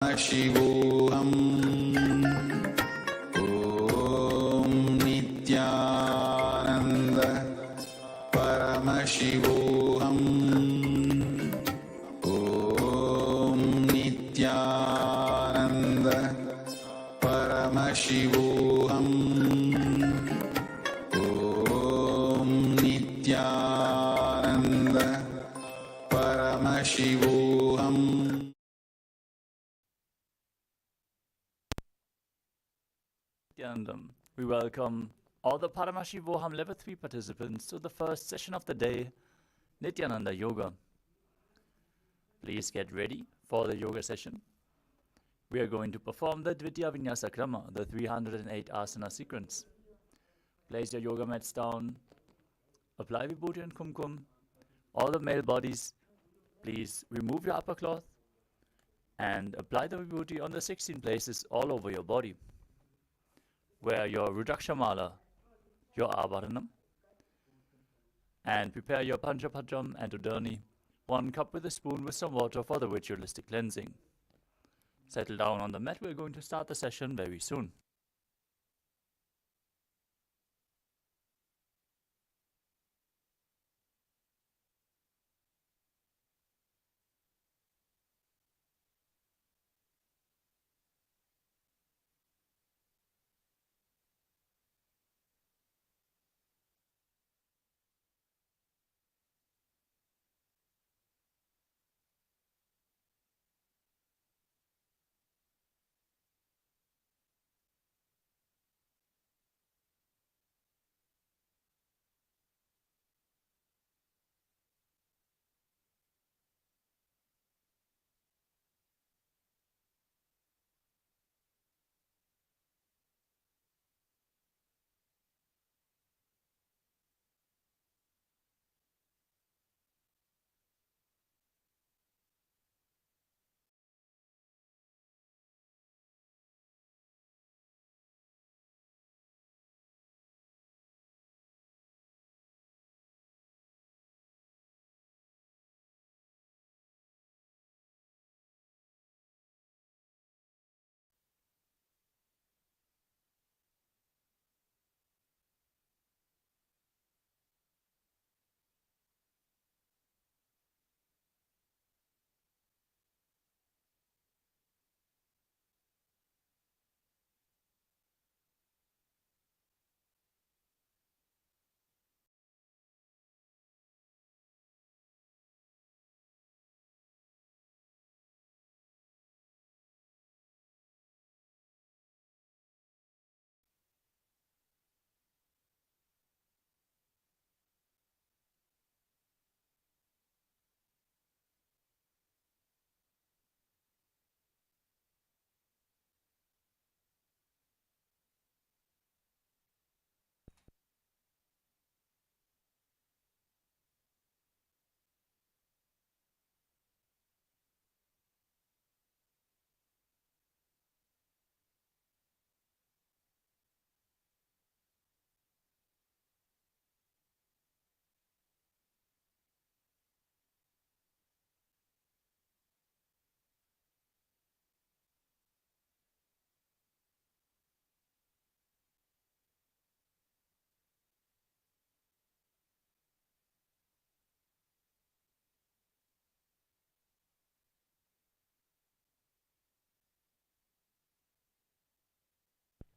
Paramashivoham Om Nithyananda Paramashivoham Om Nithyananda Paramashivoham Om Nithyananda Paramashivoham. We welcome all the Paramashivoham Level 3 participants to the first session of the day, Nithyananda Yoga. Please get ready for the yoga session. We are going to perform the Dvitiya Vinyasa Krama, the 308 asana sequence. Place your yoga mats down, apply Vibhuti and Kumkum. All the male bodies, please remove your upper cloth and apply the Vibhuti on the 16 places all over your body. Wear your Rudrakshamala, your Abharanam, and prepare your Panchapajam and Udani, 1 cup with a spoon with some water for the ritualistic cleansing. Settle down on the mat, we're going to start the session very soon.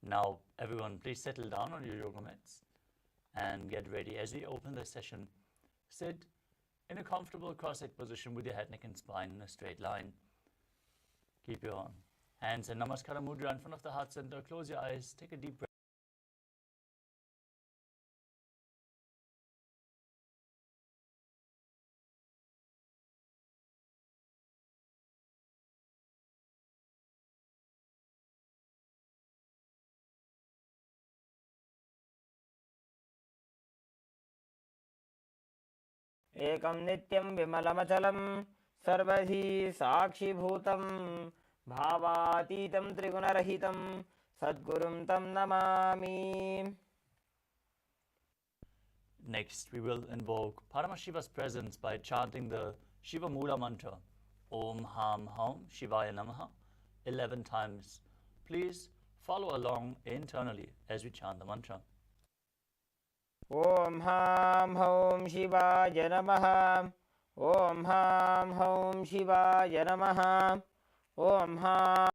Now, everyone, please settle down on your yoga mats and get ready. As we open the session, sit in a comfortable cross-legged position with your head, neck, and spine in a straight line. Keep your hands in Namaskara Mudra in front of the heart center. Close your eyes, take a deep breath. एकं नित्यं विमलमचलं सर्वधी साक्षिभूतं भावातीतं त्रिगुणरहितं सद्गुरुं तं Namami. Next, we will invoke Paramashiva's presence by chanting the Shiva Mula mantra, Om Ham Ham Shivaya Namaha, 11 times. Please follow along internally as we chant the mantra. Om Ham Hom Shivaya Namaha. Om Ham Hom Shivaya Namaha. Om Ham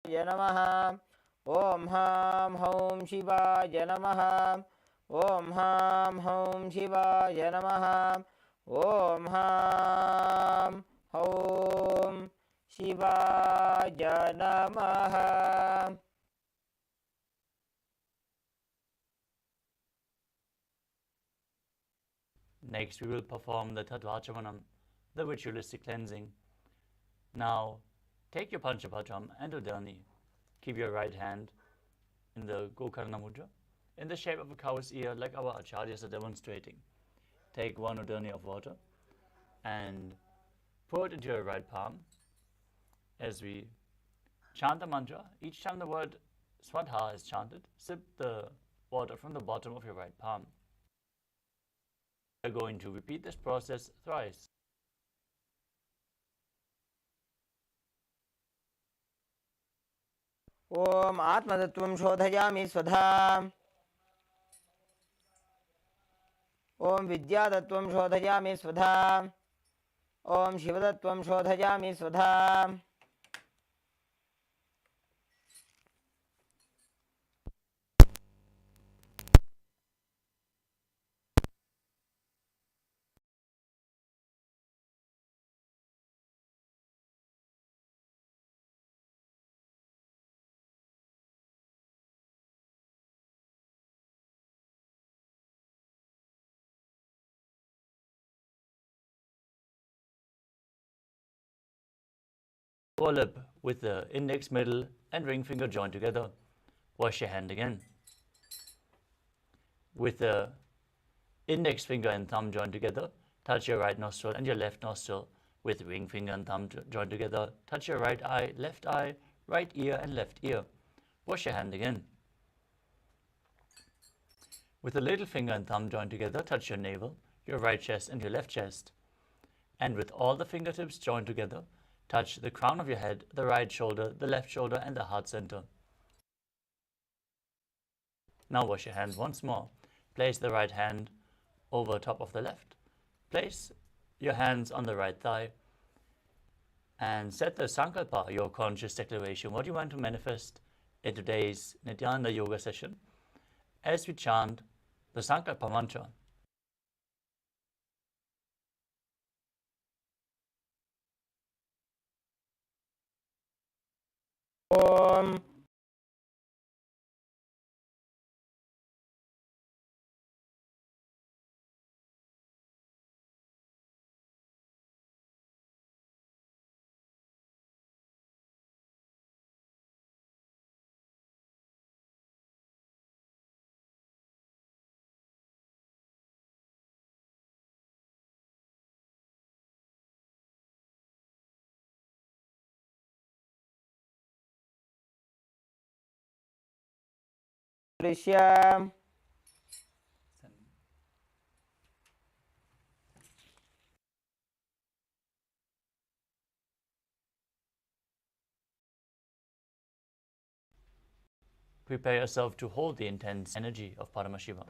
Namaha. Om Ham Hom Shivaya Namaha. Om Ham Hom Shivaya Namaha. Om Ham Hom Shivaya Namaha. Next, we will perform the Tattvachamanam, the ritualistic cleansing. Now, take your Panchapatram and Udani. Keep your right hand in the Gokarna Mudra, in the shape of a cow's ear, like our acharyas are demonstrating. Take one Udani of water and pour it into your right palm. As we chant the mantra, each time the word Swadha is chanted, sip the water from the bottom of your right palm. We are going to repeat this process thrice. Om Atmatattvam Shodhayami Swadha. Om Vidyatattvam Shodhayami Swadha. Om Shivatattvam Shodhayami Swadha. Lower lip with the index, middle and ring finger joined together. Wash your hand again. With the index finger and thumb joined together, touch your right nostril and your left nostril. With ring finger and thumb joined together, touch your right eye, right ear and left ear. Wash your hand again. With the little finger and thumb joined together, touch your navel, your right chest and your left chest. And with all the fingertips joined together, touch the crown of your head, the right shoulder, the left shoulder and the heart center. Now wash your hands once more. Place the right hand over top of the left. Place your hands on the right thigh and set the sankalpa, your conscious declaration, what you want to manifest in today's Nithyananda yoga session as we chant the sankalpa mantra. Om Rishyam. Prepare yourself to hold the intense energy of Paramashivam.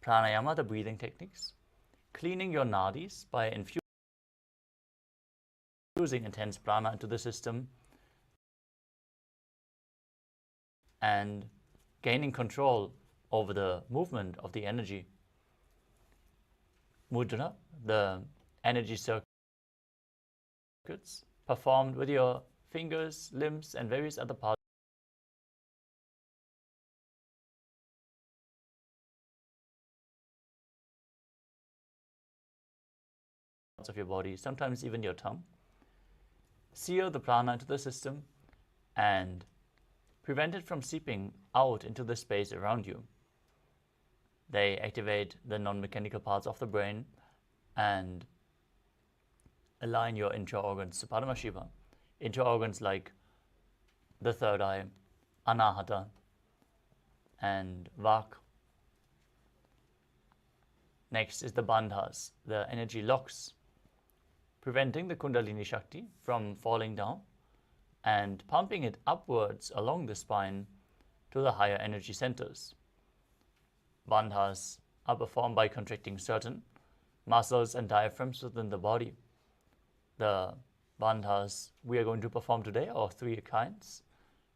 Pranayama, the breathing techniques. Cleaning your nadis by infusing intense prana into the system and gaining control over the movement of the energy. Mudra, the energy circuits performed with your fingers, limbs and various other parts of your body, sometimes even your tongue. Seal the prana into the system and prevent it from seeping out into the space around you. They activate the non-mechanical parts of the brain and align your intra-organs to Paramashiva. Intra-organs like the third eye, Anahata, and Vak. Next is the bandhas, the energy locks, preventing the Kundalini Shakti from falling down and pumping it upwards along the spine to the higher energy centers. Bandhas are performed by contracting certain muscles and diaphragms within the body. The bandhas we are going to perform today are of three kinds.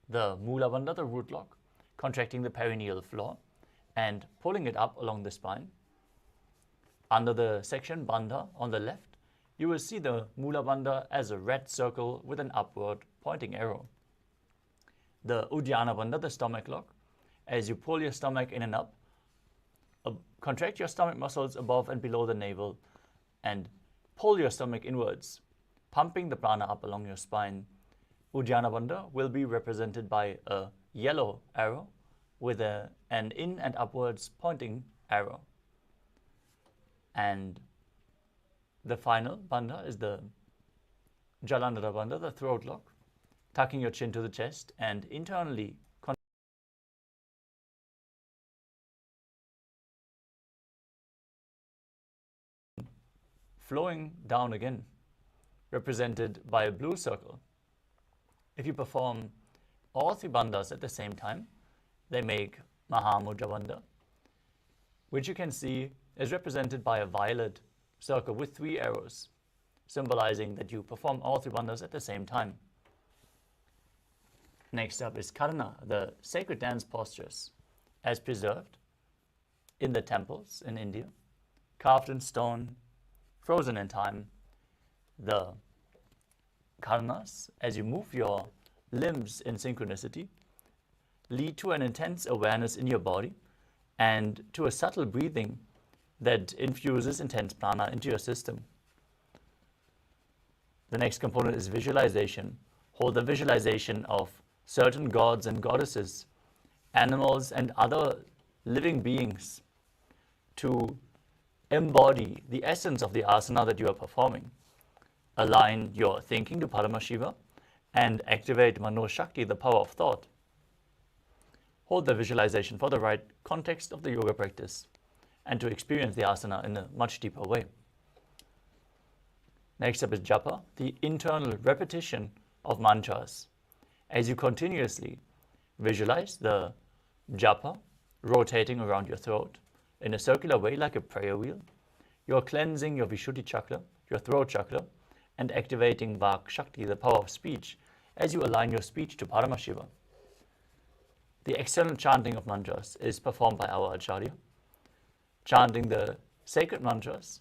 The Mula Bandha, the root lock, contracting the perineal floor and pulling it up along the spine. Under the section Bandha on the left, you will see the Mula Bandha as a red circle with an upward pointing arrow. The Uddiyana Bandha, the stomach lock, as you pull your stomach in and up, contract your stomach muscles above and below the navel and pull your stomach inwards, pumping the prana up along your spine. Uddiyana Bandha will be represented by a yellow arrow with an in and upwards pointing arrow. And the final bandha is the Jalandhara Bandha, the throat lock, tucking your chin to the chest and internally flowing down again, represented by a blue circle. If you perform all three bandhas at the same time, they make Mahamudra Bandha, which you can see is represented by a violet circle with three arrows, symbolizing that you perform all three bandhas at the same time. Next up is Karna, the sacred dance postures, as preserved in the temples in India, carved in stone, frozen in time. The Karnas, as you move your limbs in synchronicity, lead to an intense awareness in your body and to a subtle breathing that infuses intense prana into your system. The next component is visualization. Hold the visualization of certain gods and goddesses, animals and other living beings to embody the essence of the asana that you are performing. Align your thinking to Paramashiva and activate Mano Shakti, the power of thought. Hold the visualization for the right context of the yoga practice and to experience the asana in a much deeper way. Next up is japa, the internal repetition of mantras. As you continuously visualize the japa rotating around your throat in a circular way like a prayer wheel, you are cleansing your Vishuddhi chakra, your throat chakra, and activating Vak Shakti, the power of speech, as you align your speech to Paramashiva. The external chanting of mantras is performed by our Acharya, chanting the sacred mantras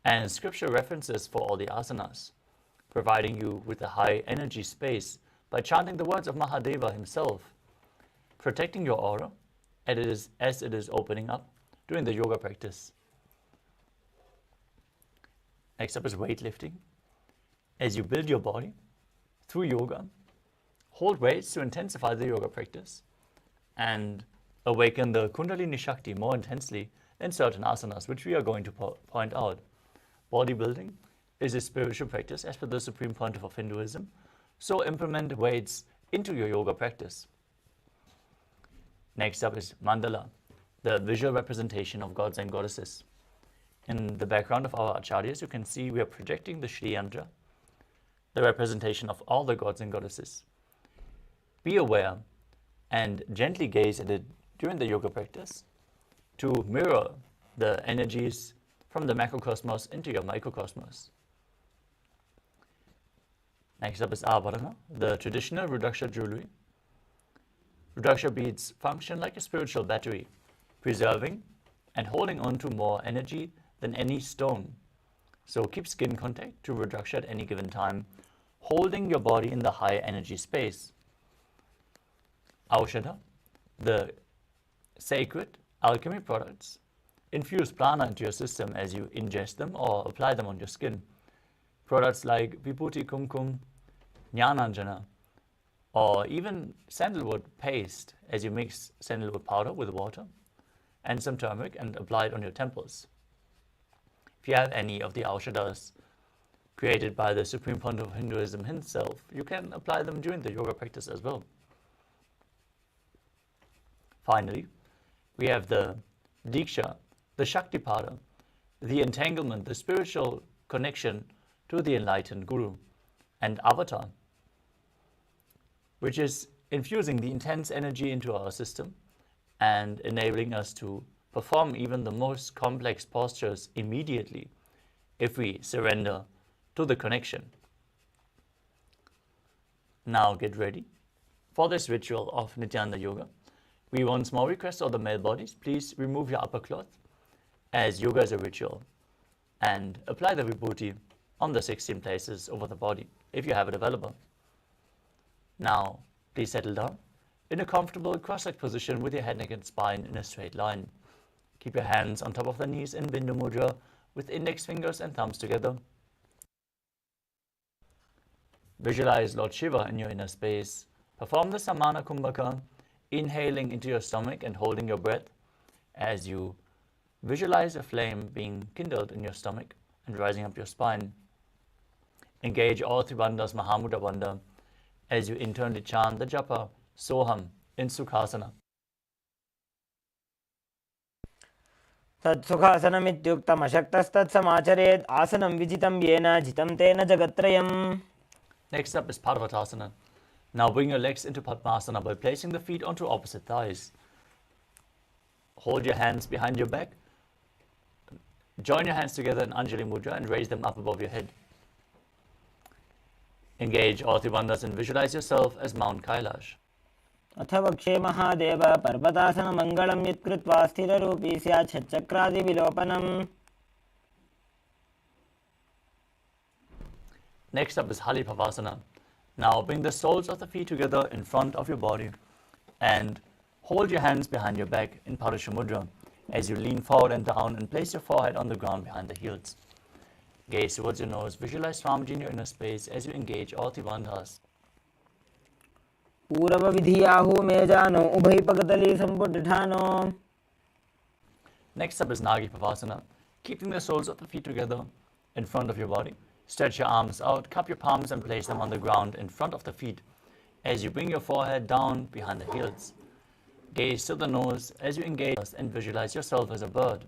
and scripture references for all the asanas, providing you with a high energy space by chanting the words of Mahadeva himself, protecting your aura as it is opening up during the yoga practice. Next up is weightlifting. As you build your body through yoga, hold weights to intensify the yoga practice and awaken the Kundalini Shakti more intensely in certain asanas, which we are going to point out. Bodybuilding is a spiritual practice as per the Supreme Pontiff of Hinduism, so implement weights into your yoga practice. Next up is mandala, the visual representation of gods and goddesses. In the background of our acharyas, you can see we are projecting the Shri Yantra, the representation of all the gods and goddesses. Be aware and gently gaze at it during the yoga practice to mirror the energies from the macrocosmos into your microcosmos. Next up is Abharana, the traditional Rudraksha jewelry. Rudraksha beads function like a spiritual battery, preserving and holding on to more energy than any stone. So keep skin contact to Rudraksha at any given time, holding your body in the high energy space. Aushadha, the sacred alchemy products, infuse prana into your system as you ingest them or apply them on your skin. Products like Vibhuti Kumkum, Jnananjana, or even sandalwood paste as you mix sandalwood powder with water and some turmeric and apply it on your temples. If you have any of the Aushadhas created by the Supreme Founder of Hinduism himself, you can apply them during the yoga practice as well. Finally, we have the Diksha, the Shaktipada, the entanglement, the spiritual connection to the enlightened Guru, and Avatar, which is infusing the intense energy into our system and enabling us to perform even the most complex postures immediately if we surrender to the connection. Now get ready for this ritual of Nithyananda Yoga. We once more request all the male bodies, please remove your upper cloth, as yoga is a ritual, and apply the vibhuti on the 16 places over the body if you have it available. Now please settle down in a comfortable cross-legged position with your head, neck and spine in a straight line. Keep your hands on top of the knees in Bindu Mudra with index fingers and thumbs together. Visualize Lord Shiva in your inner space. Perform the Samana Kumbhaka, inhaling into your stomach and holding your breath as you visualize a flame being kindled in your stomach and rising up your spine. Engage all three bandhas Mahamudra Bandha as you internally chant the japa Soham in Sukhasana. तत्सुखासनमित्युक्तम् अशक्तस्तत्समाचरेत् आसनं विजितं येन जितं तेन जगत्त्रयम्. Next up is Parvatasana. Now bring your legs into Padmasana by placing the feet onto opposite thighs. Hold your hands behind your back. Join your hands together in Anjali Mudra and raise them up above your head. Engage all three bandhas and visualize yourself as Mount Kailash. अथ वक्षे महादेव पर्वतासनमङ्गलं यत्कृत्वा स्थिररूपी स्यात् षट्चक्रादिविलोपनम्. Next up is Halipavasana. Now bring the soles of the feet together in front of your body and hold your hands behind your back in Parasha Mudra as you lean forward and down and place your forehead on the ground behind the heels. Gaze towards your nose, visualize Swamiji in your inner space as you engage all three bandhas. पूर्वविधियाहु मे जानो उभयपगतली सम्पुटठानो. Next up is Nagipavasana. Keeping the soles of the feet together in front of your body. Stretch your arms out, cup your palms and place them on the ground in front of the feet as you bring your forehead down behind the heels. Gaze to the nose as you engage and visualize yourself as a bird.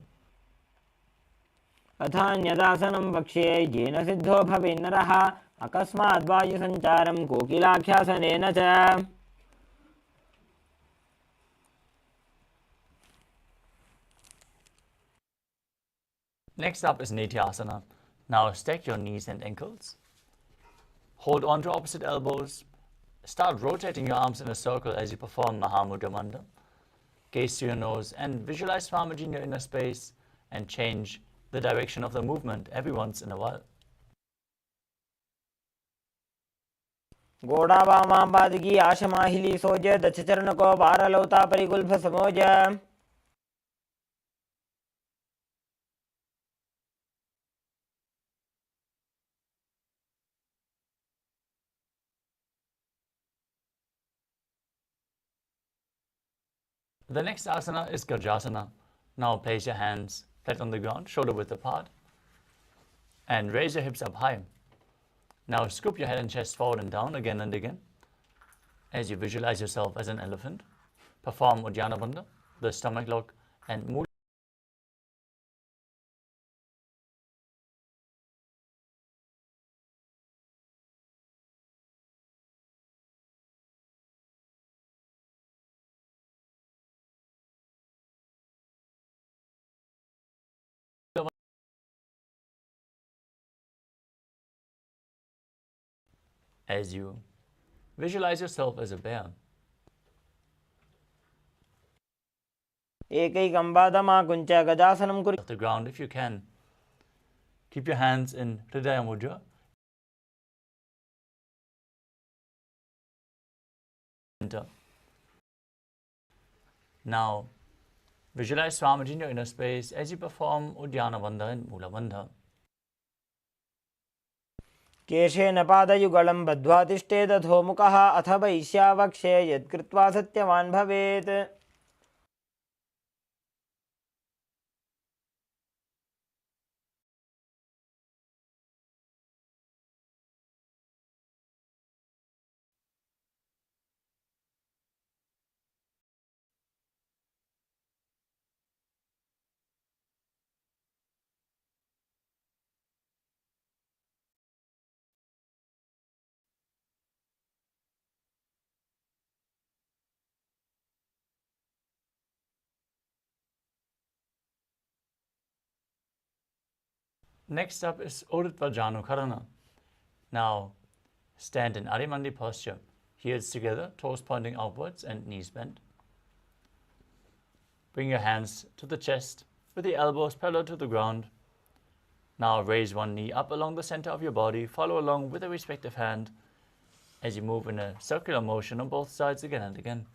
अथान्यदासनं वक्ष्ये येन सिद्धो भवेन्नरः अकस्मात् वायुसञ्चारं कोकिलाख्यासनेन च. Next up is Nithyananda. Now stack your knees and ankles. Hold on to opposite elbows. Start rotating your arms in a circle as you perform Mahamudra Bandha. Gaze to your nose and visualize Swamiji in your inner space and change the direction of the movement every once in a while. गोडावामाम्बादिकी आशमाहिली shows दक्षचरणको पारलौता परिकुल्फ समोज. The next asana is Gajasana. Now place your hands flat on the ground, shoulder width apart, and raise your hips up high. Now scoop your head and chest forward and down again and again as you visualize yourself as an elephant. Perform Uddiyana Bandha, the stomach lock, and move. As you visualize yourself as a bear. एकैकं पादमाकुञ्च गजासनं कुरु. Off the ground if you can. Keep your hands in Hridaya Mudra. Now visualize Swamiji in your inner space as you perform Uddiyana Bandha and Mula Bandha. केशेन पादयुगलं बद्ध्वा तिष्ठेदथो मुखः अथ वैश्यावक्षे यत्कृत्वा सत्यवान् भवेत्. Next up is Urdhva Janukarana. Now, stand in Adimandi posture. Heels together, toes pointing outwards and knees bent. Bring your hands to the chest with the elbows parallel to the ground. Now raise one knee up along the center of your body. Follow along with the respective hand as you move in a circular motion on both sides again and again.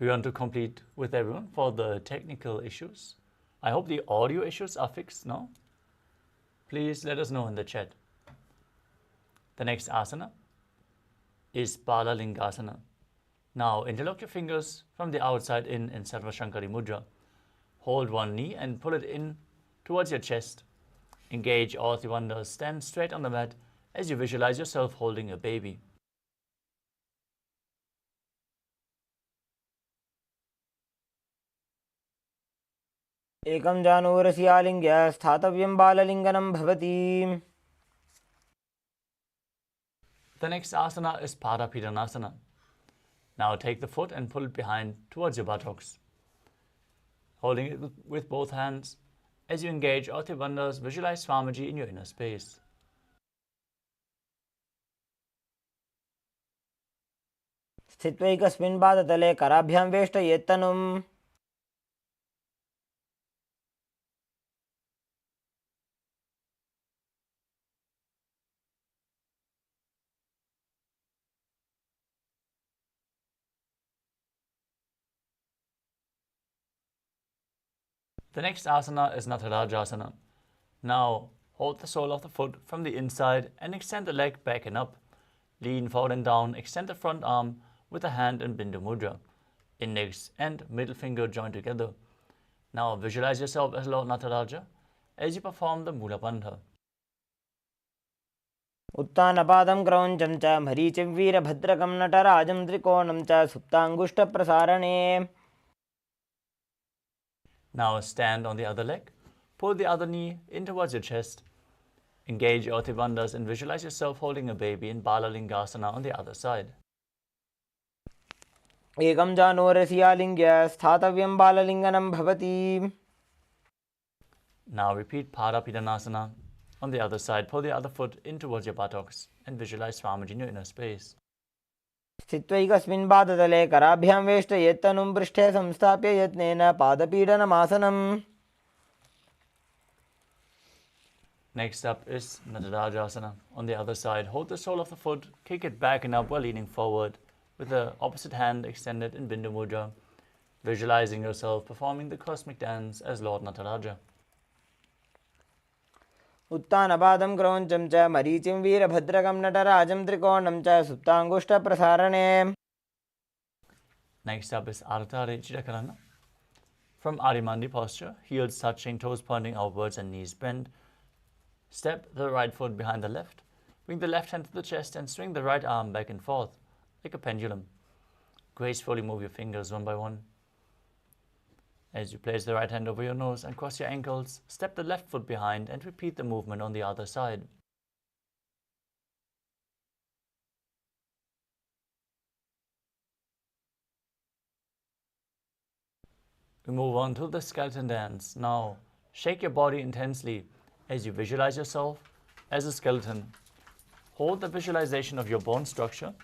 We want to complete with everyone for the technical issues. I hope the audio issues are fixed now. Please let us know in the chat. The next asana is Balalingasana. Now interlock your fingers from the outside in Sarva Shankari Mudra. Hold one knee and pull it in towards your chest. Engage all three wonders. Stand straight on the mat as you visualize yourself holding a baby. एकं जानूरसि आलिङ्ग्य स्थातव्यं बाललिङ्गनं भवति. The next asana is Parapidanasana. Now take the foot and pull it behind towards your buttocks. Holding it with both hands. As you engage all three wonders, visualize Swamiji in your inner space. स्थित्वैकस्मिन् पादतले कराभ्यां वेष्टयेत्तनुम्. The next asana is Natarajasana. Now hold the sole of the foot from the inside and extend the leg back and up. Lean forward and down, extend the front arm with the hand in Bindu Mudra. Index and middle finger joined together. Now visualize yourself as Lord Nataraja as you perform the Mula Bandha. उत्तानपादं क्रौञ्चं च मरीचिं वीरभद्रकं नटराजं त्रिकोणं च सुप्ताङ्गुष्ठप्रसारणे. Now stand on the other leg. Pull the other knee in towards your chest. Engage your Bandhas and visualize yourself holding a baby in Balalingasana on the other side. एकं जानूरसि आलिङ्ग्य स्थातव्यं बाललिङ्गनं भवति. Now repeat Parapidanasana. On the other side, pull the other foot in towards your buttocks and visualize Swamiji in your inner space. स्थित्वैकस्मिन् पादतले कराभ्यां वेष्टयेत्तनुं पृष्ठे संस्थाप्य यत्नेन पादपीडनमासनम्. Next up is Natarajasana. On the other side, hold the sole of the foot, kick it back and up while leaning forward, with the opposite hand extended in Bindu Mudra, visualizing yourself performing the cosmic dance as Lord Nataraja. उत्तानपादं क्रौञ्चं च मरीचिं वीरभद्रकं नटराजं त्रिकोणं च सुप्ताङ्गुष्ठप्रसारणे. Next up is Ardha Chidakarana. From Adimandi posture, heels touching, toes pointing outwards and knees bent. Step the right foot behind the left. Bring the left hand to the chest and swing the right arm back and forth like a pendulum. Gracefully move your fingers one by one. As you place the right hand over your nose and cross your ankles, step the left foot behind and repeat the movement on the other side. We move on to the skeleton dance. Now, shake your body intensely as you visualize yourself as a skeleton. Hold the visualization of your bone structure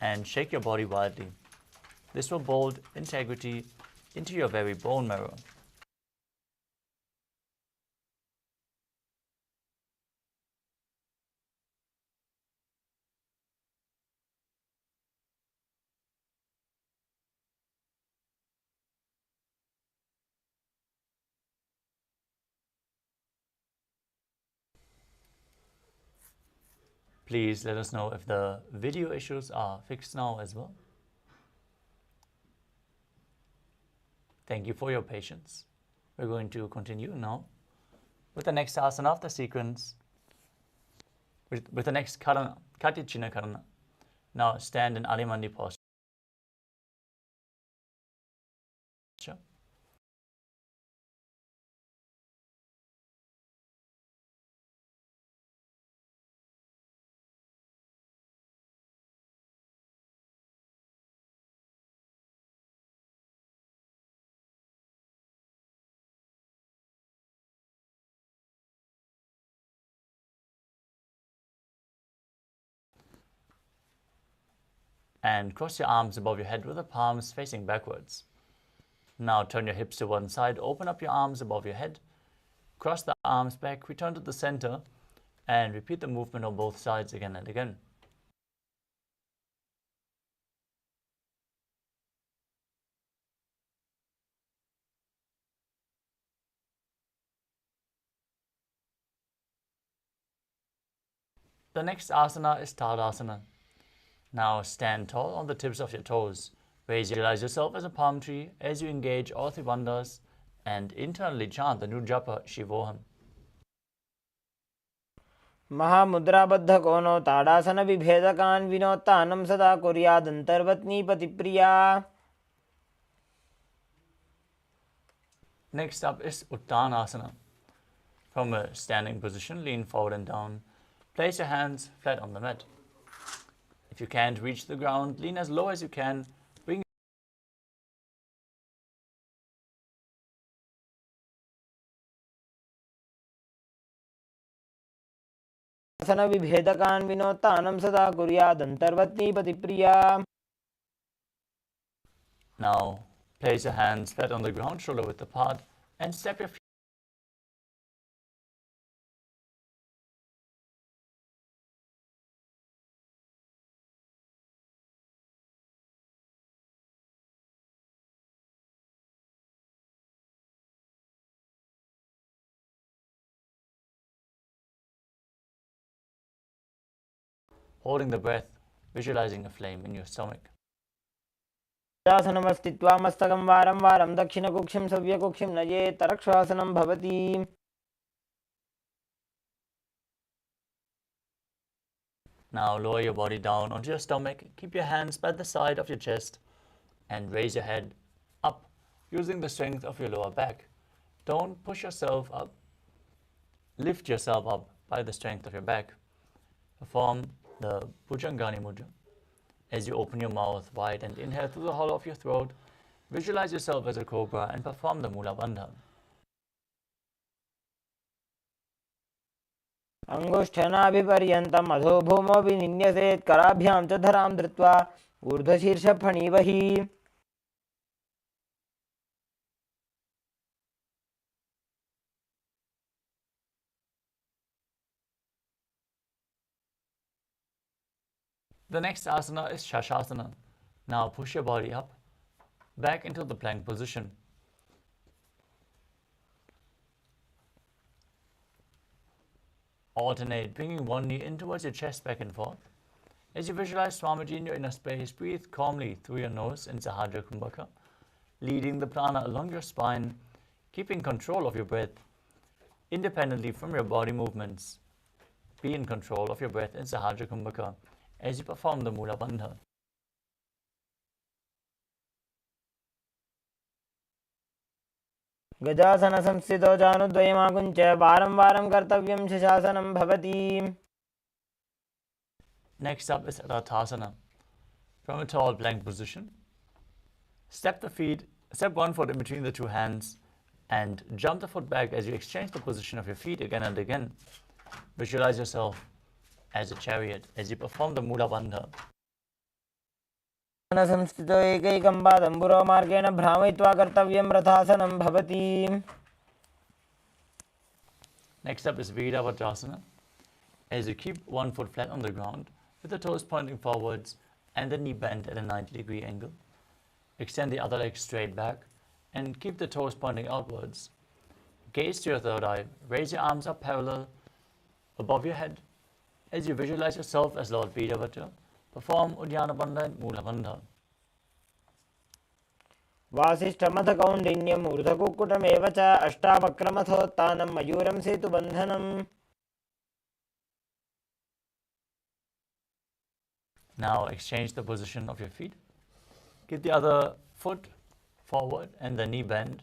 and shake your body wildly. This will build integrity into your very bone marrow. Please let us know if the video issues are fixed now as well. Thank you for your patience. We're going to continue now with the next asana of the sequence, with the next karana, Katyachina karana. Now stand in Alimandi posture. And cross your arms above your head with the palms facing backwards. Now turn your hips to one side, open up your arms above your head, cross the arms back, return to the center, and repeat the movement on both sides again and again. The next asana is Tadasana. Now stand tall on the tips of your toes. Visualize yourself as a palm tree as you engage all three bandhas and internally chant the new japa Shivoham. महामुद्राबद्ध कोनो ताड़ासन विभेदकान् विनोत्तानं सदा कुर्यादन्तर्वत्नीपतिप्रिया. Next up is Uttanasana. From a standing position, lean forward and down. Place your hands flat on the mat. If you can't reach the ground, lean as low as you can. Bring आसन विभेदकान् विनोत्तानं सदा कुर्यादन्तर्वत्नीपतिप्रिया. Now place your hands flat on the ground, shoulder width apart, and step your feet. Holding the breath, visualizing a flame in your stomach. आसनमस्तित्वा मस्तकं वारं वारं दक्षिणकुक्षिं सव्यकुक्षिं नयेत् तरक्षासनं भवति. Now lower your body down onto your stomach, keep your hands by the side of your chest, and raise your head up using the strength of your lower back. Don't push yourself up. Lift yourself up by the strength of your back. Perform the Bhujangani Mudra. As you open your mouth wide and inhale through the hollow of your throat, visualize yourself as a cobra and perform the Mula Bandha. अंगुष्ठनाभिपर्यन्तम् अधो भूमौ विनिन्यसेत् कराभ्यां च धरां धृत्वा ऊर्ध्वशीर्षफणीवहि. The next asana is Shashasana. Now push your body up, back into the plank position. Alternate, bringing one knee in towards your chest back and forth. As you visualize Swamiji in your inner space, breathe calmly through your nose in Sahajra Kumbhaka, leading the prana along your spine, keeping control of your breath independently from your body movements. Be in control of your breath in Sahajra Kumbhaka as you perform the Mula Bandha. गजासन संस्थितो जानुद्वयमाकुञ्च वारं वारं कर्तव्यं शशासनं भवति. Next up is Rathasana. From a tall plank position, step one foot in between the two hands and jump the foot back as you exchange the position of your feet again and again. Visualize yourself as a chariot as you perform the Mula Bandha. संस्थितो एकैकं पादं पुरोमार्गेण भ्रामयित्वा कर्तव्यं रथासनं भवति. Next up is Viravatrasana. As you keep one foot flat on the ground with the toes pointing forwards and the knee bent at a 90-degree angle. Extend the other leg straight back and keep the toes pointing outwards. Gaze to your third eye. Raise your arms up parallel above your head as you visualize yourself as Lord Viravatra. Perform Uddiyana Bandha and Mula Bandha. वासिष्ठमथ कौण्डिन्यम् ऊर्ध्वकुक्कुटमेव च अष्टावक्रमथोत्तानं मयूरं सेतुबन्धनम्. Now exchange the position of your feet. Keep the other foot forward and the knee bend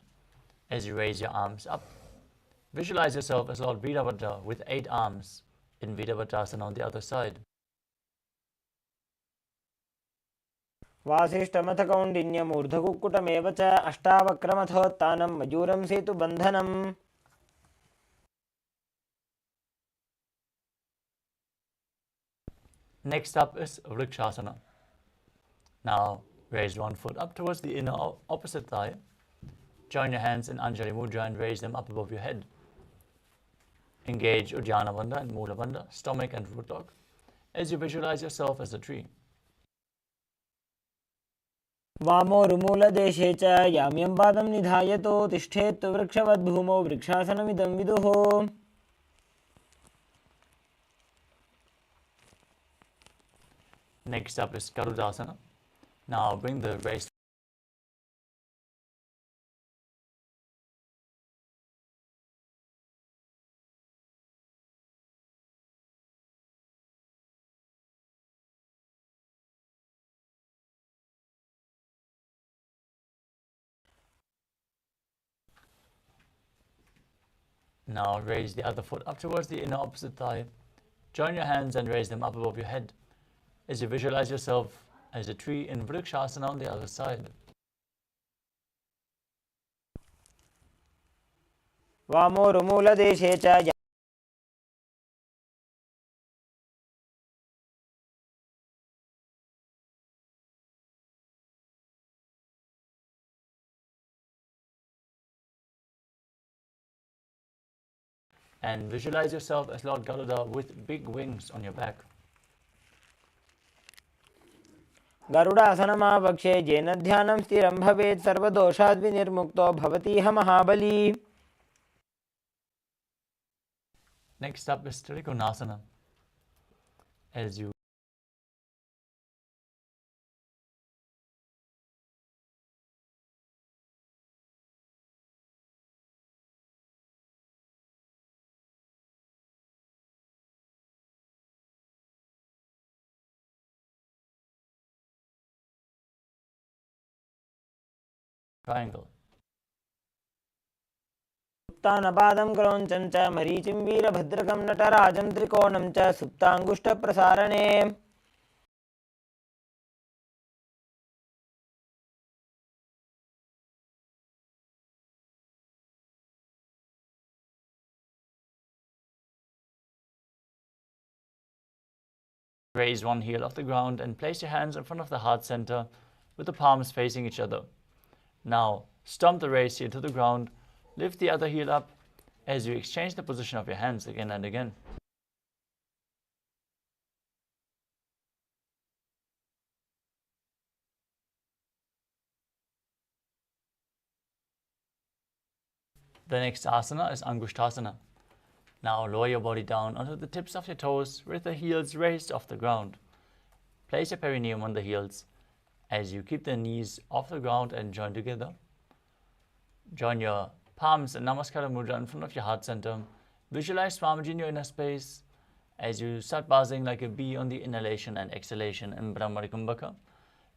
as you raise your arms up. Visualize yourself as Lord Virabhadra with 8 arms in Virabhadrasana on the other side. वासिष्ठमथ कौण्डिन्यमूर्धकुक्कुटमेव च अष्टावक्रमथोत्थानं मयूरं सेतुबन्धनम्. Next up is Vrikshasana. Now raise one foot up towards the inner opposite thigh. Join your hands in Anjali Mudra and raise them up above your head. Engage Uddiyana Bandha and Mula Bandha, stomach and root log, as you visualize yourself as a tree. वामोरुमूलदेशे च याम्यं पादं निधायतो तिष्ठेत् वृक्षवद्भूमौ वृक्षासनमिदं विदुः. Next up is Garudasana. Now bring the raised Now raise the other foot up towards the inner opposite thigh. Join your hands and raise them up above your head as you visualize yourself as a tree in Vrikshasana on the other side. वामोरुमूलदेशे च And visualize yourself as Lord Garuda with big wings on your back. गरुडासनमावक्षे येन ध्यानं स्थिरं भवेत् सर्वदोषाद् विनिर्मुक्तो भवतीह महाबली. Next up is Trikonasana. As you triangle. उत्तानपादं क्रौञ्चं च मरीचिं वीरभद्रकं नटराजं त्रिकोणं च सुप्ताङ्गुष्ठप्रसारणे. Raise one heel off the ground and place your hands in front of the heart center with the palms facing each other. Now stomp the raised heel to the ground, lift the other heel up as you exchange the position of your hands again and again. The next asana is Angushtasana. Now lower your body down onto the tips of your toes with the heels raised off the ground. Place your perineum on the heels as you keep the knees off the ground and join together. Join your palms in Namaskara Mudra in front of your heart center. Visualize Swamiji in your inner space as you start buzzing like a bee on the inhalation and exhalation in Brahmarikumbhaka.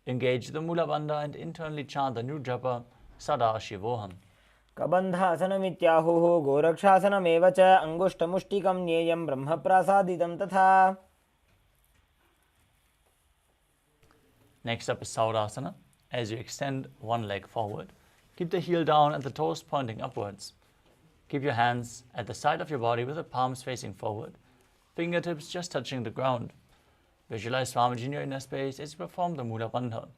Engage the Mula Bandha and internally chant the new japa Sadashivoham. कबन्धासनमित्याहुः गोरक्षासनमेव च अङ्गुष्ठमुष्टिकं ज्ञेयं ब्रह्मप्रासादितं तथा. Next up is Saurasana. As you extend one leg forward, keep the heel down and the toes pointing upwards. Keep your hands at the side of your body with the palms facing forward, fingertips just touching the ground. Visualize Swamiji in your inner space as you perform the Mula Bandha.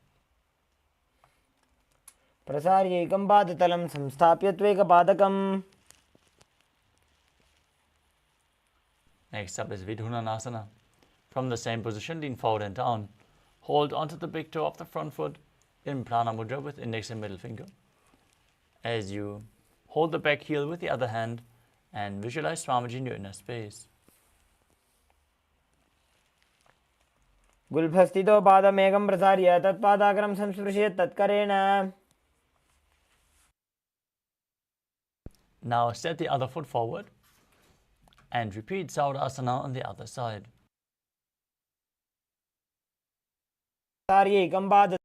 प्रसार्यैकं पादतलं संस्थाप्य त्वेकपादकम्. Next up is Vidhunanasana. From the same position, lean forward and down. Hold onto the big toe of the front foot in Prana Mudra with index and middle finger. As you hold the back heel with the other hand and visualize Swamiji in your inner space. गुल्फस्थितो पादमेकं प्रसार्य तत्पादाग्रं संस्पृशेत् तत्करेण. Now step the other foot forward and repeat Saurasana on the other side. सार्यैकं पाद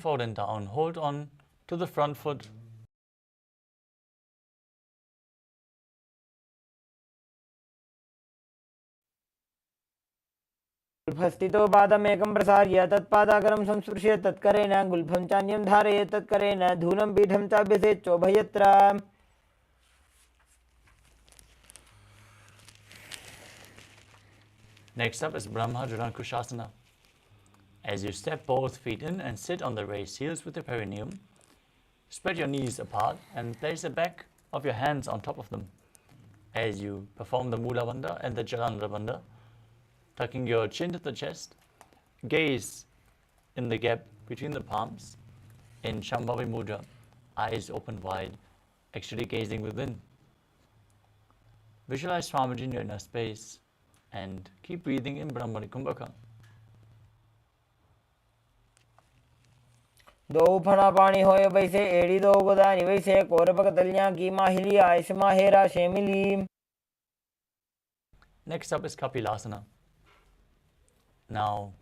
forward and down. Hold on to the front foot. गुल्फस्थितो पादमेकं प्रसार्य तत्पादाकरं संस्पृश्य तत्करेण गुल्फं चान्यं धारयेत् तत्करेण धूलं पीठं चाभ्यसेच्चोभयत्र. Next up is Brahma Kushasana. As you step both feet in and sit on the raised heels with your perineum, spread your knees apart and place the back of your hands on top of them. As you perform the Mula Bandha and the Jalandhara Bandha, tucking your chin to the chest, gaze in the gap between the palms in Shambhavi Mudra, eyes open wide, actually gazing within. Visualize Swamiji in your inner space and keep breathing in Brahmani Kumbhaka. दो फणा पानी होय वैसे एड़ी दो गोदानी वैसे कोरपक तलियां की माहिली आयस माहेरा शेमिली. Next up is KAILASA. Now,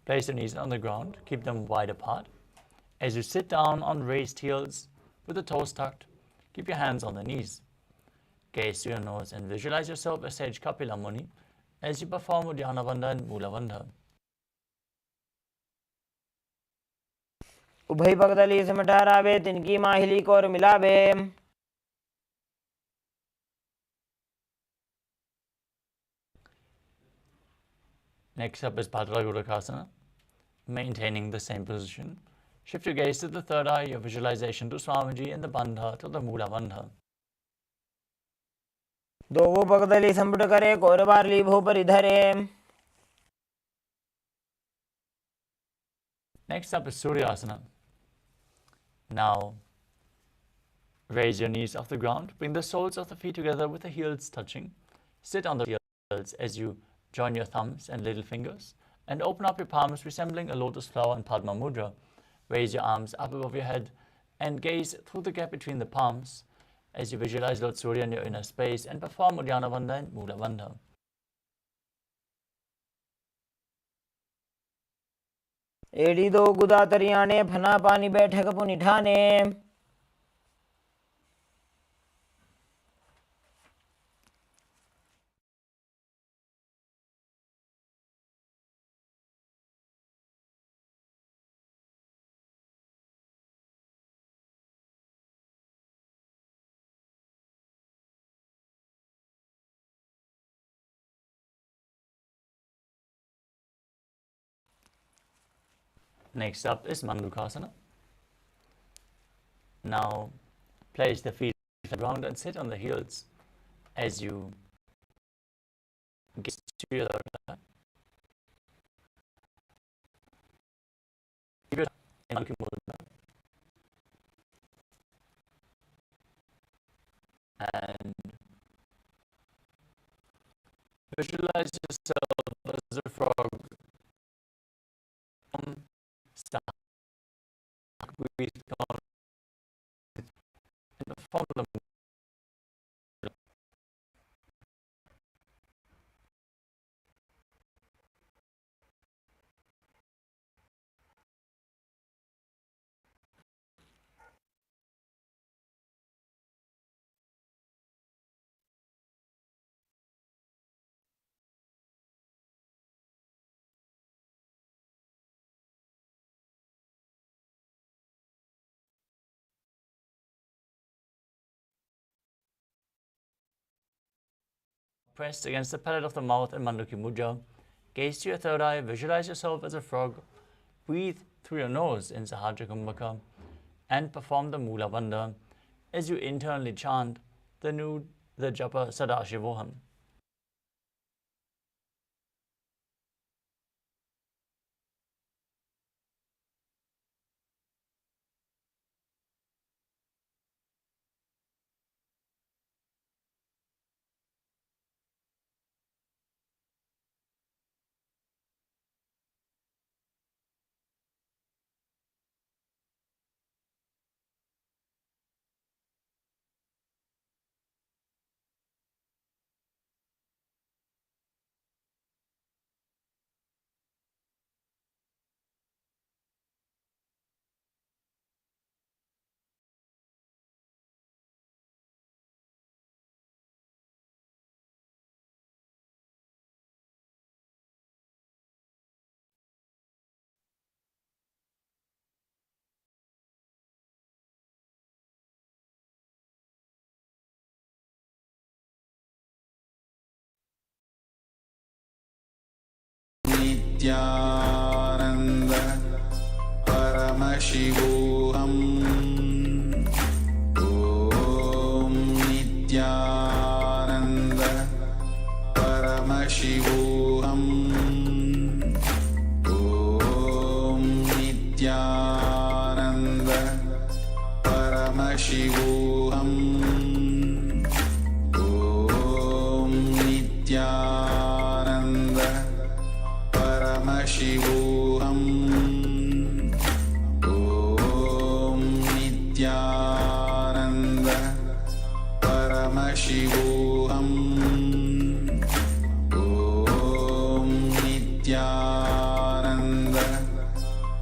place your knees on the ground, keep them wide apart. As you sit down on raised heels with the toes tucked, keep your hands on the knees. Gaze to your nose and visualize yourself as Sage Kapila Muni as you perform Uddiyana Bandha and Mula Bandha. उभय पगतली समठारावे तिनकी माहिली core मिलावे. Next up is Bhadragurukasana. Maintaining the same position, shift your gaze to the third eye, your visualization to Swamiji and the Bandha to the Mula Bandha. दो पगतली संपुट करे core बारली भू परिधरे. Next up is Suryasana. Now, raise your knees off the ground, bring the soles of the feet together with the heels touching. Sit on the heels as you join your thumbs and little fingers and open up your palms resembling a lotus flower in Padma Mudra. Raise your arms up above your head and gaze through the gap between the palms as you visualize Lord Surya in your inner space and perform Uddiyana Bandha and Mula Bandha. एड़ी दो गुदा तरियाने फना पानी बैठक पुनिठाने. Next up is Mandukasana. Now, place the feet on the ground and sit on the heels as you gaze to your third eye. Keep your in Anki Mudra and visualize yourself as a frog. Breathe down and perform the pressed against the palate of the mouth in Manduki Mudra. Gaze to your third eye, visualize yourself as a frog. Breathe through your nose in Sahaja Kumbhaka and perform the Mula Bandha as you internally chant the japa Sadashivoham. Nithyananda Paramashivoham Om Nithyananda Paramashivoham Om Nithyananda Paramashivoham Om Nithyananda Paramashivoham Om Nithyananda Paramashivoham Om Nithyananda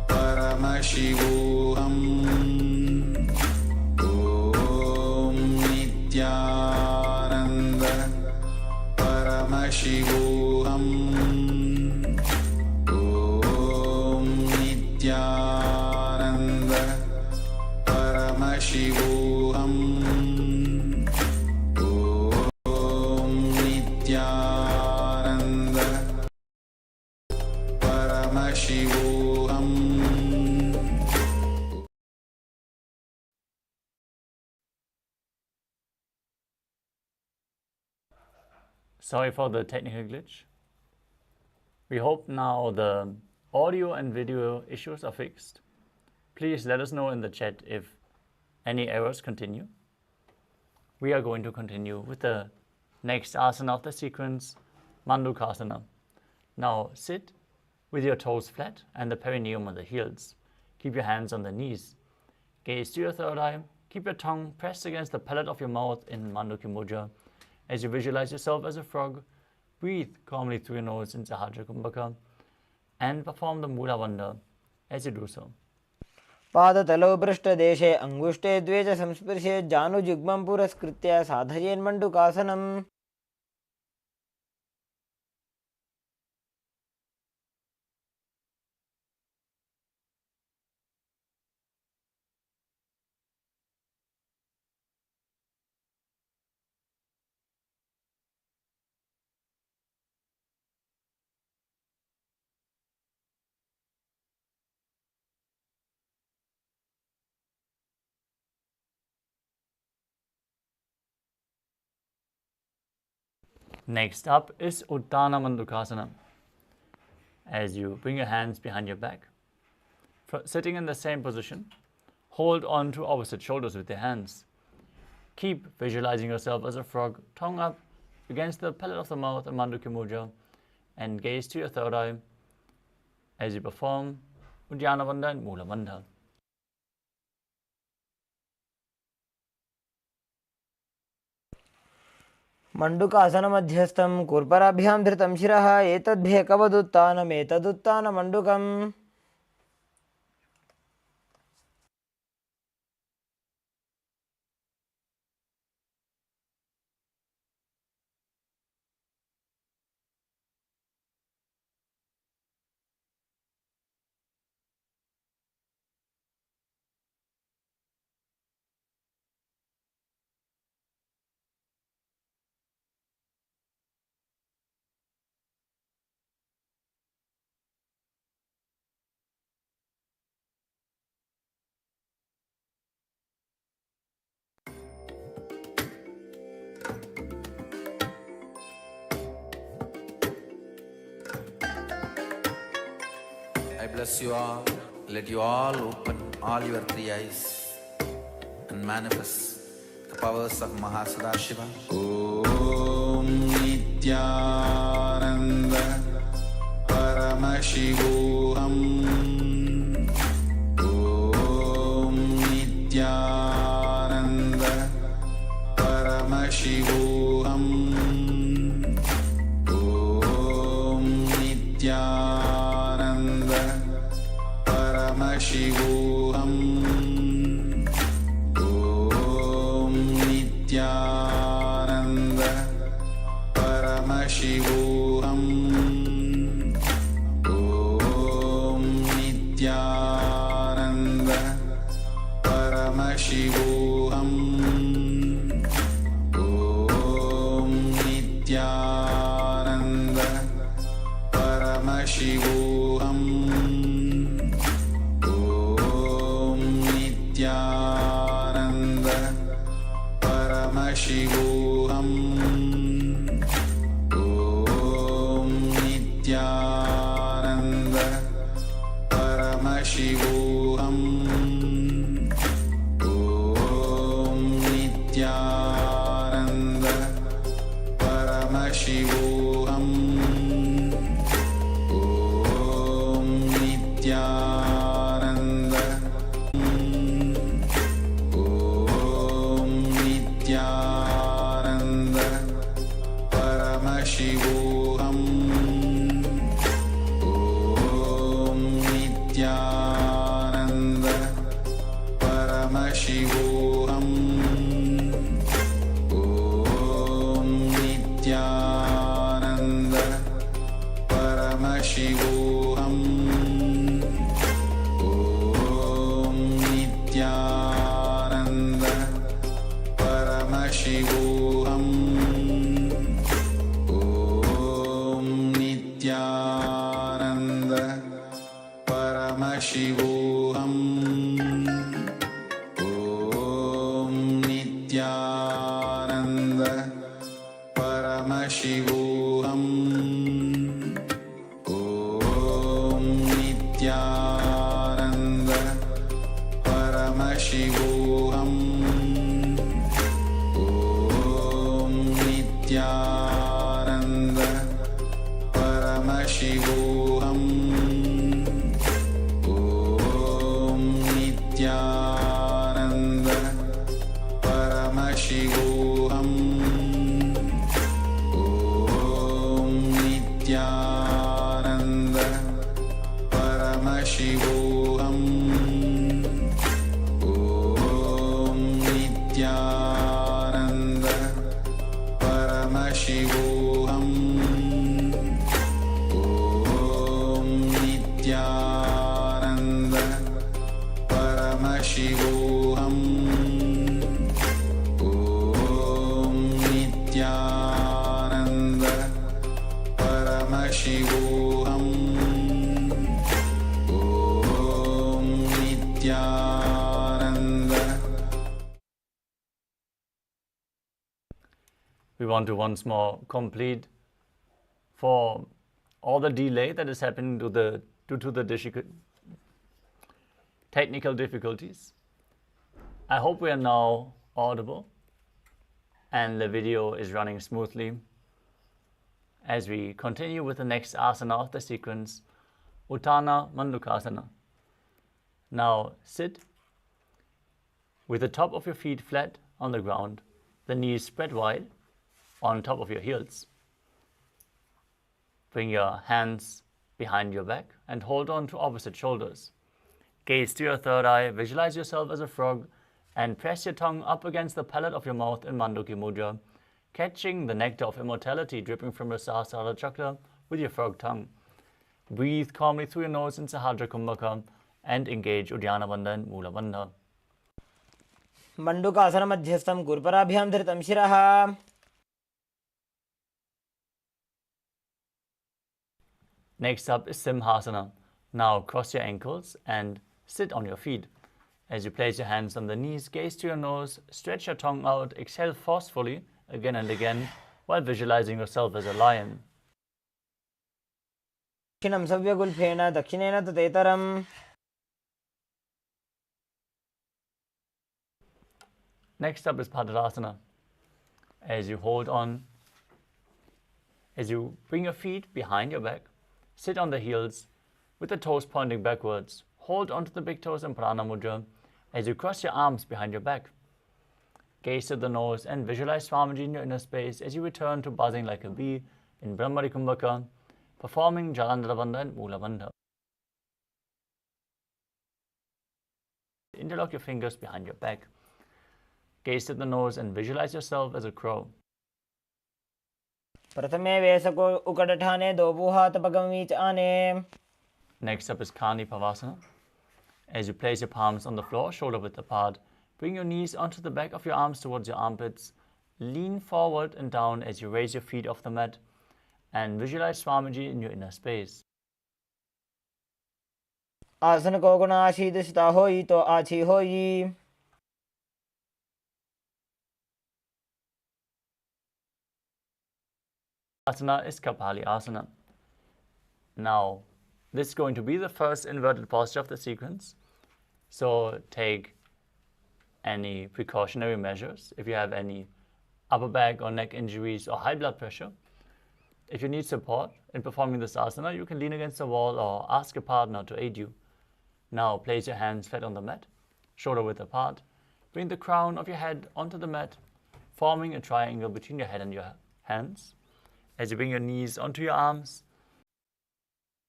Paramashivoham Om Nithyananda Paramashivoham Om Nithyananda Paramashivoham Om Nithyananda Paramashivoham. Sorry for the technical glitch. We hope now the audio and video issues are fixed. Please let us know in the chat if any errors continue. We are going to continue with the next asana of the sequence, Mandukasana. Now sit with your toes flat and the perineum on the heels. Keep your hands on the knees. Gaze to your third eye. Keep your tongue pressed against the palate of your mouth in Mandukya Mudra. As you visualize yourself as a frog, breathe calmly through your nose in Sahajra Kumbhaka and perform the Mula Bandha as you do so. पादतलौ पृष्ठदेशे अङ्गुष्ठे द्वे च संस्पृशे जानुजुग्मं पुरस्कृत्य साधयेन्मण्डुकासनम्. Next up is Uttana Mandukasana. As you bring your hands behind your back, sitting in the same position, hold on to opposite shoulders with your hands. Keep visualizing yourself as a frog, tongue up against the palate of the mouth in Mandukya Mudra, and gaze to your third eye as you perform Uddiyana Bandha and Mula Bandha. मण्डुकासनमध्यस्थं कूर्पराभ्यां धृतं शिरः एतद्भेकवदुत्तानमेतदुत्तानमण्डुकम्. I bless you all. Let you all open all your three eyes and manifest the powers of Mahasadashiva. Om Nithyananda Paramashivoham Om Nithyananda Paramashivoham Om Nithyananda Paramashivoham Om Nithyananda Paramashivoham Om Nithyananda Paramashivoham Om Nithyananda Paramashivoham Nithyananda Paramashivoham Om Nithyananda Paramashivoham Om Nithyananda Paramashivoham Om Nithyananda Om Nithyananda Paramashivoham Om Nithyananda Paramashivoham Om Nithyananda Paramashivoham Om Nithyananda Paramashivoham Om Nithyananda Paramashivoham Om Nithyananda Paramashivoham Om Nithyananda Paramashivoham Om Nithyananda Paramashivoham Om Nithyananda Paramashivoham Om Nithyananda Paramashivoham Om Nithyananda Paramashivoham Om Nithyananda Paramashivoham Om Nithyananda Paramashivoham Om Nithyananda. We want to once more complete for all the delay that is happening due to the technical difficulties. I hope we are now audible and the video is running smoothly as we continue with the next asana of the sequence, Uttana Mandukasana. Now sit with the top of your feet flat on the ground, the knees spread wide on top of your heels. Bring your hands behind your back and hold on to opposite shoulders. Gaze to your third eye, visualize yourself as a frog and press your tongue up against the palate of your mouth in Manduki Mudra, catching the nectar of immortality dripping from your Sahasrara chakra with your frog tongue. Breathe calmly through your nose in Sahadra Kumbhaka and engage Uddiyana Bandha and Mula Bandha. मंडूकासन मध्यस्थं गुरुपराभ्यां धृतं शिरः. Next up is Simhasana. Now cross your ankles and sit on your feet. As you place your hands on the knees, gaze to your nose, stretch your tongue out, exhale forcefully again and again while visualizing yourself as a lion. दक्षिणं सव्यगुल्फेन दक्षिणेन ततेतरम्. Next up is Padasana. As you bring your feet behind your back, sit on the heels with the toes pointing backwards. Hold onto the big toes in Prana Mudra as you cross your arms behind your back. Gaze to the nose and visualize Swamiji in your inner space as you return to buzzing like a bee in Brahmari Kumbhaka, performing Jalandhara Bandha and Mula Bandha. Interlock your fingers behind your back. Gaze to the nose and visualize yourself as a crow. प्रथमे वेसको उकडठाने दोबुहात पगमीच आने. Next up is Kani Pavasana. As you place your palms on the floor, shoulder width apart, bring your knees onto the back of your arms towards your armpits. Lean forward and down as you raise your feet off the mat and visualize Swamiji in your inner space. आसन को गुण आशीदिशता होई तो आछी होई। Asana is Kapali Asana. Now, this is going to be the first inverted posture of the sequence. So take any precautionary measures if you have any upper back or neck injuries or high blood pressure. If you need support in performing this asana, you can lean against the wall or ask a partner to aid you. Now place your hands flat on the mat, shoulder width apart. Bring the crown of your head onto the mat, forming a triangle between your head and your hands. As you bring your knees onto your arms,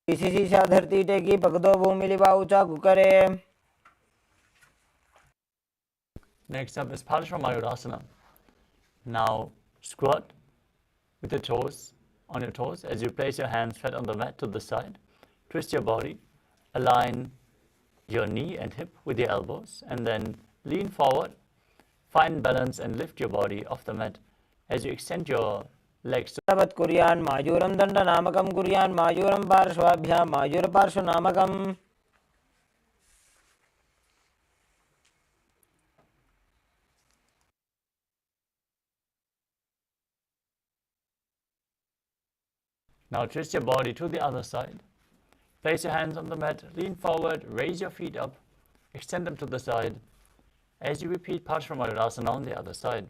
शीशा धरती टेकी पकड़ो भूमि लिबा ऊंचा करे। next up is Paramashivoham. Now squat with the toes on your toes as you place your hands flat on the mat to the side. Twist your body, align your knee and hip with your elbows, and then lean forward. Find balance and lift your body off the mat as you extend your legs. कुर्यान् मायूरं दण्डनामकं कुर्यान् मायूरं पार्श्वाभ्यां मायूरपार्श्वनामकम्। Now twist your body to the other side. Place your hands on the mat, lean forward, raise your feet up, extend them to the side as you repeat Paramashivoham on the other side.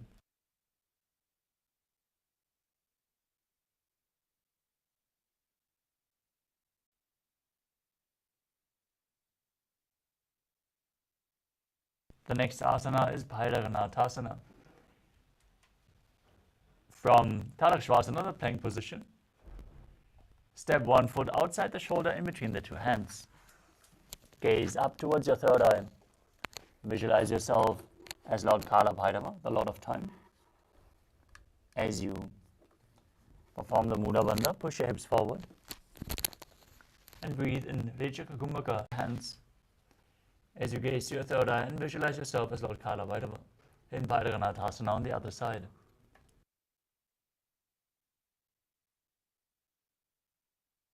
The next asana is Bhagavan. From Tadakshvasana, the plank position, step one foot outside the shoulder in between the two hands. Gaze up towards your third eye. Visualize yourself as Lord Kala Bhairava, the Lord of Time. As you perform the Mula Bandha, push your hips forward and breathe in Vajaka Kumbhaka hands. As you gaze to your third eye and visualize yourself as Lord Kala Bhairava in Bhairaganatthasana on the other side.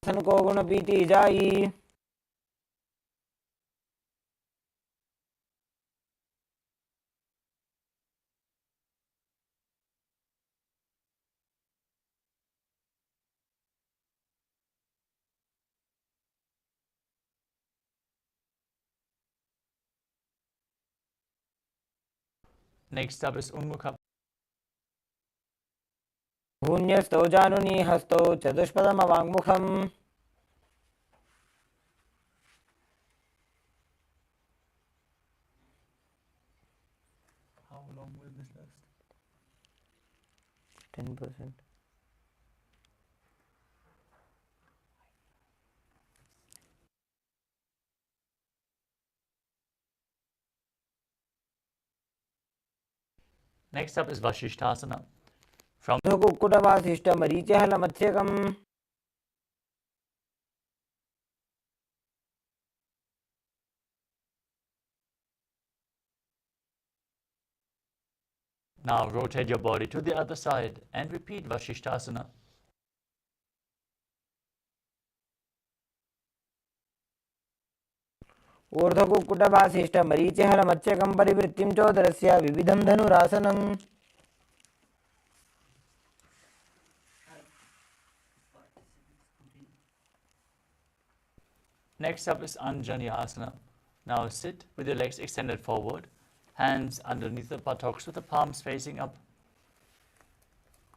आसन को गुण पीती जाई। Next up is Unmukha. भून्यस्तौ जानुनी हस्तौ चतुष्पदमवाङ्मुखम्। How long will this last? 10%. Next up is Vashishthasana. From कुक्कुटवासिष्ठमरीचहलमत्स्यकम्। now rotate your body to the other side and repeat Vashishthasana. ऊर्ध्वकुक्कुटवासिष्ठमरीचहलमत्स्यकं परिवृत्तिं चोदरस्य विविधं धनुरासनम्। Next up is Anjani Asana. Now sit with your legs extended forward, hands underneath the buttocks with the palms facing up.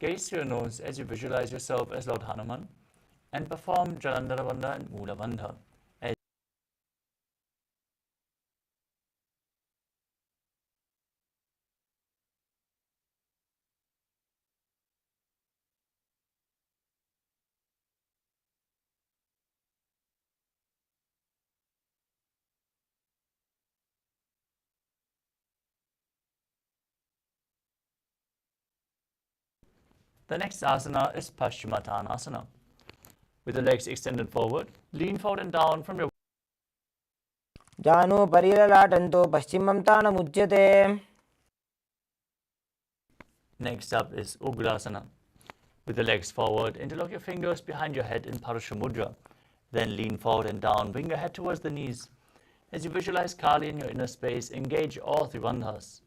Gaze to your nose as you visualize yourself as Lord Hanuman and perform Jalandhara Bandha and Mula Bandha. The next asana is Paschimottanasana. With the legs extended forward, lean forward and down from your जानु परिललाटन्तो पश्चिमं तानमुच्यते। Next up is Ugrasana. With the legs forward, interlock your fingers behind your head in Parashamudra. Then lean forward and down, bring your head towards the knees. As you visualize Kali in your inner space, engage all three bandhas.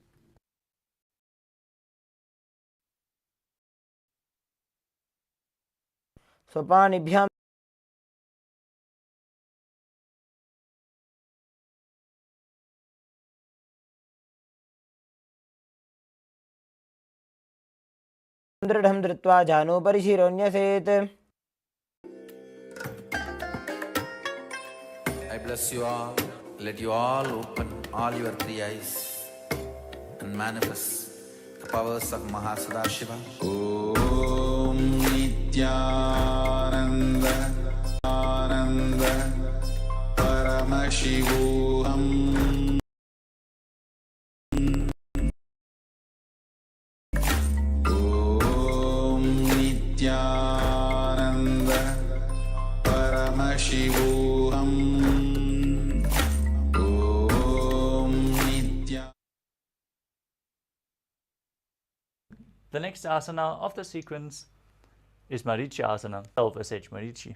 स्वपानिभ्यां दृढं धृत्वा जानुपरि शिरोन्यसेत्. I bless you all. Let you all open all your three eyes and manifest the powers of Mahasadashiva. Om Nithyananda Ananda Paramashivoham Om Nithyananda Paramashivoham Om Nithyananda. The next asana of the sequence is Marichi asana, self-SH Marichi.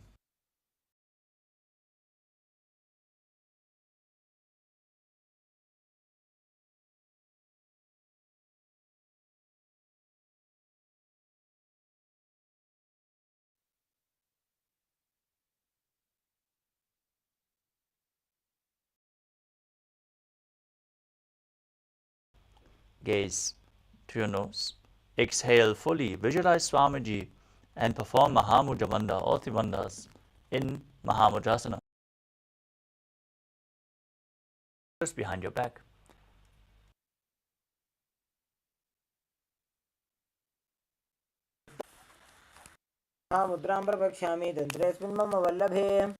Gaze to your nose. Exhale fully. Visualize Swamiji and perform Mahamudra Bandha, all three bandhas, in Mahamudrasana. Just behind your back. मुद्रां प्रवक्ष्यामि तन्त्रेऽस्मिन् मम वल्लभे.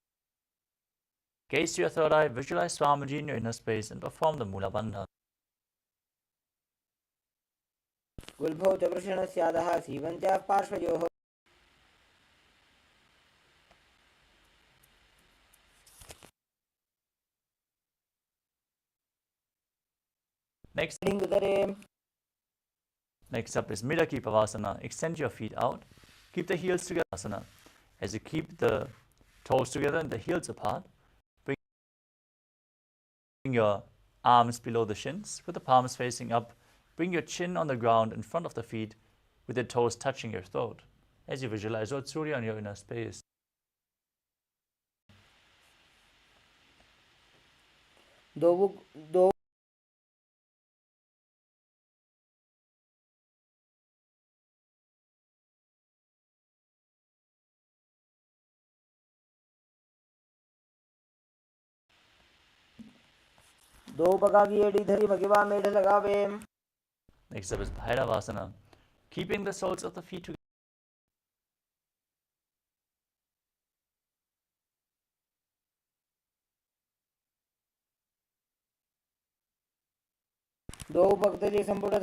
Gaze to your third eye. Visualize Swamiji in your inner space and perform the Mula Bandha. गुल्भौ च वृषणस्यादः सीवन्त्याः पार्श्वयोः. Next लिङ्गुदरे. Next up is Midaki Pavasana. Extend your feet out. Keep the heels together. Asana. As you keep the toes together and the heels apart, bring your arms below the shins with the palms facing up. Bring your chin on the ground in front of the feet with your toes touching your throat. As you visualize Lord Surya in your inner space. दो पगा की एड़ी धरी मगिवा मेढ़ लगावे. Next up is Bhairavasana. Keeping the soles of the feet together. दो पगदली संपुट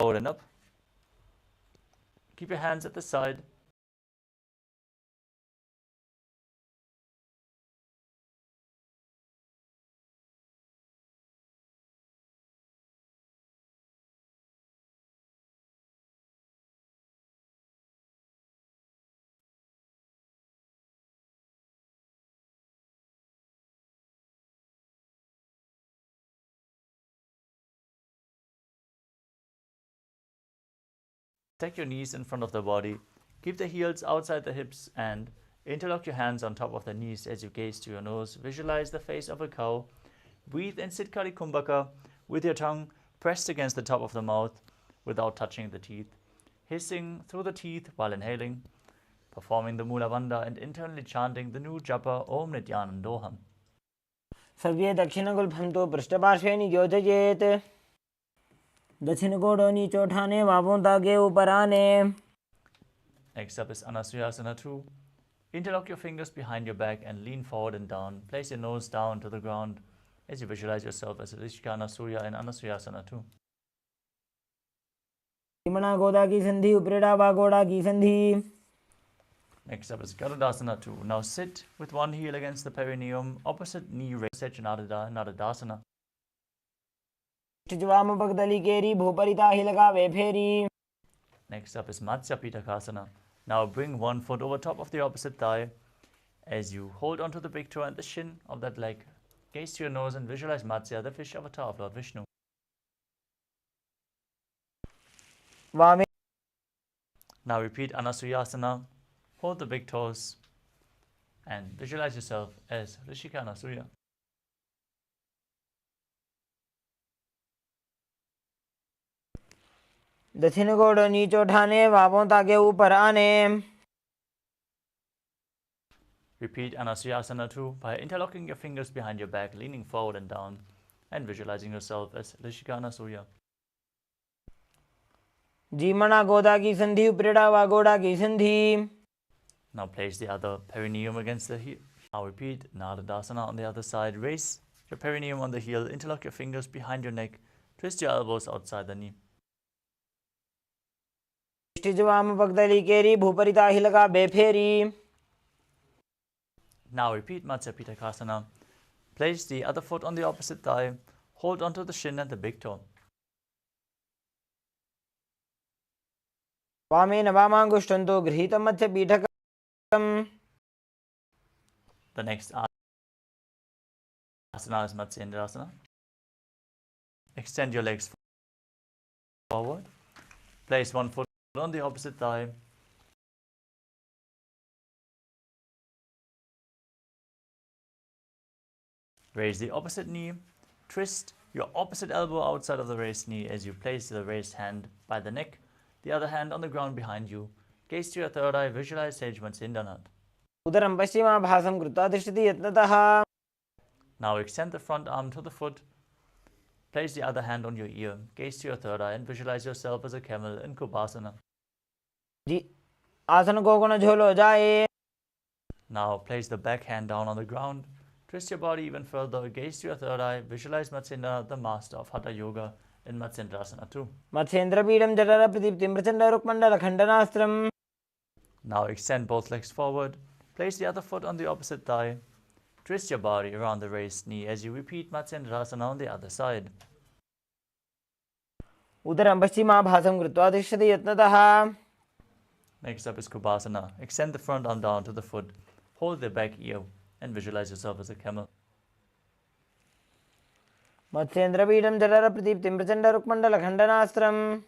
Forward and up. Keep your hands at the side. Take your knees in front of the body. Keep the heels outside the hips and interlock your hands on top of the knees as you gaze to your nose. Visualize the face of a cow. Breathe in Siddhkari Kumbhaka with your tongue pressed against the top of the mouth without touching the teeth. Hissing through the teeth while inhaling. Performing the Mula Bandha and internally chanting the new japa Om Nithyanandoham. सव्ये दक्षिणगुल्फं तु पृष्ठपार्श्वे नियोजयेत्. दक्षिणगोडो नीचोठाने वावों दागे ऊपराने. Next up is Anasuyasana 2. Interlock your fingers behind your back and lean forward and down. Place your nose down to the ground as you visualize yourself as a Rishika Anasuya in Anasuyasana 2. मणा गोदा की संधि उपरेड़ा वा गोड़ा की संधि. Next up is Garudasana 2. Now sit with one heel against the perineum, opposite knee raised, Nadadasana. वाम पगदली केरी भूपरिता ही लगावे फेरी. Next up is Matsya Pitakasana. Now bring one foot over top of the opposite thigh as you hold onto the big toe and the shin of that leg. Gaze to your nose and visualize Matsya, the fish avatar of Lord Vishnu. वामे. Now repeat Anasuyasana. Hold the big toes and visualize yourself as Rishika Anasuya. दक्षिण गोड़ नीचे उठाने वापों ताके ऊपर आने. Repeat Anasuyasana 2 by interlocking your fingers behind your back, leaning forward and down, and visualizing yourself as Rishika Anasuya. जीमणा गोदा की संधि उपरेड़ा वा गोड़ा की संधि. Now place the other perineum against the heel. Now repeat Nadadasana on the other side. Raise your perineum on the heel, interlock your fingers behind your neck, twist your elbows outside the knee. वाम पगदली केरी भूपरिता ही लगावे फेरी. Now repeat Matsya Pitakasana. Place the other foot on the opposite thigh, hold onto the shin and the big toe. वामेन वामांगुष्ठन्तो गृहीतं मध्य पीठकम्. The next asana is Matsyendrasana. Extend your legs forward. Place one foot on the opposite thigh. Raise the opposite knee. Twist your opposite elbow outside of the raised knee as you place the raised hand by the neck, the other hand on the ground behind you. Gaze to your third eye. Visualize Sage Matsyendrasana. उदरं पश्चिमाभासं कृत्वा तिष्ठति यत्नतः. Now extend the front arm to the foot. Place the other hand on your ear. Gaze to your third eye and visualize yourself as a camel in Kubasana. आसन को गुण झोलो जाए. Now place the back hand down on the ground. Twist your body even further. Gaze to your third eye. Visualize Matsyendra, the master of Hatha Yoga, in Matsyendrasana 2. मत्स्येन्द्रपीडं जठर प्रदीप्तिं Prachanda रुक्मण्डल खण्डनास्त्रम्. Now extend both legs forward. Place the other foot on the opposite thigh. Twist your body around the raised knee as you repeat Matsyendrasana on the other side. उदरं पश्चिमाभासं कृत्वा तिष्ठति यत्नतः. Next up is Kubasana. Extend the front arm down to the foot. Hold the back ear and visualize yourself as a camel. मत्स्येन्द्रपीडं जठर प्रदीप्तिं Prachanda रुक्मण्डल खण्डनास्त्रम्.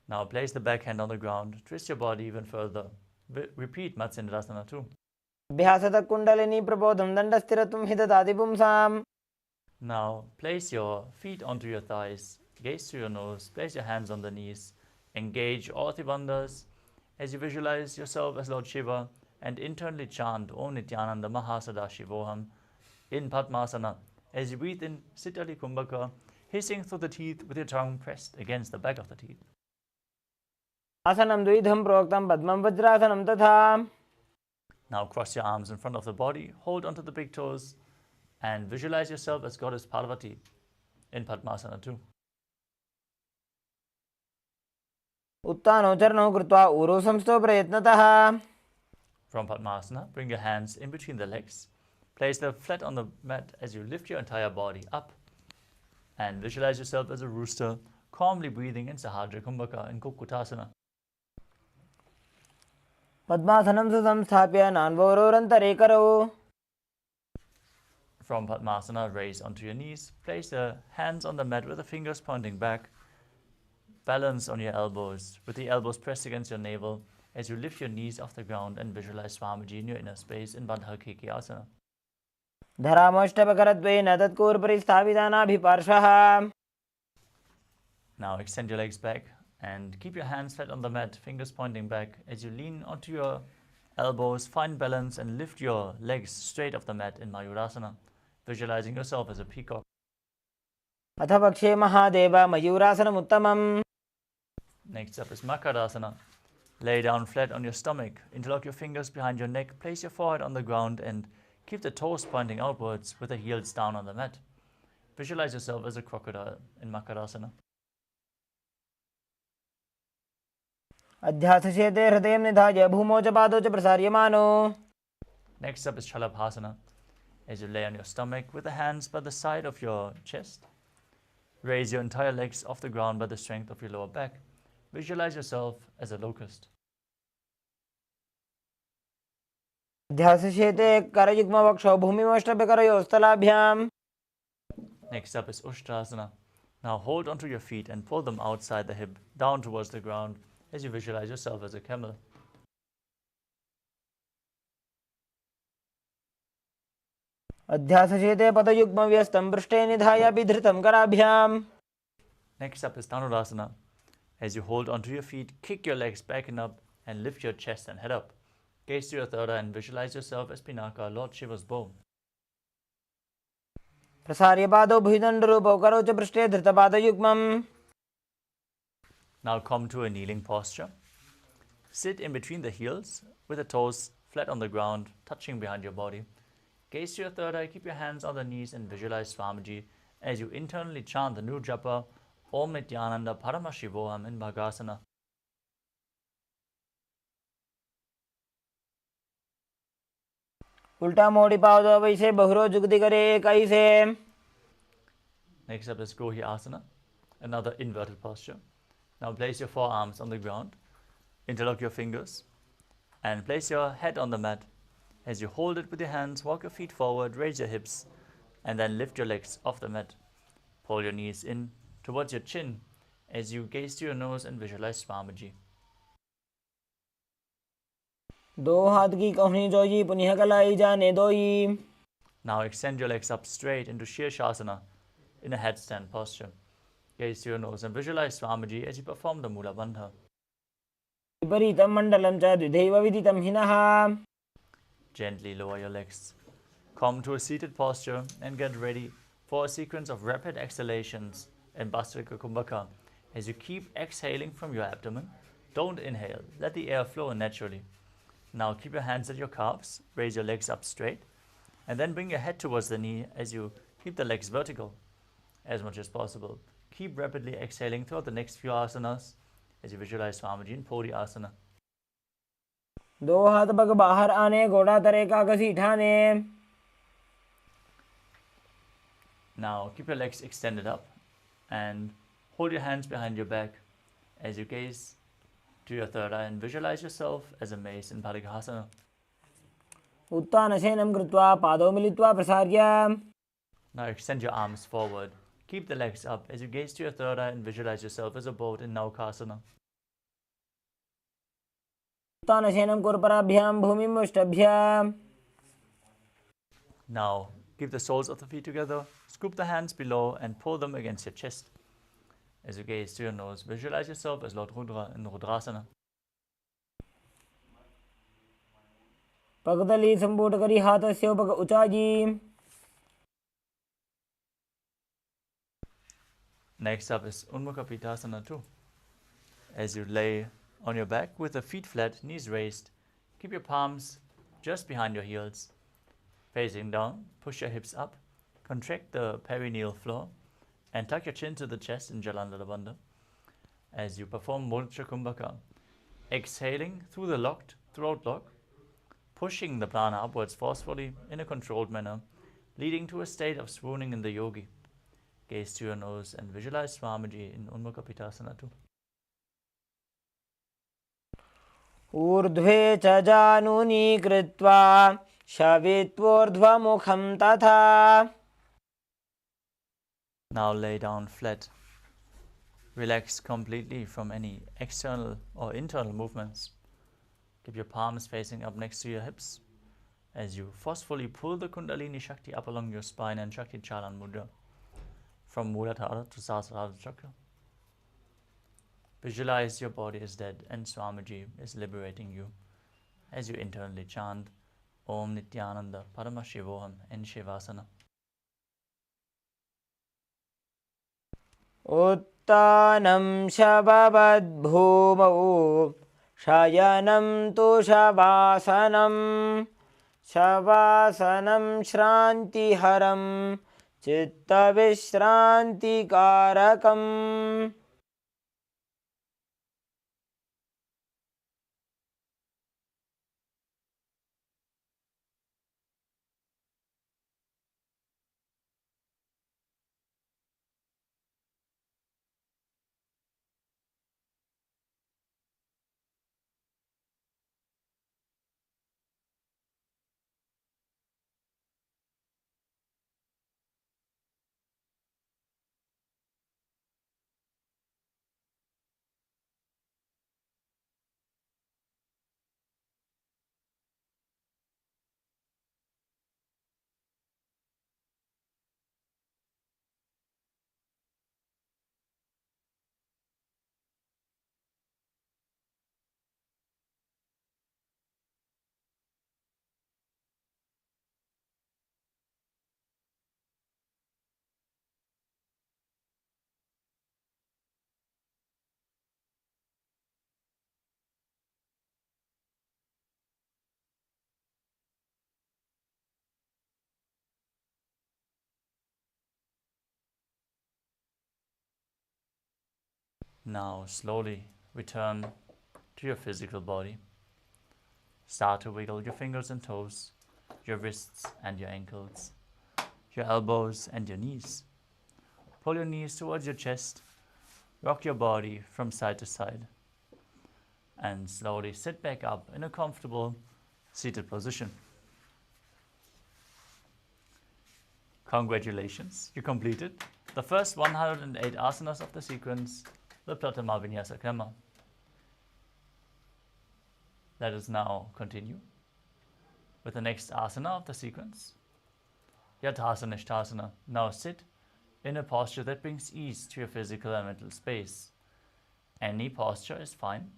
Now place the back hand on the ground. Twist your body even further. Repeat Matsyendrasana 2. अभ्यासतः kundalini प्रबोधं दण्डस्थिरत्वं हि ददाति पुंसाम्. Now place your feet onto your thighs. Gaze to your nose. Place your hands on the knees. Engage all the bandhas as you visualize yourself as Lord Shiva and internally chant Om Nithyananda Mahasadaशिवोहम in Padmasana. As you breathe in, Sitali Kumbhaka, hissing through the teeth with your tongue pressed against the back of the teeth. आसनं द्विधं प्रोक्तं पद्मं वज्रासनं तथा. Now cross your arms in front of the body, hold onto the big toes, and visualize yourself as Goddess Parvati in Padmasana 2. उत्तानो चरणौ कृत्वा ऊरो संस्थो प्रयत्नतः. From Padmasana, bring your hands in between the legs. Place them flat on the mat as you lift your entire body up. And visualize yourself as a rooster, calmly breathing in Sahadra Kumbhaka in Kukutasana. पद्मासनं सुसंस्थाप्य नान्वोरोरन्तरे करौ. From Padmasana, raise onto your knees. Place the hands on the mat with the fingers pointing back. Balance on your elbows, with the elbows pressed against your navel as you lift your knees off the ground and visualize Swamiji in your inner space in Bandha KAILΑSA. धरामष्टपकरद्वयेन तत्कूर्परि स्थापितानाभिपार्श्वः. Now extend your legs back and keep your hands flat on the mat, fingers pointing back as you lean onto your elbows, find balance and lift your legs straight off the mat in Mayurasana, visualizing yourself as a peacock. अथ पक्षे Mahadev मयूरासनमुत्तमम्. Next up is Makarasana. Lay down flat on your stomach, interlock your fingers behind your neck, place your forehead on the ground and keep the toes pointing outwards with the heels down on the mat. Visualize yourself as a crocodile in Makarasana. अध्यासशेते हृदयं निधाय भूमौ च पादौ च प्रसार्यमानो. Next up is Shalabhasana. As you lay on your stomach with the hands by the side of your chest, raise your entire legs off the ground by the strength of your lower back. Visualize yourself as a locust. अध्यासशेते करयुग्मवक्षौ भूमिमष्टभ्यकरयोस्तलाभ्याम्. Next up is Ushtrasana. Now hold onto your feet and pull them outside the hip, down towards the ground, as you visualize yourself as a camel. अध्यासशेते पदयुग्मव्यस्तं पृष्ठे निधाय बिधृतं कराभ्याम्. Next up is Dhanurasana. As you hold onto your feet, kick your legs back and up and lift your chest and head up. Gaze to your third eye and visualize yourself as Pinaka, Lord Shiva's bow. प्रसार्य पादौ भुजदण्डरूपौ करौ च पृष्ठे धृतपादयुग्मम्. Now come to a kneeling posture. Sit in between the heels with the toes flat on the ground, touching behind your body. Gaze to your third eye, keep your hands on the knees and visualize Swamiji as you internally chant the new japa Om Nithyananda Paramashivoham in Bhagasana. उल्टा मोड़ी पादौ वैसे बहुरो जुगति करे कैसे. Next up is Gohi Asana, another inverted posture. Now place your forearms on the ground, interlock your fingers, and place your head on the mat. As you hold it with your hands, walk your feet forward, raise your hips, and then lift your legs off the mat. Pull your knees in towards your chin as you gaze to your nose and visualize Swamiji. दो हाथ की कोहनी जोई पुनः कलाई जाने दोई. Now extend your legs up straight into Shirshasana in a headstand posture. Gaze to your nose and visualize Swamiji as you perform the Mula Bandha. विपरीतं मण्डलं च द्विधैव विदितं हिनः. Gently lower your legs. Come to a seated posture and get ready for a sequence of rapid exhalations in Bhastrika Kumbhaka. As you keep exhaling from your abdomen, don't inhale. Let the air flow naturally. Now keep your hands at your calves, raise your legs up straight, and then bring your head towards the knee as you keep the legs vertical as much as possible. Keep rapidly exhaling throughout the next few asanas as you visualize Swamiji in Puri Asana. दो हाथ पग बाहर आने घोड़ा तरे का घसीट ठाने. Now keep your legs extended up and hold your hands behind your back as you gaze to your third eye and visualize yourself as a mace in Bhadikasana. उत्तानशयनं कृत्वा पादौ मिलित्वा प्रसार्य. Now extend your arms forward. Keep the legs up as you gaze to your third eye and visualize yourself as a boat in Naukasana. उत्तानशयनं कुर्पराभ्यां भूमिमुष्टभ्य. Now keep the soles of the feet together, scoop the hands below and pull them against your chest. As you gaze to your nose, visualize yourself as Lord Rudra in Rudrasana. पगदली संपूट करी हाथस्य उपग उचाजी. Next up is Unmukha Pitasana 2. As you lay on your back with the feet flat, knees raised, keep your palms just behind your heels. Facing down, push your hips up, contract the perineal floor, and tuck your chin to the chest in Jalandhara Bandha as you perform Murcha Kumbhaka. Exhaling through the locked throat lock, pushing the prana upwards forcefully in a controlled manner, leading to a state of swooning in the yogi. Gaze to your nose and visualize Swamiji in Unmukha Pitasana 2. ऊर्ध्वे च जानुनी कृत्वा शवित्वोर्ध्वमुखं तथा. Now lay down flat. Relax completely from any external or internal movements. Keep your palms facing up next to your hips as you forcefully pull the Kundalini Shakti up along your spine and Shakti Chalan Mudra from Muladhara to Sahasrara Chakra. Visualize your body is dead and Swamiji is liberating you as you internally chant Om Nithyananda Paramashivoham in Shivasana. उत्तानं शववद्भूमौ शयनं तु शवासनं. शवासनं श्रान्तिहरं चित्तविश्रान्तिकारकम्. Now slowly return to your physical body. Start to wiggle your fingers and toes, your wrists and your ankles, your elbows and your knees. Pull your knees towards your chest, rock your body from side to side, and slowly sit back up in a comfortable seated position. Congratulations, you completed the first 108 asanas of the sequence, the Pratama Vinyasa Krama. Let us now continue with the next asana of the sequence, Yathasana Ishtasana. Now sit in a posture that brings ease to your physical and mental space. Any posture is fine,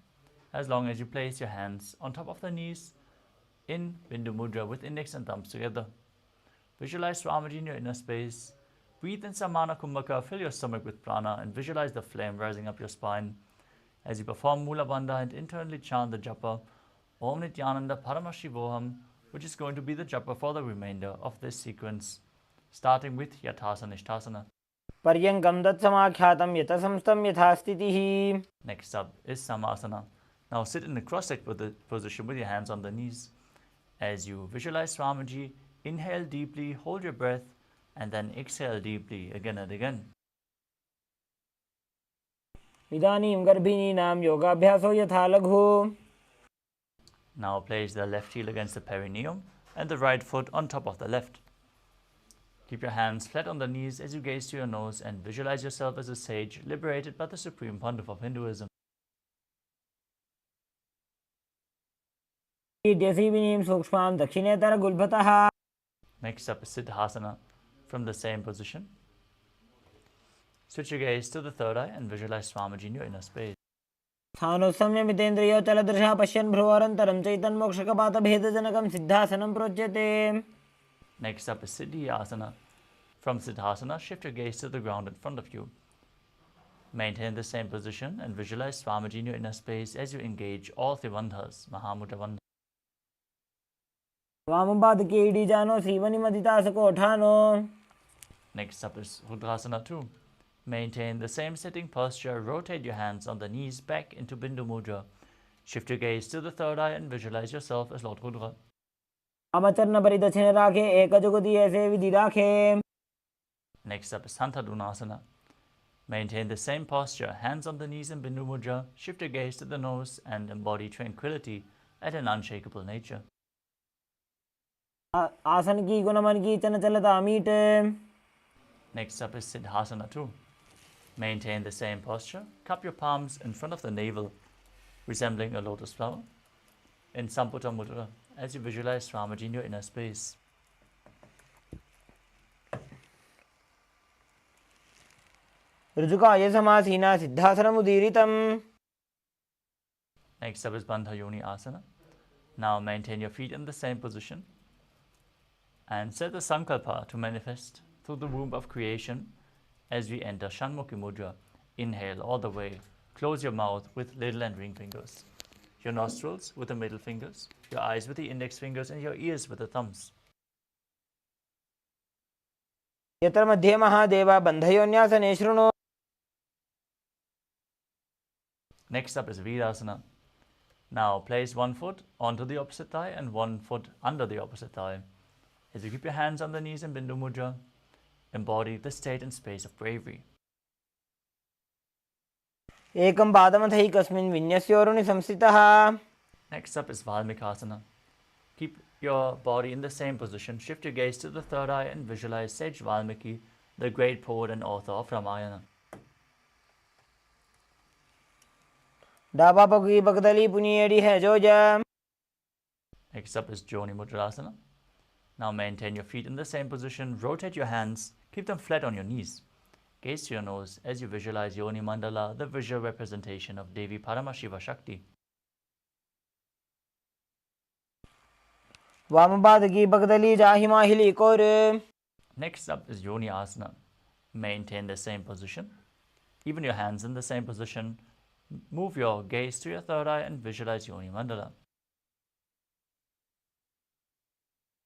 as long as you place your hands on top of the knees in Bindu Mudra with index and thumbs together. Visualize Swamiji in your inner space. Breathe in Samana Kumbhaka, fill your stomach with prana and visualize the flame rising up your spine. As you perform Mula Bandha and internally chant the japa, Om Nithyananda Paramashivoham, which is going to be the japa for the remainder of this sequence, starting with Yathasana Ishtasana. पर्यङ्कं तत्समाख्यातं यतसंस्थं यथा स्थितिः. Next up is Samasana. Now sit in the cross-legged position with your hands on the knees. As you visualize Swamiji, inhale deeply, hold your breath, and then exhale deeply again and again. इदानीं गर्भिणीनां योगाभ्यासो यथा लघु. Now place the left heel against the perineum and the right foot on top of the left. Keep your hands flat on the knees as you gaze to your nose and visualize yourself as a sage liberated by the Supreme Pontiff of Hinduism. इत्यसीविनीं सूक्ष्मां दक्षिणेतरगुल्भतः. Next up is Siddhasana. From the same position, switch your gaze to the third eye and visualize Swamiji in your inner space. स्थानोत्सम्यमितेन्द्रियो चलदृशा पश्यन् भ्रुवरन्तरं चैतन्मोक्षकपातभेदजनकं सिद्धासनं प्रोच्यते. Next up is Siddhyasana. From Siddhasana, shift your gaze to the ground in front of you. Maintain the same position and visualize Swamiji in your inner space as you engage all three bandhas, Mahamudra Bandha. वामपादके इडीजानो श्रीवनिमदितासकोठानो. Next up is Rudrasana 2. Maintain the same sitting posture, rotate your hands on the knees back into Bindu Mudra. Shift your gaze to the third eye and visualize yourself as Lord Rudra. वामचरण परिदक्षिण राखे एकजुगति ऐसे विधि राखे. Next up is Santadunasana. Maintain the same posture, hands on the knees in Bindu Mudra. Shift your gaze to the nose and embody tranquility at an unshakable nature. आसन की गुणमन की चलता meet. Next up is Siddhasana 2. Maintain the same posture. Cup your palms in front of the navel, resembling a lotus flower, in Samputa Mudra, as you visualize Swamiji in your inner space. ऋजुकाय समासीना सिद्धासनमुदीरितम्. Next up is Bandha Yoni Asana. Now maintain your feet in the same position and set the sankalpa to manifest through the womb of creation as we enter Shanmukhi Mudra. Inhale all the way. Close your mouth with little and ring fingers, your nostrils with the middle fingers, your eyes with the index fingers, and your ears with the thumbs. यत्र मध्ये महादेवा बन्धयोन्यासने शृणु. Next up is Virasana. Now place one foot onto the opposite thigh and one foot under the opposite thigh. As you keep your hands on the knees in Bindu Mudra, embody the state and space of bravery. एकं पादमथैकस्मिन् विन्यस्योरुणि संस्थितः. Next up is Valmikasana. Keep your body in the same position. Shift your gaze to the third eye and visualize Sage Valmiki, the great poet and author of Ramayana. डाबा पगी बगदली पुनियडी है जोजा. Next up is Joni Mudrasana. Now maintain your feet in the same position. Rotate your hands. Keep them flat on your knees. Gaze to your nose as you visualize Yoni Mandala, the visual representation of Devi Paramashiva Shakti. वामपाद की बगदली जाहि माहिली core. Next up is Yoni Asana. Maintain the same position. Even your hands in the same position. Move your gaze to your third eye and visualize Yoni Mandala.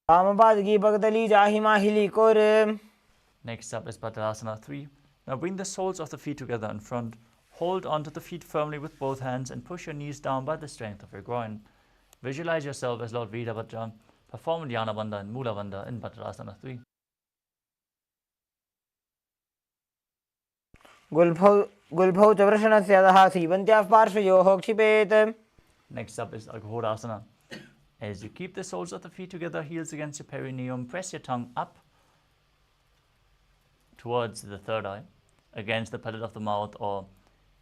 वामपाद की बगदली जाहि माहिली core. Next up is Padasana 3. Now bring the soles of the feet together in front. Hold onto the feet firmly with both hands and push your knees down by the strength of your groin. Visualize yourself as Lord Veerabhadra. Perform Dhyana Bandha and Mula Bandha in Bhadrasana 3. गुल्फौ च वृषणस्य अधः सीवन्त्याः पार्श्वयोः क्षिपेत्. Next up is Aghorasana. As you keep the soles of the feet together, heels against your perineum, press your tongue up towards the third eye, against the palate of the mouth, or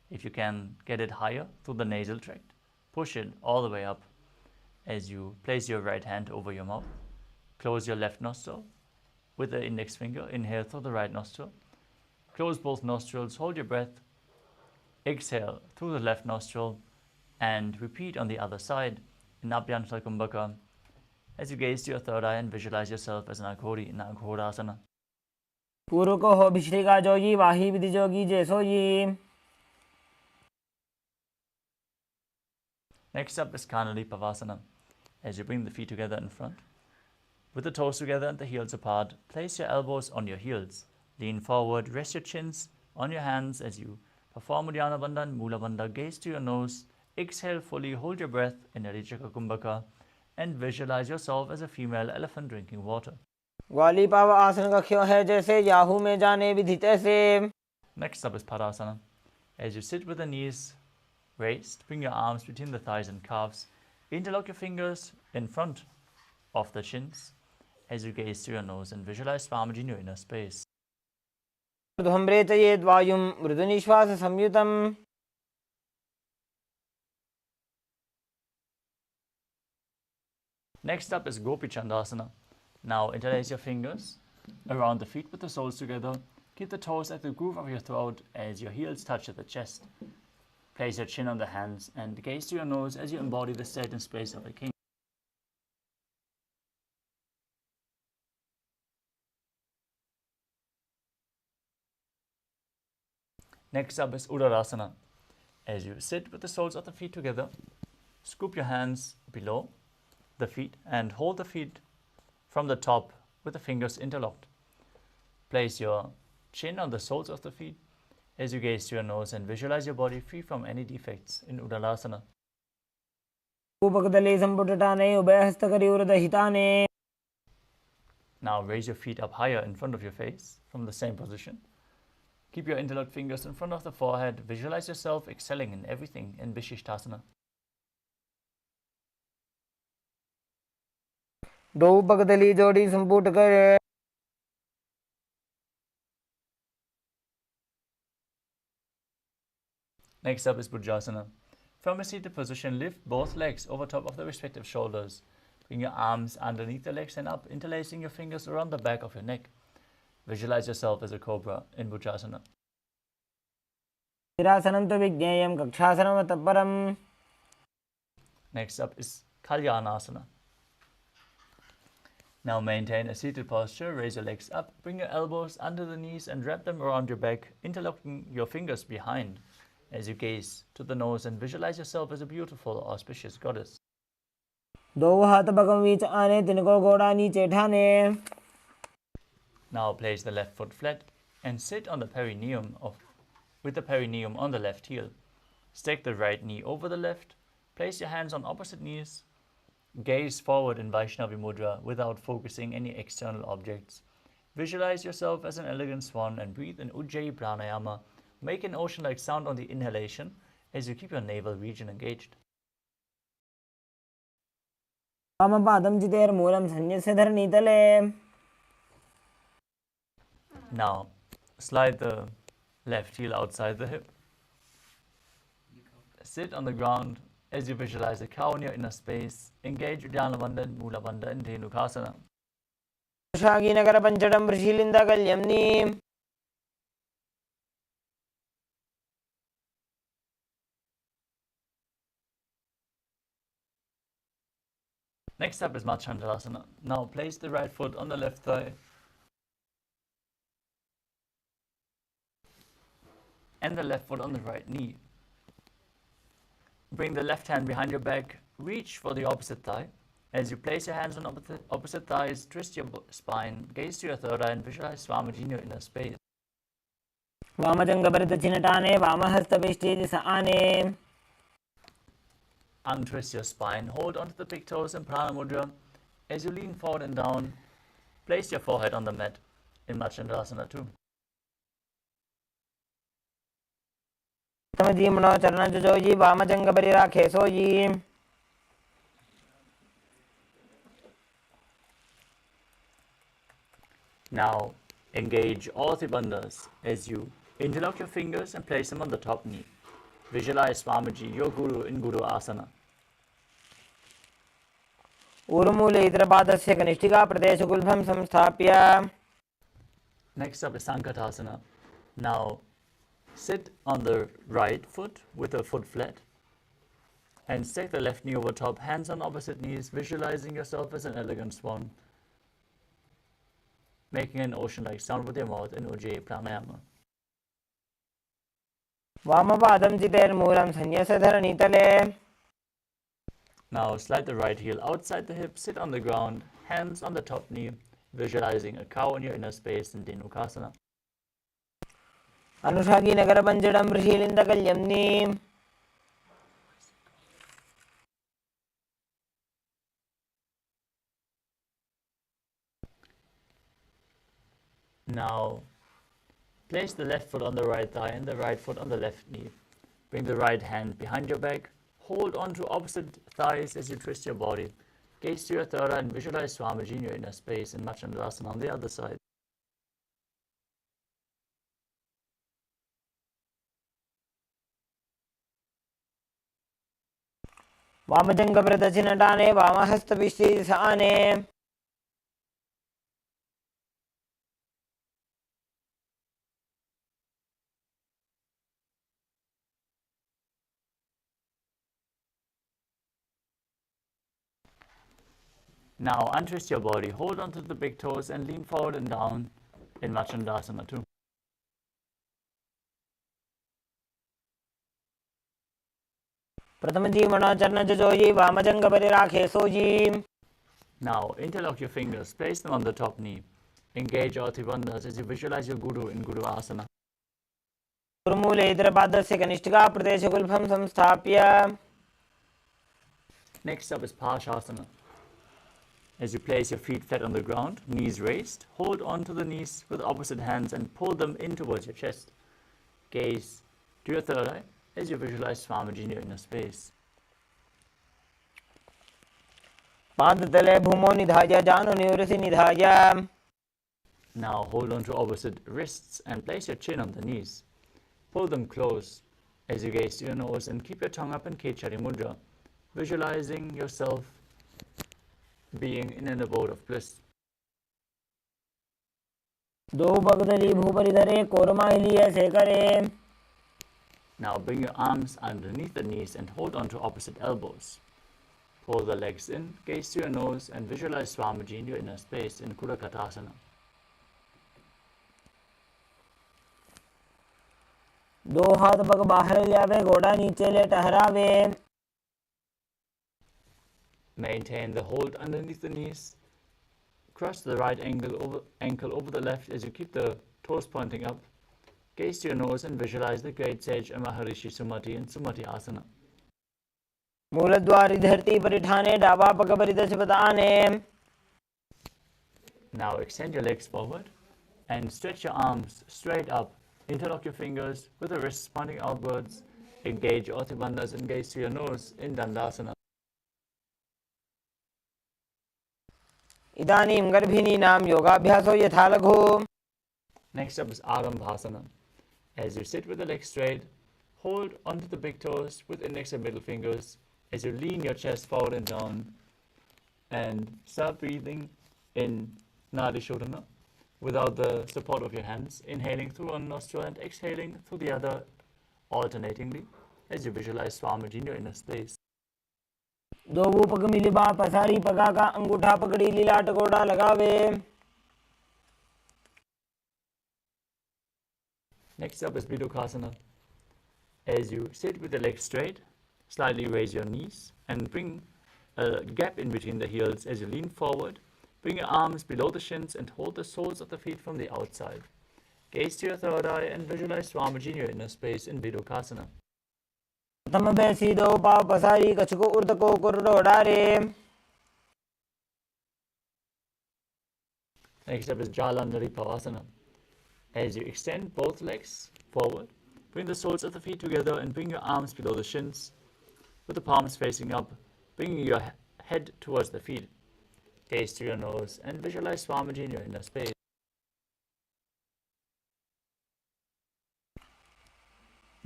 if you can get it higher through the nasal tract, push it all the way up as you place your right hand over your mouth. Close your left nostril with the index finger. Inhale through the right nostril. Close both nostrils, hold your breath. Exhale through the left nostril and repeat on the other side in Abhyantara Kumbhaka as you gaze to your third eye and visualize yourself as an Aghori in Aghorasana. पूर्व को हो भिश्रिका जोगी वाही विधि जोगी जैसो जी. Next up is Kanali Pavasana. As you bring the feet together in front, with the toes together and the heels apart, place your elbows on your heels. Lean forward, rest your chins on your hands as you perform Uddiyana Bandha and Mula Bandha. Gaze to your nose, exhale fully, hold your breath in Adhijaka Kumbhaka and visualize yourself as a female elephant drinking water. ग्वाली पाव आसन कख्यो है जैसे Yahoo में जाने विधि तैसे. Next up is Padasana. As you sit with the knees raised, bring your arms between the thighs and calves. Interlock your fingers in front of the shins as you gaze to your nose and visualize Swamiji in your inner space. ध्वम्रेचयेद् वायुं मृदुनिश्वास संयुतम्. Next up is Gopi Chandasana. Now interlace your fingers around the feet with the soles together. Keep the toes at the groove of your throat as your heels touch at the chest. Place your chin on the hands and gaze to your nose as you embody the state and space of a king. Next up is Uddarasana. As you sit with the soles of the feet together, scoop your hands below the feet and hold the feet from the top with the fingers interlocked. Place your chin on the soles of the feet as you gaze to your nose and visualize your body free from any defects in Uddarasana. उपकदले संपुटटाने उभयहस्तकरयोर्दहिताने. Now raise your feet up higher in front of your face from the same position. Keep your interlocked fingers in front of the forehead. Visualize yourself excelling in everything in Vishishtasana. दो उपकदली जोड़ी संपुट कर. Next up is Bhujasana. From a seated position, lift both legs over top of the respective shoulders. Bring your arms underneath the legs and up, interlacing your fingers around the back of your neck. Visualize yourself as a cobra in Bhujasana. निरासनं तु विज्ञेयं कक्षासनं तत्परम्. Next up is Kalyanasana. Now maintain a seated posture, raise your legs up, bring your elbows under the knees and wrap them around your back, interlocking your fingers behind as you gaze to the nose and visualize yourself as a beautiful, auspicious goddess. दो हाथ Burgman बीच आने तिनको घोड़ा नीचे ठाने. Now place the left foot flat and sit on the perineum with the perineum on the left heel. Stack the right knee over the left. Place your hands on opposite knees. Gaze forward in Vaishnavi Mudra without focusing any external objects. Visualize yourself as an elegant swan and breathe in Ujjayi Pranayama. Make an ocean-like sound on the inhalation as you keep your navel region engaged. वामपादं चितेर्मूलं सन्यस्य धरणीतले. Now slide the left heel outside the hip. Sit on the ground as you visualize a cow in your inner space. Engage Uddiyana Bandha and Mula Bandha in Dhenukasana. शागिनगर पंचडं वृषिलिन्दा कल्यम्नि. Next up is Machandravasana. Now place the right foot on the left thigh and the left foot on the right knee. Bring the left hand behind your back, reach for the opposite thigh. As you place your hands on opposite thighs, twist your spine, gaze to your third eye and visualize Swamiji in your inner space. वामजङ्घपरिदक्षिणटाने वामहस्तभिष्ठेति स आने. Untwist your spine, hold onto the big toes in Prana Mudra. As you lean forward and down, place your forehead on the mat in Machandasana 2. प्रथम जी मनो चरण जो जी वामजङ्घपरिराखे सो जी. Now engage all the bandhas as you interlock your fingers and place them on the top knee. Visualize Swamiji, your Guru, in Guru Asana. ऊर्मूले इतरपादस्य कनिष्ठिका प्रदेशगुल्भं संस्थाप्य. Next up is Sankatasana. Now sit on the right foot with the foot flat and stack the left knee over top, hands on opposite knees, visualizing yourself as an elegant swan, making an ocean-like sound with your mouth in Ujjayi Pranayama. वामपादं चितेर्मूलं संन्यस्य धरणीतले. Now slide the right heel outside the hip, sit on the ground, hands on the top knee, visualizing a cow in your inner space in Dhenukasana. अनुषागी नगरपञ्जडं ऋषीलिन्दकल्यम्नि. Now place the left foot on the right thigh and the right foot on the left knee. Bring the right hand behind your back. Hold on to opposite thighs as you twist your body. Gaze to your third eye and visualize Swamiji in your inner space in Machandasana on the other side. वामजङ्घपरिदक्षिणटाने वामहस्तभिष्ठेति स आने. Now untwist your body, hold onto the big toes and lean forward and down in Machandasana 2. प्रथम जी मनो चरण जो जी वामजङ्घपरिराखे सो जी. Now interlock your fingers, place them on the top knee. Engage all three bandhas as you visualize your Guru in Guru Asana. ऊर्मूले इतरपादस्य कनिष्ठिका प्रदेशगुल्भं संस्थाप्य. Next up is Parshasana. As you place your feet flat on the ground, knees raised, hold on to the knees with opposite hands and pull them in towards your chest. Gaze to your third eye as you visualize Swamiji in your inner space. पादतले भूमौ निधाय जानु निवृसि निधाय. Now hold on to opposite wrists and place your chin on the knees. Pull them close as you gaze to your nose and keep your tongue up in Kechari Mudra, visualizing yourself being in an abode of bliss. दो भगदली भूपरिधरे कोरमाइलिय सेकरे. Now bring your arms underneath the knees and hold on to opposite elbows. Pull the legs in, gaze to your nose and visualize Swamiji in your inner space in Kudakatasana. दो हाथ पग बाहर लियावे घोड़ा नीचे ले टहरावे. Maintain the hold underneath the knees. Cross the right ankle over the left as you keep the toes pointing up. Gaze to your nose and visualize the great sage Maharishi Sumati in Sumati Asana. मूलद्वारि धरती परिठाने डाबा पग परिदशपताने. Now extend your legs forward and stretch your arms straight up. Interlock your fingers with the wrists pointing outwards. Engage all three bandhas and gaze to your nose in Dandasana. इदानीं गर्भिणीनां योगाभ्यासो यथा लघु. Next up is Arambhasana. As you sit with the legs straight, hold onto the big toes with index and middle fingers as you lean your chest forward and down. And start breathing in Nadi Shodhana without the support of your hands, inhaling through one nostril and exhaling through the other alternatingly as you visualize Swamiji in your inner space. दो वो पग मिलिबा पसारी पगा का अंगूठा पकड़ी लीला टकोड़ा लगावे. Next up is Bidukasana. As you sit with the legs straight, slightly raise your knees and bring a gap in between the heels as you lean forward. Bring your arms below the shins and hold the soles of the feet from the outside. Gaze to your third eye and visualize Swamiji in your inner space in Vidokasana. प्रथम बेसीदो पाव पसारी कछुको ऊर्धको कुर्रो डारे. Next up is Jalandhari Pavasana. As you extend both legs forward, bring the soles of the feet together and bring your arms below the shins, with the palms facing up, bringing your head towards the feet. Gaze to your nose and visualize Swamiji in your inner space.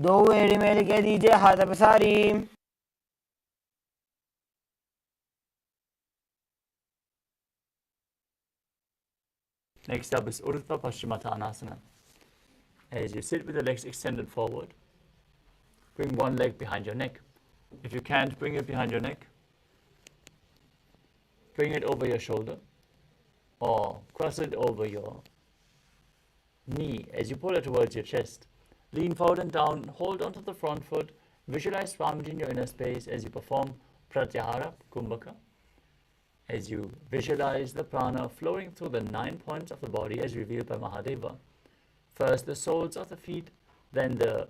दो एड़ी mail के दीजिए हाथ पसारी. Next up is Urdhva Paschimottanasana. As you sit with the legs extended forward, bring one leg behind your neck. If you can't bring it behind your neck, bring it over your shoulder or cross it over your knee as you pull it towards your chest. Lean forward and down, hold onto the front foot, visualize Swamiji in your inner space as you perform Pratyahara Kumbhaka. As you visualize the prana flowing through the 9 points of the body as revealed by Mahadeva. First the soles of the feet, then the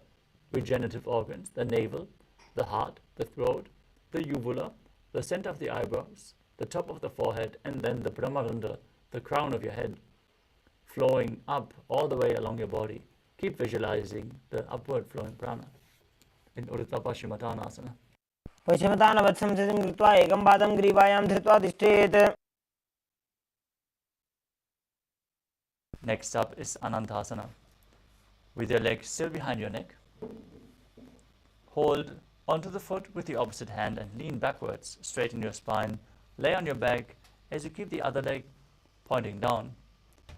regenerative organs, the navel, the heart, the throat, the uvula, the center of the eyebrows, the top of the forehead, and then the Brahmaranda, the crown of your head, flowing up all the way along your body. Keep visualizing the upward flowing prana in Urdhva Paschimottanasana. पश्चिमतानवत् संस्थितिं कृत्वा एकं पादं ग्रीवायां धृत्वा तिष्ठेत्. Next up is Anantasana. With your legs still behind your neck, hold onto the foot with the opposite hand and lean backwards, straighten your spine, lay on your back as you keep the other leg pointing down.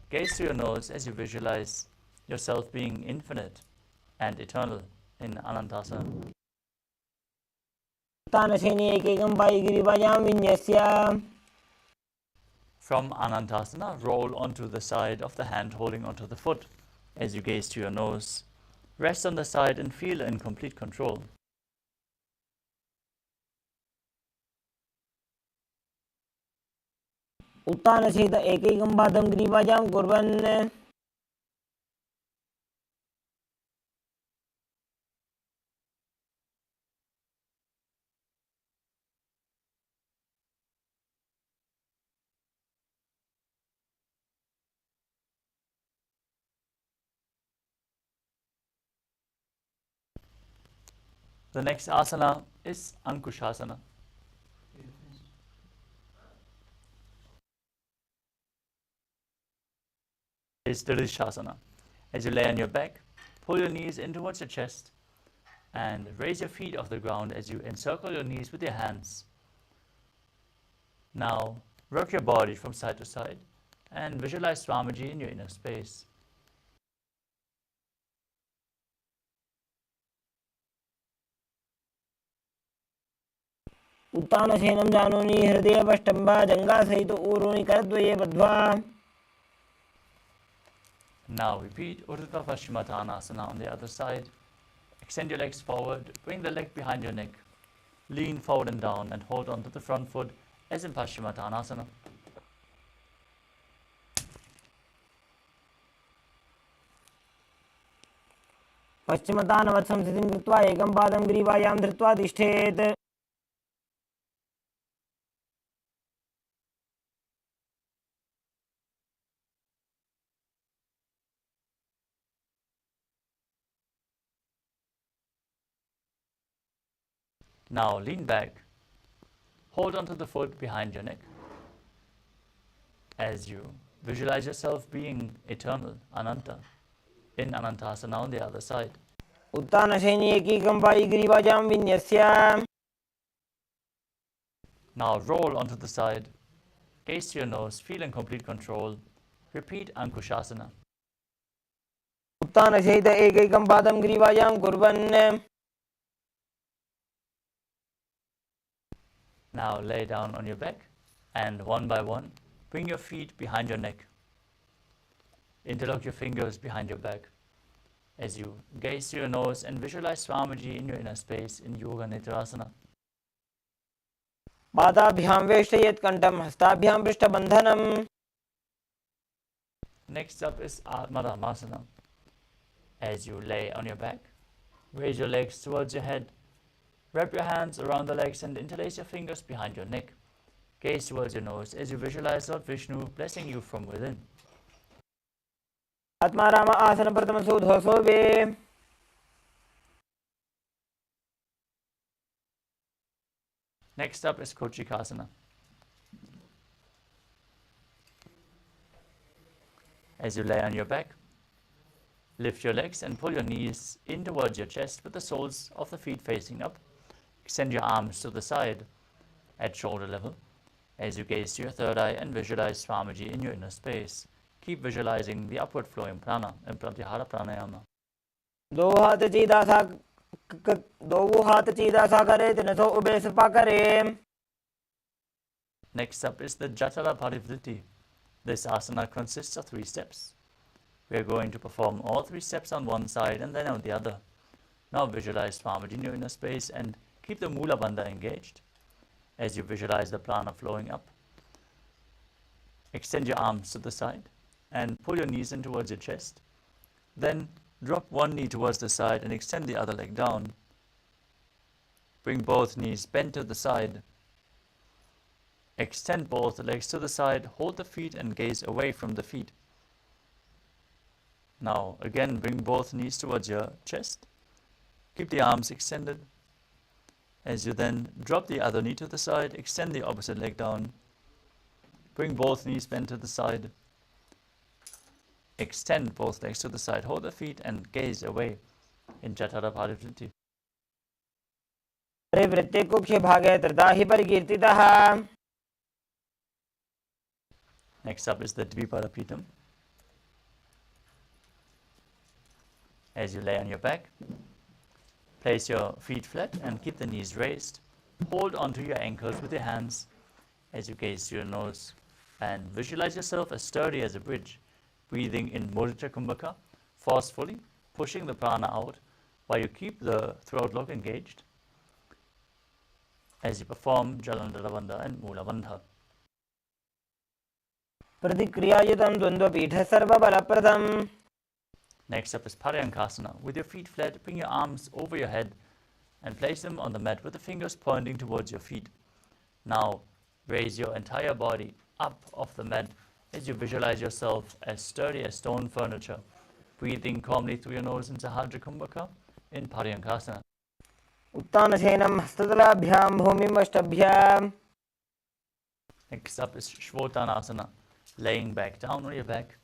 Gaze to your nose as you visualize yourself being infinite and eternal in Anantasana. तानसेनी एकैकं Pai गिरिवायां विन्यस्य. From Anantasana, roll onto the side of the hand holding onto the foot. As you gaze to your nose, rest on the side and feel in complete control. उत्तानसहित एकैकं पादं ग्रीवायां कुर्वन्. The next asana is Ankushasana. Is Dirishasana. As you lay on your back, pull your knees in towards your chest and raise your feet off the ground as you encircle your knees with your hands. Now, rock your body from side to side and visualize Swamiji in your inner space. उत्तानसेनं जानूनि हृदयपष्टम्भा जङ्घासहित ऊरूनि करद्वये बद्ध्वा. Now repeat Urdhva Paschimottanasana on the other side. Extend your legs forward, bring the leg behind your neck. Lean forward and down and hold on to the front foot as in Paschimottanasana. पश्चिमतानवत् संस्थितिं कृत्वा एकं पादं ग्रीवायां धृत्वा तिष्ठेत्. Now lean back, hold onto the foot behind your neck as you visualize yourself being eternal, Ananta, in Anantasana on the other side. उत्तानसेनी एकैकं Pai गिरिवायां विन्यस्य. Now roll onto the side, gaze to your nose, feel in complete control. Repeat Ankushasana. उत्तानसहित एकैकं पादं ग्रीवायां कुर्वन्. Now lay down on your back and one by one, bring your feet behind your neck. Interlock your fingers behind your back as you gaze to your nose and visualize Swamiji in your inner space in Yoga Nidrasana. पादाभ्यां वेष्टयेत् कण्ठं हस्ताभ्यां पृष्ठबन्धनम्. Next up is Atmaramasana. As you lay on your back, raise your legs towards your head. Wrap your hands around the legs and interlace your fingers behind your neck. Gaze towards your nose as you visualize Lord Vishnu blessing you from within. Atma Rama Asana Pratama Sudho Sobe. Next up is Kochikasana. As you lay on your back, lift your legs and pull your knees in towards your chest with the soles of the feet facing up. Extend your arms to the side at shoulder level as you gaze to your third eye and visualize Swamiji in your inner space. Keep visualizing the upward flowing prana and Pratyahara pranayama. दो हाथ चीदा सा करे तिन सो ube Sapa करे. Next up is the Jatara Parivritti. This asana consists of 3 steps. We are going to perform all 3 steps on one side and then on the other. Now visualize Swamiji in your inner space and keep the Mula Bandha engaged. As you visualize the prana flowing up, extend your arms to the side and pull your knees in towards your chest. Then drop one knee towards the side and extend the other leg down. Bring both knees bent to the side. Extend both legs to the side, hold the feet and gaze away from the feet. Now again bring both knees towards your chest. Keep the arms extended. As you then drop the other knee to the side, extend the opposite leg down. Bring both knees bent to the side. Extend both legs to the side, hold the feet and gaze away in Jatara Parivritti. परिवृत्ते कुक्षे भागे त्रिधा हि परिकीर्तितः. Next up is the Dviparapitam. As you lay on your back, place your feet flat and keep the knees raised. Hold onto your ankles with your hands as you gaze to your nose and visualize yourself as sturdy as a bridge, breathing in Mudra Kumbhaka, forcefully pushing the prana out while you keep the throat lock engaged as you perform Jalandhara Bandha and Mula Bandha. प्रतिक्रियायुतं द्वन्द्वपीठः सर्वबलप्रदम्. Next up is Paryankasana. With your feet flat, bring your arms over your head and place them on the mat with the fingers pointing towards your feet. Now raise your entire body up off the mat as you visualize yourself as sturdy as stone furniture, breathing calmly through your nose in Sahadra Kumbhaka in Paryankasana. उत्तानसेनं हस्ततलाभ्यां भूमिं अष्टभ्याम्. Next up is Shvotanasana. Laying back down on your back.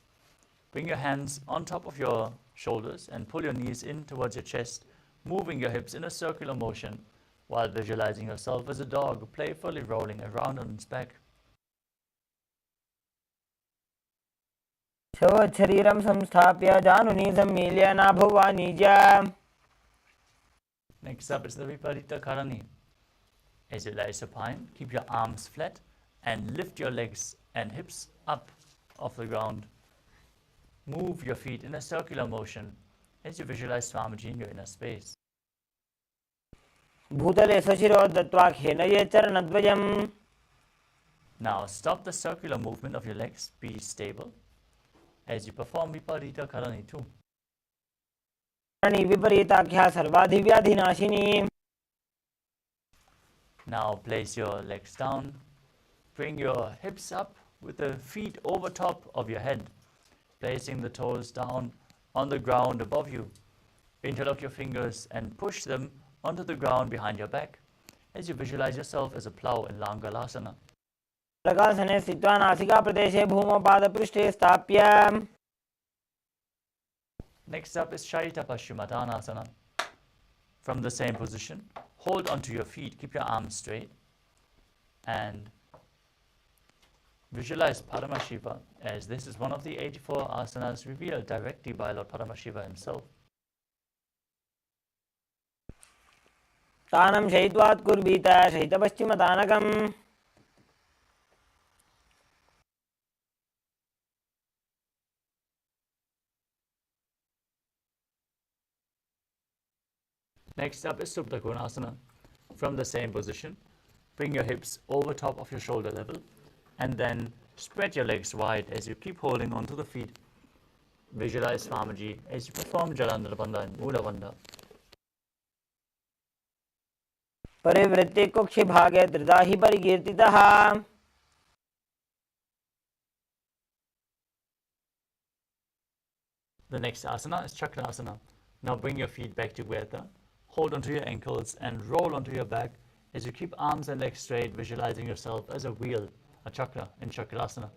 Bring your hands on top of your shoulders and pull your knees in towards your chest, moving your hips in a circular motion while visualizing yourself as a dog playfully rolling around on its back. शरीरं संस्थाप्य जानुनी सम्मील्य नाभुवानिज्य. Next up is the Viparita Karani. As you lie supine, keep your arms flat and lift your legs and hips up off the ground. Move your feet in a circular motion as you visualize Swamiji in your inner space. भूतले सशिरो दत्त्वा खेनये चरणद्वयम्. Now stop the circular movement of your legs. Be stable as you perform Viparita Karani too. विपरीताख्या सर्वाधिव्याधिनाशिनी. Now place your legs down. Bring your hips up with the feet over top of your head, placing the toes down on the ground above you. Interlock your fingers and push them onto the ground behind your back as you visualize yourself as a plow in Langalasana. प्रकाशने स्थित्वा नासिकाप्रदेशे भूमौ पादपृष्ठे स्थाप्य. Next up is Shaita Paschimottanasana. From the same position, hold onto your feet, keep your arms straight, and visualize Paramashiva, as this is one of the 84 asanas revealed directly by Lord Paramashiva himself. तानं शयित्वात् कुर्वीत शयितपश्चिमतानकम्. Next up is Supta Konasana. From the same position, bring your hips over top of your shoulder level and then spread your legs wide as you keep holding onto the feet. Visualize Swamiji as you perform Jalandhara Bandha and Mula Bandha. परिवृत्ति कुक्षि भागे धृता हि परिकीर्तितः. The next asana is Chakrasana. Now bring your feet back together, hold onto your ankles and roll onto your back as you keep arms and legs straight, visualizing yourself as a wheel, a chakra in Chakrasana.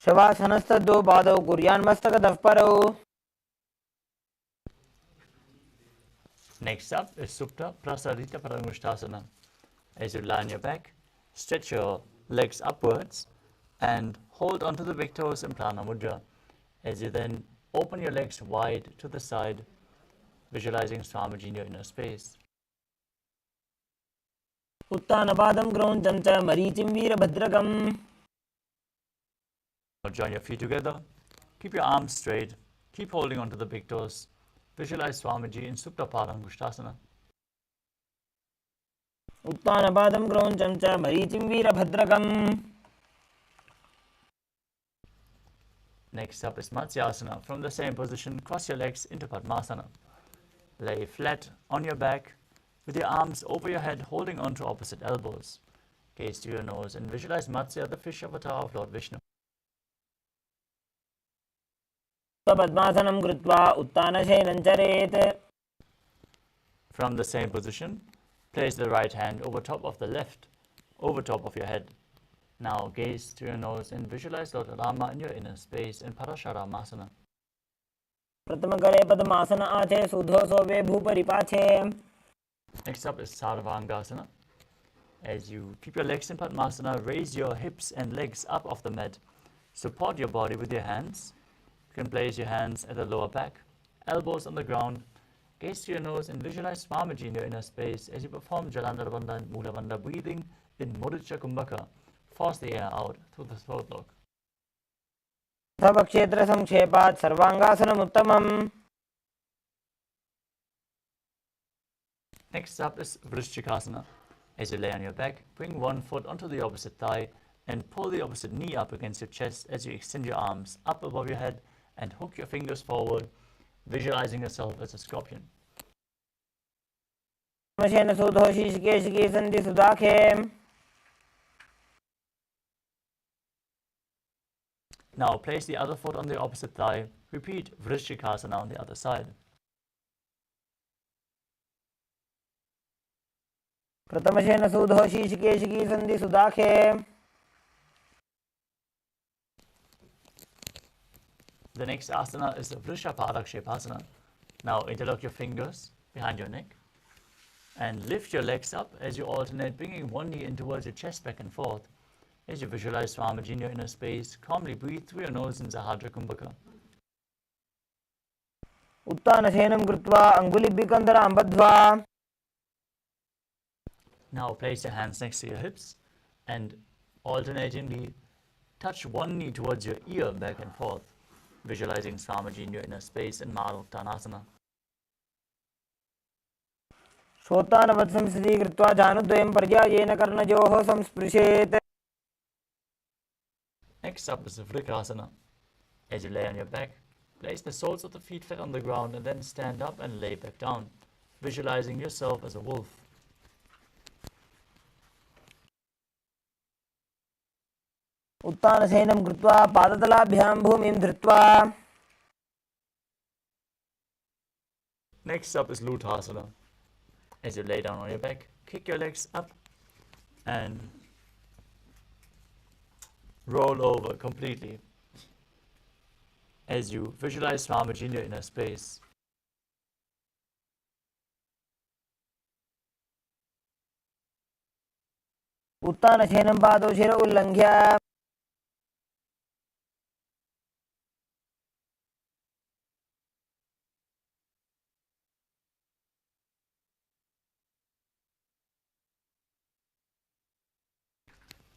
शवासनस्तद्धो पादौ कुर्यान्मस्तकतः परौ. Next up is Supta Prasarita Parangushtasana. As you lie on your back, stretch your legs upwards and hold onto the big toes in Prana Mudra. As you then open your legs wide to the side, visualizing Swamiji in your inner space. उत्तानपादं क्रौञ्चं च मरीचिं वीरभद्रकम्. Now join your feet together, keep your arms straight, keep holding onto the big toes. Visualize Swamiji in Supta Parangushtasana. उत्तानपादं क्रौञ्चं च मरीचिं वीरभद्रकम्. Next up is Matsyasana. From the same position, cross your legs into Padmasana. Lay flat on your back with your arms over your head, holding on to opposite elbows. Gaze to your nose and visualize Matsya, the fish avatar of Lord Vishnu. पद्मासनं कृत्वा उत्तानशयनं चरेत्. From the same position, place the right hand over top of the left, over top of your head. Now gaze to your nose and visualize Lord Rama in your inner space in Parasharamasana. प्रथमकरे पद्मासन आचे सुधो सोवे भूपरिपाचे. Next up is Sarvangasana. As you keep your legs in Padmasana, raise your hips and legs up off the mat. Support your body with your hands. You can place your hands at the lower back, elbows on the ground. Gaze to your nose and visualize Swamiji in your inner space as you perform Jalandhara Bandha and Mula Bandha, breathing in Mudita Kumbhaka. Force the air out through the throat lock. क्षेत्र संक्षेपात् सर्वांगासनमुत्तमम्. Next up is Vrishchikasana. As you lay on your back, bring one foot onto the opposite thigh and pull the opposite knee up against your chest as you extend your arms up above your head and hook your fingers forward, visualizing yourself as a scorpion. Now place the other foot on the opposite thigh. Repeat Vrishchikasana on the other side. प्रथमशेन सूधो शीर्षकेशिकी सन्धि सुदाखे. The next asana is the Vrishaparakshepasana. Now interlock your fingers behind your neck and lift your legs up as you alternate, bringing one knee in towards your chest back and forth. As you visualize Swamiji in your inner space, calmly breathe through your nose in Sahadra Kumbhaka. उत्तानशयनं कृत्वा अङ्गुलिभ्यकन्दरां बद्ध्वा. Now place your hands next to your hips and alternatingly touch one knee towards your ear back and forth, visualizing Swamiji in your inner space in Maruttanasana. श्रोतानवत् संस्थितीकृत्वा जानुद्वयं पर्यायेन कर्णयोः संस्पृशेत्. Next up is the Vrikrasana. As you lay on your back, place the soles of the feet flat on the ground and then stand up and lay back down, visualizing yourself as a wolf. उत्तानशयनं कृत्वा पादतलाभ्यां भूमिं धृत्वा. Next up is Luthasana. As you lay down on your back, kick your legs up and roll over completely as you visualize Swamiji in your inner space. उत्तानशयनं पादौ शिर उल्लङ्घ्य.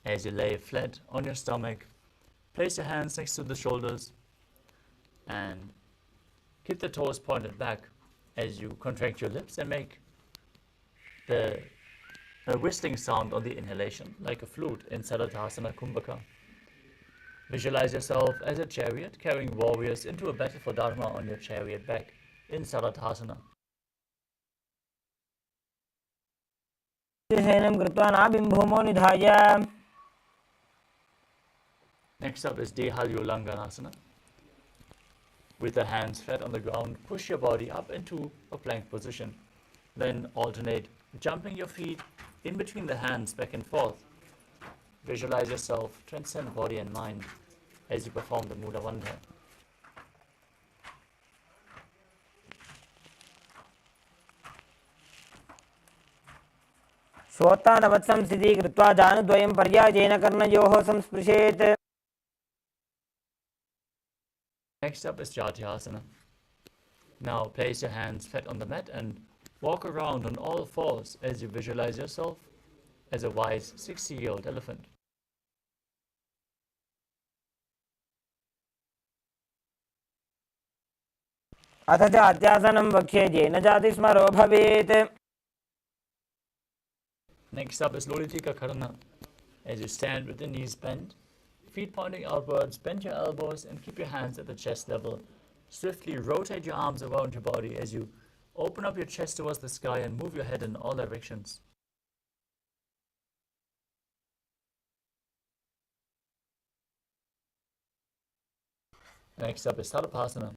As you lay flat on your stomach, place your hands next to the shoulders and keep the toes pointed back as you contract your lips and make the whistling sound on the inhalation, like a flute in Saradhasana Kumbhaka. Visualize yourself as a chariot carrying warriors into a battle for Dharma on your chariot back in Sarathasana. शयनं कृत्वा नाभिं भूमौ निधाय. Next up is Dehalyolanganasana. With the hands flat on the ground, push your body up into a plank position. Then alternate, jumping your feet in between the hands back and forth. Visualize yourself transcend body and mind as you perform the Mula Bandha. श्वोत्तानवत्सं स्थिति कृत्वा जानुद्वयं पर्यायेन कर्णयोः संस्पृशेत्. Next up is Jatyasana. Now place your hands flat on the mat and walk around on all fours as you visualize yourself as a wise 60-year-old elephant. अथ जात्यासनं वक्ष्ये येन जातिस्मरो भवेत्. Next up is Lolitika Karana. As you stand with the knees bent, feet pointing outwards, bend your elbows and keep your hands at the chest level. Swiftly rotate your arms around your body as you open up your chest towards the sky and move your head in all directions. Next up is Tadapasana.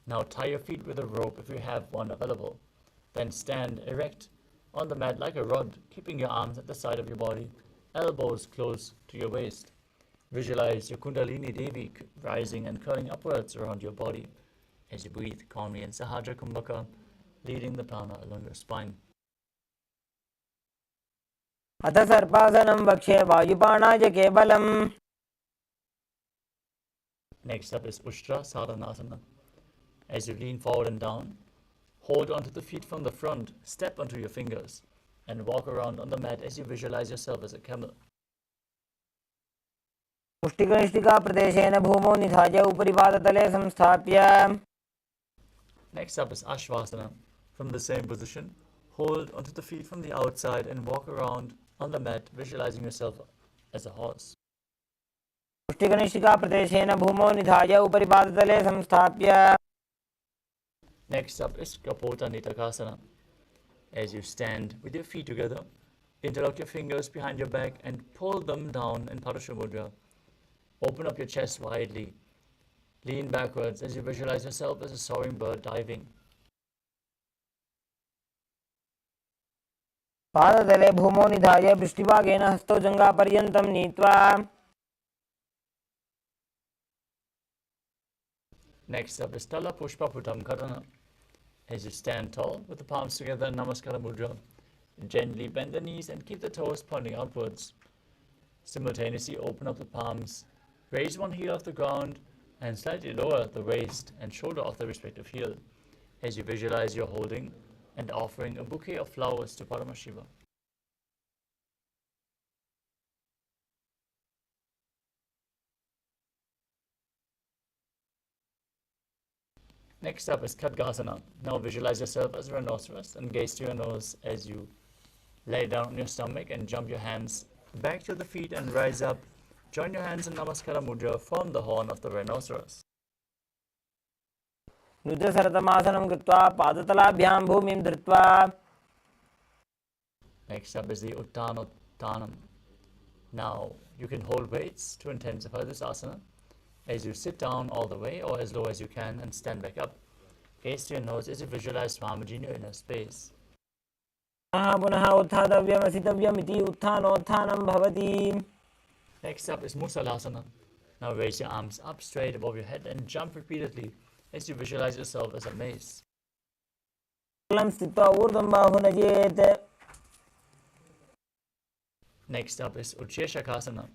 Now tie your feet with a rope if you have one available. Then stand erect on the mat like a rod, keeping your arms at the side of your body, elbows close to your waist. Visualize your Kundalini Devi rising and curling upwards around your body as you breathe calmly in Sahaja Kumbhaka, leading the prana along your spine. अथ सर्पासनं वक्ष्ये वायुपाणाय केवलम्. Next up is Ushtra Sadhanasana. As you lean forward and down, hold onto the feet from the front, step onto your fingers, and walk around on the mat as you visualize yourself as a camel. मुष्टिकनिष्ठिका प्रदेशेन भूमौ निधाय उपरि पादतले संस्थाप्य. Next up is Ashvasana. From the same position, hold onto the feet from the outside and walk around on the mat, visualizing yourself as a horse. मुष्टिकनिष्ठिका प्रदेशेन भूमौ निधाय उपरि पादतले संस्थाप्य. Next up is Kapota Nitakasana. As you stand with your feet together, interlock your fingers behind your back and pull them down in Parasha Mudra. Open up your chest widely. Lean backwards as you visualize yourself as a soaring bird diving. पादतले भूमौ निधाय पृष्ठभागेन हस्तौ जङ्घापर्यन्तं नीत्वा. Next up is Tala Pushpa Putam Karana. As you stand tall with the palms together in Namaskara Mudra, gently bend the knees and keep the toes pointing outwards. Simultaneously open up the palms, raise one heel off the ground and slightly lower the waist and shoulder of the respective heel as you visualize you're holding and offering a bouquet of flowers to Paramashiva. Next up is Khadgasana. Now visualize yourself as a rhinoceros and gaze to your nose as you lay down on your stomach and jump your hands back to the feet and rise up. Join your hands in Namaskara Mudra, form the horn of the rhinoceros. नृत्यसरतमासनं कृत्वा पादतलाभ्यां भूमिं धृत्वा. Next up is the Uttanottanam. Now you can hold weights to intensify this asana as you sit down all the way or as low as you can and stand back up. Gaze to your nose as you visualize Swamiji in your inner space. पुनः उत्थातव्यमसितव्यमिति उत्थानोत्थानं भवति. Next up is Musalasana. Now raise your arms up straight above your head and jump repeatedly as you visualize yourself as a mace. स्थित्वा ऊर्ध्वं बाहुं नयेत्. Next up is Ucheshakasana.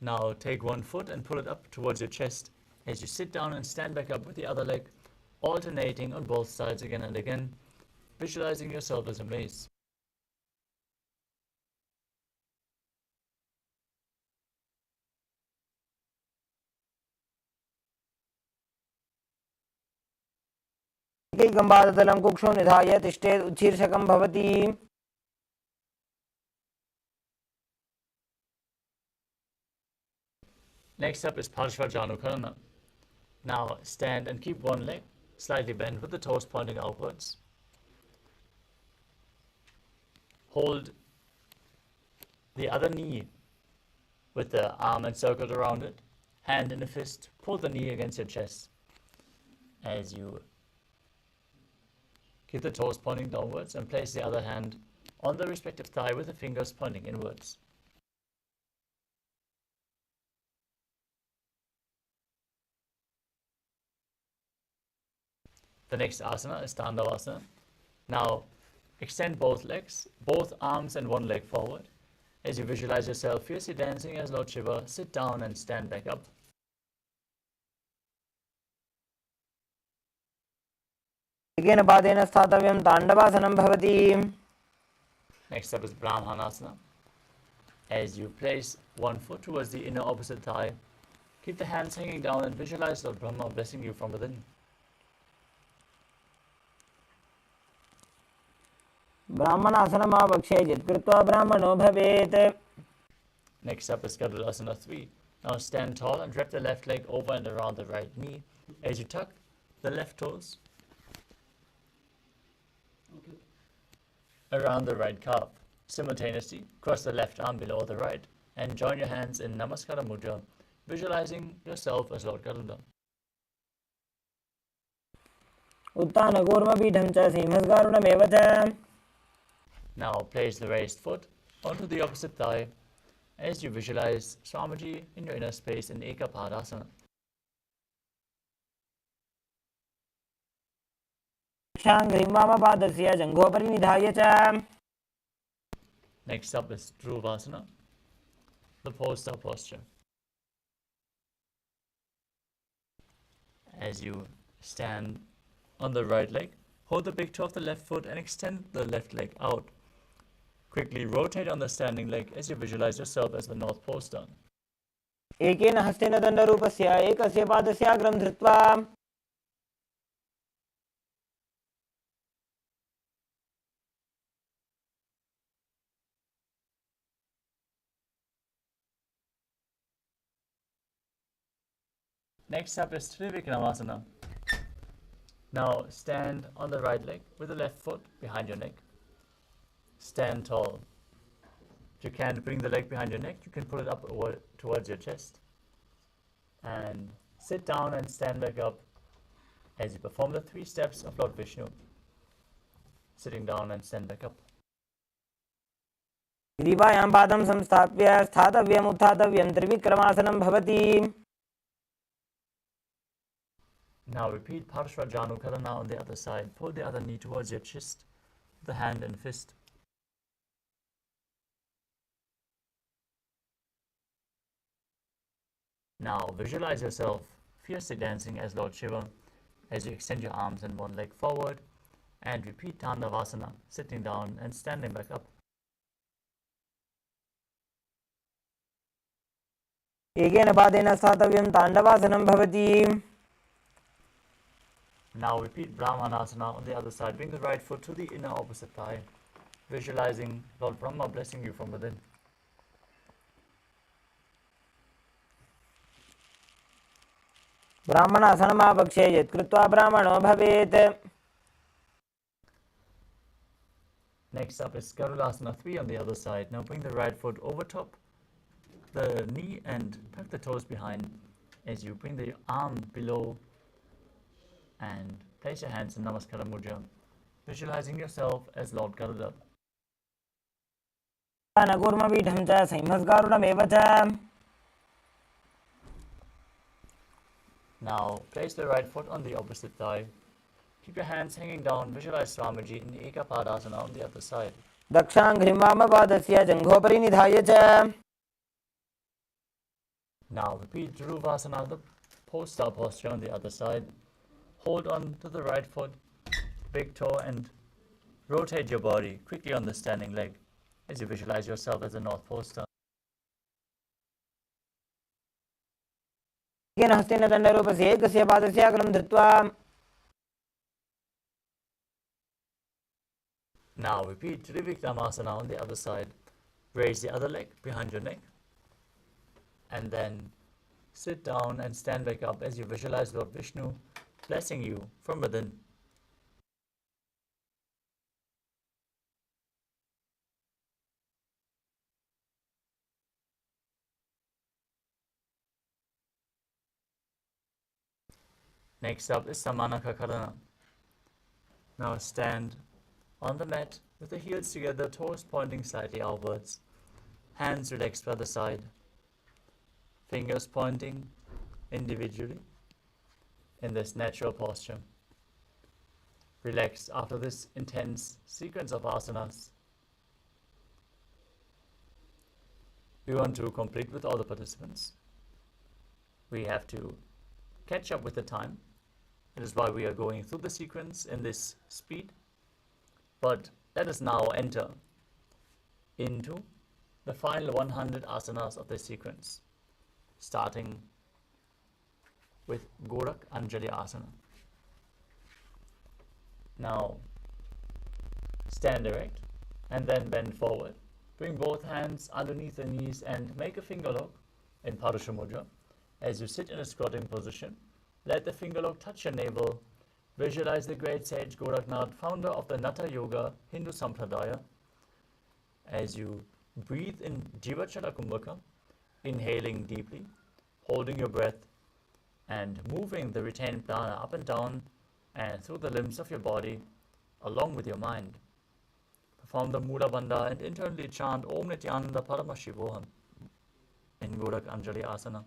Now take one foot and pull it up towards your chest as you sit down and stand back up with the other leg, alternating on both sides again and again, visualizing yourself as a mace. एकैकम्पादतलं कुक्षौ निधाय तिष्ठेत् उच्छीर्षकं भवति. Next up is Parshvajanukarana. Now stand and keep one leg slightly bent with the toes pointing outwards. Hold the other knee with the arm encircled around it, hand in a fist, pull the knee against your chest as you keep the toes pointing downwards and place the other hand on the respective thigh with the fingers pointing inwards. The next asana is Tandavasana. Now extend both legs, both arms and one leg forward. As you visualize yourself fiercely dancing as Lord Shiva, sit down and stand back up. एकेन पादेन स्थातव्यं ताण्डवासनं भवति. Next up is Brahmanasana. As you place one foot towards the inner opposite thigh, keep the hands hanging down and visualize Lord Brahma blessing you from within. ब्राह्मणासनम् आवक्षे यत् कृत्वा ब्राह्मणो भवेत्. Next up is KAILASA 3. Now stand tall and wrap the left leg over and around the right knee as you tuck the left toes around the right calf. Simultaneously, cross the left arm below the right and join your hands in Namaskara Mudra, visualizing yourself as Lord Garuda. उत्थानकूर्मपीठं च सिंहस्गारुडमेव च. Now place the raised foot onto the opposite thigh as you visualize Swamiji in your inner space in Ekapadasana. क्षाङ्घ्रिं वामपादस्य जङ्घोपरि निधाय च. Next up is Dhruvasana, the pole-star posture. As you stand on the right leg, hold the big toe of the left foot and extend the left leg out. Quickly rotate on the standing leg as you visualize yourself as the North Pole Star. एकेन हस्तेन दण्डरूपस्य एकस्य पादस्य अग्रं धृत्वा. Next up is Trivikramasana. Now stand on the right leg with the left foot behind your neck. Stand tall. If you can't bring the leg behind your neck, you can pull it up towards your chest. And sit down and stand back up as you perform the 3 steps of Lord Vishnu. Sitting down and stand back up. ग्रीवायां पादं संस्थाप्य स्थातव्यम् उत्थातव्यं त्रिविक्रमासनं भवति. Now repeat Parshvajanukarana on the other side. Pull the other knee towards your chest, the hand and fist. Now visualize yourself fiercely dancing as Lord Shiva as you extend your arms and one leg forward and repeat Tandavasana, sitting down and standing back up. एकेन पादेन स्थातव्यं ताण्डवासनं भवति. Now repeat Brahmanasana on the other side. Bring the right foot to the inner opposite thigh, visualizing Lord Brahma blessing you from within. ब्राह्मणासनम् आवक्षे यत् कृत्वा ब्राह्मणो भवेत्. Next up is KAILASA 3 on the other side. Now bring the right foot over top the knee and tuck the toes behind as you bring the arm below and place your hands in Namaskara Mudra, visualizing yourself as Lord Garuda. उत्थानकूर्मपीठं च सिंहस्गारुडमेव च. Now place the right foot on the opposite thigh. Keep your hands hanging down. Visualize Swamiji in Ekapadasana on the other side. दक्षाङ्घ्रिं वामपादस्य जङ्घोपरि निधाय च. Now repeat Dhruvasana, the pole-star posture on the other side. Hold on to the right foot, big toe, and rotate your body quickly on the standing leg as you visualize yourself as a North Pole Star. एकेन हस्तेन दण्डरूपस्य एकस्य पादस्य अग्रं धृत्वा. Now repeat Trivikramasana on the other side. Raise the other leg behind your neck and then sit down and stand back up as you visualize Lord Vishnu blessing you from within. Next up is Samana Kakarana. Now stand on the mat with the heels together, toes pointing slightly outwards, hands relaxed by the side, fingers pointing individually in this natural posture. Relax after this intense sequence of asanas. We want to complete with all the participants. We have to catch up with the time. That is why we are going through the sequence in this speed. But let us now enter into the final 100 asanas of this sequence, starting with Gorak Anjali Asana. Now, stand erect and then bend forward. Bring both hands underneath the knees and make a finger lock in Parasha Mudra. As you sit in a squatting position, let the finger lock touch your navel. Visualize the great sage Goraknath, founder of the Natha Yoga Hindu Sampradaya. As you breathe in Jivachala Kumbhaka, inhaling deeply, holding your breath, and moving the retained prana up and down and through the limbs of your body along with your mind. Perform the Mula Bandha and internally chant Om Nithyananda Paramashivoham in Gorak Anjali Asana.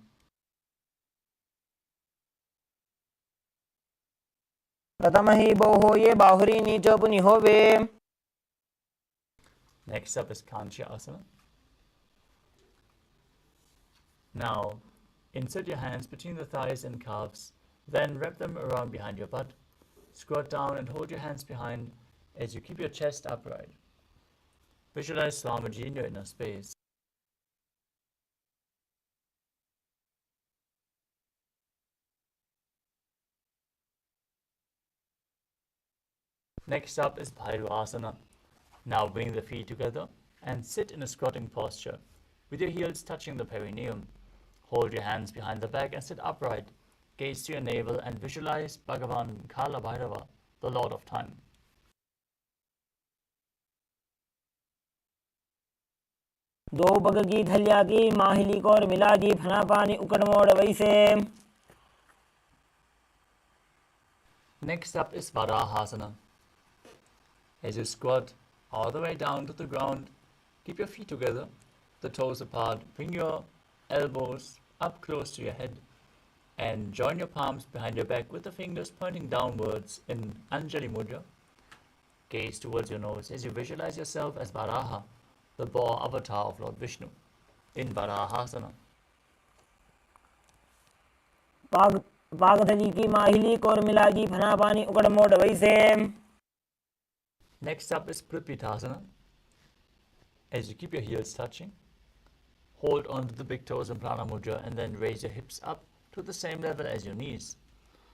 प्रथमहि बोहो ये बाहुरी नीचो पुनि होवे. Next up is Kanchi Asana. Now, insert your hands between the thighs and calves, then wrap them around behind your butt. Squat down and hold your hands behind as you keep your chest upright. Visualize Swamiji in your inner space. Next up is Bhairu Asana. Now bring the feet together and sit in a squatting posture with your heels touching the perineum. Hold your hands behind the back and sit upright. Gaze to your navel and visualize Bhagavan Kala Bhairava, the Lord of Time. दो bug की थलिया की माहिली को और मिला दी फना पानी उकड़ मोड़ वैसे. Next up is Varahasana. As you squat all the way down to the ground, keep your feet together, the toes apart, bring your elbows up close to your head, and join your palms behind your back with the fingers pointing downwards in Anjali Mudra. Gaze towards your nose as you visualize yourself as Varaha, the boar avatar of Lord Vishnu, in Varahasana. पागथली की माहिली को और मिला दी फना पानी उकड़ मोड़ वैसे. Next up is Prithvitasana. As you keep your heels touching, hold on to the big toes in Prana Mudra and then raise your hips up to the same level as your knees.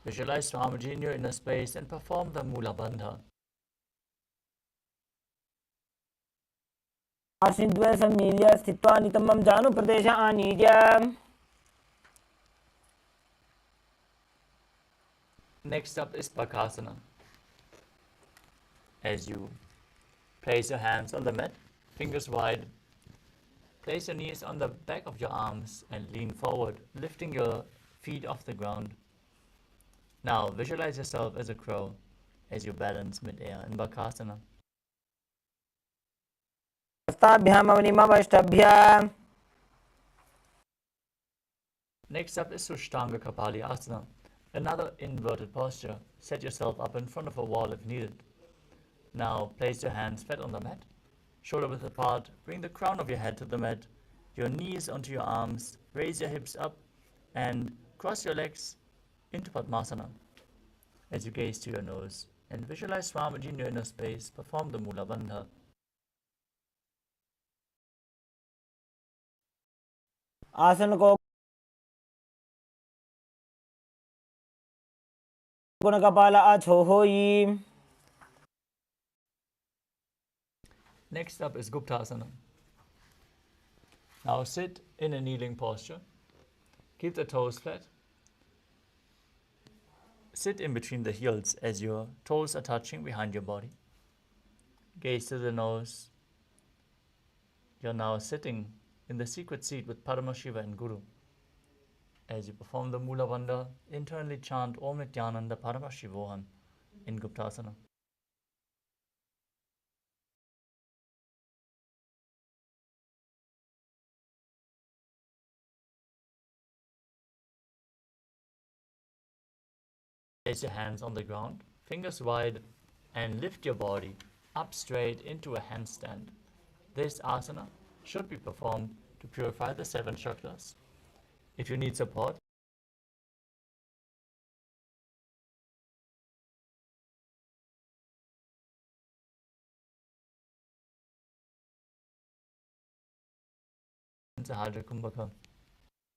Visualize Swamiji in your inner space and perform the Mula Bandha. आसिद्वे सम्मील्य स्थित्वा नितम्बं जानु प्रदेश आनीय. Next up is Bakasana. As you place your hands on the mat, fingers wide, place your knees on the back of your arms and lean forward, lifting your feet off the ground. Now visualize yourself as a crow as you balance mid-air in Bakasana. Next up is Sushtanga Kapali Asana, another inverted posture. Set yourself up in front of a wall if needed. Now place your hands flat on the mat, shoulder width apart, bring the crown of your head to the mat, your knees onto your arms, raise your hips up and cross your legs into Padmasana. As you gaze to your nose and visualize Swamiji in your inner space, perform the Mula Bandha. आसन को गुण कपाल आछो होई. Next up is Guptasana. Now sit in a kneeling posture. Keep the toes flat. Sit in between the heels as your toes are touching behind your body. Gaze to the nose. You're now sitting in the secret seat with Paramashiva and Guru. As you perform the Mula Bandha, internally chant Om Nithyananda Paramashivoham in Guptasana. Place your hands on the ground, fingers wide, and lift your body up straight into a handstand. This asana should be performed to purify the 7 chakras. If you need support, Sahadra Kumbhaka.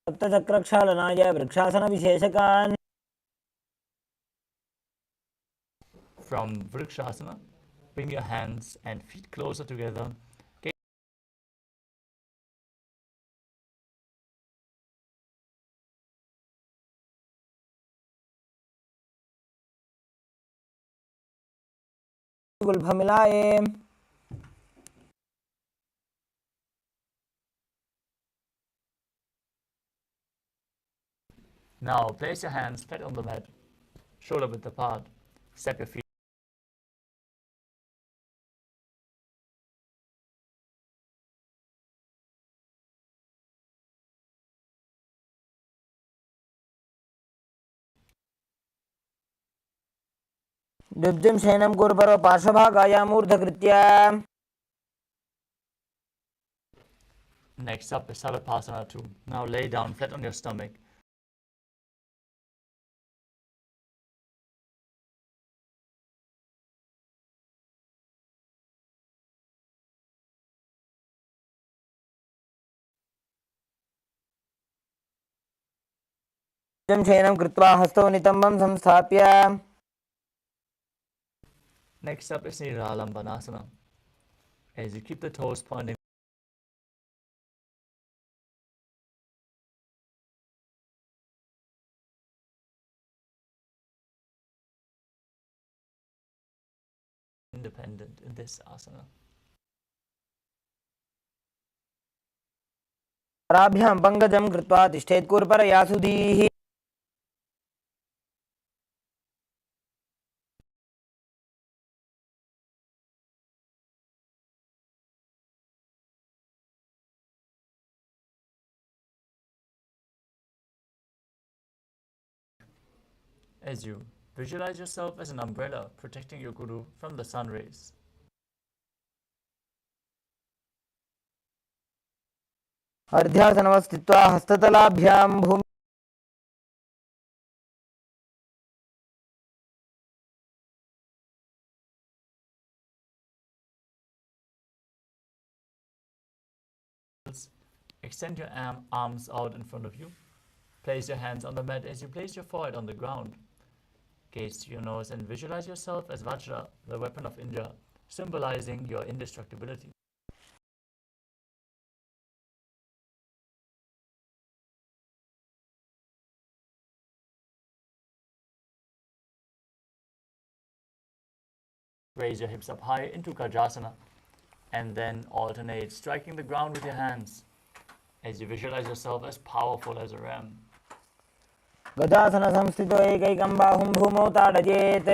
सप्तचक्रक्षालनाय वृक्षासनविशेषकान् From Vrikshasana, bring your hands and feet closer together. गुल्फमिलाये Now place your hands flat on the mat, shoulder width apart. Step your feet द्विब्जं शयनं कुर्वरो पार्श्वभागायामूर्धकृत्य Next up is Savapasana 2. Now lay down flat on your stomach. द्विब्जं शयनं कृत्वा हस्तौ नितम्बं संस्थाप्य Next up is Niralambanasana. As you keep the toes pointing independent in this asana. कराभ्यां पङ्कजं कृत्वा तिष्ठेत् कुर्परया सुधीः As you visualize yourself as an umbrella protecting your Guru from the sun rays. अर्ध्यासनमस्थित्वा हस्ततलाभ्यां Bhumi Extend your arms out in front of you. Place your hands on the mat as you place your forehead on the ground. Gaze to your nose and visualize yourself as Vajra, the weapon of Indra, symbolizing your indestructibility. Raise your hips up high into Gajasana and then alternate striking the ground with your hands as you visualize yourself as powerful as a ram. गजासनसंस्थितो एकैकं बाहुं भूमौ ताडयेत्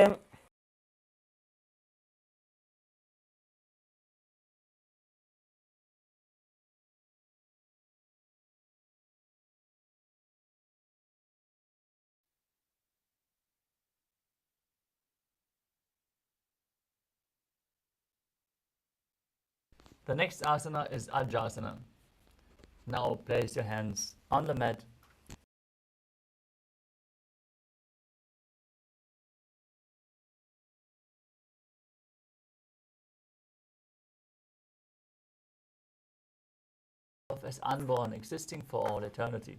The next asana is Ajasana. Now place your hands on the mat. As unborn, existing for all eternity.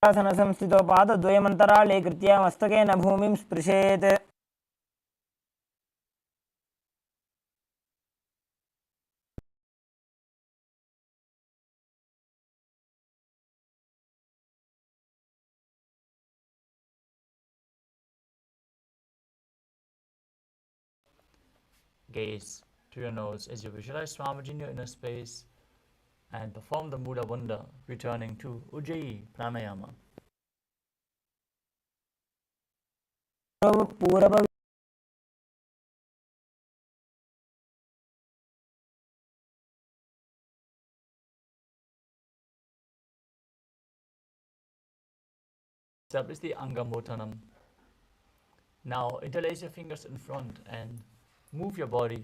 आसनसंस्थितो पादद्वयमन्तराळे कृत्य मस्तकेन भूमिं स्पृशेत् Gaze to your nose as you visualize Swamiji in your inner space and perform the Mula Bandha, returning to Ujjayi Pranayama. पूर्व Establish the Angamotanam. Now interlace your fingers in front and move your body,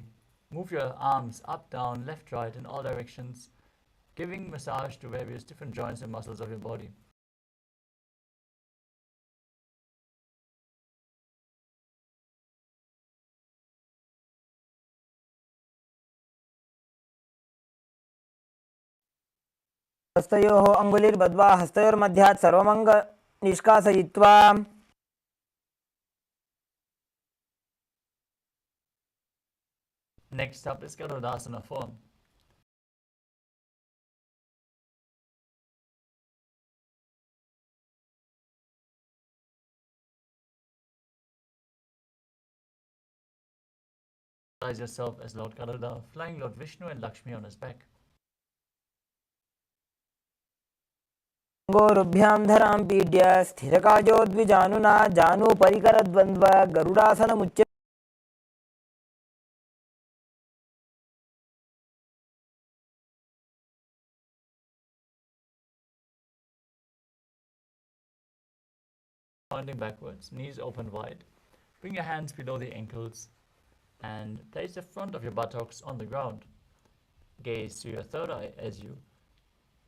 move your arms up, down, left, right in all directions, giving massage to various different joints and muscles of your body. हस्तयोः अङ्गुलिर्बद्ध्वा हस्तयोर्मध्यात् सर्वमङ्ग निष्कासयित्वा Next up is Garudasana form. Visualize yourself as Lord Garuda, flying Lord Vishnu and Lakshmi on his back. गोरुभ्यां धरां पीड्य स्थिरकाजोद्विजानुना जानुपरिकरद्वन्द्व गरुडासनमुच्य Pointing backwards, knees open wide. Bring your hands below the ankles and place the front of your buttocks on the ground. Gaze to your third eye as you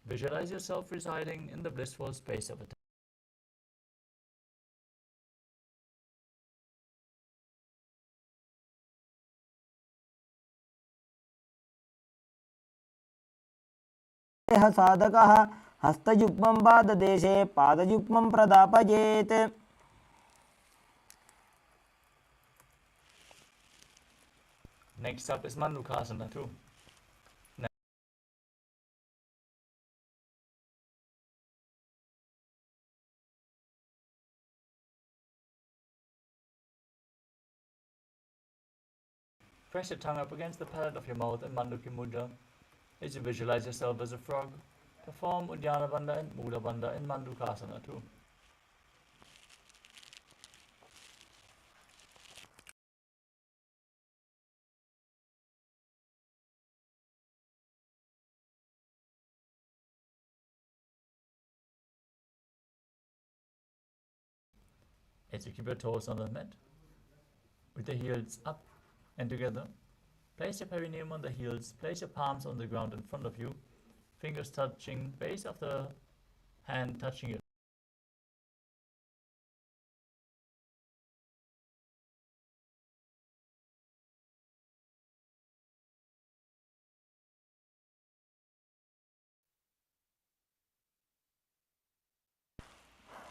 visualize yourself residing in the blissful space of attention. साधकः हस्तयुग्मं पाददेशे पादयुग्मं प्रदापयेत् Next up is Mandukasana too. Press your tongue up against the palate of your mouth in Manduki Mudra as you visualize yourself as a frog. Perform Uddiyana Bandha and Mula Bandha in Mandukasana too. As you keep your toes on the mat, with the heels up and together, place your perineum on the heels, place your palms on the ground in front of you, fingers touching, base of the hand touching your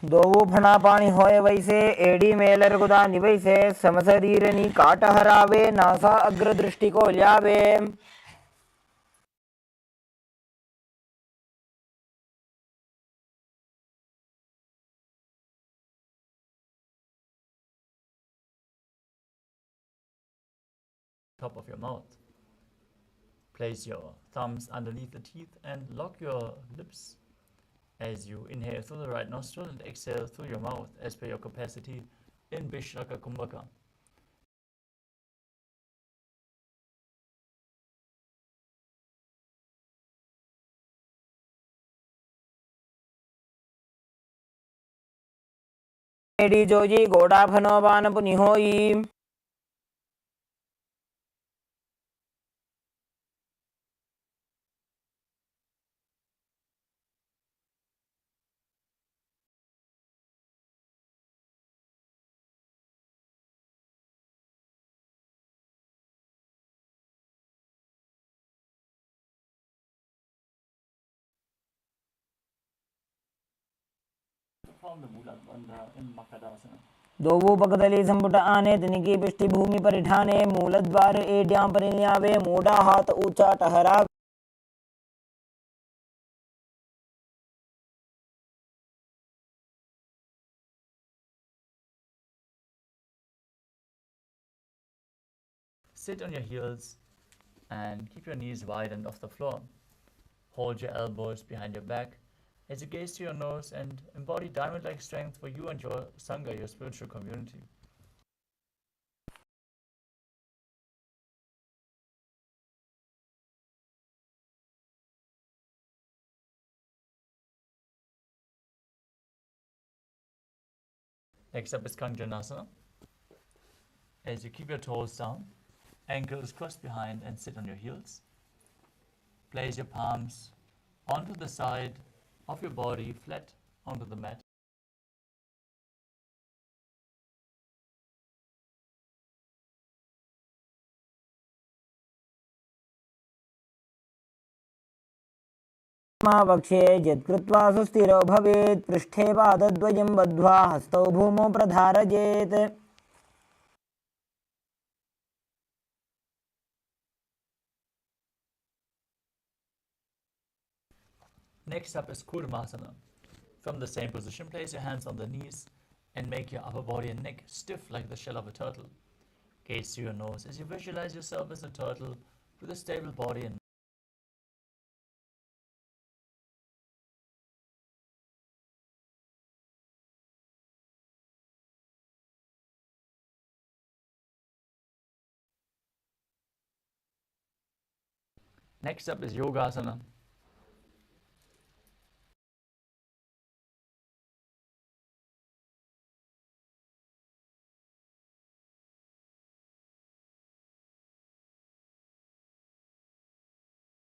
दोवो फणा पाणी होए वैसे AD Mailer गुदा निवैसे समशरीरनी काट हरावे NASA अग्रदृष्टि को ल्यावे top of your mouth. Place your thumbs underneath the teeth and lock your lips as you inhale through the right nostril and exhale through your mouth as per your capacity in Vishraka Kumbhaka. एडी जोजी गोडा फनो बान पुनि होई Perform the Mula Bandha in Makadasana. दोवो पकदली संपुट आने तिनकी पिष्टि भूमि परिठाने मूलद्वार एड्यां परिन्यावे मूडा हाथ ऊंचा टहरावे sit on your heels and keep your knees wide and off the floor. Hold your elbows behind your back as you gaze to your nose and embody diamond-like strength for you and your Sangha, your spiritual community. Next up is Kanjanasana. As you keep your toes down, ankles crossed behind and sit on your heels. Place your palms onto the side of your body, flat onto the mat. वक्षे यत्कृत्वा सुस्थिरो भवेत् पृष्ठे पादद्वयं बद्ध्वा हस्तौ भूमौ प्रधारयेत् Next up is Kurmasana. From the same position, place your hands on the knees and make your upper body and neck stiff like the shell of a turtle. Gaze through your nose as you visualize yourself as a turtle with a stable body and Next up is Yogasana.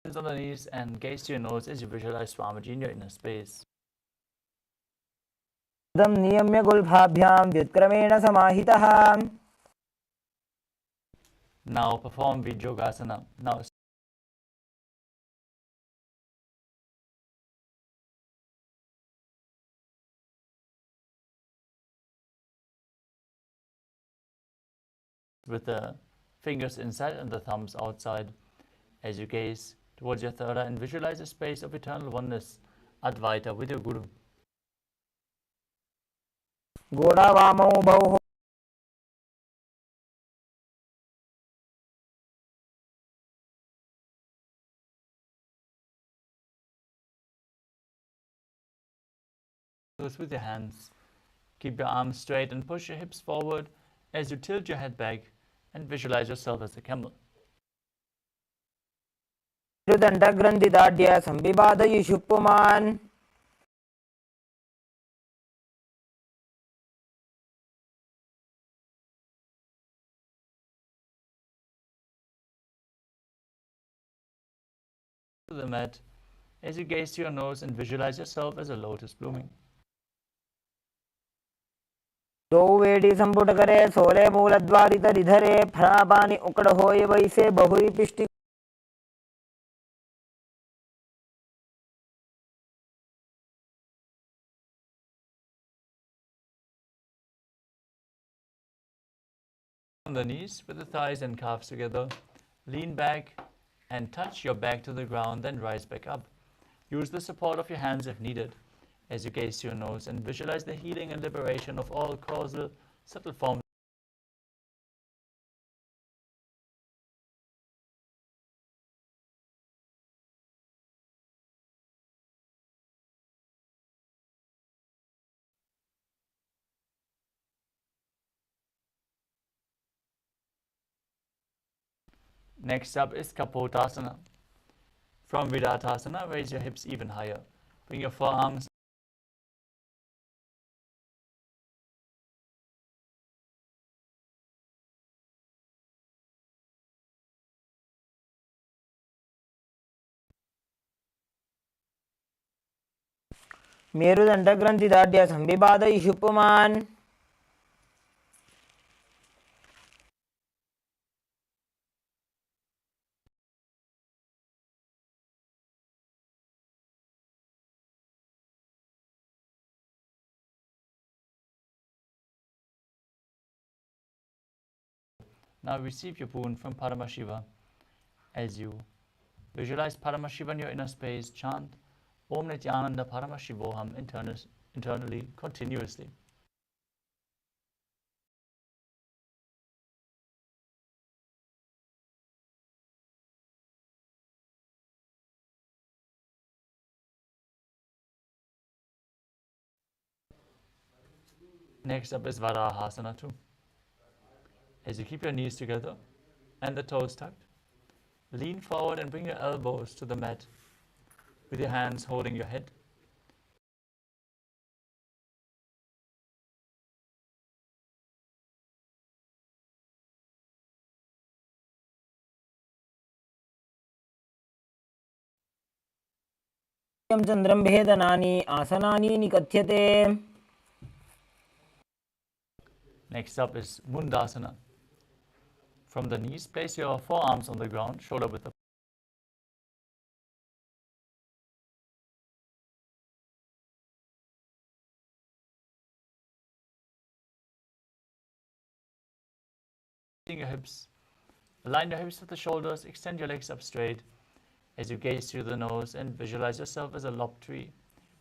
Hands on the knees and gaze to your nose as you visualize Swamiji in your inner space. नियम्य गुल्फाभ्यां व्युत्क्रमेण समाहितः Now perform Vijogasana. Now with the fingers inside and the thumbs outside as you gaze towards your third eye and visualize a space of eternal oneness, Advaita, with your Guru. गोडावामौ उभौ With your hands, keep your arms straight and push your hips forward as you tilt your head back and visualize yourself as a camel. दण्डग्रन्थिदाढ्य संविवादयिषु पुमान् To the mat as you gaze to your nose and visualize yourself as a lotus blooming. द्वौ वेडी सम्पुटकरे सोले मूलद्वारितरिधरे फलापानि उकडहोय वैसे बहुरी पिष्टि On the knees with the thighs and calves together, lean back and touch your back to the ground, then rise back up. Use the support of your hands if needed as you gaze to your nose and visualize the healing and liberation of all causal, subtle forms. Next up is Kapotasana. From Vidatasana, raise your hips even higher. Bring your forearms मेरुदण्डग्रन्थिदाढ्य संविवादयिषु पुमान् Now receive your boon from Paramashiva. As you visualize Paramashiva in your inner space, chant Om Nithyananda Paramashivoham internally, continuously. Next up is Varahasana too. As you keep your knees together and the toes tucked, lean forward and bring your elbows to the mat with your hands holding your head. चन्द्रं भेदनानि आसनानि निकथ्यते. Next up is Mundasana. From the knees, place your forearms on the ground, shoulder width apart. Your hips. Align your hips with the shoulders, extend your legs up straight as you gaze through the nose and visualize yourself as a lopped tree.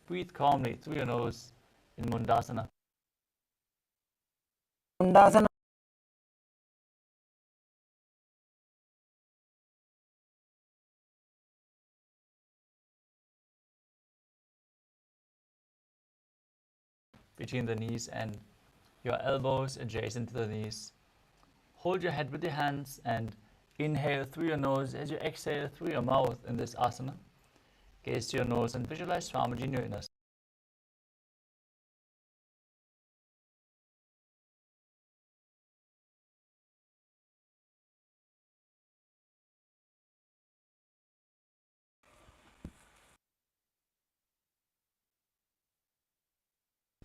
Breathe calmly through your nose in Mundasana. Mundasana. Between the knees and your elbows adjacent to the knees. Hold your head with your hands and inhale through your nose as you exhale through your mouth in this asana. Gaze to your nose and visualize Swamiji in your inner.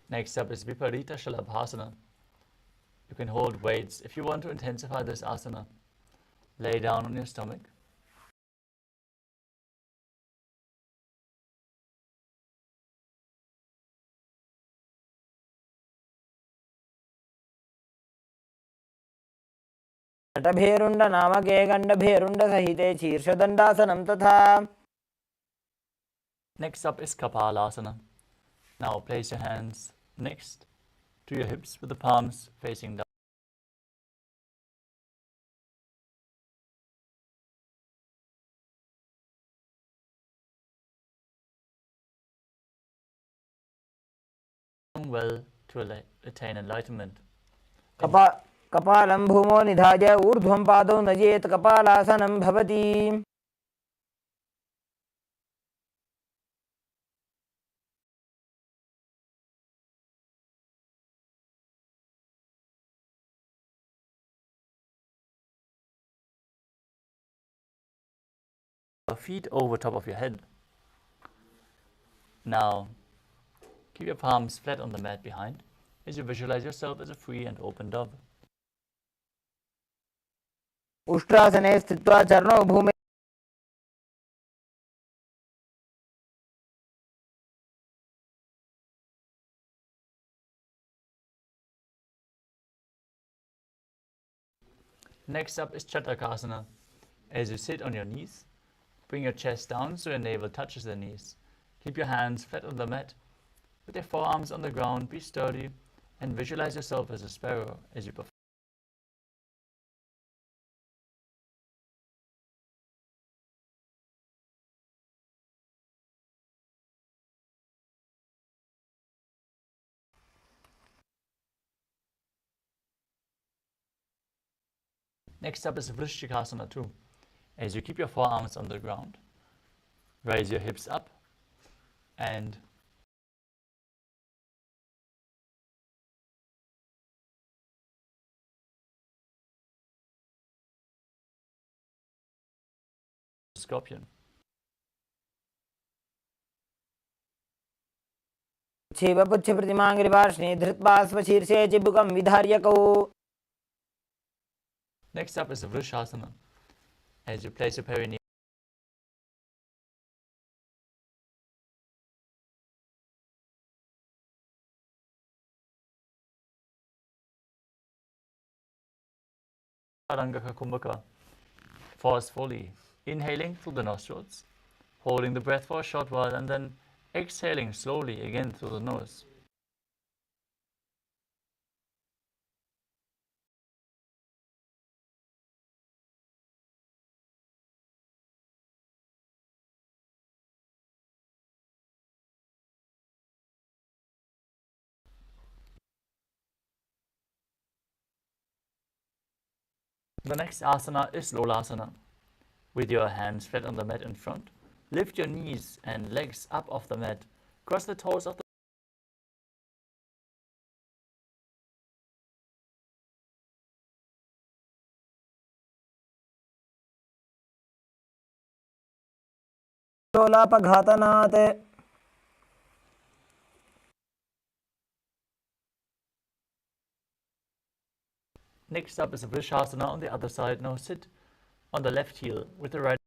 Next up is Viparita Shalabhasana. You can hold weights if you want to intensify this asana. Lay down on your stomach. नटभेरुण्ड नामके गण्डभेरुण्ड सहिते शीर्षदण्डासनं तथा. Next up is KAILASA. Now place your hands next to your hips with the palms facing down. Well to attain enlightenment. कपालं भूमौ निधाय ऊर्ध्वं पादौ नयेत् कपालासनं भवति. Feet over top of your head. Now, keep your palms flat on the mat behind as you visualize yourself as a free and open dove. उष्ट्रासने स्थित्वा चरणौ भूमि. Next up is Chatakasana. As you sit on your knees, bring your chest down so your navel touches the knees. Keep your hands flat on the mat. With your forearms on the ground, be sturdy and visualize yourself as a sparrow as you perform. Next up is Vrishchikasana too. As you keep your forearms on the ground, raise your hips up and scorpion. क्षेपपुच्छप्रतिमाङ्घ्रिपार्ष्णे धृत्वा स्वशीर्षे चिबुकं विधार्यकौ. Next up is Vrishasana. As you place your perineum Rangaka Kumbhaka, forcefully inhaling through the nostrils, holding the breath for a short while and then exhaling slowly again through the nose. The next asana is Lolasana. With your hands flat on the mat in front, lift your knees and legs up off the mat. Cross the toes of the लोलापघातनात् Next up is a Vrishasana on the other side. Now sit on the left heel with the right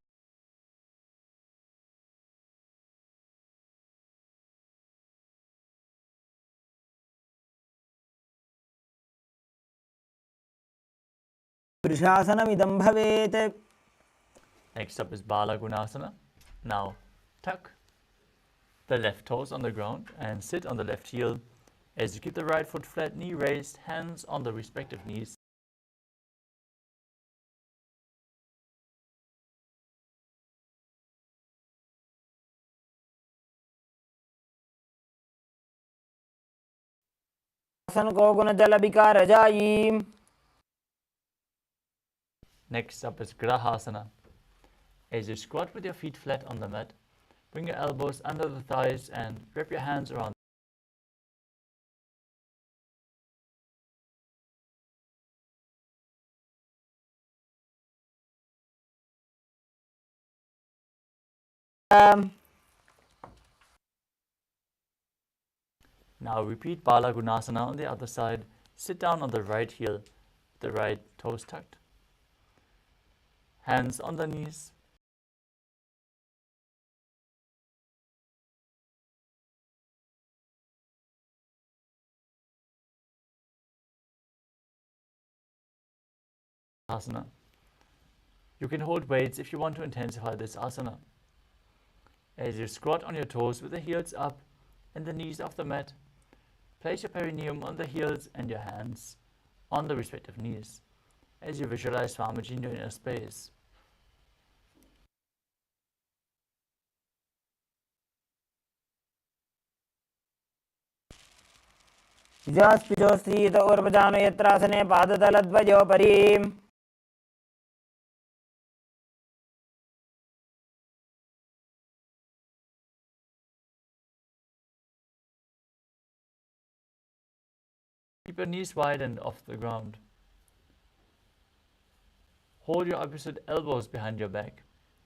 वृषासनमिदं भवेत्. Next up is Bala Gunasana. Now tuck the left toes on the ground and sit on the left heel as you keep the right foot flat, knee raised, hands on the respective knees. आसन को गुणजलविकारजायी. Next up is Grahasana. As you squat with your feet flat on the mat, bring your elbows under the thighs and wrap your hands around. Now repeat Bala Gunasana on the other side. Sit down on the right heel, the right toes tucked. Hands on the knees. Asana. You can hold weights if you want to intensify this asana. As you squat on your toes with the heels up and the knees off the mat, place your perineum on the heels and your hands on the respective knees as you visualize Swamiji in your inner space. विजास्पिजोस्त्रीत ऊर्वजानो यत्रासने पादतलद्वयोपरि. Keep your knees wide and off the ground. Hold your opposite elbows behind your back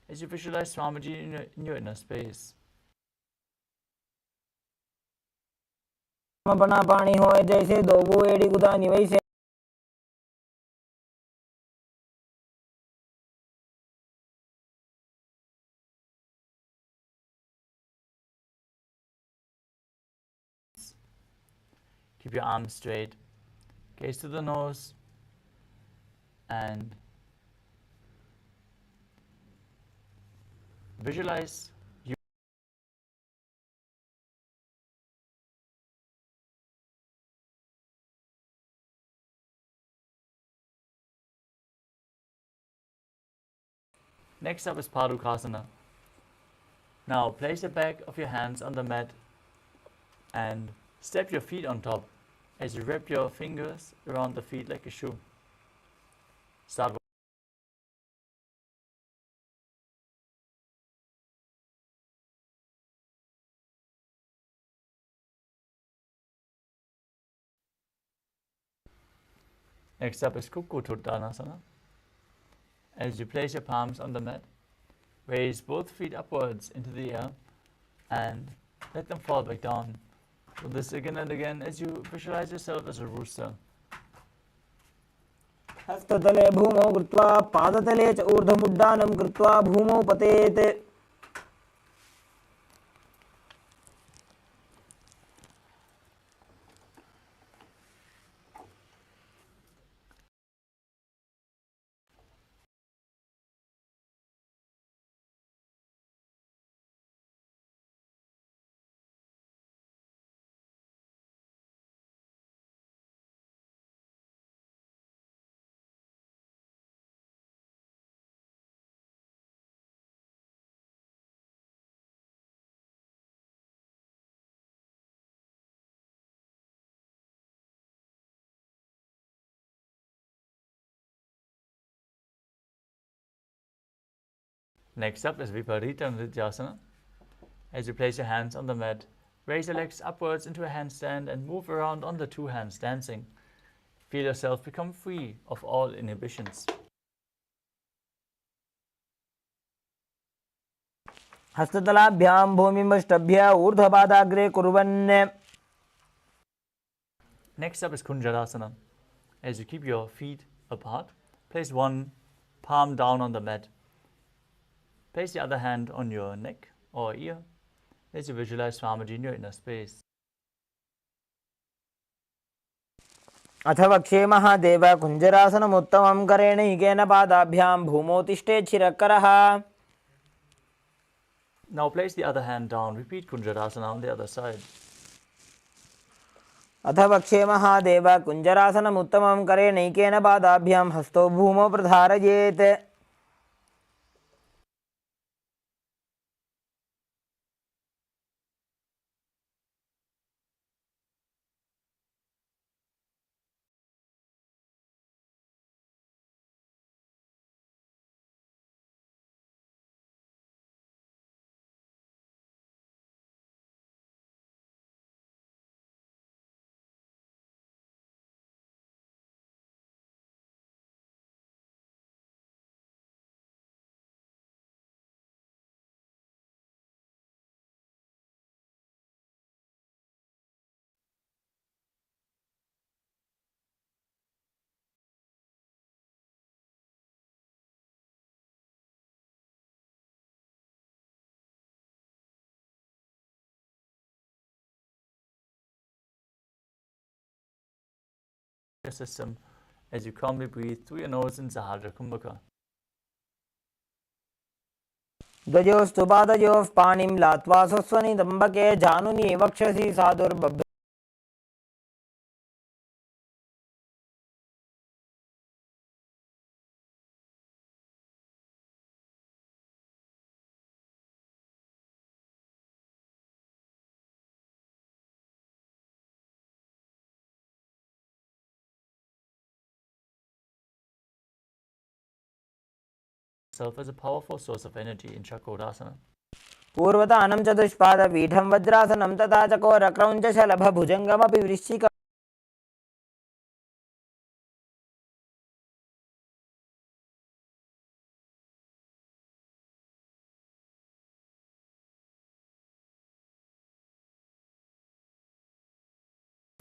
as you visualize Swamiji in your inner space. बना पानी होए जैसे दो वो एड़ी गुदानी वैसे. Keep your arms straight, gaze to the nose, and visualize you. Next up is Padukasana. Now place the back of your hands on the mat and step your feet on top as you wrap your fingers around the feet like a shoe. Start. Next up is Kukkuttanasana. As you place your palms on the mat, raise both feet upwards into the air and let them fall back down. Do this again and again as you visualize yourself as a rooster. हस्ततले भूमौ कृत्वा पादतले च ऊर्ध्वमुड्डानं कृत्वा भूमौ पतेत्. Next up is Viparita Nrityasana. As you place your hands on the mat, raise your legs upwards into a handstand and move around on the two hands dancing. Feel yourself become free of all inhibitions. हस्ततलाभ्यां भूमिमष्टभ्य ऊर्ध्वपादाग्रे कुर्वन्. Next up is Kunjarasana. As you keep your feet apart, place one palm down on the mat. Place the other hand on your neck or ear as you visualize Swamiji in your inner space. अथ वक्षे महादेव कुञ्जरासनमुत्तमं करेणैकेन पादाभ्यां भूमौ तिष्ठेच्छिरकरः. Now place the other hand down. Repeat Kunjarasana on the other side. अथ वक्षे महादेव कुञ्जरासनमुत्तमं करेणैकेन पादाभ्यां हस्तौ भूमौ प्रधारयेत्. Your system as you calmly breathe through your nose in Sahasrara Kumbhaka. द्वयोस्तु पादयोः पाणिं लात्वा स्वस्वनितम्बके जानुनि वक्षसि साधुर्बभ्र. As a powerful source of energy in Chakrasana. पूर्वतानं चतुष्पादपीठं वज्रासनं तथा चकोरक्रौञ्चशलभभुजङ्गमपि वृश्चिकम्.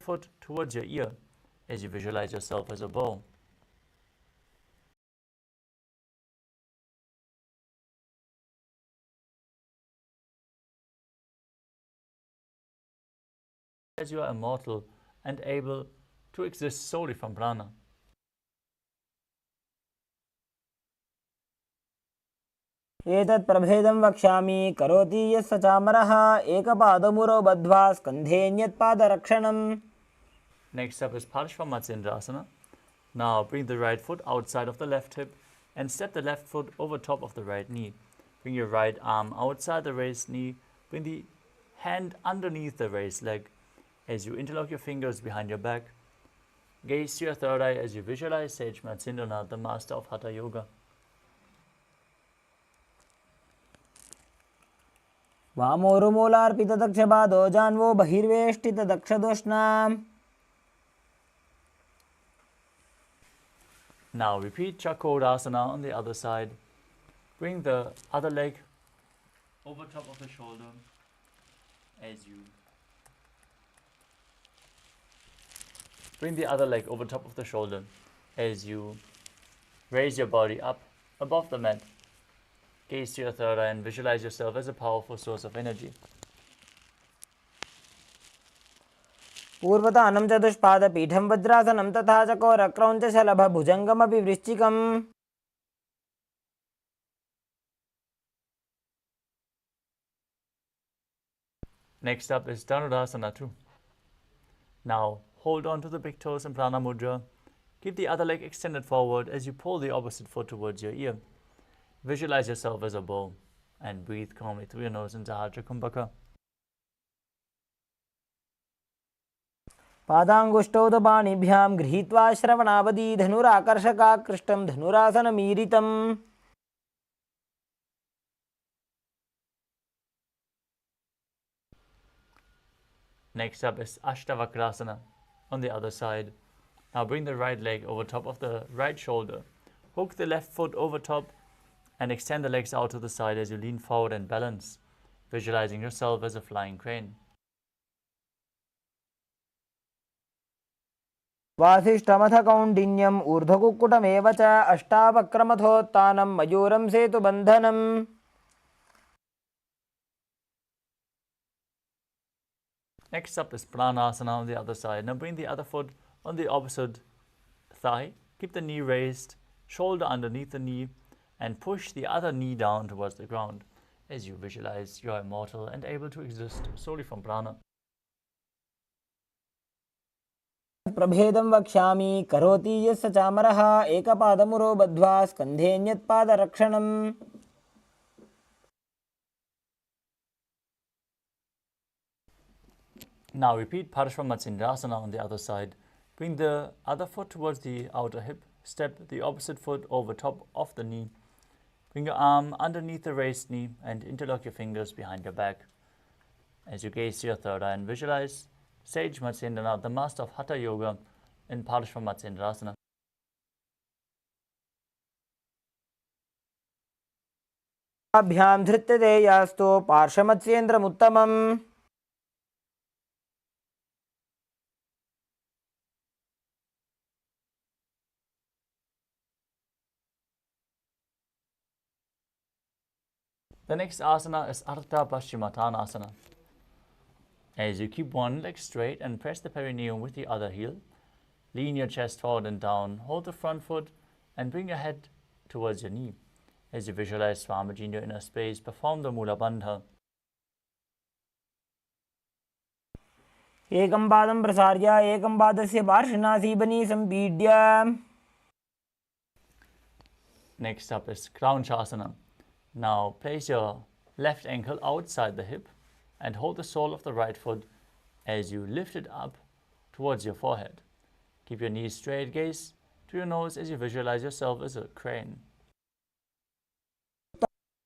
Foot towards your ear as you visualize yourself as a bow. As you are immortal and able to exist solely from prana. एतत् प्रभेदं वक्ष्यामि करोति यः स चामरः एकपादमुरौ बद्ध्वा स्कन्धेऽन्यत्पादरक्षणम्. Next up is Parshvamatsindrasana. Now bring the right foot outside of the left hip and step the left foot over top of the right knee. Bring your right arm outside the raised knee. Bring the hand underneath the raised leg. As you interlock your fingers behind your back, gaze to your third eye as you visualize Sage Matsindranath, the master of Hatha Yoga. वामोरुमूलार्पितदक्षपादो जान्वो बहिर्वेष्टितदक्षदोष्णाम्. Now repeat Chakrasana on the other side. Bring the other leg over top of the shoulder as you bring the other leg over top of the shoulder as you raise your body up above the mat. Gaze to your third eye and visualize yourself as a powerful source of energy. पूर्वतानं चतुष्पादपीठं वज्रासनं तथा चकोरक्रौञ्चशलभभुजङ्गमपि वृश्चिकम्. Next up is Dhanurasana 2. Now hold on to the big toes in Prana Mudra. Keep the other leg extended forward as you pull the opposite foot towards your ear. Visualize yourself as a bow and breathe calmly through your nose in Sahasrara Kumbhaka. पादाङ्गुष्ठौ तु पाणिभ्यां गृहीत्वा श्रवणावधि धनुराकर्षकाकृष्टं धनुरासनमीरितम्. Next up is Ashtavakrasana on the other side. Now bring the right leg over top of the right shoulder. Hook the left foot over top and extend the legs out to the side as you lean forward and balance, visualizing yourself as a flying crane. वासिष्ठमथ कौण्डिन्यम् ऊर्ध्वकुक्कुटमेव च अष्टावक्रमथोत्थानं मयूरं सेतुबन्धनम्. Next up is Pranasana on the other side. Now bring the other foot on the opposite thigh. Keep the knee raised, shoulder underneath the knee, and push the other knee down towards the ground as you visualize you are immortal and able to exist solely from prana. प्रभेदं वक्ष्यामि करोति यस्य चामरः एकपादमुरो बद्ध्वा स्कन्धेऽन्यत्पादरक्षणम्. Now repeat Parashvamatsyendrasana on the other side. Bring the other foot towards the outer hip. Step the opposite foot over top of the knee. Bring your arm underneath the raised knee and interlock your fingers behind your back. As you gaze to your third eye and visualize Sage Matsyendranath, the master of Hatha Yoga, in Parashvamatsyendrasana. अभ्यां धृत्यते यास्तु पार्श्वमत्स्येन्द्रमुत्तमम्. The next asana is Ardha Paschimottanasana. As you keep one leg straight and press the perineum with the other heel, lean your chest forward and down, hold the front foot and bring your head towards your knee. As you visualize Swamiji in your inner space, perform the Mula Bandha. एकं पादं प्रसार्य एकं पादस्य पार्श्वनासीबनी सम्पीड्य. Next up is Kraunchasana. Now place your left ankle outside the hip and hold the sole of the right foot as you lift it up towards your forehead. Keep your knees straight, gaze to your nose as you visualize yourself as a crane.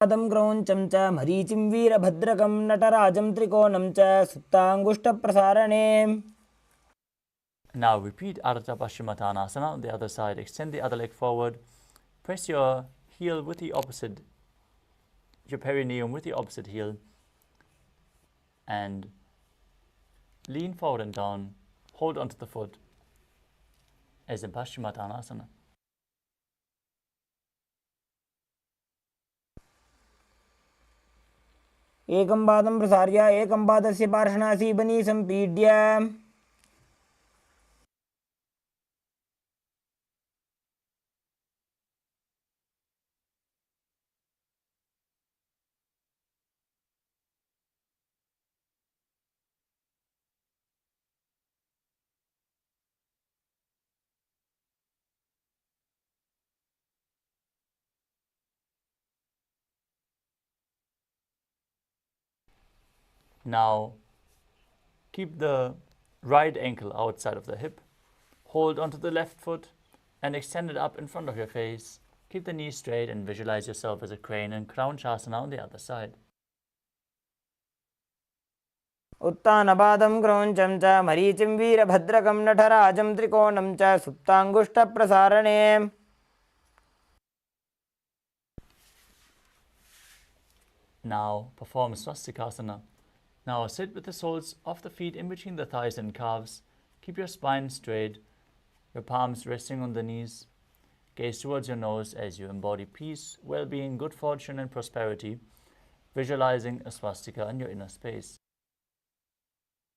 पादं क्रौञ्चं च मरीचिं वीरभद्रकं नटराजं त्रिकोणं च सुप्ताङ्गुष्ठप्रसारणे. Now repeat Ardha Paschimottanasana on the other side. Extend the other leg forward. Press your heel with the opposite, your perineum with the opposite heel, and lean forward and down. Hold onto the foot as in Paschimottanasana. एकं पादं प्रसार्य एकं पादस्य पार्श्वनासीबनी सम्पीड्य. Now keep the right ankle outside of the hip. Hold onto the left foot and extend it up in front of your face. Keep the knees straight and visualize yourself as a crane and Kraunchasana on the other side. उत्तानपादं क्रौञ्चं च मरीचिं वीरभद्रकं नटराजं त्रिकोणं च सुप्ताङ्गुष्ठप्रसारणे. Now perform Swastikasana. Now sit with the soles of the feet in between the thighs and calves. Keep your spine straight, your palms resting on the knees. Gaze towards your nose as you embody peace, well-being, good fortune and prosperity, visualizing a swastika in your inner space.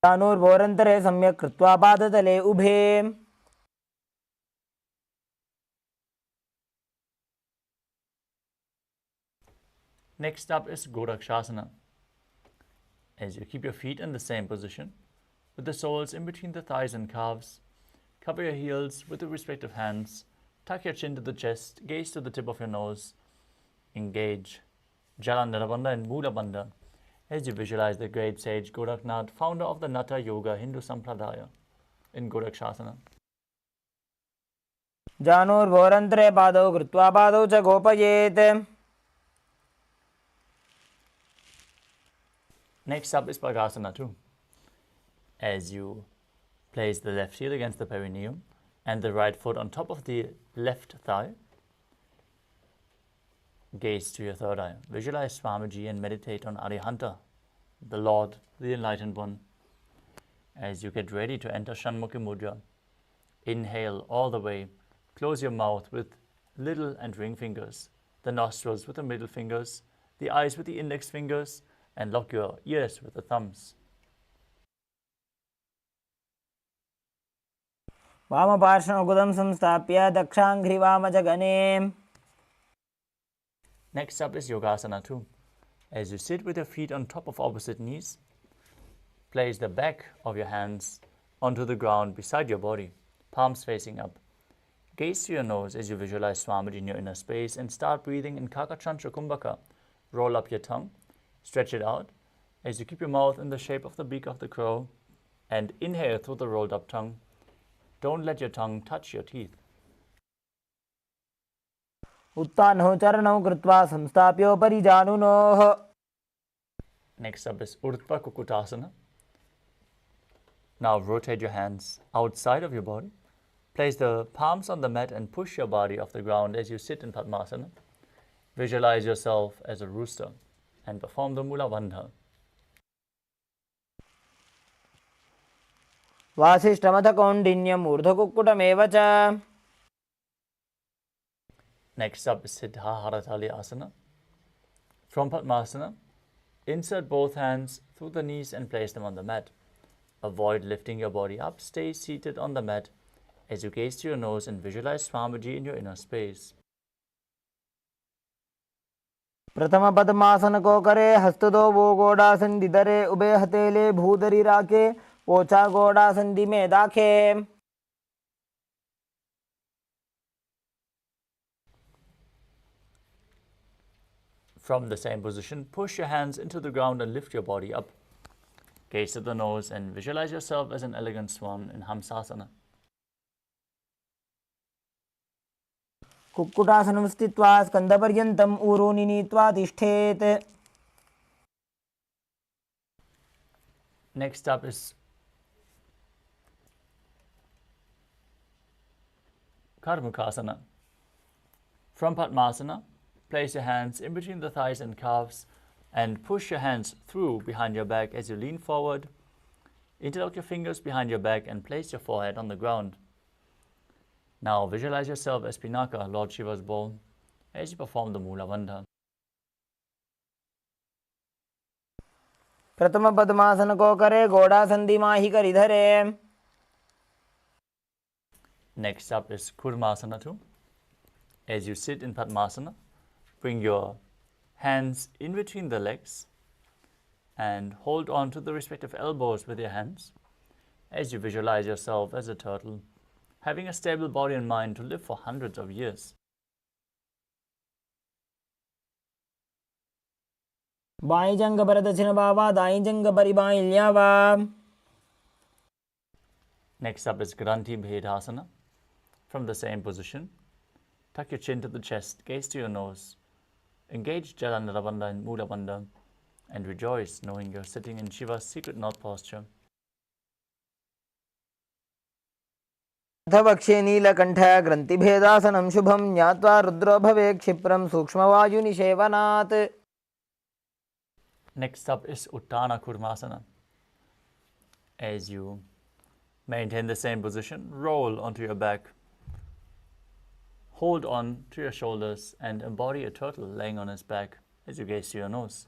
तानूर्भोरन्तरे सम्यक् कृत्वा पादतले उभे. Next up is Gorakshasana. As you keep your feet in the same position, with the soles in between the thighs and calves, cover your heels with the respective hands, tuck your chin to the chest, gaze to the tip of your nose, engage Jalandhara Bandha and Mula Bandha as you visualize the great sage Goraknath, founder of the Natha Yoga Hindu Sampradaya, in Gorakshasana. जानूर्भोरन्तरे पादौ कृत्वा पादौ च गोपयेत्. Next up is Bhagasana too. as you place the left heel against the perineum and the right foot on top of the left thigh. Gaze to your third eye. Visualize Swamiji and meditate on Arihanta, the Lord, the Enlightened One. As you get ready to enter Shanmukhi Mudra, inhale all the way. Close your mouth with little and ring fingers, the nostrils with the middle fingers, the eyes with the index fingers, and lock your ears with the thumbs. वामपार्श्वमुकुदं संस्थाप्य दक्षाङ्घ्रिवामजगने. Next up is Yogasana 2. As you sit with your feet on top of opposite knees, place the back of your hands onto the ground beside your body, palms facing up. Gaze to your nose as you visualize Swamiji in your inner space and start breathing in Kakachantra Kumbhaka. Roll up your tongue, stretch it out as you keep your mouth in the shape of the beak of the crow and inhale through the rolled up tongue. Don't let your tongue touch your teeth. उत्तानौ चरणौ कृत्वा संस्थाप्योपरि जानुनोः. Next up is Urdhva Kukutasana. Now rotate your hands outside of your body. Place the palms on the mat and push your body off the ground as you sit in Padmasana. Visualize yourself as a rooster and perform the Mula Bandha. वासिष्ठमथ कौण्डिन्यम् ऊर्ध्वकुक्कुटमेव च. Next up is Siddha Haratali Asana. From Padmasana, insert both hands through the knees and place them on the mat. Avoid lifting your body up. Stay seated on the mat as you gaze to your nose and visualize Swamiji in your inner space. प्रथम पद्मासन को करे हस्तदो वो गोडासन दिदरे ube हथेले भूदरी राके ओछा गोडासन दिमे दाखे. From the same position, push your hands into the ground and lift your body up. Gaze to the nose and visualize yourself as an elegant swan in Hamsasana. कुक्कुटासनं स्थित्वा स्कन्धपर्यन्तम् ऊरूनि नीत्वा तिष्ठेत्. Next up is Karmukasana. From Padmasana, place your hands in between the thighs and calves and push your hands through behind your back as you lean forward. Interlock your fingers behind your back and place your forehead on the ground. Now visualize yourself as Pinaka, Lord Shiva's bowl, as you perform the Mula Bandha. प्रथम पद्मासन को करे गोडासन दिमाहि करि धरे. Next up is Kurmasana 2. As you sit in Padmasana, bring your hands in between the legs and hold on to the respective elbows with your hands as you visualize yourself as a turtle, having a stable body and mind to live for hundreds of years. By जंग पर दक्षिण बावा दाई जंग परि बाईल्यावा. Next up is Granthi Bhedasana. From the same position, tuck your chin to the chest, gaze to your nose, engage Jalandhara Bandha and Mula Bandha, and rejoice knowing you're sitting in Shiva's secret knot posture. वक्षे Neelkanth ग्रन्थिभेदासनं शुभं ज्ञात्वा रुद्रो भवे क्षिप्रं सूक्ष्मवायुनिषेवनात्. Next up is Uttana Kurmasana. As you maintain the same position, roll onto your back, hold on to your shoulders and embody a turtle laying on his back as you gaze to your nose.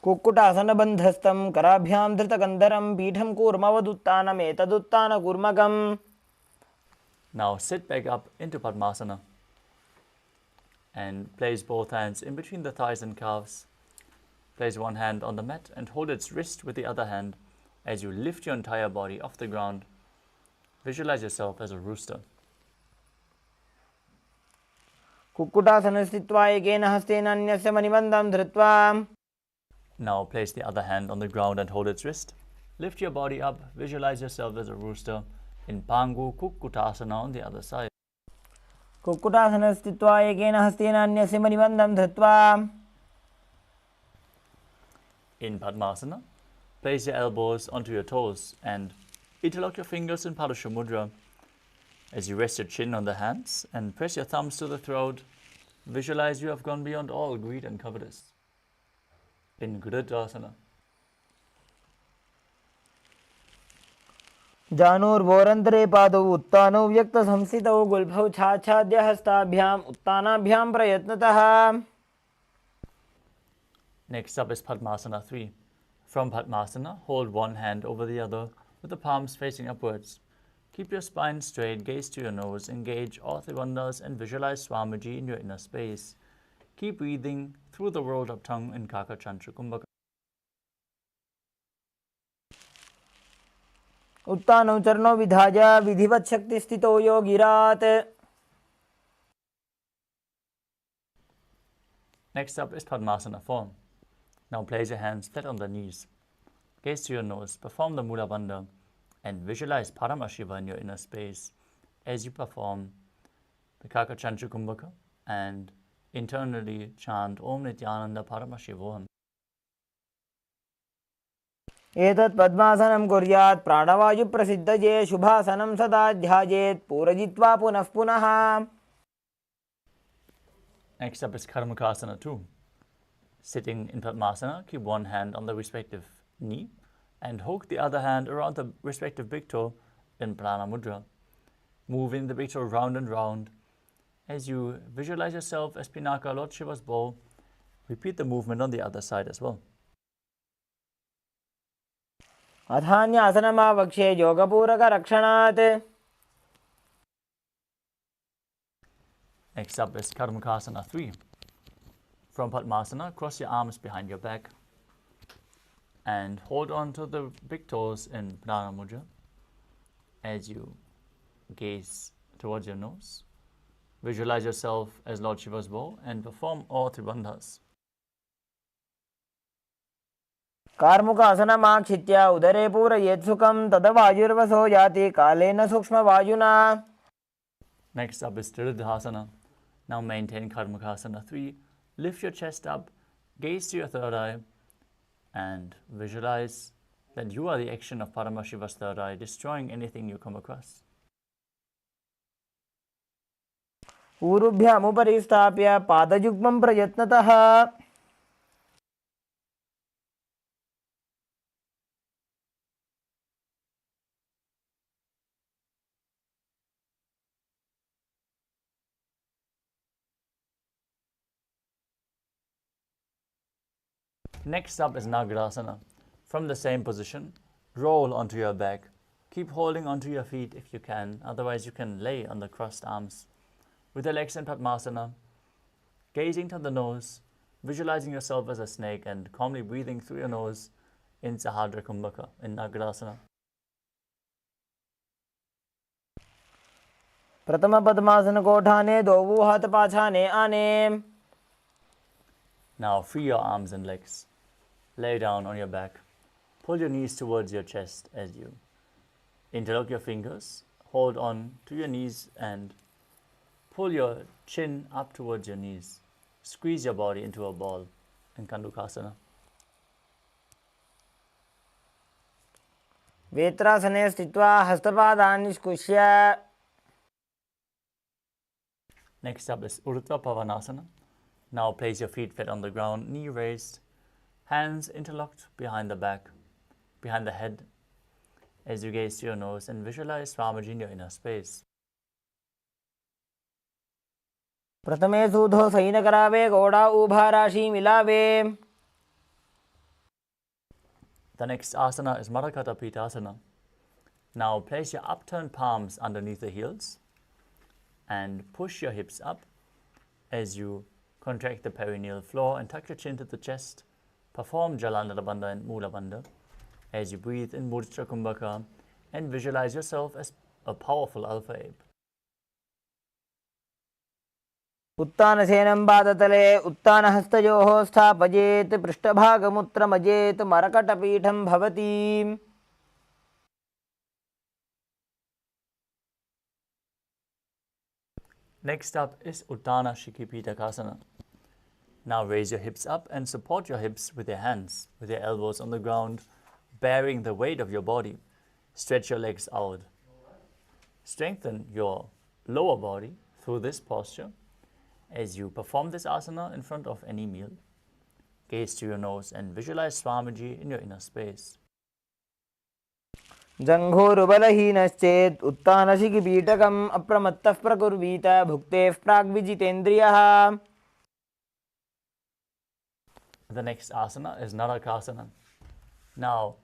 कुक्कुटासनबन्धस्थं कराभ्यां धृतकन्धरं पीठं कूर्मवदुत्तानमेतदुत्तानकूर्मकम्. Now sit back up into Padmasana and place both hands in between the thighs and calves. Place one hand on the mat and hold its wrist with the other hand as you lift your entire body off the ground. Visualize yourself as a rooster. कुक्कुटासने स्थित्वा एकेन हस्तेन अन्यस्य मणिबन्धं धृत्वा. Now place the other hand on the ground and hold its wrist. Lift your body up. Visualize yourself as a rooster in Pangu Kukkutasana on the other side. कुक्कुटासने स्थित्वा एकेन हस्तेन अन्यस्य मणिबन्धं धृत्वा. In Padmasana, place your elbows onto your toes and interlock your fingers in Padusha Mudra. As you rest your chin on the hands and press your thumbs to the throat, visualize you have gone beyond all greed and covetous. In Gridasana, जानुर्वोरन्तरे पादौ उत्तानौ व्यक्तसंस्थितौ गुल्फौ छाच्छाद्य हस्ताभ्याम् उत्तानाभ्यां प्रयत्नतः. Next up is Padmasana 3. From Padmasana, hold one hand over the other with the palms facing upwards. Keep your spine straight, gaze to your nose, engage all three bandhas and visualize Swamiji in your inner space. Keep breathing through the rolled up tongue in Kaka Chantra Kumbhaka. उत्तानौ चरणौ विधाय विधिवत् शक्तिस्थितो योगिरात्. Next up is Padmasana 4. Now place your hands flat on the knees. Gaze to your nose, perform the Mula Bandha, and visualize Paramashiva in your inner space as you perform the Kaka Chantra Kumbhaka and internally chant Om Nithyananda Paramashivoham. एतत् पद्मासनं कुर्यात् प्राणवायुप्रसिद्धये शुभासनं सदा ध्यायेत् पूरयित्वा पुनः पुनः. Next up is Karmakasana 2. Sitting in Padmasana, keep one hand on the respective knee and hook the other hand around the respective big toe in Prana Mudra. Moving the big toe round and round. As you visualize yourself as Pinaka, Lord Shiva's bowl, repeat the movement on the other side as well. अथान्यासनमावक्ष्ये योगपूरकरक्षणात्. Next up is Karmakasana 3. From Padmasana, cross your arms behind your back and hold on to the big toes in Prana Mudra as you gaze towards your nose. Visualize yourself as Lord Shiva's bowl and perform all three bandhas. कार्मुकासनमाक्षित्य उदरे पूरयेत् सुखं तदा वायुर्वसो याति कालेन सूक्ष्मवायुना. Next up is Triridhasana. Now maintain Karmakasana 3. Lift your chest up, gaze to your third eye, and visualize that you are the action of Paramashiva's third eye, destroying anything you come across. ऊरुभ्यामुपरि स्थाप्य पादयुग्मं प्रयत्नतः. Next up is Nagarasana. From the same position, roll onto your back. Keep holding onto your feet if you can, otherwise you can lay on the crossed arms. With your legs in Padmasana, gazing to the nose, visualizing yourself as a snake and calmly breathing through your nose in Sahadra Kumbhaka in Nagarasana. प्रथम पद्मासन कोठाने दोवु हाथ पाछाने आने. Now free your arms and legs. Lay down on your back. Pull your knees towards your chest as you interlock your fingers. Hold on to your knees and pull your chin up towards your knees. Squeeze your body into a ball in Kandukasana. वेत्रासने स्थित्वा हस्तपादान् निष्कुष्य. Next up is Urdhva Pavanasana. Now place your feet flat on the ground, knee raised, hands interlocked behind the back, behind the head, as you gaze to your nose and visualize Swamiji in your inner space. प्रथमे सूधो सैनकरावे घोड़ा ऊभा राशि मिलावे. The next asana is Marakata Pitasana. Now place your upturned palms underneath the heels and push your hips up as you contract the perineal floor and tuck your chin to the chest. Perform Jalandhara Bandha and Mula Bandha as you breathe in Mudra Kumbhaka and visualize yourself as a powerful alpha ape. उत्तानसेनं पादतले उत्तानहस्तयोः स्थापयेत् पृष्ठभागमुत्रमजेत् मरकटपीठं भवति. Next up is Uttana Shikipitakasana. Now raise your hips up and support your hips with your hands, with your elbows on the ground, bearing the weight of your body. Stretch your legs out. Strengthen your lower body through this posture as you perform this asana in front of any meal. Gaze to your nose and visualize Swamiji in your inner space. जङ्घोरुबलहीनश्चेत् उत्तानशिखिपीठकम् अप्रमत्तः प्रकुर्वीत भुक्तेः प्राग्विजितेन्द्रियः. The next asana is Narakasana. Now,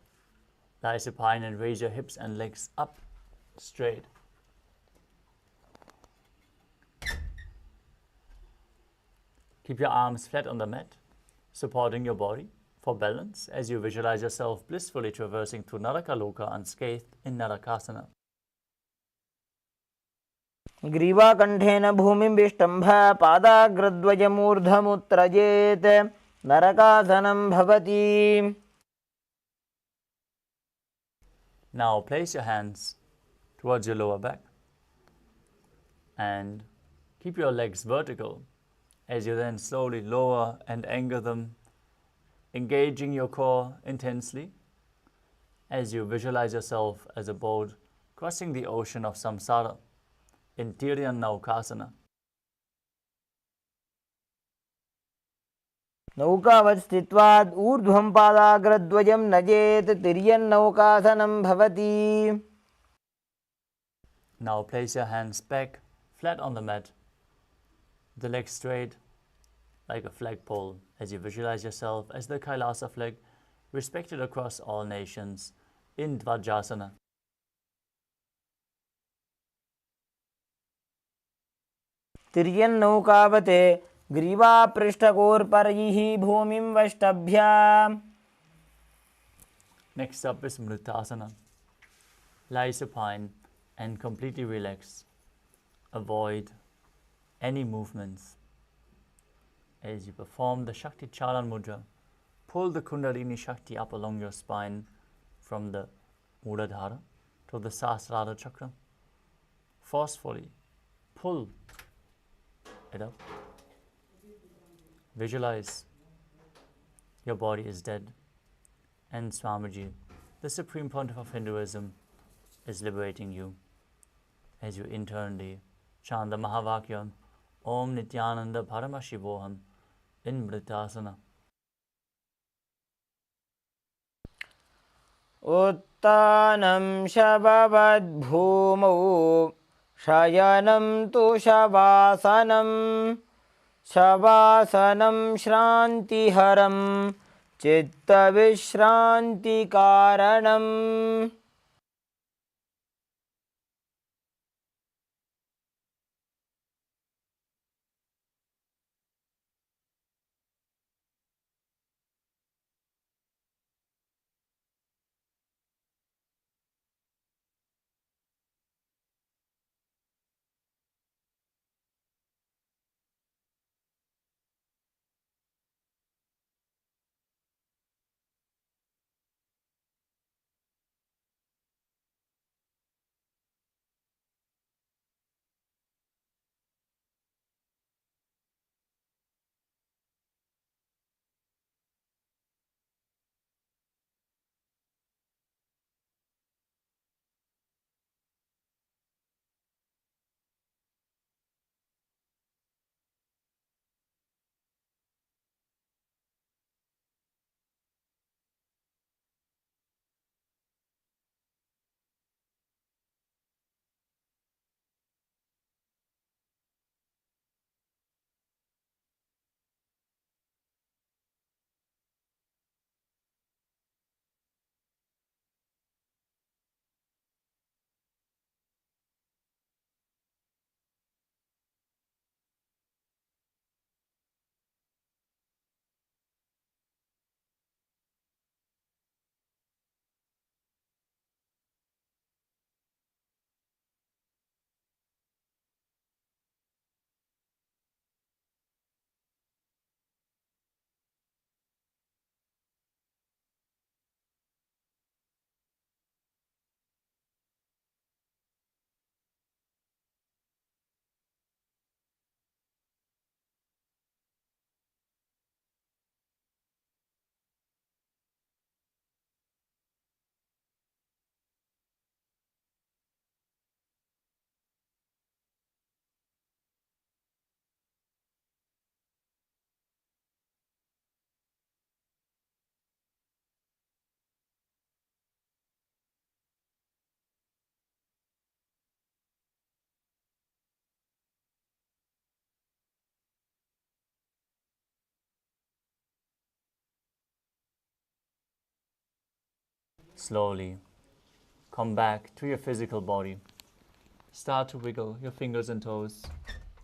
lie supine and raise your hips and legs up straight. Keep your arms flat on the mat, supporting your body for balance as you visualize yourself blissfully traversing through Narakaloka unscathed in Narakasana. ग्रीवाकण्ठेन भूमिं विष्टम्भ पादाग्रद्वयमूर्धमुत्त्रजेत् नरकासनं भवति. Now place your hands towards your lower back and keep your legs vertical as you then slowly lower and anchor them, engaging your core intensely as you visualize yourself as a boat crossing the ocean of samsara in Tripurantaka. नौकावत् स्थित्वात् ऊर्ध्वं पादाग्रद्वयं नजेत् तिर्यन्नौकासनं भवति. Now place your hands back flat on the mat, the legs straight like a flagpole as you visualize yourself as the KAILASA flag respected across all nations in Dvajasana. तिर्यन्नौकावते ग्रीवापृष्ठकोर्परैः भूमिं वष्टभ्य. Next up is Mritasana. Lie supine and completely relax. Avoid any movements. As you perform the Shakti Chalan Mudra, pull the Kundalini Shakti up along your spine from the Muladhara to the Sahasrara Chakra. Forcefully pull it up. Visualize your body is dead and Swamiji, the Supreme Pontiff of Hinduism, is liberating you as you internally chant the Mahavakya Om Nithyananda Paramashivoham in Mritasana. उत्तानं शववद्भूमौ शयनं तु शवासनं शवासनं श्रान्तिहरं चित्तविश्रान्तिकारणम्. Slowly come back to your physical body. Start to wiggle your fingers and toes,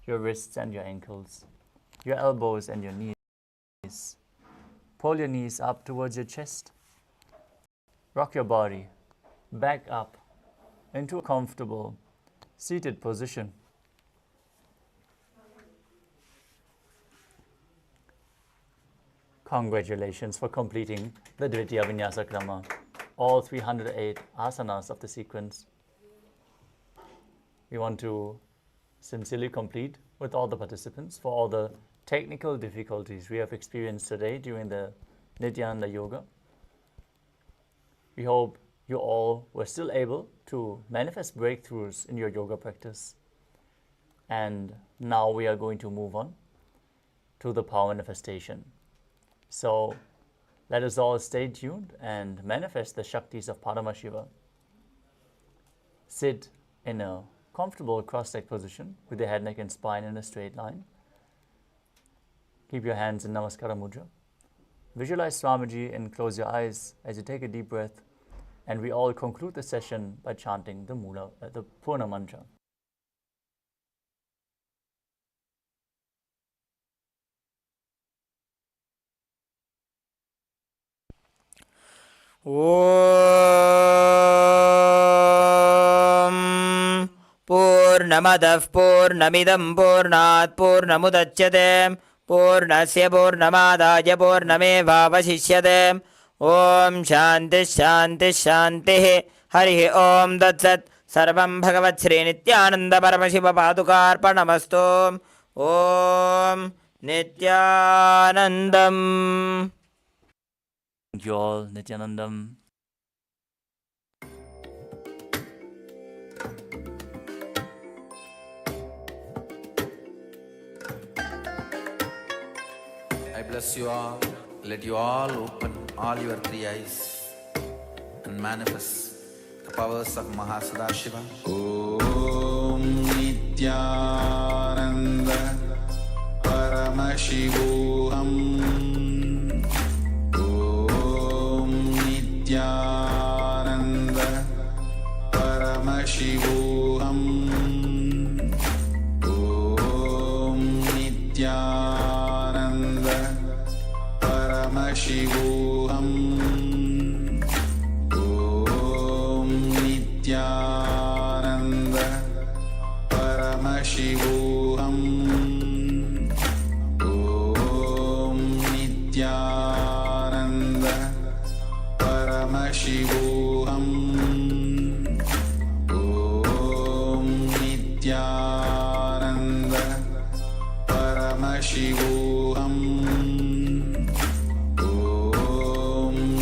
your wrists and your ankles, your elbows and your knees. Pull your knees up towards your chest. Rock your body back up into a comfortable seated position. Congratulations for completing the Dvitiya Vinyasa Krama, all 308 asanas of the sequence. We want to sincerely complete with all the participants for all the technical difficulties we have experienced today during the Nithyananda Yoga. We hope you all were still able to manifest breakthroughs in your yoga practice. And now we are going to move on to the power manifestation. So let us all stay tuned and manifest the Shaktis of Paramashiva. Sit in a comfortable cross-legged position with the head, neck and spine in a straight line. Keep your hands in Namaskara Mudra. Visualize Swamiji and close your eyes as you take a deep breath, and we all conclude the session by chanting the Purna Mantra. ॐ पूर्णमदः पूर्णमिदं पूर्णात् पूर्णमुदच्यते पूर्णस्य पूर्णमादाय पूर्णमेवावशिष्यते ॐ शान्तिः शान्तिः शान्तिः हरिः ॐ तत्सत् सर्वं भगवत्श्रीनित्यानन्दपरमशिवपादुकार्पणमस्तु ॐ नित्यानन्दम्. Thank you all, Nithyanandam. I bless you all. Let you all open all your three eyes and manifest the powers of Mahasadashiva. Om Nithyananda Paramashivoham. Om Nithyananda Paramashivoham. Om Nithyananda Paramashivoham. Om Nithyananda Paramashivoham. Om Nithyananda Paramashivoham. Om Nithyananda Paramashivoham. Om Nithyananda Paramashivoham. Om Nithyananda Paramashivoham. Om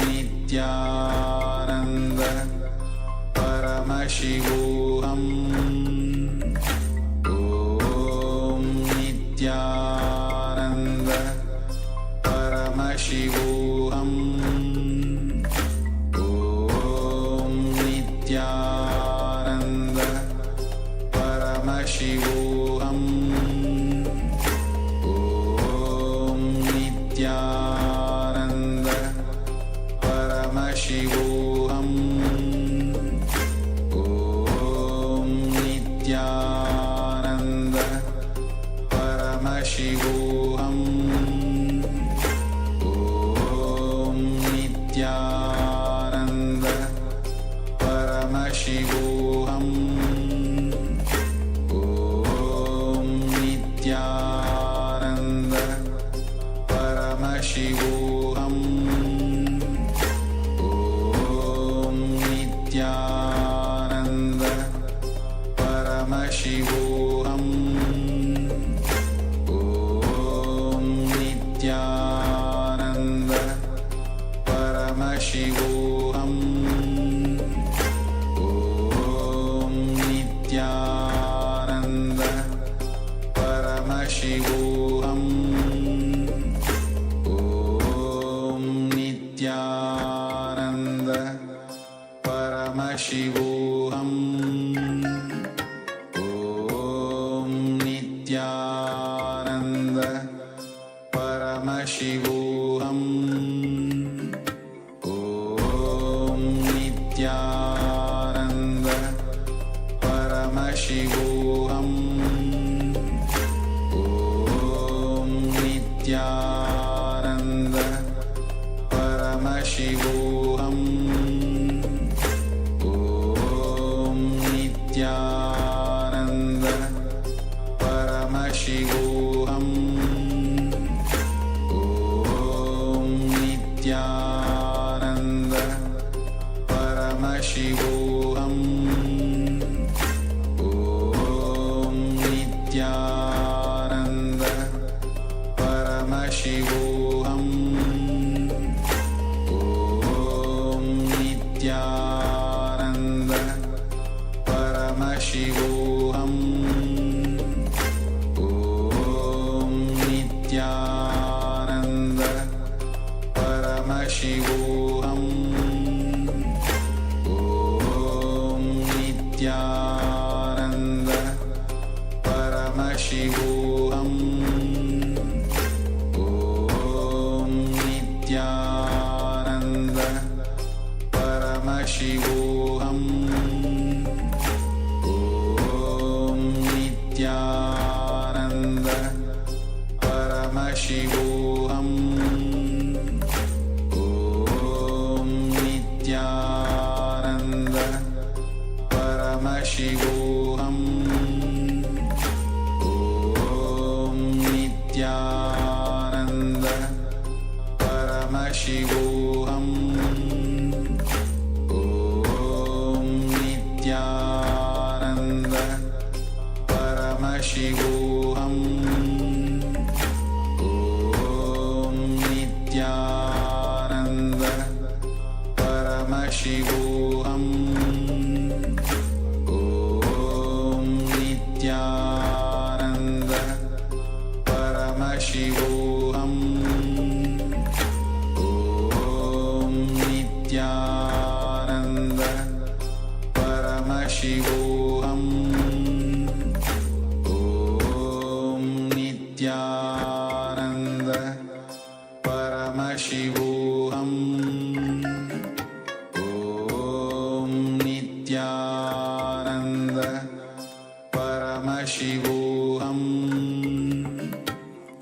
Nithyananda Paramashivoham. Om Nithyananda Paramashivoham. Om Nithyananda Paramashivoham. Om Nithyananda Paramashivoham. Om Nithyananda Paramashivoham. Om Nithyananda Paramashivoham. Om Nithyananda Paramashivoham. Om Nithyananda Paramashivoham. Om Nithyananda Paramashivoham. Om Nithyananda Paramashivoham. Om Nithyananda Paramashivoham Om Nithyananda Paramashivoham Om Nithyananda Paramashivoham Om Nithyananda Paramashivoham Om Nithyananda Paramashivoham Om Nithyananda Paramashivoham Om Nithyananda Paramashivoham Om Nithyananda Paramashivoham Om Nithyananda Paramashivoham Om Nithyananda Paramashivoham Om Nithyananda Paramashivoham Om Nithyananda Paramashivoham Om Nithyananda Paramashivoham Om Nithyananda Paramashivoham Om Nithyananda Paramashivoham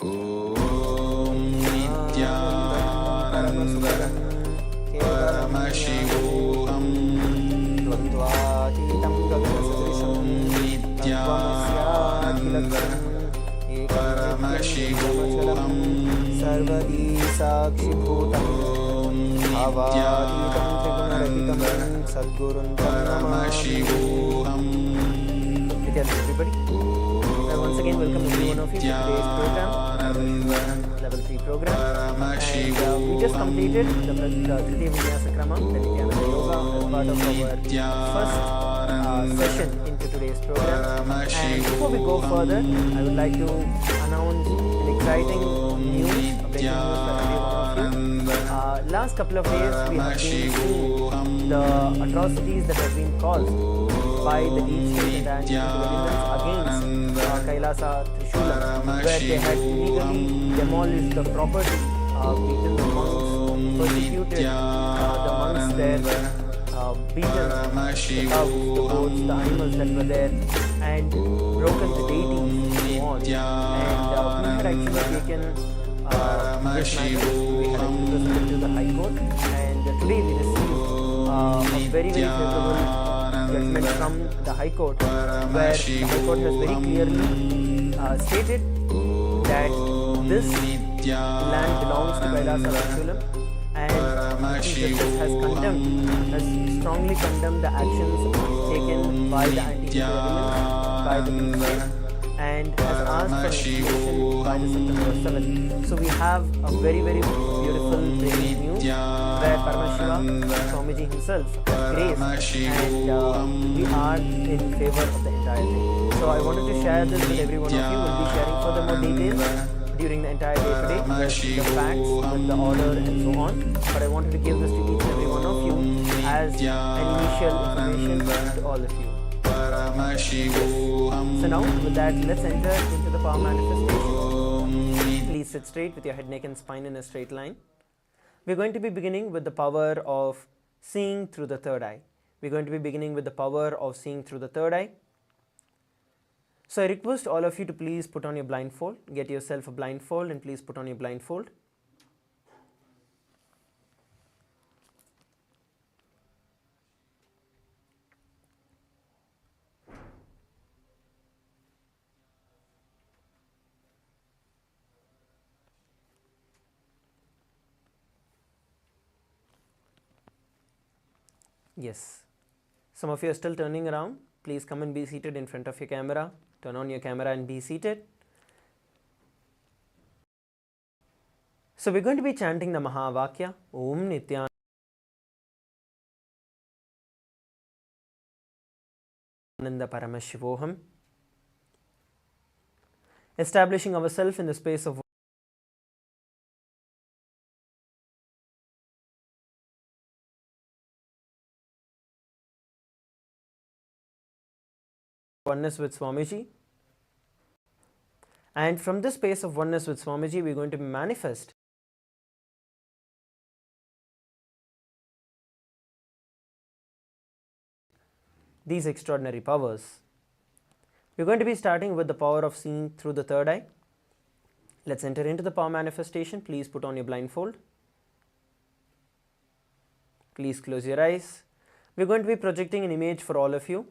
Om Nithyananda Paramashivoham द्वन्द्वातीतं गगनसदृशं Nithyananda Paramashivoham सर्वदी साक्षिभूतं भावातीतं त्रिगुणरहितं सद्गुरुं तं Paramashivoham Namami. Everybody, once again welcome every one of you to today's program, level 3 program, and we just completed the Tritiya Vinyasa Krama, the Nithyananda Yoga, as part of our first session into today's program. And before we go further, I would like to announce an exciting news, a breaking news for every one of you. Last couple of days we have been seeing the atrocities that have been caused by the deep state and the anti-independence against KAILASA Trishula, where they had illegally demolished the property, beaten the monks, persecuted the monks there, beaten the cows, the goats, the animals that were there, and broken the deities and so on. And we had actually taken this matter, we had actually presented to the High Court, and today we received a very, very favorable judgment from the High Court, where the High Court has very clearly stated that this land belongs to KAILASA Trishula, and the Chief Justice has strongly condemned the actions taken by the anti-government, by the deep state, and has asked for investigation by the September 7th. So we have a very, very beautiful breaking news where Paramashivam, Swamiji himself, has graced, and we are in favor of the entire thing. So I wanted to share this with every one of you. We'll be sharing furthermore details during the entire day today, with the facts, with the order and so on. But I wanted to give this to each and every one of you as an initial information to all of you. So now with that, let's enter into the power manifestation. Please sit straight with your head, neck and spine in a straight line. We're going to be beginning with the power of seeing through the third eye. We're going to be beginning with the power of seeing through the third eye. So I request all of you to please put on your blindfold, get yourself a blindfold and please put on your blindfold. Yes. Some of you are still turning around. Please come and be seated in front of your camera. Turn on your camera and be seated. So we're going to be chanting the Mahavakya, Om Nithyananda Paramashivoham, establishing ourselves in the space of oneness with Swamiji. And from this space of oneness with Swamiji, we're going to manifest these extraordinary powers. We're going to be starting with the power of seeing through the third eye. Let's enter into the power manifestation. Please put on your blindfold. Please close your eyes. We're going to be projecting an image for all of you.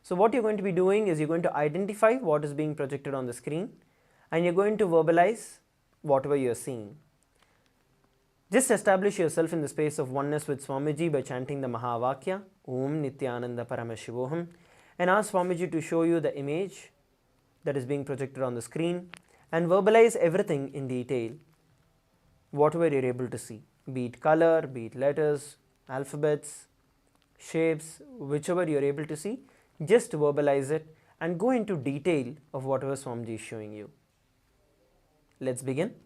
So what you're going to be doing is you're going to identify what is being projected on the screen and you're going to verbalize whatever you're seeing. Just establish yourself in the space of oneness with Swamiji by chanting the Mahavakya, Om Nithyananda Paramashivoham, and ask Swamiji to show you the image that is being projected on the screen and verbalize everything in detail, whatever you're able to see, be it color, be it letters, alphabets, shapes, whichever you're able to see, just verbalize it and go into detail of whatever Swamiji is showing you. Let's begin.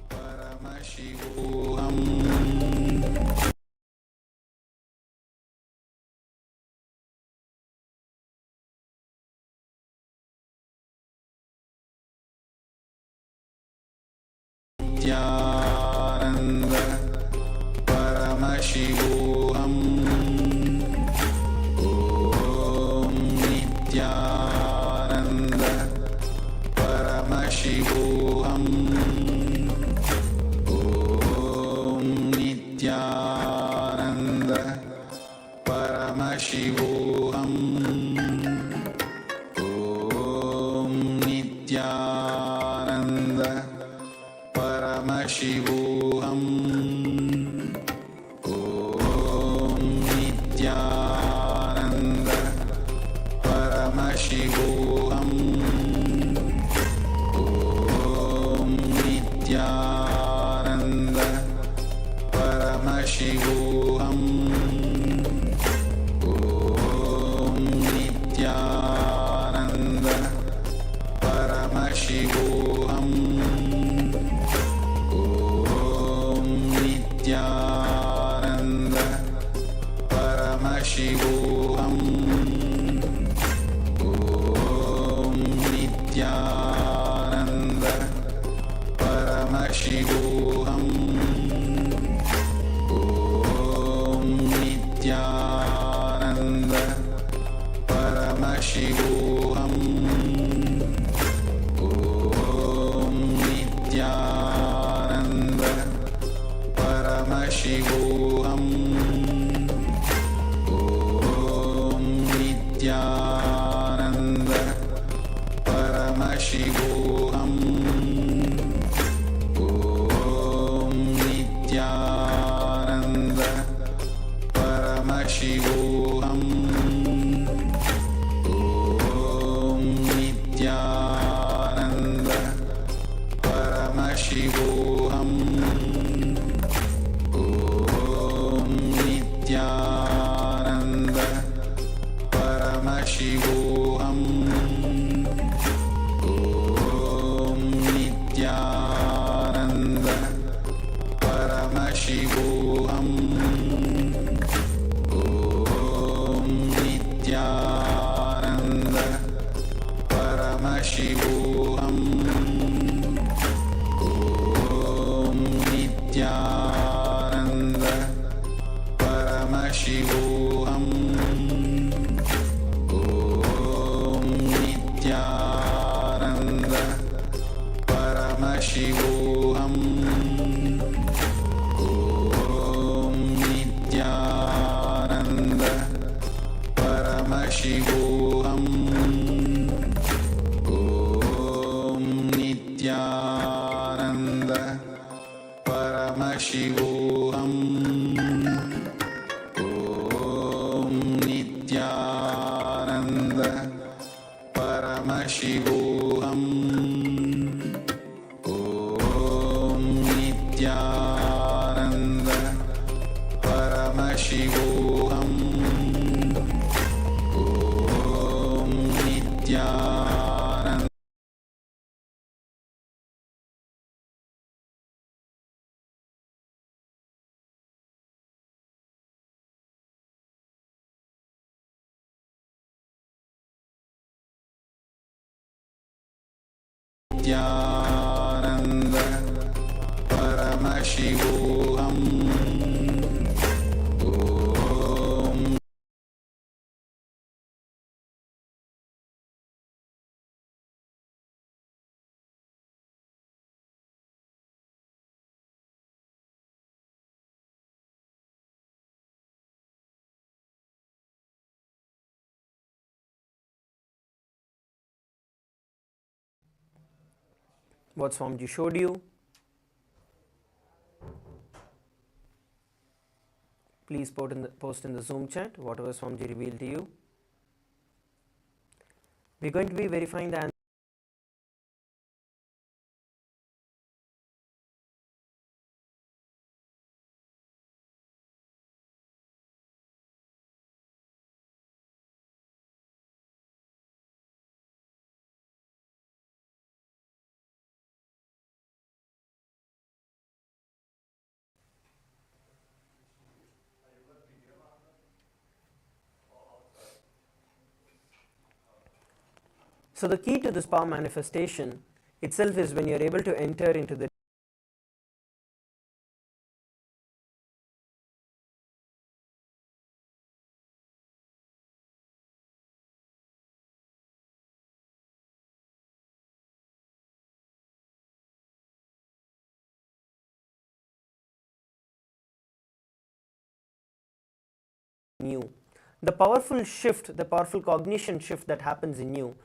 Paramashivoham Nithyananda Paramashivoham Om Nithyananda Paramashivoham Nithyananda Paramashivoham Om Nithyananda Paramashivoham Om Nithyananda Paramashivoham Om Nithyananda Paramashivoham Om Nithyananda Paramashivoham Om Nithyananda Paramashivoham Om Nithyananda Paramashivoham Om Nithyananda Paramashivoham Om Nithyananda Paramashivoham Om Nithyananda Paramashivoham Om Nithyananda Paramashivoham Om Nithyananda Paramashivoham Om Nithyananda Paramashivoham Om Nithyananda Paramashivoham Om Nithyananda Paramashivoham Om Nithyananda Paramashivoham Om Nithyananda Paramashivoham Nithyananda Paramashivoham Om Nithyananda Paramashivoham Om Nithyananda Paramashivoham Om Nithyananda Nithyananda Paramashivoham Om What Swamiji showed you, please post in the Zoom chat whatever Swamiji revealed to you. We're going to be verifying the answer. So the key to this power manifestation itself is when you're able to enter into the new. The powerful shift, the powerful cognition shift that happens in you,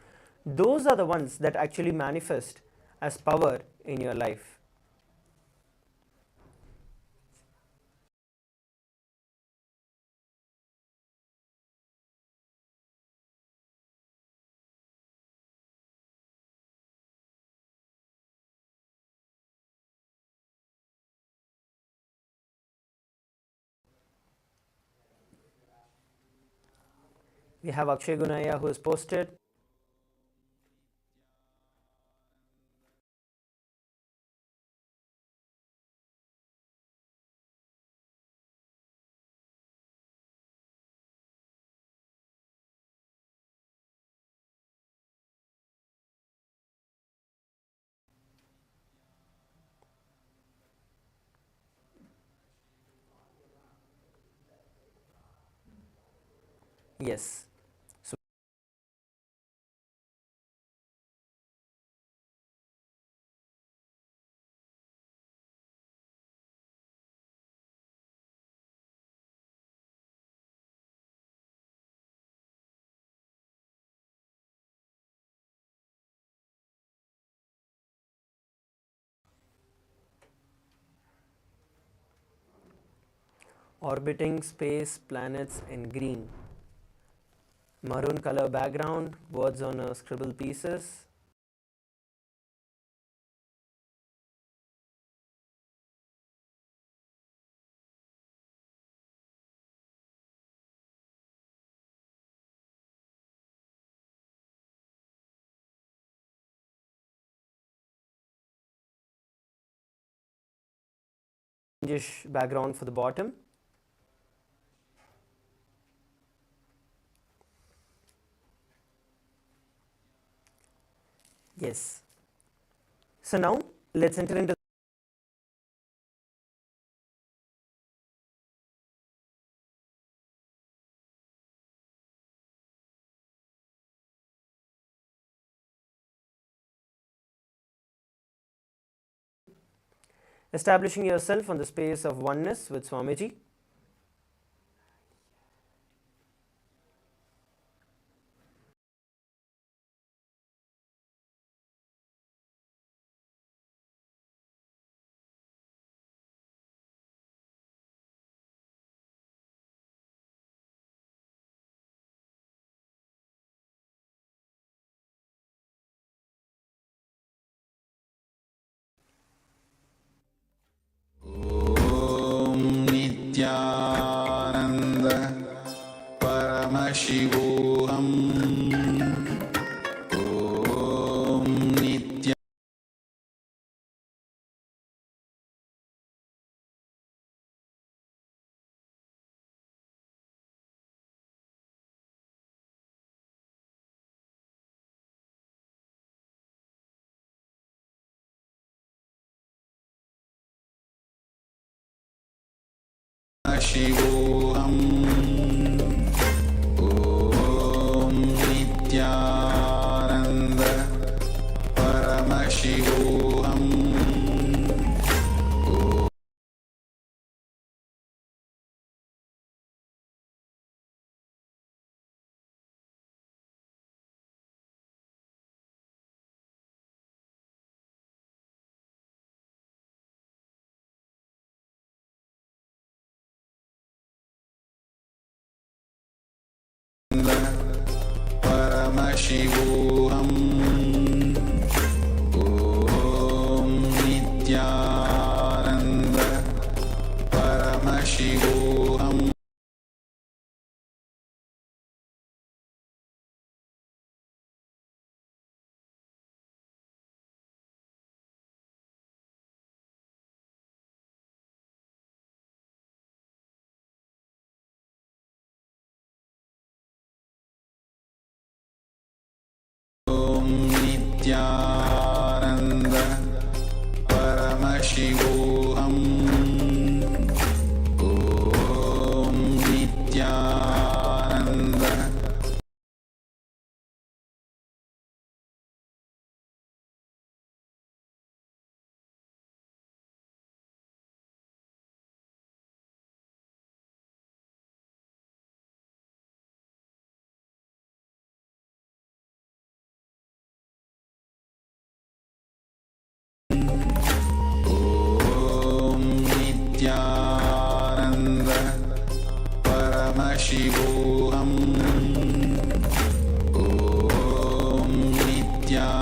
those are the ones that actually manifest as power in your life. We have Akshay Gunaya who has posted. Yes. So orbiting space planets in green. Maroon color background, words on scribble pieces. Orangish background for the bottom. Yes. So now let's enter into establishing yourself on the space of oneness with Swamiji. Nithyananda Paramashivoham Om Nithyananda Shivoham Om Nithyananda Paramashivoham Paramashivoham Om Nithyananda Paramashivoham Nithyananda Paramashivoham Om Nithyananda Om Nithyananda Paramashivoham Om Nithyananda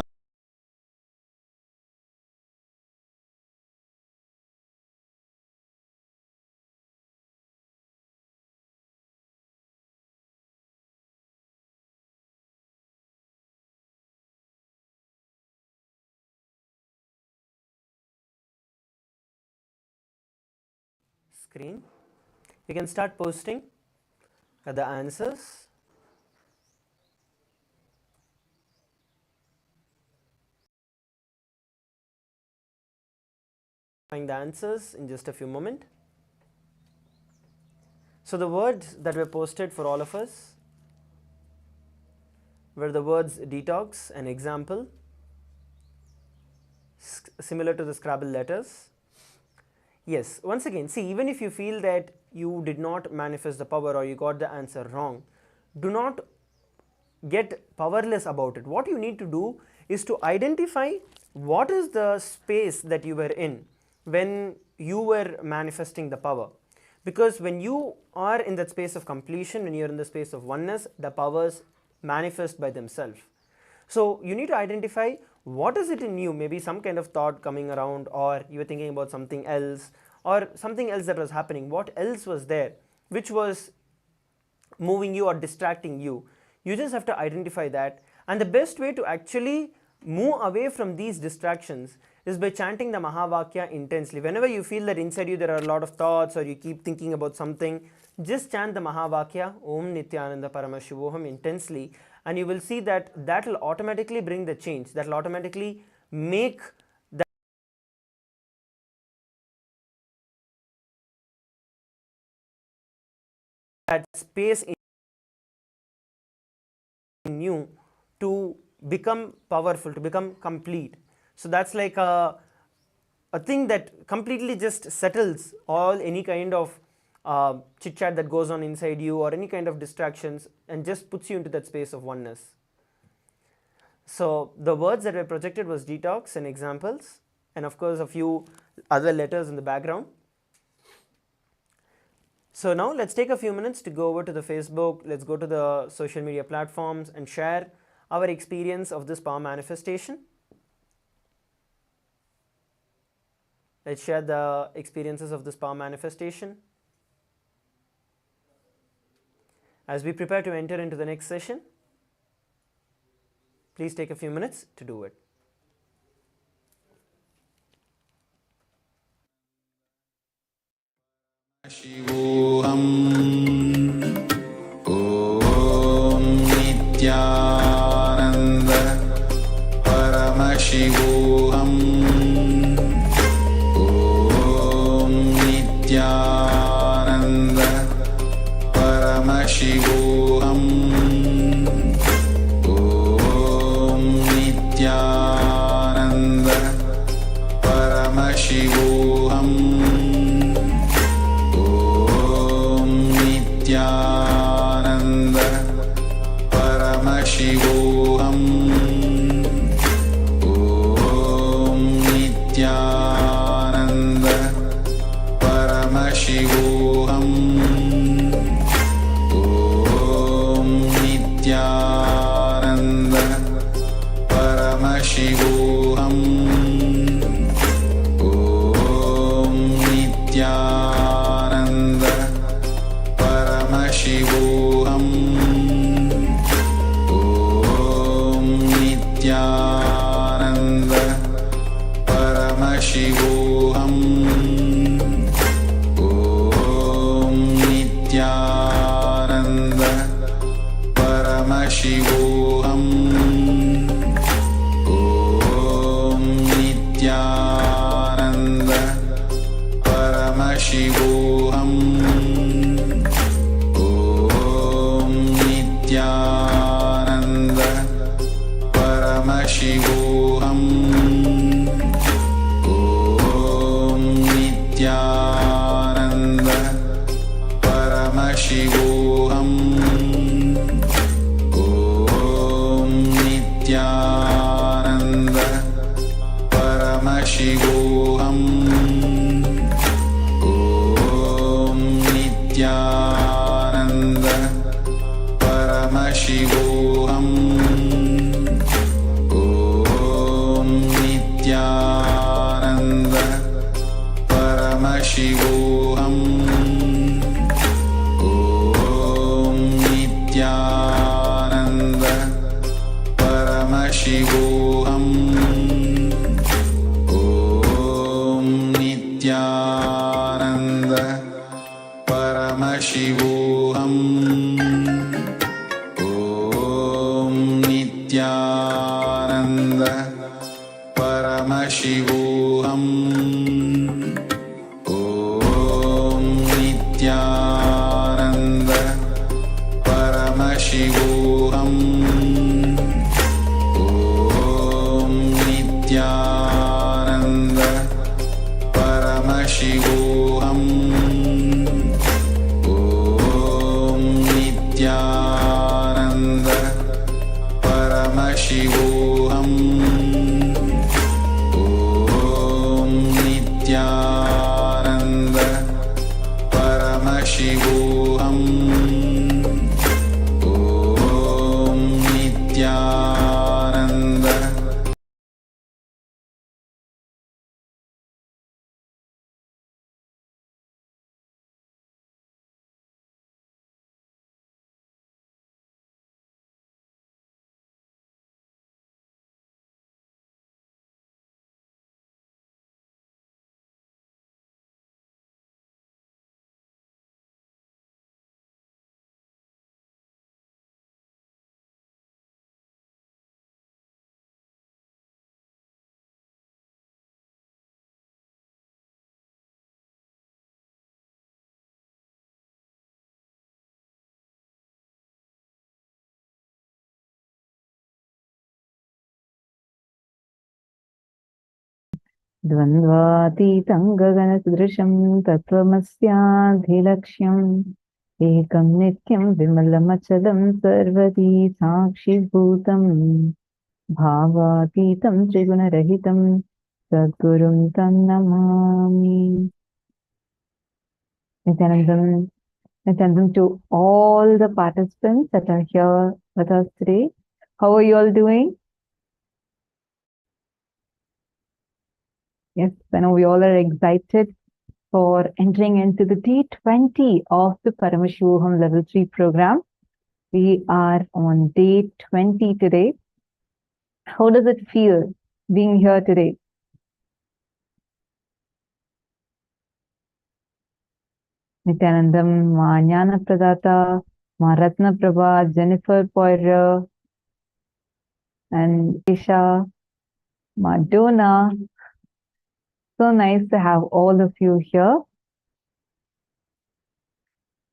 screen. You can start posting the answers. Find the answers in just a few moments. So the words that were posted for all of us were the words detox and example, similar to the Scrabble letters. Yes, once again, see, even if you feel that you did not manifest the power or you got the answer wrong, do not get powerless about it. What you need to do is to identify what is the space that you were in when you were manifesting the power. Because when you are in that space of completion, when you are in the space of oneness, the powers manifest by themselves. So you need to identify what is it in you, maybe some kind of thought coming around, or you were thinking about something else, or something else that was happening. What else was there which was moving you or distracting you? You just have to identify that, and the best way to actually move away from these distractions is by chanting the Mahavakya intensely. Whenever you feel that inside you there are a lot of thoughts or you keep thinking about something, just chant the Mahavakya Om Nithyananda Paramashivoham intensely, and you will see that that will automatically bring the change, that will automatically make that space in you to become powerful, to become complete. So that's like a thing that completely just settles all any kind of chit chat that goes on inside you or any kind of distractions, and just puts you into that space of oneness. So the words that were projected was detox and examples, and of course a few other letters in the background. So now let's take a few minutes to go over to the Facebook, let's go to the social media platforms and share our experience of this power manifestation. Let's share the experiences of this power manifestation. As we prepare to enter into the next session, please take a few minutes to do it. Shivoham Om Nithyananda Paramashivoham Om Nithyananda Paramashivoham Om Nithyananda Paramashivoham Nithyananda Paramashivoham Om Nithyananda Paramashivoham Om Nithyananda Paramashivoham Om Nithyananda Paramashivoham Om Nithyananda Paramashivoham Om Nithyananda Paramashivoham Om Nithyananda Paramashivoham Om Nithyananda Paramashivoham Om Nithyananda Paramashivoham Om Nithyananda Paramashivoham Om Nithyananda Paramashivoham Om Nithyananda Paramashivoham Om Nithyananda Paramashivoham Om Nithyananda Paramashivoham Om Nithyananda Paramashivoham Om Nithyananda Paramashivoham Om Nithyananda Paramashivoham Om Nithyananda Paramashivoham Om Nithyananda Paramashivoham Om Nithyananda द्वन्द्वातीतं गगनसदृशं तत्त्वमस्याधिलक्ष्यम् एकं नित्यं विमलमचलं सर्वदी साक्षिभूतं भावातीतं त्रिगुणरहितं सद्गुरुं तं Namami. Nithyanandam to all the participants that are here with us today. How are you all doing? Yes, I know we all are excited for entering into the T20 of the Paramashivoham Level 3 program. We are on day 20 today. How does it feel being here today? Nithyanandam, Ma Jnana Pradata, Ma Ratna Prabha, Jennifer Poirier, and Isha, Madonna. So nice to have all of you here.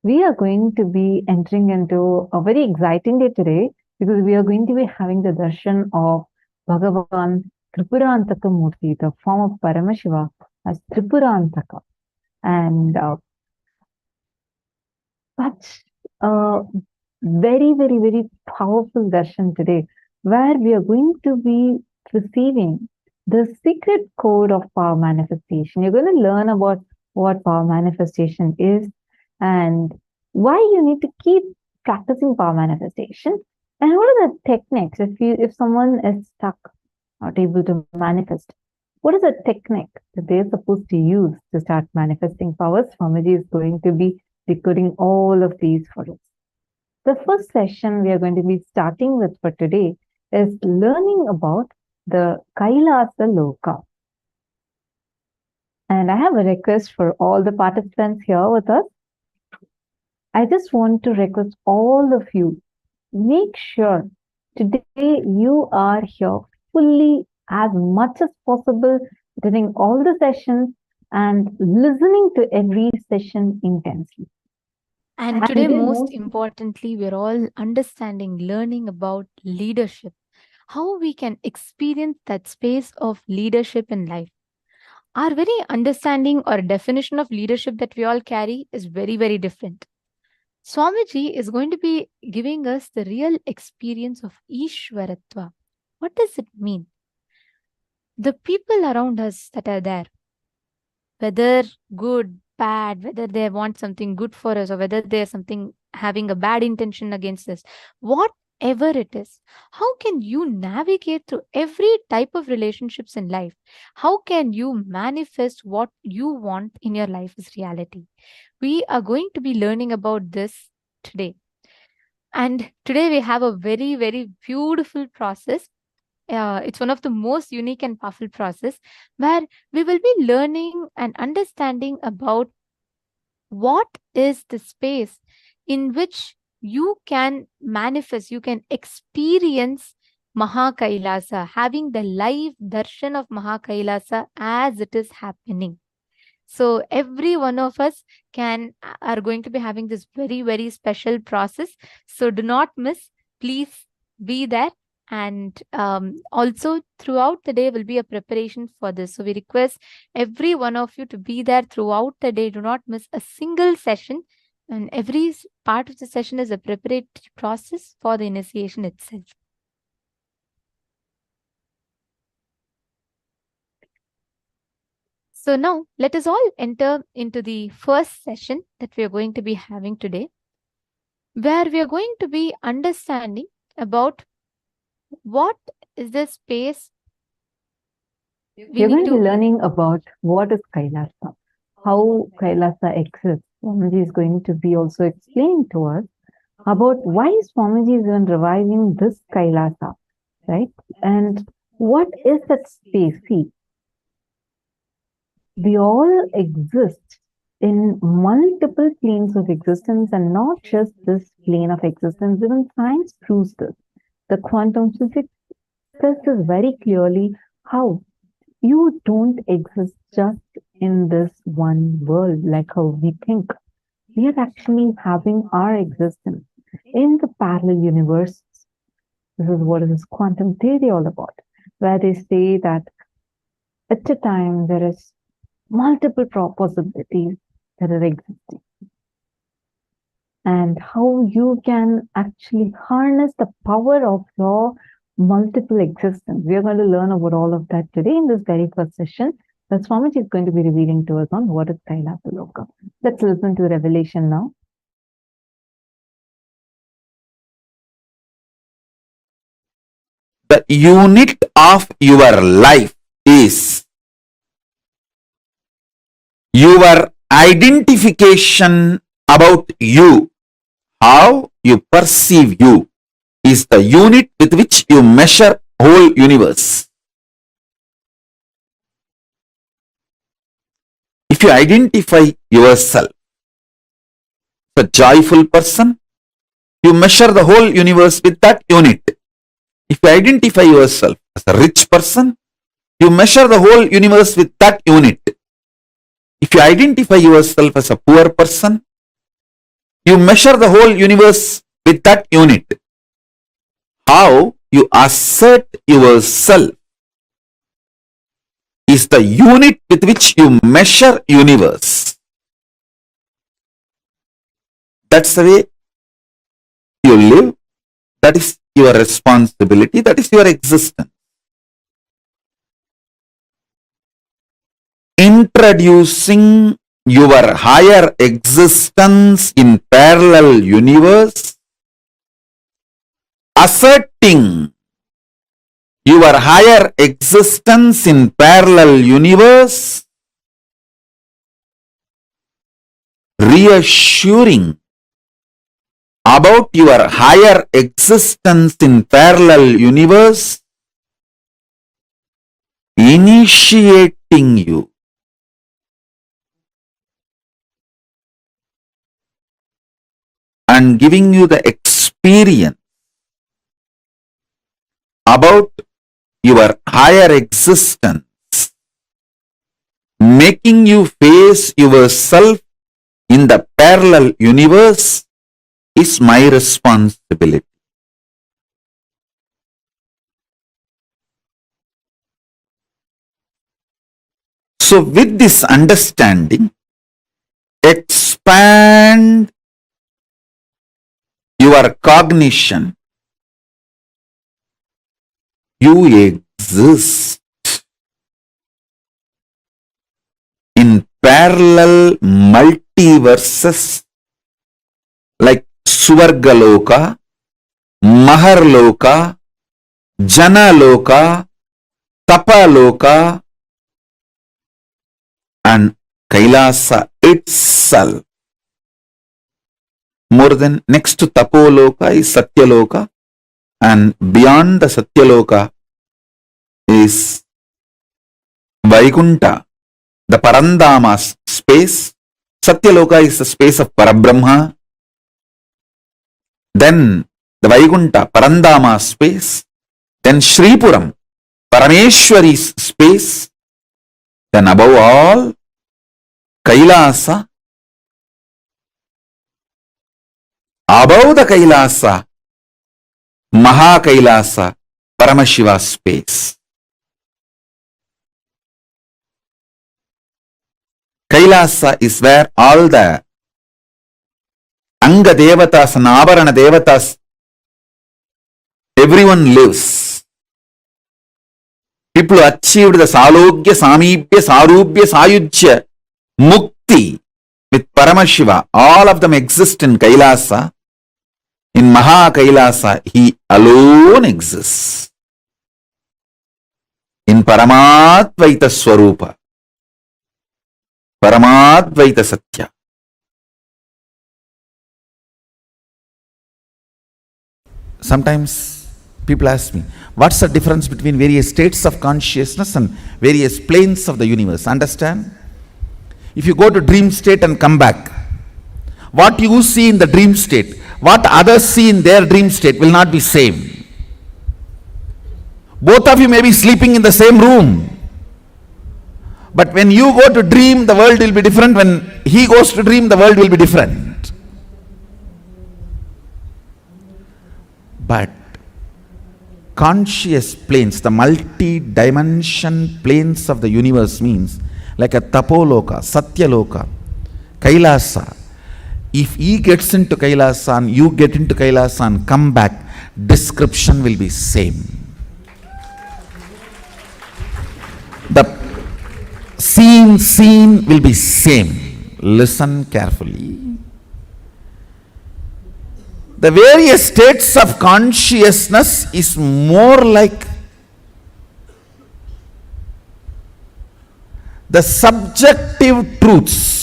We are going to be entering into a very exciting day today because we are going to be having the darshan of Bhagavan Tripurantaka Murthy, the form of Paramashiva as Tripurantaka. And such a very, very, very powerful darshan today, where we are going to be receiving the secret code of power manifestation. You're going to learn about what power manifestation is and why you need to keep practicing power manifestation, and what are the techniques if someone is stuck, not able to manifest. What is the technique that they're supposed to use to start manifesting powers? Swamiji is going to be decoding all of these for us. The first session we are going to be starting with for today is learning about the KAILASA loka. And I have a request for all the participants here with us. I just want to request all of you, make sure today you are here fully as much as possible during all the sessions and listening to every session intensely. And today, most importantly, we're all understanding, learning about leadership, how we can experience that space of leadership in life. Our very understanding or definition of leadership that we all carry is very, very different. Swamiji is going to be giving us the real experience of Ishwaratva. What does it mean? The people around us that are there, whether good, bad, whether they want something good for us or whether they're something having a bad intention against us, whatever it is, how can you navigate through every type of relationships in life? How can you manifest what you want in your life as reality? We are going to be learning about this today. And today we have a very, very beautiful process. It's one of the most unique and powerful process where we will be learning and understanding about what is the space in which you can manifest, you can experience KAILASA, having the live darshan of KAILASA as it is happening. So every one of us are going to be having this very, very special process. So do not miss, please be there. And also throughout the day will be a preparation for this. So we request every one of you to be there throughout the day. Do not miss a single session. And every part of the session is a preparatory process for the initiation itself. So now let us all enter into the first session that we are going to be having today, where we are going to be understanding about what is the space. We're going to be learning about what is KAILASA, how KAILASA exists. Swamiji is going to be also explaining to us about why Swamiji is even reviving this KAILASA, right? And what is that space? See, we all exist in multiple planes of existence and not just this plane of existence. Even science proves this. The quantum physics says this very clearly, how you don't exist just in this one world like how we think. We are actually having our existence in the parallel universes. This is what is quantum theory all about, where they say that at a time there is multiple possibilities that are existing, and how you can actually harness the power of your multiple existence. We are going to learn about all of that today in this very first session. The Swamiji is going to be revealing to us on what is KAILASA loka. Let's listen to revelation now. The unit of your life is your identification about you, how you perceive you is the unit with which you measure whole universe. If you identify yourself as a joyful person, you measure the whole universe with that unit. If you identify yourself as a rich person, you measure the whole universe with that unit. If you identify yourself as a poor person, you measure the whole universe with that unit. How you assert yourself is the unit with which you measure universe. That's the way you live. That is your responsibility. That is your existence. Introducing your higher existence in parallel universe, asserting your higher existence in parallel universe, reassuring about your higher existence in parallel universe, initiating you and giving you the experience about your higher existence, making you face yourself in the parallel universe is my responsibility. So with this understanding, expand your cognition. You exist in parallel multiverses like Swargaloka, Maharloka, Janaloka, Tapaloka, and Kailasa itself. More than next to Tapoloka is Satyaloka, and beyond the Satyaloka is Vaikunta, the Parandama space. Satyaloka is the space of Parabrahma. Then the Vaikunta, Parandama space. Then Shripuram, Parameshwari's space. Then above all, Kailasa. Above the Kailasa, Maha Kailasa, Paramashiva space. Kailasa is where all the Anga Devatas and Avarana Devatas, everyone lives. People who achieved the Salogya, Samibhya, Sarubhya, Sayujya, Mukti with Paramashiva, all of them exist in Kailasa. In Maha Kailasa, he alone exists. In Paramadvaita Swarupa, Paramadvaita Satya. Sometimes people ask me, what's the difference between various states of consciousness and various planes of the universe? Understand? If you go to dream state and come back, what you see in the dream state, what others see in their dream state will not be same. Both of you may be sleeping in the same room. But when you go to dream, the world will be different. When he goes to dream, the world will be different. But conscious planes, the multi-dimension planes of the universe means like a Tapoloka, Satyaloka, Kailasa. If he gets into Kailasa and you get into Kailasa and come back, description will be same. The scene will be same. Listen carefully. The various states of consciousness is more like the subjective truths.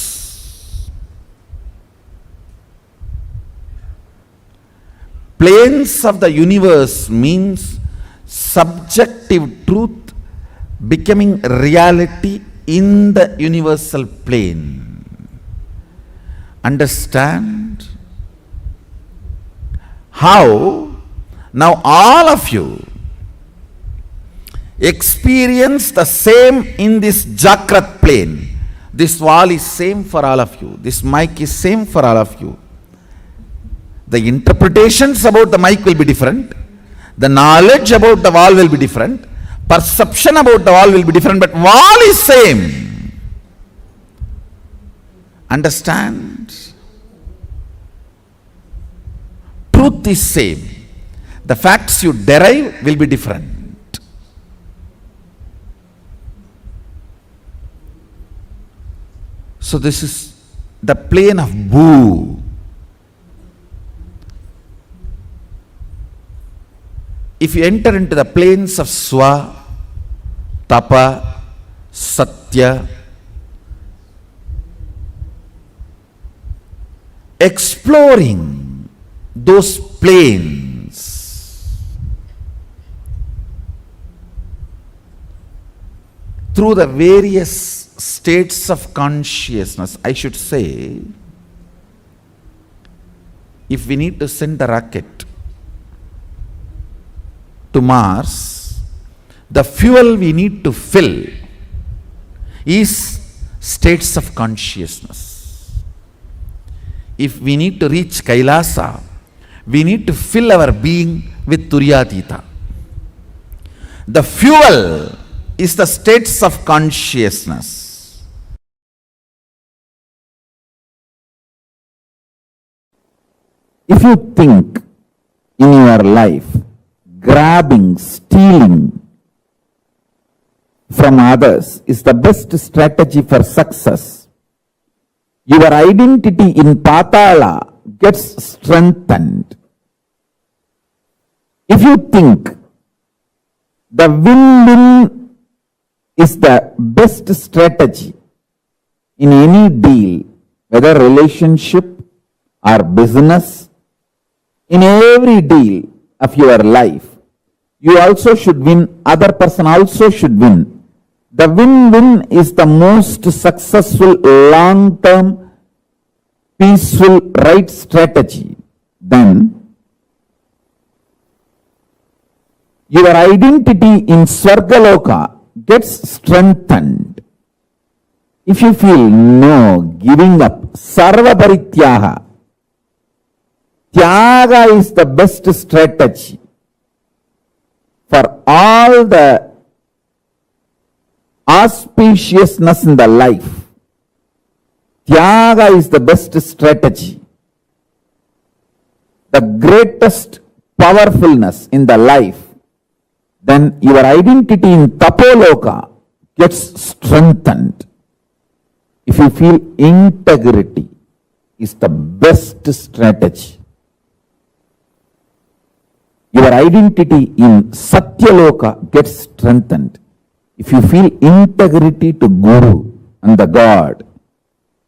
planes of the universe means subjective truth becoming reality in the universal plane. Understand how now all of you experience the same in this Jakrat plane. This wall is same for all of you. This mic is same for all of you. The interpretations about the mic will be different. The knowledge about the wall will be different. Perception about the wall will be different, but wall is same. Understand? Truth is same. The facts you derive will be different. So this is the plane of Bhu. If you enter into the planes of Swa, Tapa, Satya, exploring those planes through the various states of consciousness, I should say, if we need to send the rocket to Mars, the fuel we need to fill is states of consciousness. If we need to reach KAILASA, we need to fill our being with Turyatita. The fuel is the states of consciousness. If you think in your life, grabbing, stealing from others is the best strategy for success, your identity in Patala gets strengthened. If you think the win-win is the best strategy in any deal, whether relationship or business, in every deal of your life, you also should win, other person also should win. The win-win is the most successful, long-term, peaceful, right strategy. Then, your identity in Swargaloka gets strengthened. If you feel no, giving up, Sarva Parityaga, Tyaga is the best strategy for all the auspiciousness in the life. Tyaga is the best strategy. The greatest powerfulness in the life. Then your identity in Tapoloka gets strengthened. If you feel integrity is the best strategy. Your identity in Satyaloka gets strengthened. If you feel integrity to Guru and the God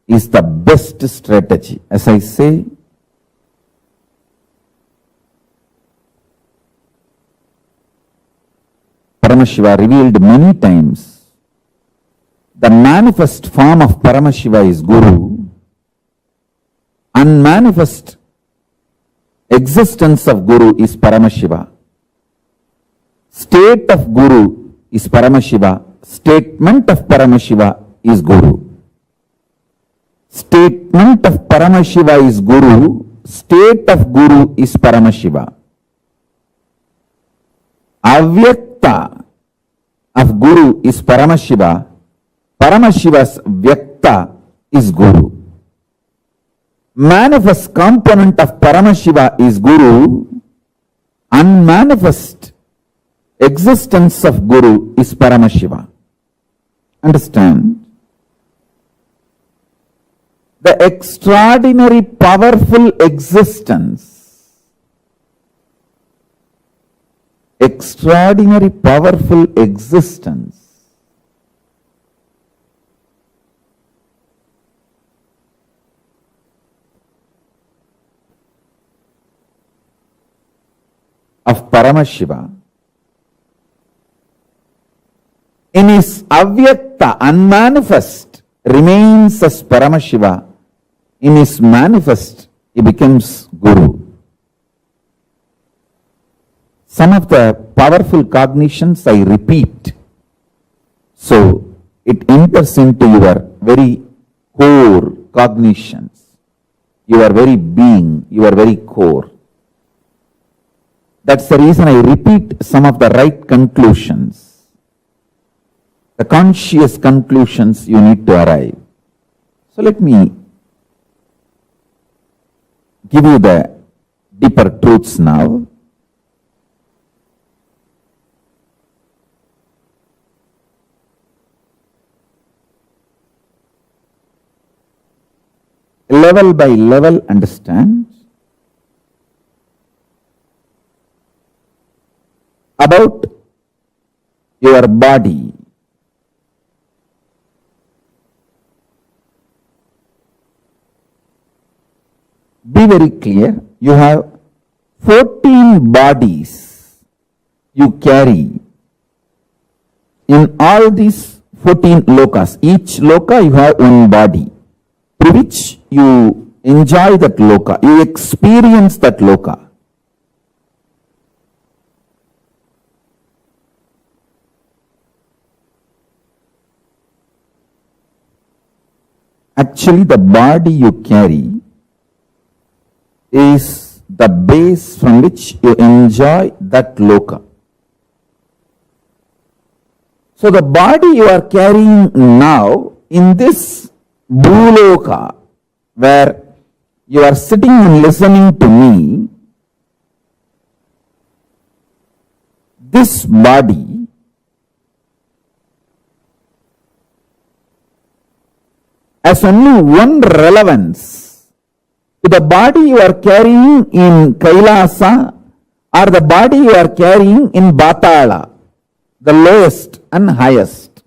is the best strategy. As I say, Paramashiva revealed many times, the manifest form of Paramashiva is Guru, unmanifest existence of Guru is Paramashiva. State of Guru is Paramashiva. Statement of Paramashiva is Guru. Statement of Paramashiva is Guru. State of Guru is Paramashiva. Avyakta of Guru is Paramashiva. Paramashiva's Vyakta is Guru. Manifest component of Paramashiva is Guru. Unmanifest existence of Guru is Paramashiva. Understand? The extraordinary powerful existence, extraordinary powerful existence of Paramashiva, in his avyakta, unmanifest, remains as Paramashiva. In his manifest, he becomes Guru. Some of the powerful cognitions I repeat, so it enters into your very core cognitions, your very being, your very core. That's the reason I repeat some of the right conclusions, the conscious conclusions you need to arrive. So let me give you the deeper truths now. Level by level, understand about your body. Be very clear. You have 14 bodies you carry. In all these 14 lokas, each loka you have one body, through which you enjoy that loka, you experience that loka. Actually, the body you carry is the base from which you enjoy that loka. So the body you are carrying now in this Bhuloka, where you are sitting and listening to me, this body has only one relevance to the body you are carrying in KAILASA or the body you are carrying in Batala, the lowest and highest.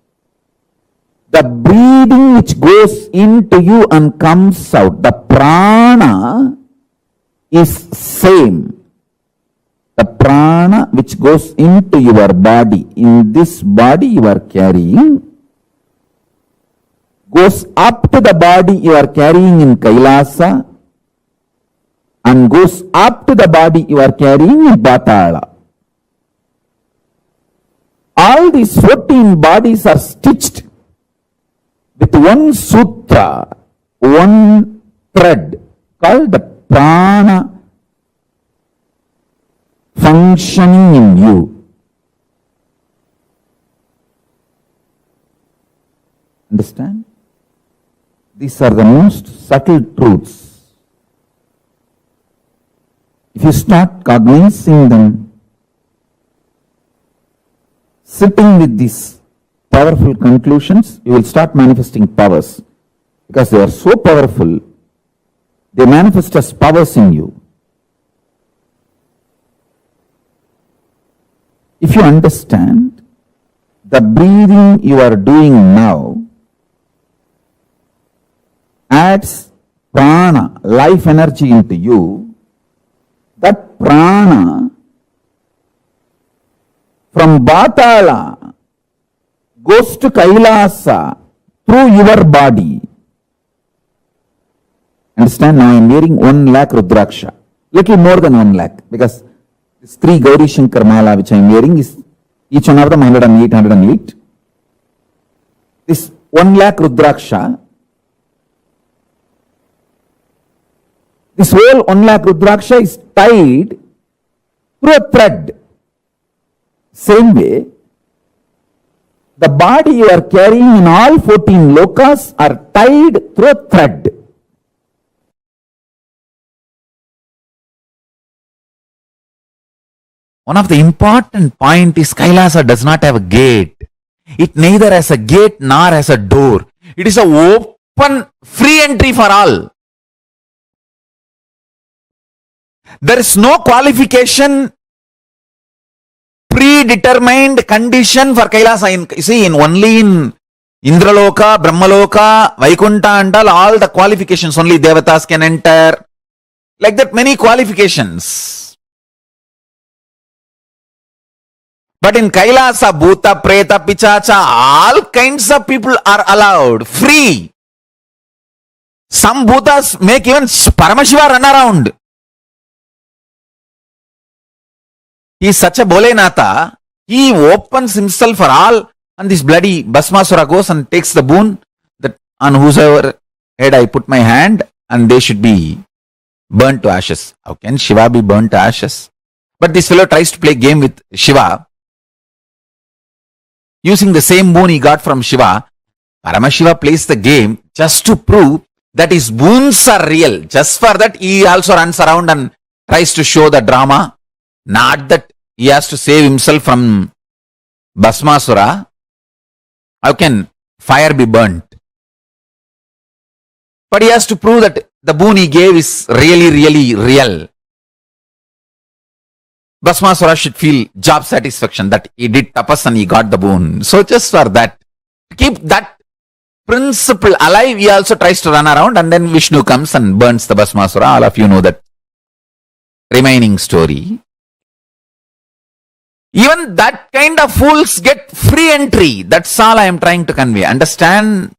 The breathing which goes into you and comes out, the prana is same. The prana which goes into your body, in this body you are carrying, goes up to the body you are carrying in KAILASA and goes up to the body you are carrying in Patala. All these 14 bodies are stitched with one sutra, one thread called the prana functioning in you. Understand? These are the most subtle truths. If you start cognizing them, sitting with these powerful conclusions, you will start manifesting powers. Because they are so powerful, they manifest as powers in you. If you understand the breathing you are doing now adds prana, life energy into you, that prana from Batala goes to KAILASA through your body. Understand? Now I am wearing 1 lakh Rudraksha, little more than 1 lakh, because this 3 Gauri Shankar Mala which I am wearing is each one of them 108, 108. This 1 lakh Rudraksha, this whole 1 lakh Rudraksha is tied through a thread. Same way, the body you are carrying in all 14 lokas are tied through a thread. One of the important point is KAILASA does not have a gate. It neither has a gate nor has a door. It is an open, free entry for all. There is no qualification, predetermined condition for KAILASA. Only in Indraloka, Brahmaloka, Vaikunta and all the qualifications, only Devatas can enter. Like that, many qualifications. But in Kailasa, Bhuta, Preta, Pichacha, all kinds of people are allowed, free. Some Bhutas make even Paramashiva run around. He is such a Bholenatha, he opens himself for all, and this bloody Bhasmasura goes and takes the boon that on whosoever head I put my hand, and they should be burnt to ashes. How can Shiva be burnt to ashes? But this fellow tries to play game with Shiva. Using the same boon he got from Shiva, Paramashiva plays the game just to prove that his boons are real. Just for that, he also runs around and tries to show the drama. Not that he has to save himself from Bhasmasura. How can fire be burnt? But he has to prove that the boon he gave is really, really real. Bhasmasura should feel job satisfaction that he did tapas and he got the boon. So just for that, keep that principle alive, he also tries to run around, and then Vishnu comes and burns the Bhasmasura. All of you know that remaining story. Even that kind of fools get free entry. That's all I am trying to convey. Understand?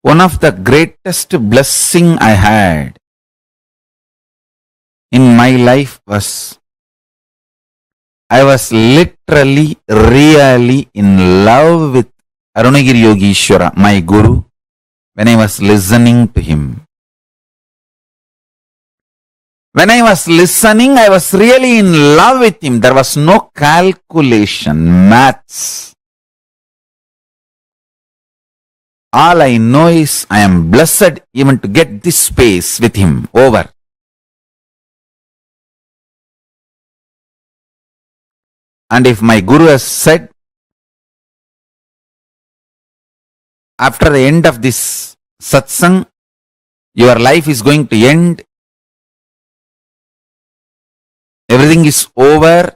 One of the greatest blessing I had in my life was I was literally, really in love with Arunagiri Yogishwara, my guru, when I was listening to him. When I was listening, I was really in love with him. There was no calculation, maths. All I know is I am blessed even to get this space with him over. And if my guru has said, after the end of this satsang, your life is going to end, everything is over,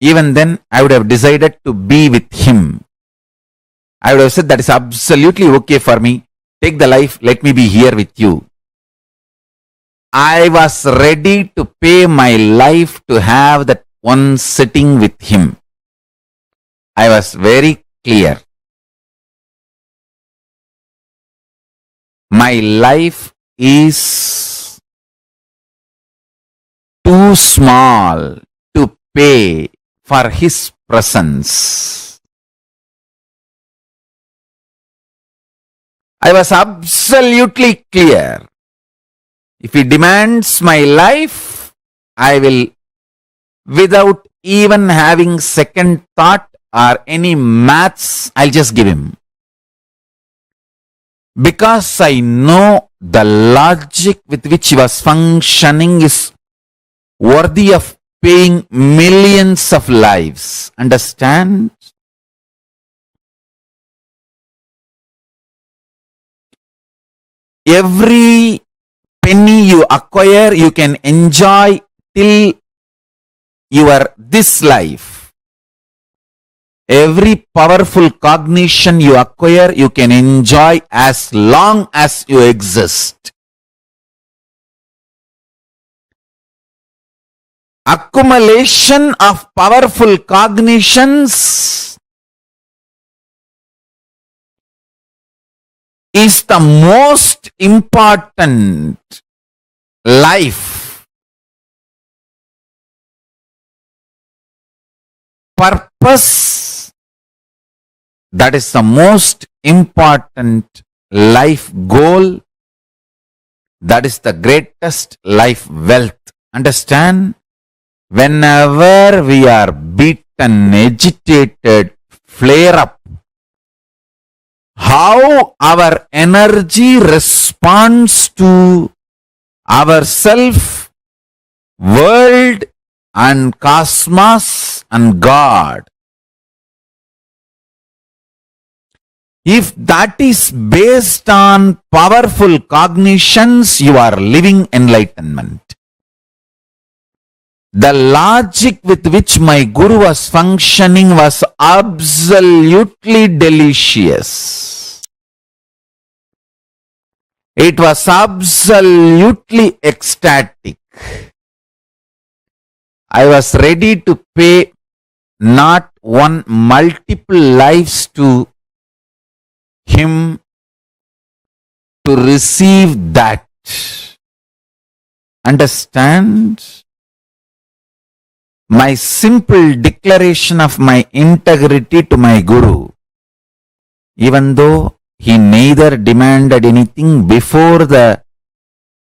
even then I would have decided to be with him. I would have said that is absolutely okay for me. Take the life, let me be here with you. I was ready to pay my life to have that one sitting with him. I was very clear. My life is too small to pay for his presence. I was absolutely clear. If he demands my life, I will, without even having second thought or any maths, I'll just give him. Because I know the logic with which he was functioning is worthy of paying millions of lives. Understand? Every penny you acquire, you can enjoy till your this life. Every powerful cognition you acquire, you can enjoy as long as you exist. Accumulation of powerful cognitions is the most important life purpose. That is the most important life goal. That is the greatest life wealth. Understand? Whenever we are beaten, agitated, flare up, how our energy responds to ourself, world and cosmos and God. If that is based on powerful cognitions, you are living enlightenment. The logic with which my guru was functioning was absolutely delicious. It was absolutely ecstatic. I was ready to pay not one, multiple lives to him to receive that. Understand? My simple declaration of my integrity to my Guru, even though he neither demanded anything before the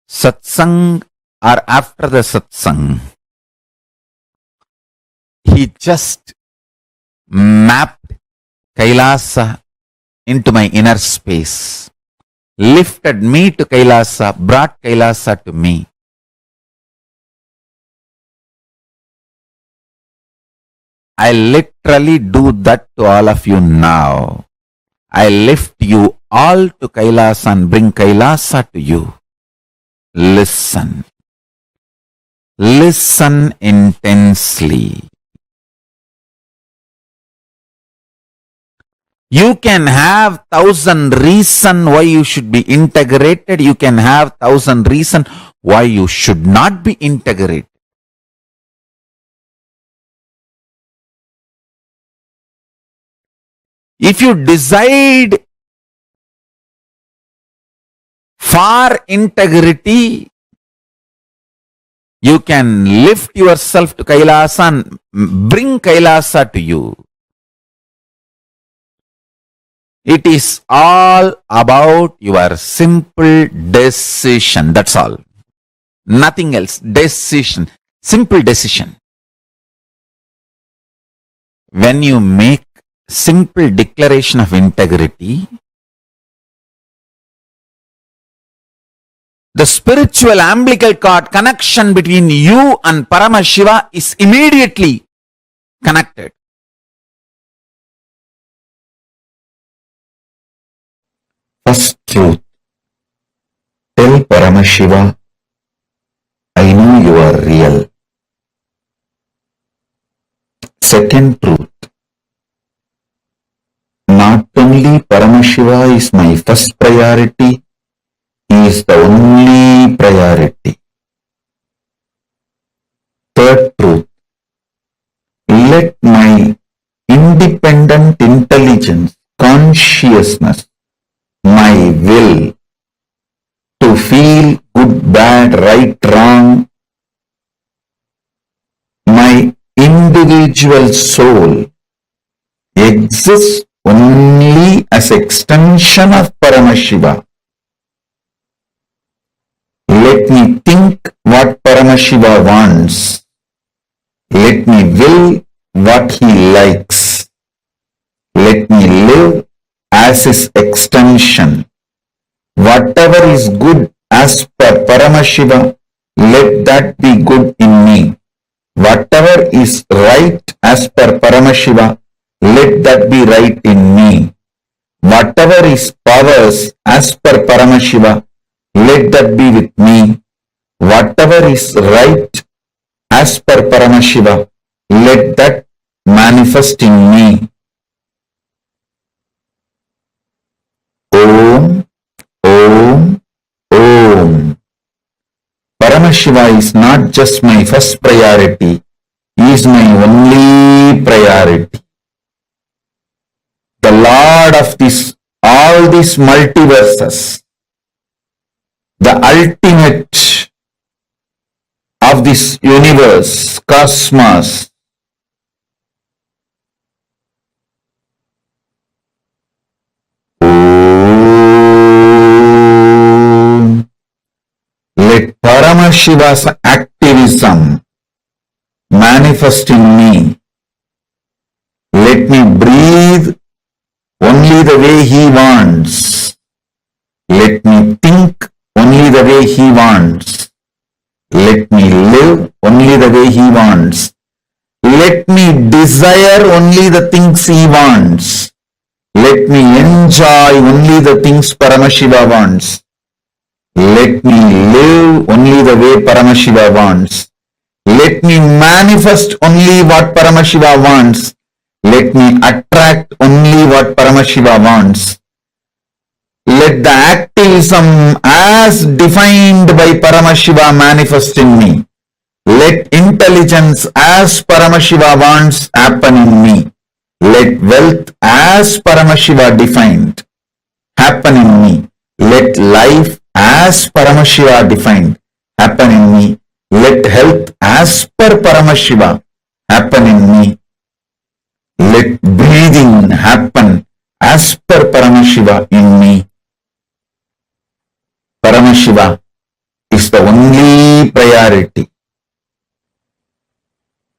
satsang or after the satsang, he just mapped KAILASA into my inner space, lifted me to KAILASA, brought KAILASA to me. I literally do that to all of you now. I lift you all to KAILASA and bring KAILASA to you. Listen. Listen intensely. You can have 1,000 reasons why you should be integrated. You can have 1,000 reasons why you should not be integrated. If you decide for integrity, you can lift yourself to KAILASA and bring KAILASA to you. It is all about your simple decision. That's all. Nothing else. Decision. Simple decision. When you make simple declaration of integrity, the spiritual umbilical cord connection between you and Paramashiva is immediately connected. First truth. Tell Paramashiva, I know you are real. Second truth. Not only Paramashiva is my first priority, he is the only priority. Third truth. Let my independent intelligence, consciousness, my will to feel good, bad, right, wrong, my individual soul exists only as extension of Paramashiva. Let me think what Paramashiva wants. Let me will what he likes. Let me live as his extension. Whatever is good as per Paramashiva, let that be good in me. Whatever is right as per Paramashiva, let that be right in me. Whatever is powers as per Paramashiva, let that be with me. Whatever is right as per Paramashiva, let that manifest in me. Om, Om, Om. Paramashiva is not just my first priority, he is my only priority. The Lord of all these multiverses, the ultimate of this universe, cosmos. Let Paramashiva's activism manifest in me. Let me breathe only the way he wants. Let me think only the way he wants. Let me live only the way he wants. Let me desire only the things he wants. Let me enjoy only the things Paramashiva wants. Let me live only the way Paramashiva wants. Let me manifest only what Paramashiva wants. Let me attract only what Paramashiva wants. Let the activism as defined by Paramashiva manifest in me. Let intelligence as Paramashiva wants happen in me. Let wealth as Paramashiva defined happen in me. Let life as Paramashiva defined happen in me. Let health as per Paramashiva happen in me. Let breathing happen as per Paramashiva in me. Paramashiva is the only priority.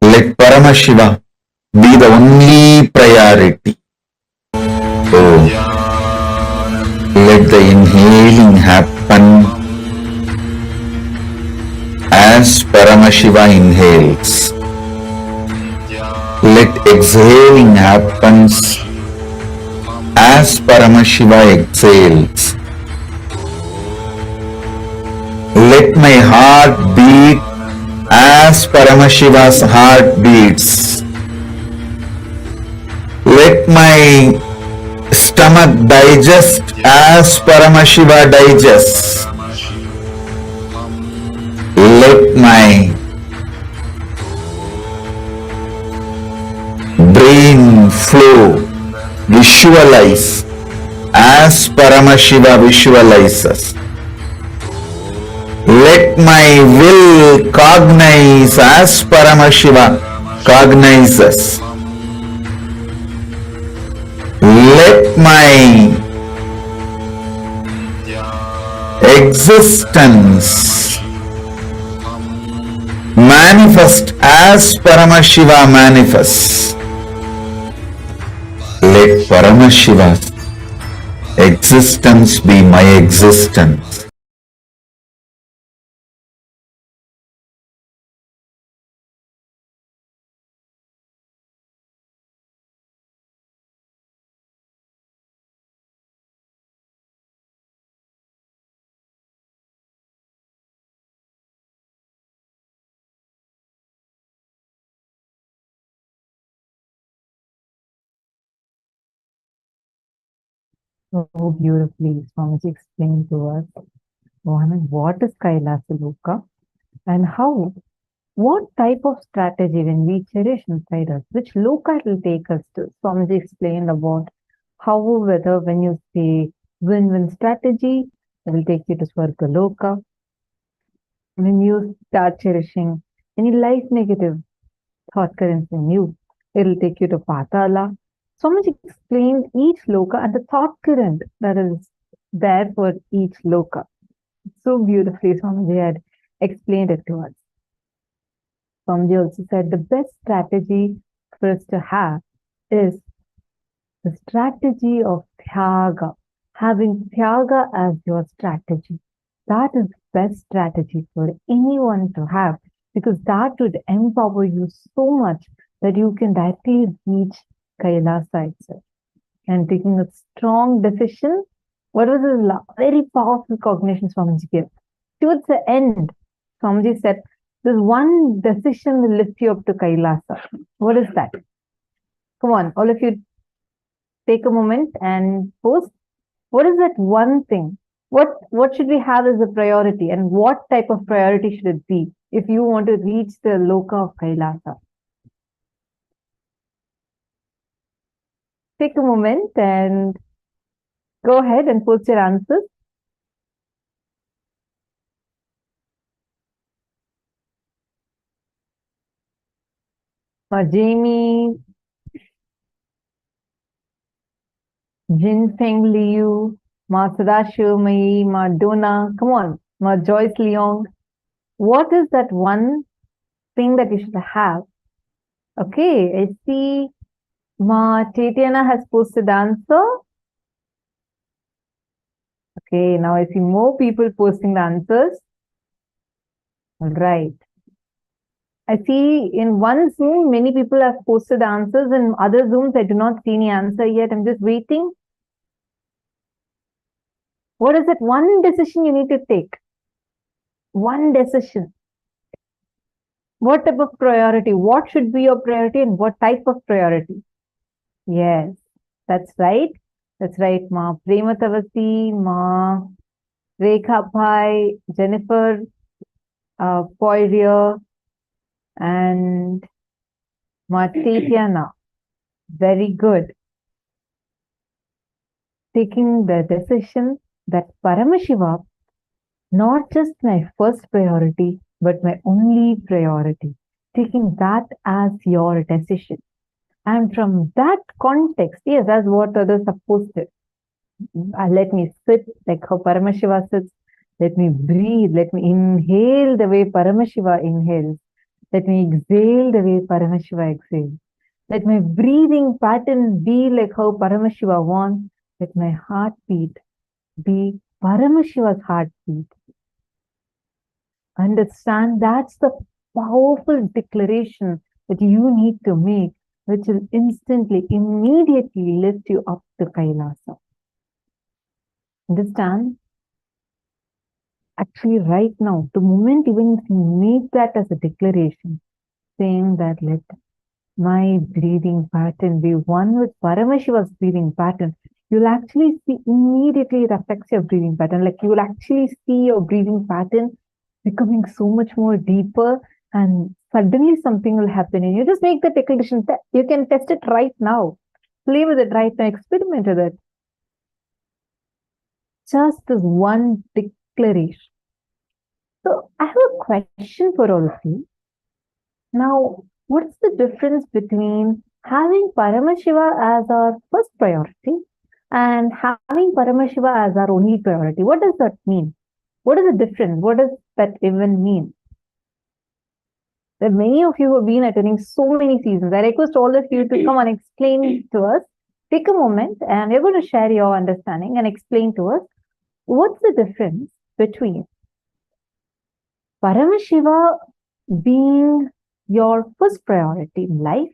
Let Paramashiva be the only priority. Oh, let the inhaling happen as Paramashiva inhales. Let exhaling happens as Paramashiva exhales. Let my heart beat as Paramashiva's heart beats. Let my stomach digest as Paramashiva digests. Let my brain flow, visualize as Paramashiva visualizes. Let my will cognize as Paramashiva cognizes. Let my existence manifest as Paramashiva manifests. Let Paramashiva's existence be my existence. So beautifully, Swamiji explained to us what is Kailasa Loka and how, what type of strategy when we cherish inside us, which loka it will take us to. Swamiji explained about how, whether when you say win-win strategy, it will take you to Swarga Loka. When you start cherishing any life negative thought currents in you, it will take you to Patala. Swamiji explained each loka and the thought current that is there for each loka. So beautifully, Swamiji had explained it to us. Swamiji also said the best strategy for us to have is the strategy of Tyaga. Having Tyaga as your strategy. That is the best strategy for anyone to have, because that would empower you so much that you can directly reach Kailasa itself. And taking a strong decision, what was a very powerful cognition Swamiji gave? Towards the end, Swamiji said, this one decision will lift you up to Kailasa. What is that? Come on, all of you take a moment and post. What is that one thing? What should we have as a priority, and what type of priority should it be if you want to reach the loka of Kailasa? Take a moment and go ahead and post your answers. Jamie, Jin Feng Liu, Ma Sadashivamai, Ma Donna, come on, Ma Joyce Leong. What is that one thing that you should have? Okay, I see Ma Tatiana has posted the answer. Okay, now I see more people posting the answers. All right. I see in one Zoom, many people have posted the answers. In other Zooms, I do not see any answer yet. I'm just waiting. What is that one decision you need to take? One decision. What type of priority? What should be your priority and what type of priority? Yes, that's right. That's right, Ma. Prematavasi, Ma. Rekha Bhai, Jennifer, Poirier, And Nithyananda, very good. Taking the decision that Paramashiva, not just my first priority, but my only priority. Taking that as your decision. And from that context, yes, that's what others are posted. Let me sit like how Paramashiva sits. Let me breathe. Let me inhale the way Paramashiva inhales. Let me exhale the way Paramashiva exhales. Let my breathing pattern be like how Paramashiva wants. Let my heartbeat be Paramashiva's heartbeat. Understand that's the powerful declaration that you need to make, which will instantly, immediately lift you up to KAILASA. Understand? Actually, right now, the moment even if you make that as a declaration, saying that let my breathing pattern be one with Paramashiva's breathing pattern, you'll actually see immediately it affects your breathing pattern. Like you will actually see your breathing pattern becoming so much more deeper, and suddenly something will happen. And you just make the declaration. You can test it right now. Play with it right now. Experiment with it. Just this one declaration. So I have a question for all of you. Now, what's the difference between having Paramashiva as our first priority and having Paramashiva as our only priority? What does that mean? What is the difference? What does that even mean? There are many of you who have been attending so many seasons. I request all of you to come and explain to us. Take a moment and we're going to share your understanding and explain to us what's the difference between Paramashiva being your first priority in life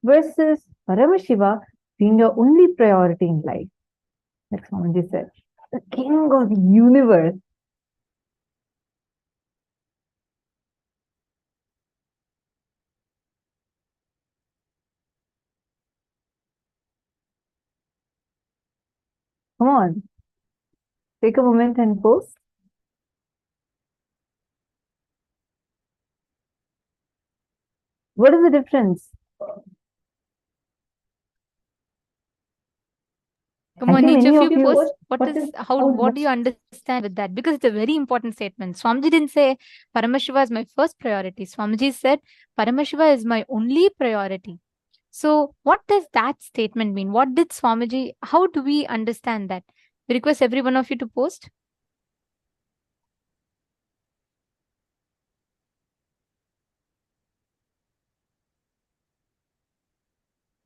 versus Paramashiva being your only priority in life. Like Swamiji said, the king of the universe. Come on. Take a moment and post. What is the difference? Come on, each of you post. What do you understand with that? Because it's a very important statement. Swamiji didn't say Paramashiva is my first priority. Swamiji said Paramashiva is my only priority. So what does that statement mean? What did Swamiji, how do we understand that? We request every one of you to post.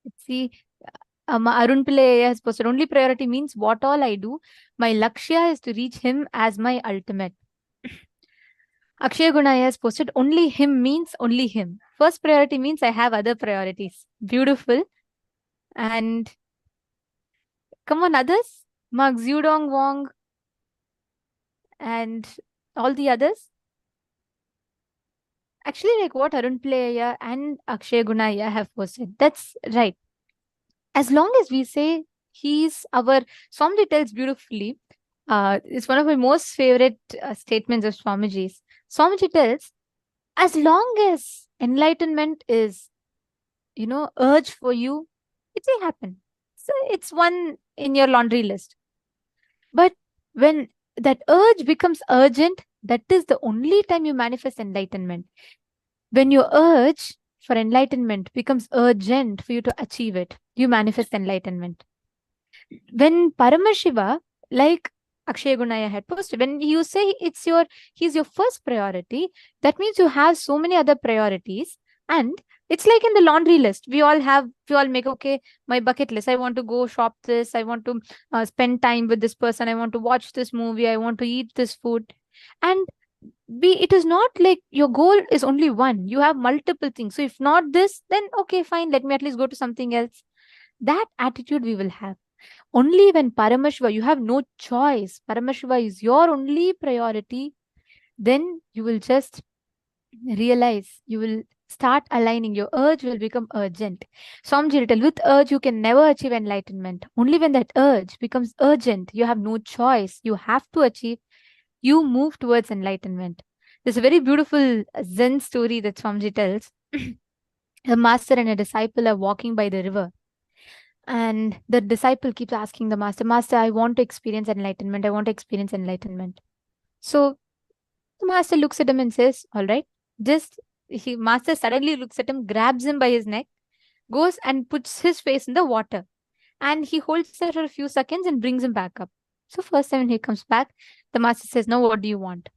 Let's see. Arun Pillai has posted, only priority means what all I do. My lakshya is to reach him as my ultimate. Akshay Gunaya has posted, only him means only him. First priority means I have other priorities. Beautiful. And come on, others. Mark Zudong Wong and all the others. Actually, like what Arun Pillai and Akshay Gunaya have posted. That's right. As long as we say he's our, Swamiji tells beautifully, it's one of my most favorite statements of Swamiji's. Swamiji tells, as long as enlightenment is, urge for you, it will happen. So it's one in your laundry list. But when that urge becomes urgent, that is the only time you manifest enlightenment. When your urge for enlightenment becomes urgent for you to achieve it, you manifest enlightenment. When Paramashiva, like Akshay Gunaya had posted, when you say he's your first priority, that means you have so many other priorities. And it's like in the laundry list. We all make, okay, my bucket list. I want to go shop this. I want to spend time with this person. I want to watch this movie. I want to eat this food. And it is not like your goal is only one. You have multiple things. So if not this, then okay, fine. Let me at least go to something else. That attitude we will have. Only when Paramashiva, you have no choice. Paramashiva is your only priority. Then you will just realize, you will start aligning. Your urge will become urgent. Swamiji will tell, with urge, you can never achieve enlightenment. Only when that urge becomes urgent, you have no choice. You have to achieve. You move towards enlightenment. There's a very beautiful Zen story that Swamiji tells. A master and a disciple are walking by the river. And the disciple keeps asking the master, Master, I want to experience enlightenment. I want to experience enlightenment. So the master looks at him and says, all right, master suddenly looks at him, grabs him by his neck, goes and puts his face in the water. And he holds there for a few seconds and brings him back up. So first time when he comes back, the master says, now what do you want?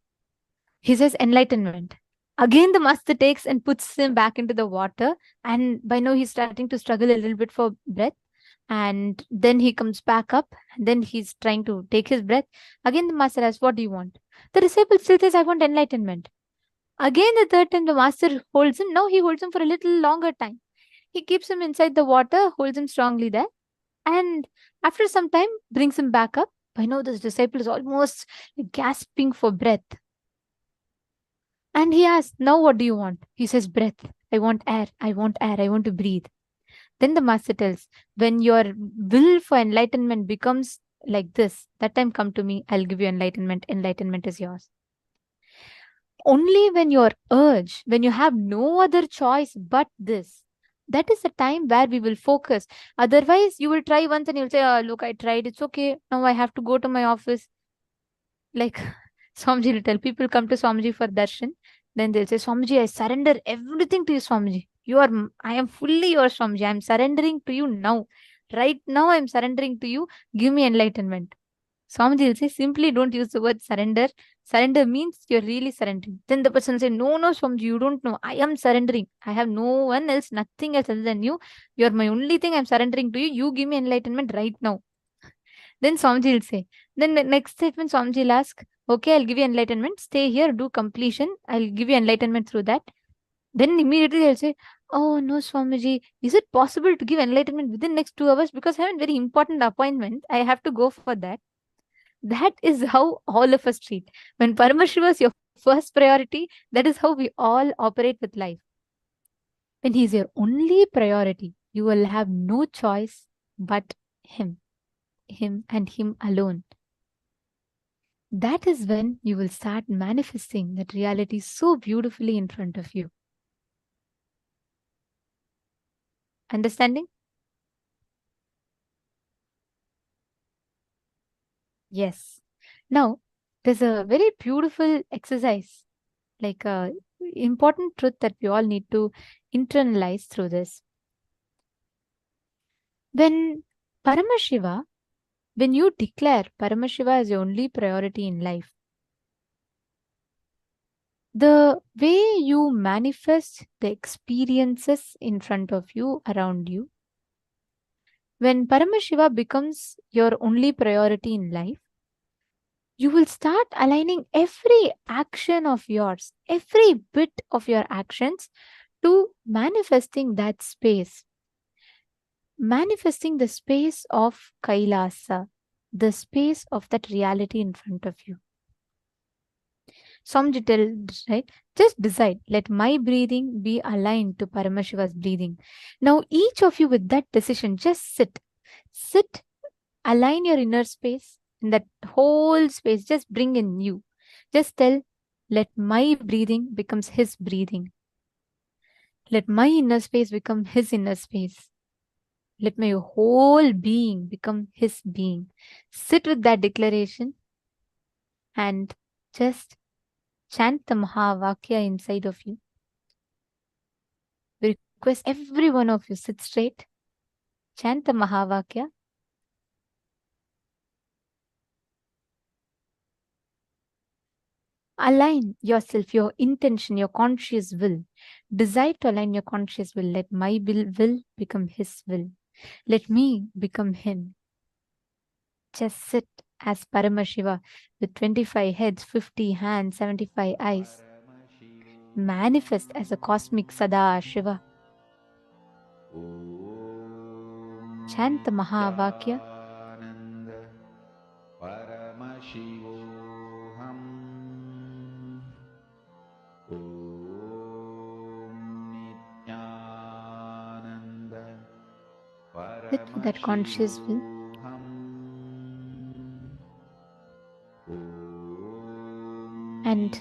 He says, enlightenment. Again, the master takes and puts him back into the water. And by now he's starting to struggle a little bit for breath. And then he comes back up. And then he's trying to take his breath. Again, the master asks, what do you want? The disciple still says, I want enlightenment. Again, the third time the master holds him. Now he holds him for a little longer time. He keeps him inside the water, holds him strongly there. And after some time, brings him back up. By now, this disciple is almost gasping for breath. And he asks, now what do you want? He says, breath. I want air. I want air. I want to breathe. Then the master tells, when your will for enlightenment becomes like this, that time come to me. I'll give you enlightenment. Enlightenment is yours. Only when your urge, when you have no other choice but this, that is the time where we will focus. Otherwise, you will try once and you'll say, oh, look, I tried. It's okay. Now I have to go to my office. Like Swamiji will tell people come to Swamiji for darshan. Then they'll say, Swamiji, I surrender everything to you, Swamiji. I am fully yours, Swamiji. I am surrendering to you now. Right now, I am surrendering to you. Give me enlightenment. Swamiji will say, simply don't use the word surrender. Surrender means you're really surrendering. Then the person will say, no, Swamiji, you don't know. I am surrendering. I have no one else, nothing else other than you. You're my only thing. I'm surrendering to you. You give me enlightenment right now. Then Swamiji will say, then the next statement, Swamiji will ask, okay, I'll give you enlightenment. Stay here, do completion. I'll give you enlightenment through that. Then immediately they'll say, oh no, Swamiji, is it possible to give enlightenment within next 2 hours? Because I have a very important appointment. I have to go for that. That is how all of us treat. When Paramashiva is your first priority, that is how we all operate with life. When he is your only priority, you will have no choice but him and him alone. That is when you will start manifesting that reality so beautifully in front of you. Understanding? Yes. Now, there's a very beautiful exercise, like a important truth that we all need to internalize through this. When you declare Paramashiva as your only priority in life, the way you manifest the experiences in front of you, around you, when Paramashiva becomes your only priority in life, you will start aligning every action of yours, every bit of your actions to manifesting that space. Manifesting the space of KAILASA, the space of that reality in front of you. Swamiji tells, right? Just decide, let my breathing be aligned to Paramashiva's breathing. Now, each of you with that decision, just sit, align your inner space, in that whole space, just bring in you. Just tell, let my breathing becomes his breathing. Let my inner space become his inner space. Let my whole being become his being. Sit with that declaration and just chant the Mahavakya inside of you. We request every one of you sit straight, chant the Mahavakya. Align yourself, your intention, your conscious will. Decide to align your conscious will. Let my will become his will. Let me become him. Just sit as Paramashiva with 25 heads, 50 hands, 75 eyes. Manifest as a cosmic Sada Shiva. Chant the Mahavakya. Paramashivoham Nithyananda Sit with that conscious will. And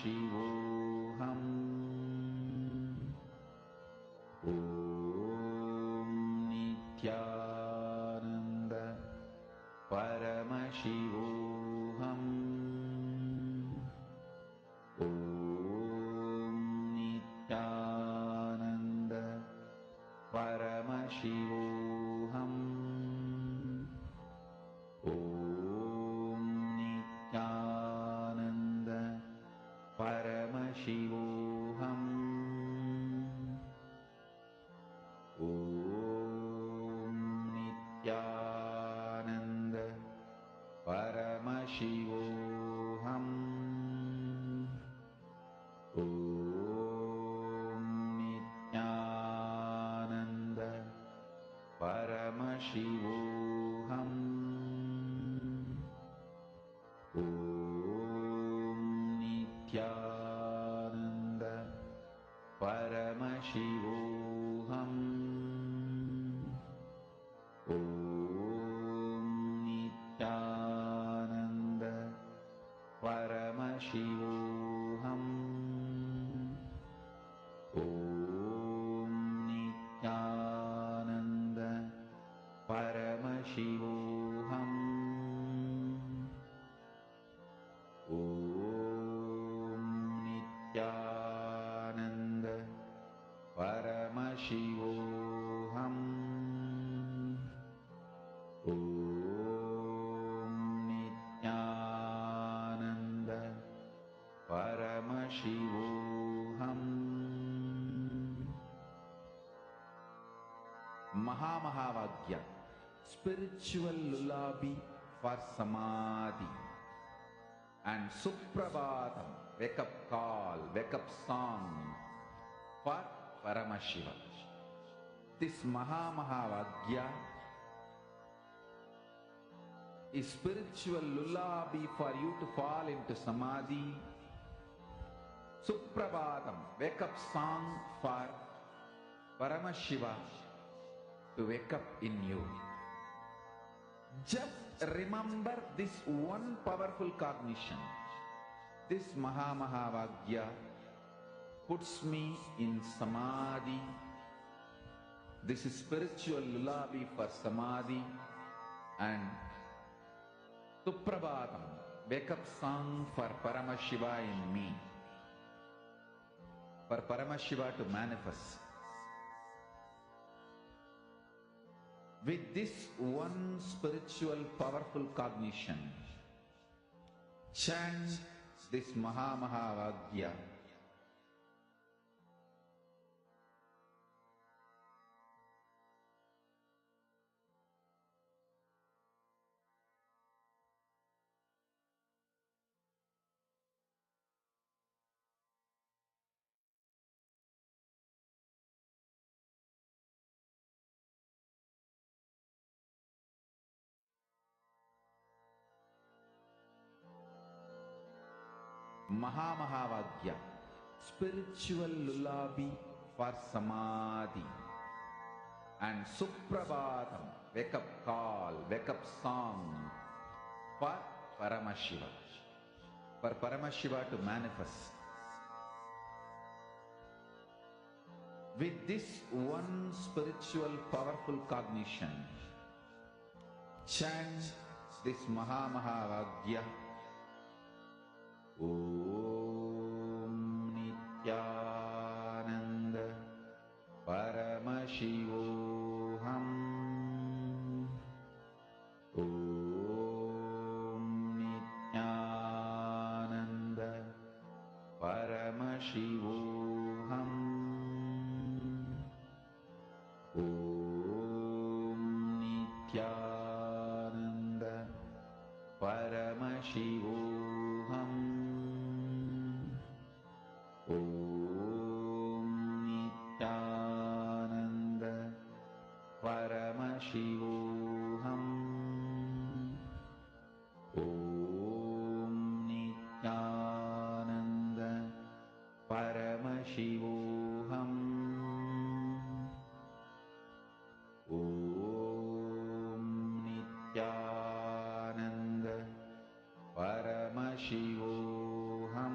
Paramashivoham. Om Nithyananda Paramashivoham. Om Nithyananda Paramashivoham. Om Nithyananda Paramashivoham. Om Nithyananda Paramashivoham. Om Nithyananda Paramashivoham. Om Nithyananda Paramashivoham. Om Nithyananda Paramashivoham. Om Nithyananda Paramashivoham. Om Nithyananda Paramashivoham. Om Nithyananda Paramashivoham. Mahamahavaagya, spiritual lullaby for samadhi, and Suprabhatam, wake up call, wake up song for Paramashiva. This Mahamahavaagya is spiritual lullaby for you to fall into samadhi. Suprabhatam, wake up song for Paramashiva to wake up in you. Just remember this one powerful cognition. This Mahamahavaagya puts me in samadhi. This is spiritual lullaby for samadhi, and Suprabhatam, wake up song for Paramashiva in me, for Paramashiva to manifest. With this one spiritual powerful cognition, chant this Mahamahavaagya. Mahamahavaagya, spiritual lullaby for samadhi, and Suprabhatam, wake up call, wake up song for Paramashiva, for Paramashiva to manifest. With this one spiritual powerful cognition, chant this Mahamahavaagya. Om Nithyananda Paramashivoham. Om Nithyananda Paramashivoham. Om Nithyananda Paramashivoham. Om Nithyananda Paramashivoham. Om Nithyananda Paramashivoham. Om Nithyananda Paramashivoham.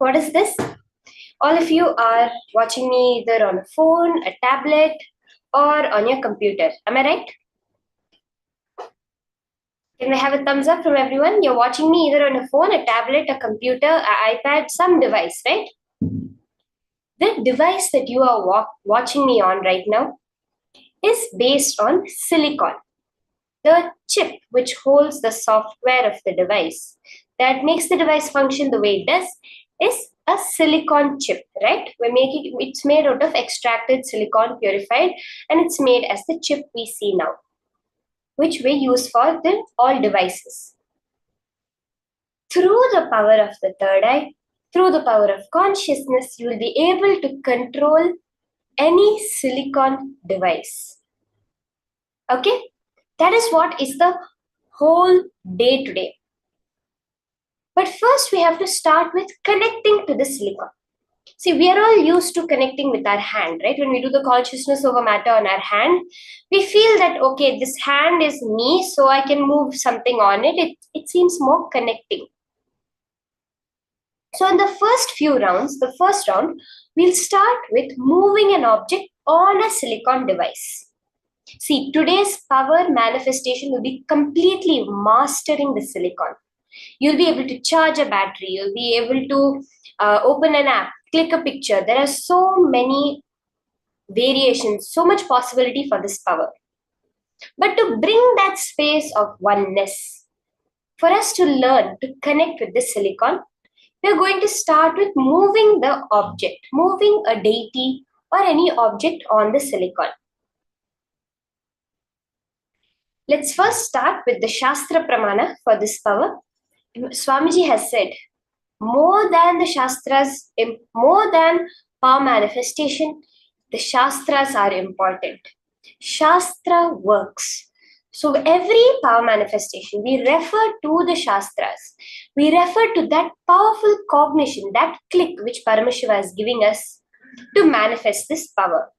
What is this? All of you are watching me either on a phone, a tablet, or on your computer. Am I right? Can I have a thumbs up from everyone? You're watching me either on a phone, a tablet, a computer, an iPad, some device, right? The device that you are watching me on right now is based on silicon. The chip which holds the software of the device that makes the device function the way it does is a silicon chip, right? It's made out of extracted silicon, purified, and it's made as the chip we see now, which we use for all devices. Through the power of the third eye, through the power of consciousness, you will be able to control any silicon device. Okay? That is what is the whole day today. But first, we have to start with connecting to the silicon. See, we are all used to connecting with our hand, right? When we do the consciousness over matter on our hand, we feel that, okay, this hand is me, so I can move something on it. It seems more connecting. So in the first few rounds, the first round, we'll start with moving an object on a silicon device. See, today's power manifestation will be completely mastering the silicon. You'll be able to charge a battery. You'll be able to open an app, click a picture. There are so many variations, so much possibility for this power. But to bring that space of oneness, for us to learn to connect with the silicon, we're going to start with moving the object, moving a deity or any object on the silicon. Let's first start with the Shastra Pramana for this power. Swamiji has said, more than the Shastras, more than power manifestation, the Shastras are important. Shastra works. So every power manifestation, we refer to the Shastras. We refer to that powerful cognition, that click which Paramashiva is giving us to manifest this power.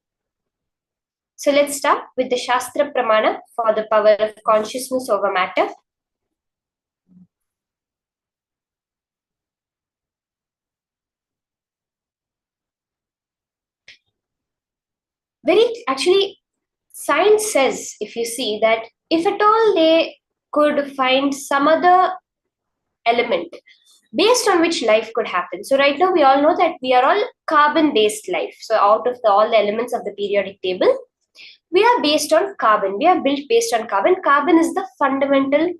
So let's start with the Shastra Pramana for the power of consciousness over matter. Actually, science says, if you see, that if at all they could find some other element based on which life could happen. So right now we all know that we are all carbon-based life. So out of all the elements of the periodic table, we are based on carbon. We are built based on carbon. Carbon is the fundamental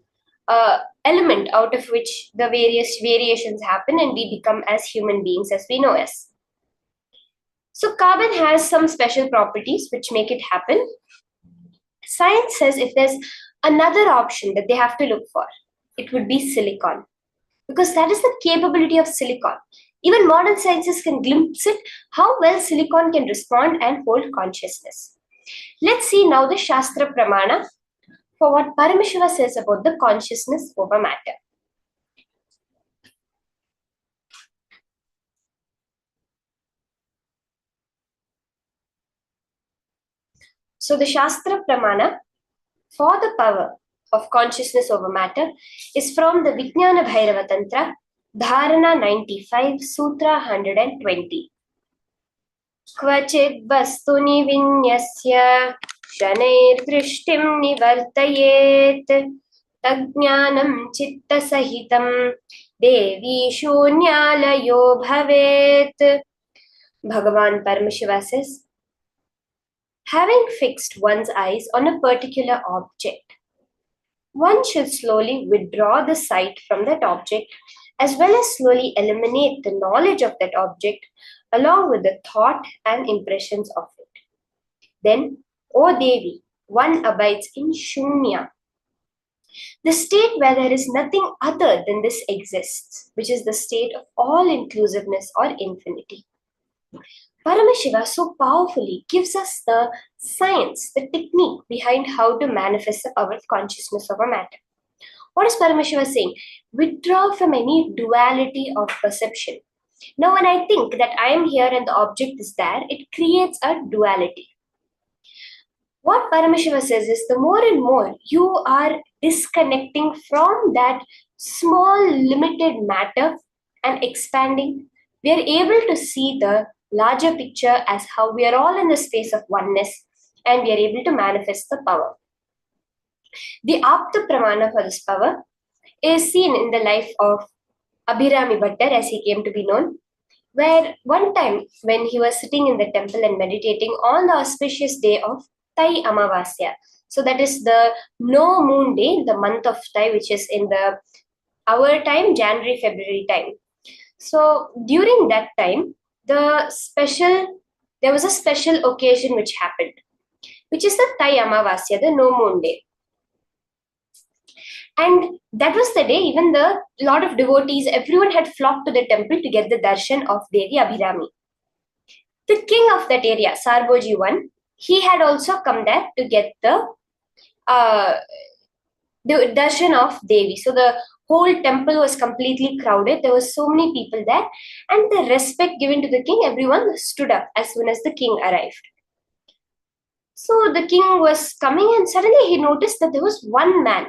element out of which the various variations happen and we become as human beings as we know as. So carbon has some special properties which make it happen. Science says if there's another option that they have to look for, it would be silicon. Because that is the capability of silicon. Even modern sciences can glimpse it, how well silicon can respond and hold consciousness. Let's see now the Shastra Pramana for what Paramashiva says about the consciousness over matter. So the Shastra Pramana for the power of consciousness over matter is from the Vijnana Bhairava Tantra, Dharana 95, Sutra 120. Kvachid vastuni vinyasya shanair drishtim nivartayet tajnanam chitta sahitam devi shunyalayo bhavet. Bhagavan Paramashiva says, having fixed one's eyes on a particular object, one should slowly withdraw the sight from that object as well as slowly eliminate the knowledge of that object along with the thought and impressions of it. Then, O Devi, one abides in Shunya, the state where there is nothing other than this exists, which is the state of all-inclusiveness or infinity. Paramashiva so powerfully gives us the science, the technique behind how to manifest the power of consciousness over matter. What is Paramashiva saying? Withdraw from any duality of perception. Now, when I think that I am here and the object is there, it creates a duality. What Paramashiva says is the more and more you are disconnecting from that small limited matter and expanding we are able to see the larger picture as how we are all in the space of oneness and we are able to manifest the power. The Apta Pramana for this power is seen in the life of Abhirami Bhattar, as he came to be known, where one time when he was sitting in the temple and meditating on the auspicious day of Tai Amavasya, so that is the no moon day, the month of Tai, which is in the our time, January, February time. So during that time, there was a special occasion which happened, which is the Tai Amavasya, the no moon day. And that was the day, even the lot of devotees, everyone had flocked to the temple to get the darshan of Devi Abhirami. The king of that area, Sarboji I, he had also come there to get the darshan of Devi. So the whole temple was completely crowded. There were so many people there. And the respect given to the king, everyone stood up as soon as the king arrived. So the king was coming and suddenly he noticed that there was one man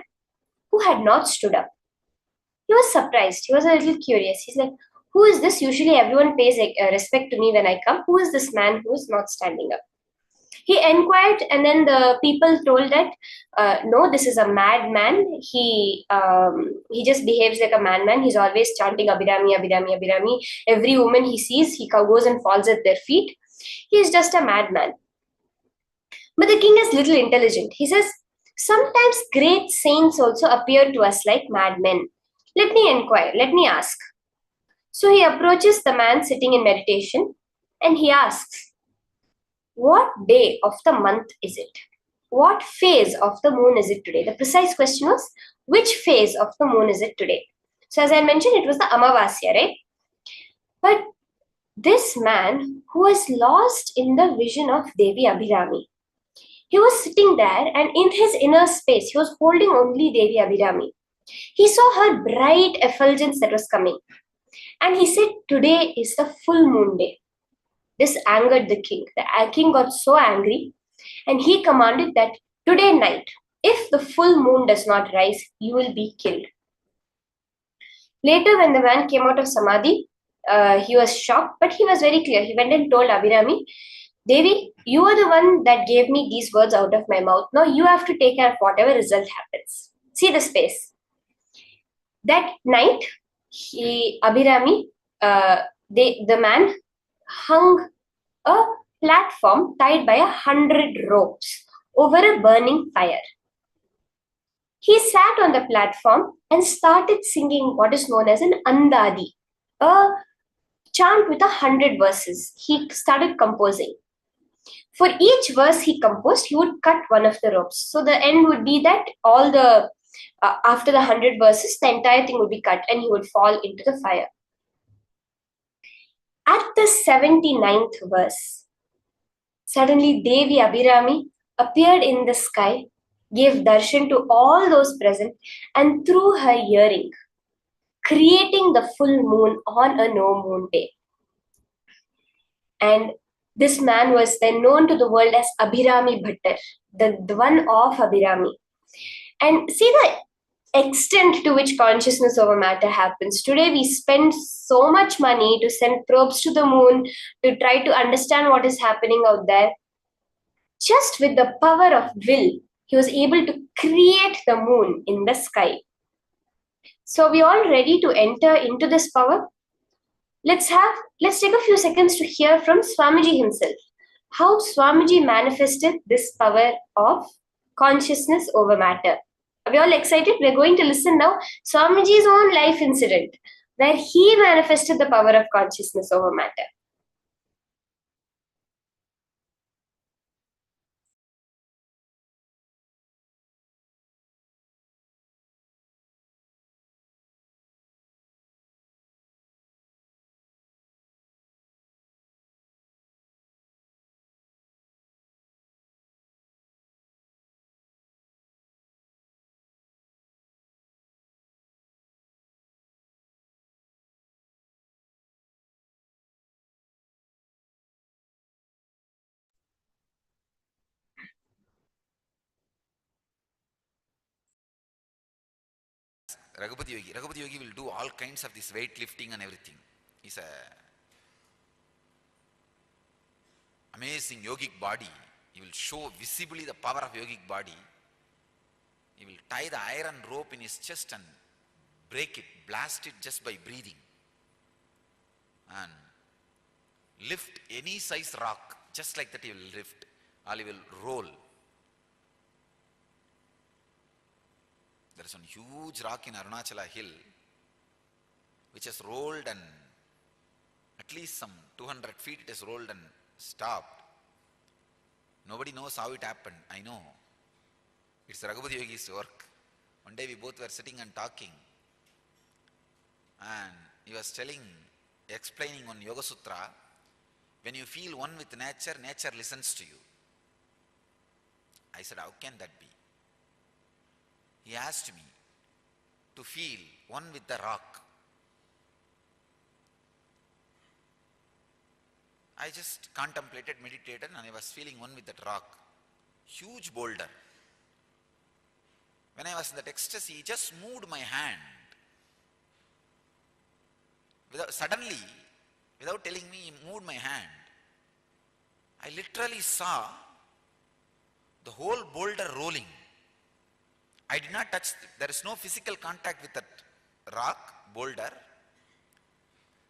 who had not stood up. He was surprised. He was a little curious. He's like, who is this? Usually everyone pays respect to me when I come. Who is this man who is not standing up? He inquired, and then the people told that, no, this is a madman. He just behaves like a madman. He's always chanting Abhirami, Abhirami, Abhirami. Every woman he sees, he goes and falls at their feet. He is just a madman. But the king is little intelligent. He says, sometimes great saints also appear to us like madmen. Let me inquire, let me ask. So he approaches the man sitting in meditation and he asks, what day of the month is it? What phase of the moon is it today? The precise question was, which phase of the moon is it today? So as I mentioned, it was the Amavasya, right? But this man who was lost in the vision of Devi Abhirami, he was sitting there and in his inner space, he was holding only Devi Abhirami. He saw her bright effulgence that was coming. And he said, today is the full moon day. This angered the king. The king got so angry and he commanded that today night, if the full moon does not rise, you will be killed. Later, when the man came out of Samadhi, he was shocked, but he was very clear. He went and told Abhirami, Devi, you are the one that gave me these words out of my mouth. Now you have to take care of whatever result happens. See the space. That night, Abhirami, the man hung a platform tied by 100 ropes over a burning fire. He sat on the platform and started singing what is known as an andadi, a chant with 100 verses. He started composing. For each verse he composed, he would cut one of the ropes. So the end would be that all the after the 100 verses, the entire thing would be cut and he would fall into the fire. At the 79th verse, suddenly Devi Abhirami appeared in the sky, gave darshan to all those present, and threw her earring, creating the full moon on a no moon day. And this man was then known to the world as Abhirami Bhattar, the one of Abhirami. And see the extent to which consciousness over matter happens. Today we spend so much money to send probes to the moon to try to understand what is happening out there. Just with the power of will, he was able to create the moon in the sky. So we all ready to enter into this power? Let's take a few seconds to hear from Swamiji himself, how Swamiji manifested this power of consciousness over matter. Are we all excited? We're going to listen now Swamiji's own life incident where he manifested the power of consciousness over matter. Raghupati Yogi will do all kinds of this weightlifting and everything. He's a amazing yogic body. He will show visibly the power of yogic body. He will tie the iron rope in his chest and break it, blast it just by breathing. And lift any size rock, just like that he will lift, or he will roll. There is one huge rock in Arunachala hill which has rolled, and at least some 200 feet it has rolled and stopped. Nobody knows how it happened. I know. It's Raghupathi Yogi's work. One day we both were sitting and talking, and he was explaining on Yoga Sutra, when you feel one with nature, nature listens to you. I said, how can that be? He asked me to feel one with the rock. I just contemplated, meditated, and I was feeling one with that rock. Huge boulder. When I was in that ecstasy, he just moved my hand. Suddenly, without telling me, he moved my hand. I literally saw the whole boulder rolling. I did not touch, there is no physical contact with that rock, boulder.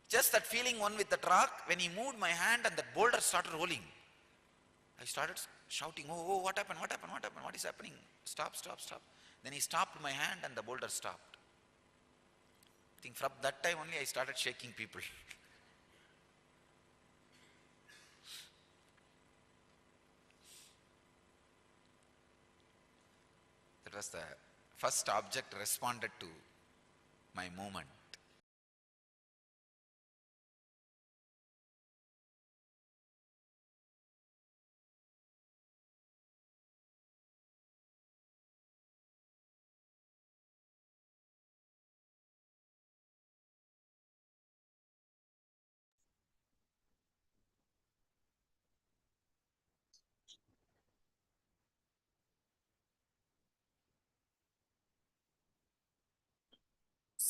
Just that feeling one with that rock, when he moved my hand and that boulder started rolling, I started shouting, oh, what happened, what happened, what happened, what is happening? Stop, stop, stop. Then he stopped my hand and the boulder stopped. I think from that time only I started shaking people. That was the first object responded to my movement.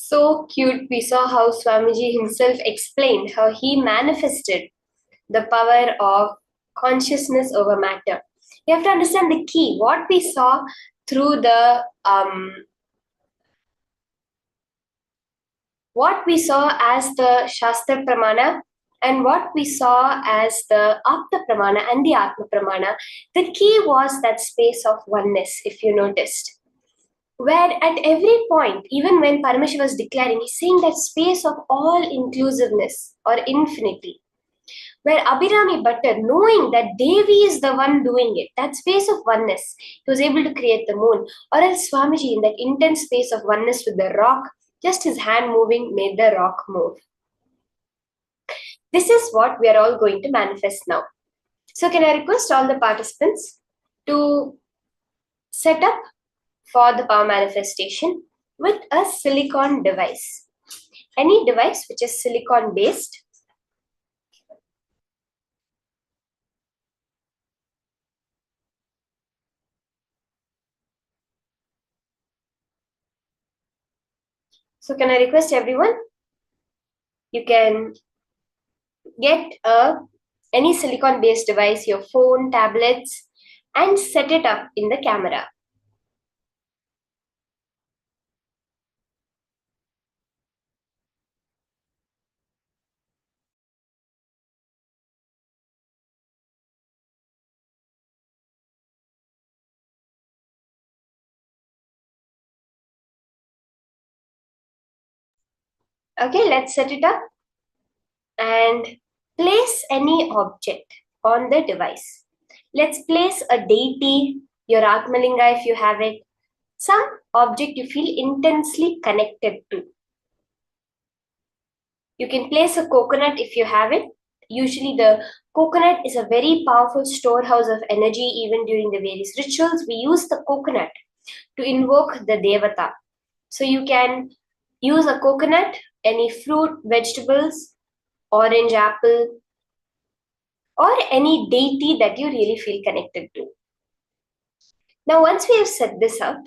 So cute. We saw how Swamiji himself explained how he manifested the power of consciousness over matter. You have to understand the key. What we saw through the what we saw as the Shastra Pramana and what we saw as the Apta Pramana and the Atma Pramana, the key was that space of oneness, if you noticed. Where at every point, even when Paramashiva was declaring, he's saying that space of all inclusiveness or infinity. Where Abhirami Bhattar, knowing that Devi is the one doing it, that space of oneness, he was able to create the moon. Or else Swamiji, in that intense space of oneness with the rock, just his hand moving made the rock move. This is what we are all going to manifest now. So can I request all the participants to set up for the power manifestation with a silicon device. Any device which is silicon based. So can I request everyone? You can get any silicon based device, your phone, tablets, and set it up in the camera. Okay, let's set it up and place any object on the device. Let's place a deity, your Atmalinga if you have it, some object you feel intensely connected to. You can place a coconut if you have it. Usually the coconut is a very powerful storehouse of energy. Even during the various rituals, we use the coconut to invoke the Devata. So you can use a coconut, any fruit, vegetables, orange apple, or any deity that you really feel connected to. Now, once we have set this up,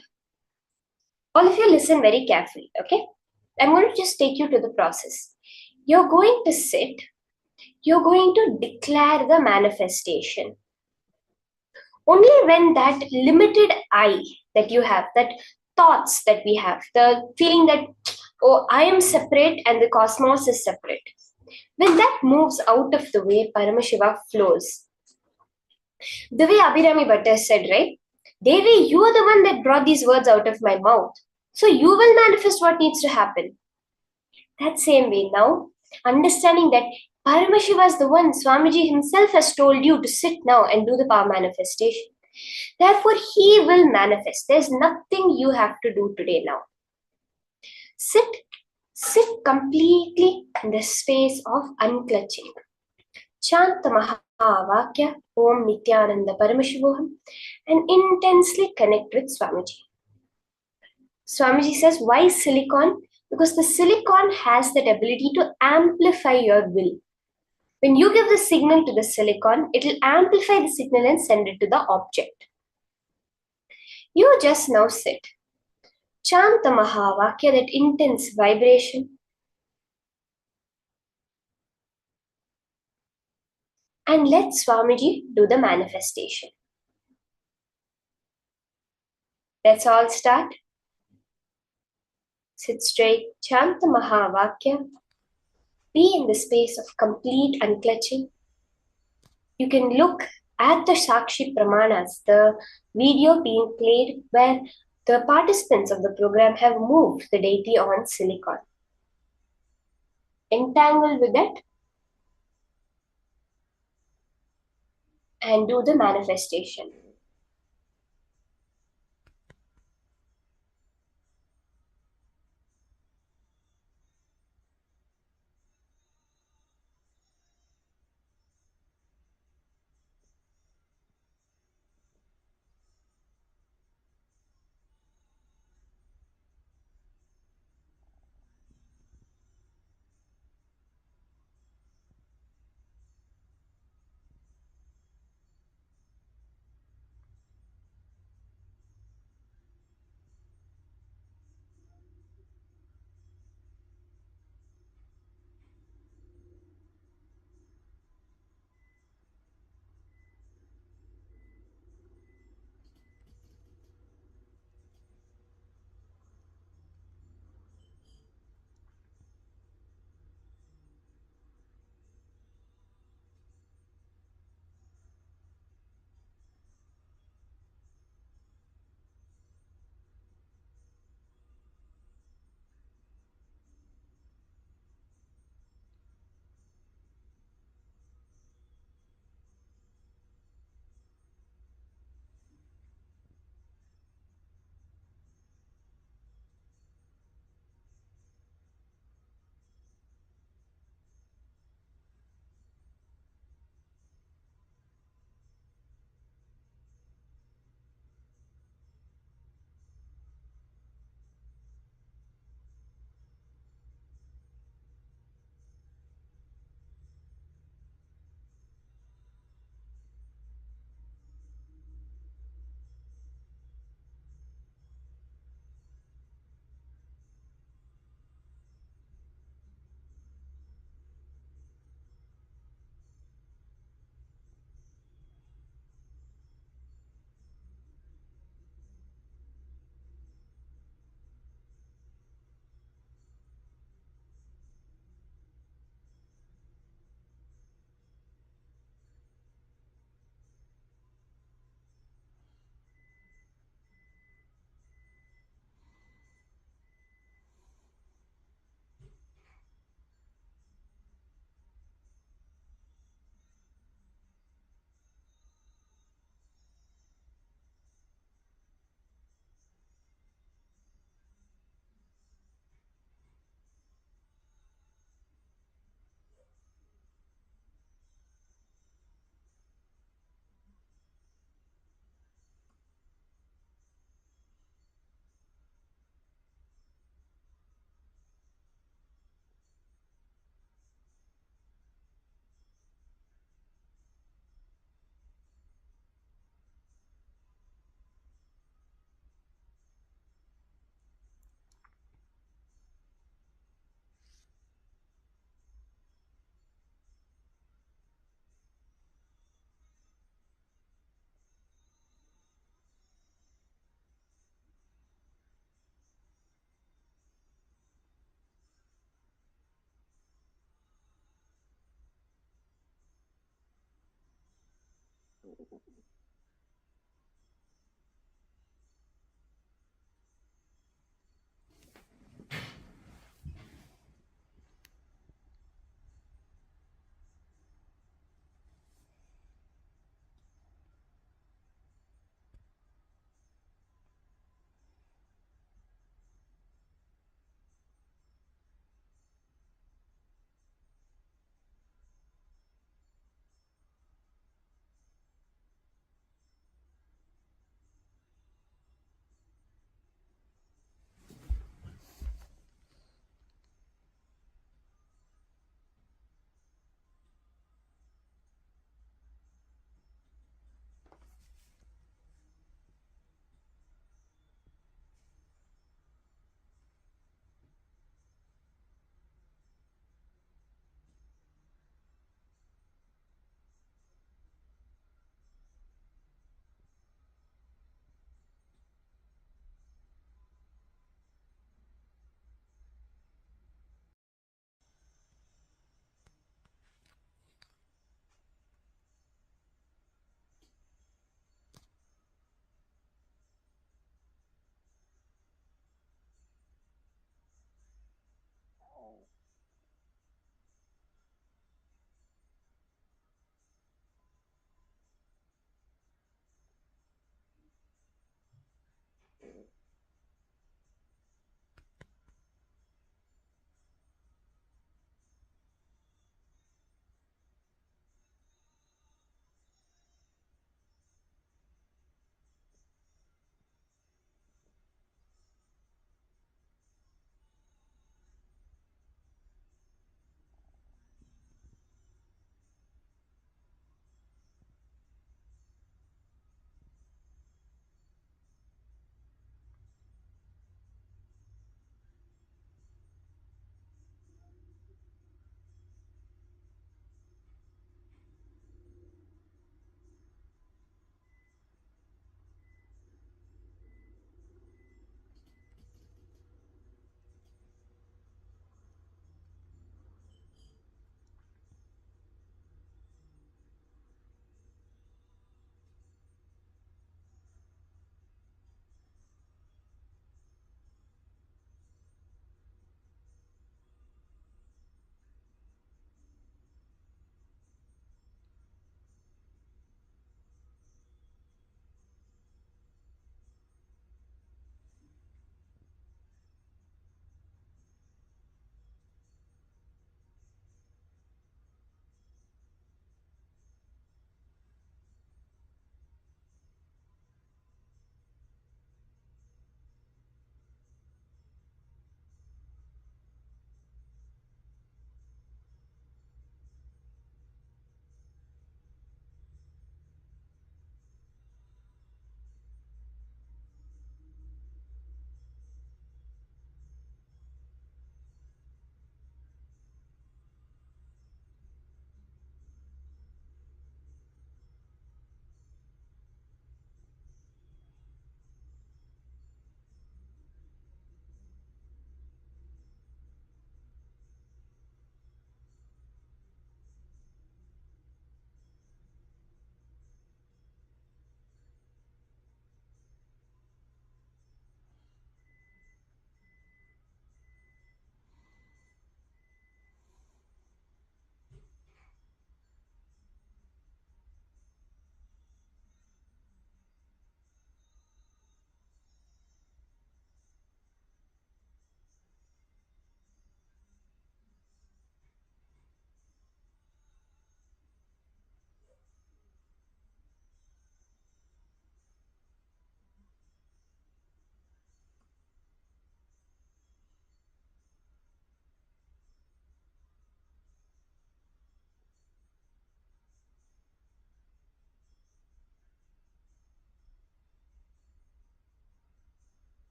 all of you listen very carefully, okay? I'm going to just take you to the process. You're going to sit. you're going to declare the manifestation. Only when that limited I that you have, that thoughts that we have, the feeling that, oh, I am separate and the cosmos is separate, when that moves out of the way, Paramashiva flows. The way Abhirami Bhatta said, right? Devi, you are the one that brought these words out of my mouth. So you will manifest what needs to happen. That same way now, understanding that Paramashiva is the one, Swamiji himself has told you to sit now and do the power manifestation. Therefore, he will manifest. There's nothing you have to do today now. Sit completely in the space of unclutching. Chant the Mahavakya, Om Nithyananda Paramashivoham, and intensely connect with Swamiji. Swamiji says, why silicon? Because the silicon has that ability to amplify your will. When you give the signal to the silicon, it will amplify the signal and send it to the object. You just now sit. Chant the Mahavakya, that intense vibration. And let Swamiji do the manifestation. Let's all start. Sit straight, chant the Mahavakya. Be in the space of complete unclutching. You can look at the Sakshi Pramanas, the video being played where the participants of the program have moved the deity on silicon. Entangle with it and do the manifestation.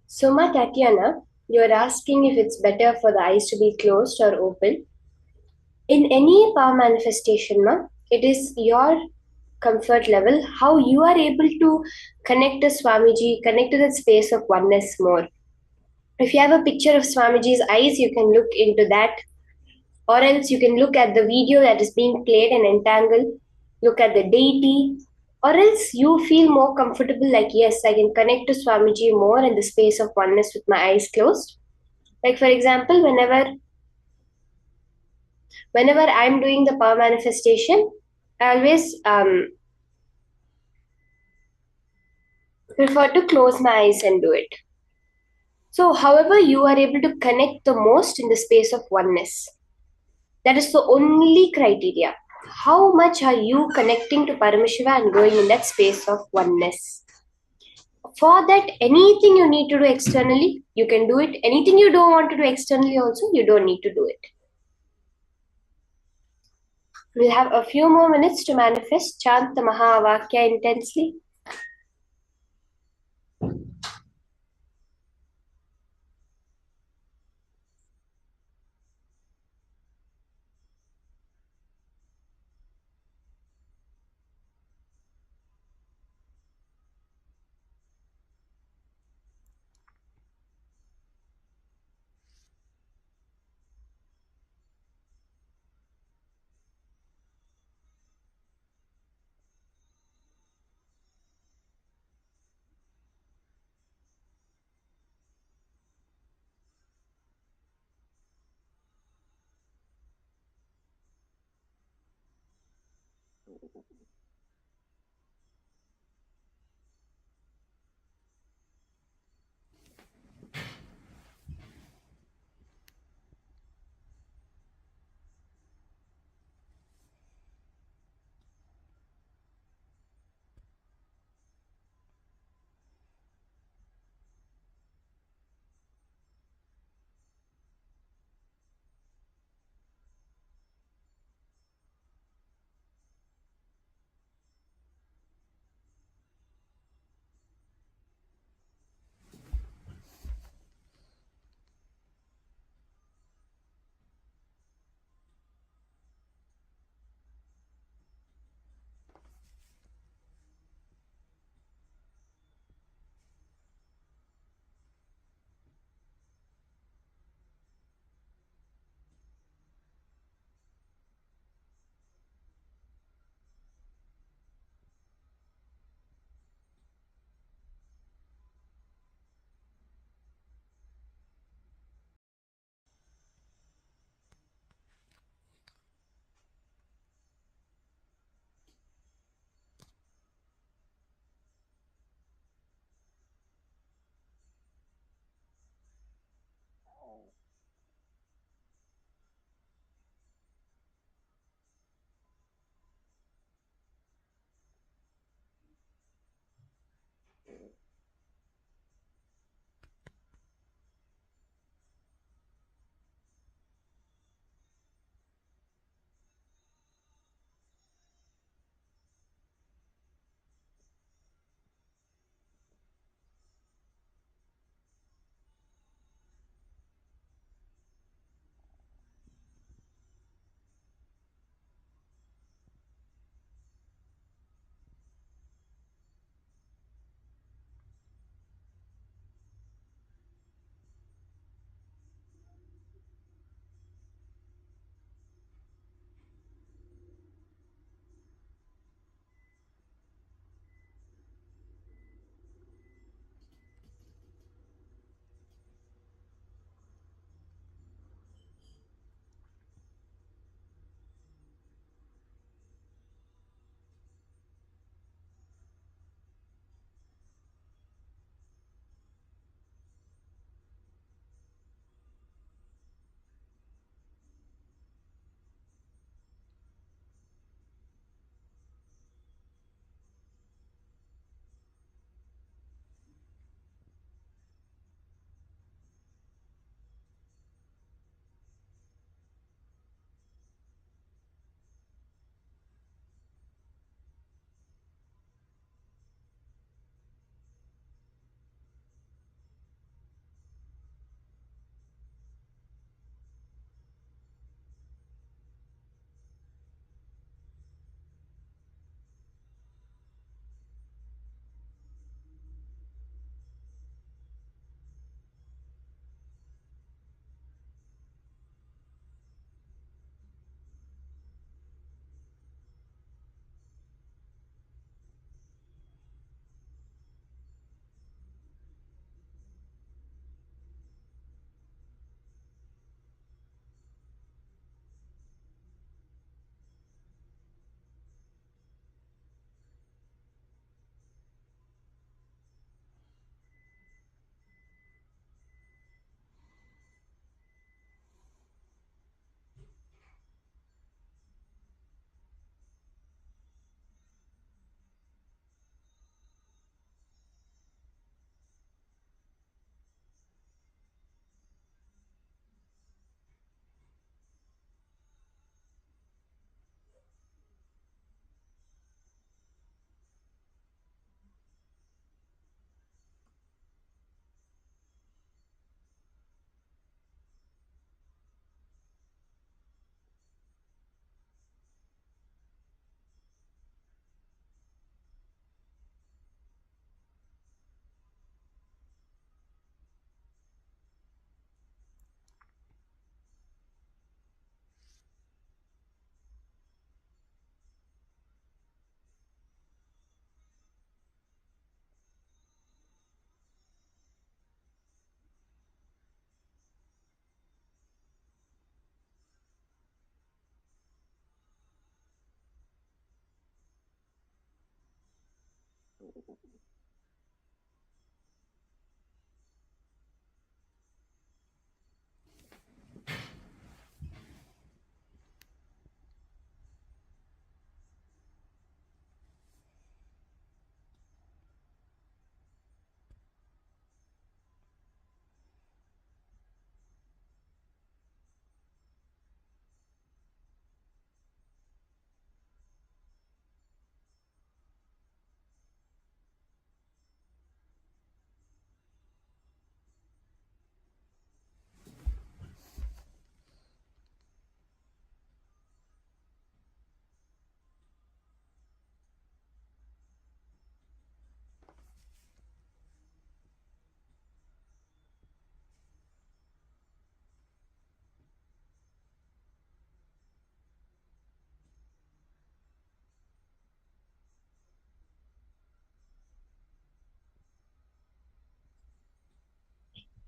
Soma Tatiana, you're asking if it's better for the eyes to be closed or open. In any power manifestation, it is your comfort level, how you are able to connect to Swamiji, connect to that space of oneness more. If you have a picture of Swamiji's eyes, you can look into that, or else you can look at the video that is being played and entangled, look at the deity, or else you feel more comfortable like, yes, I can connect to Swamiji more in the space of oneness with my eyes closed. Like for example, whenever I'm doing the power manifestation, I always prefer to close my eyes and do it. So, however, you are able to connect the most in the space of oneness. That is the only criteria. How much are you connecting to Paramashiva and going in that space of oneness? For that, anything you need to do externally, you can do it. Anything you don't want to do externally, also, you don't need to do it. We'll have a few more minutes to manifest. Chant the Mahavakya intensely.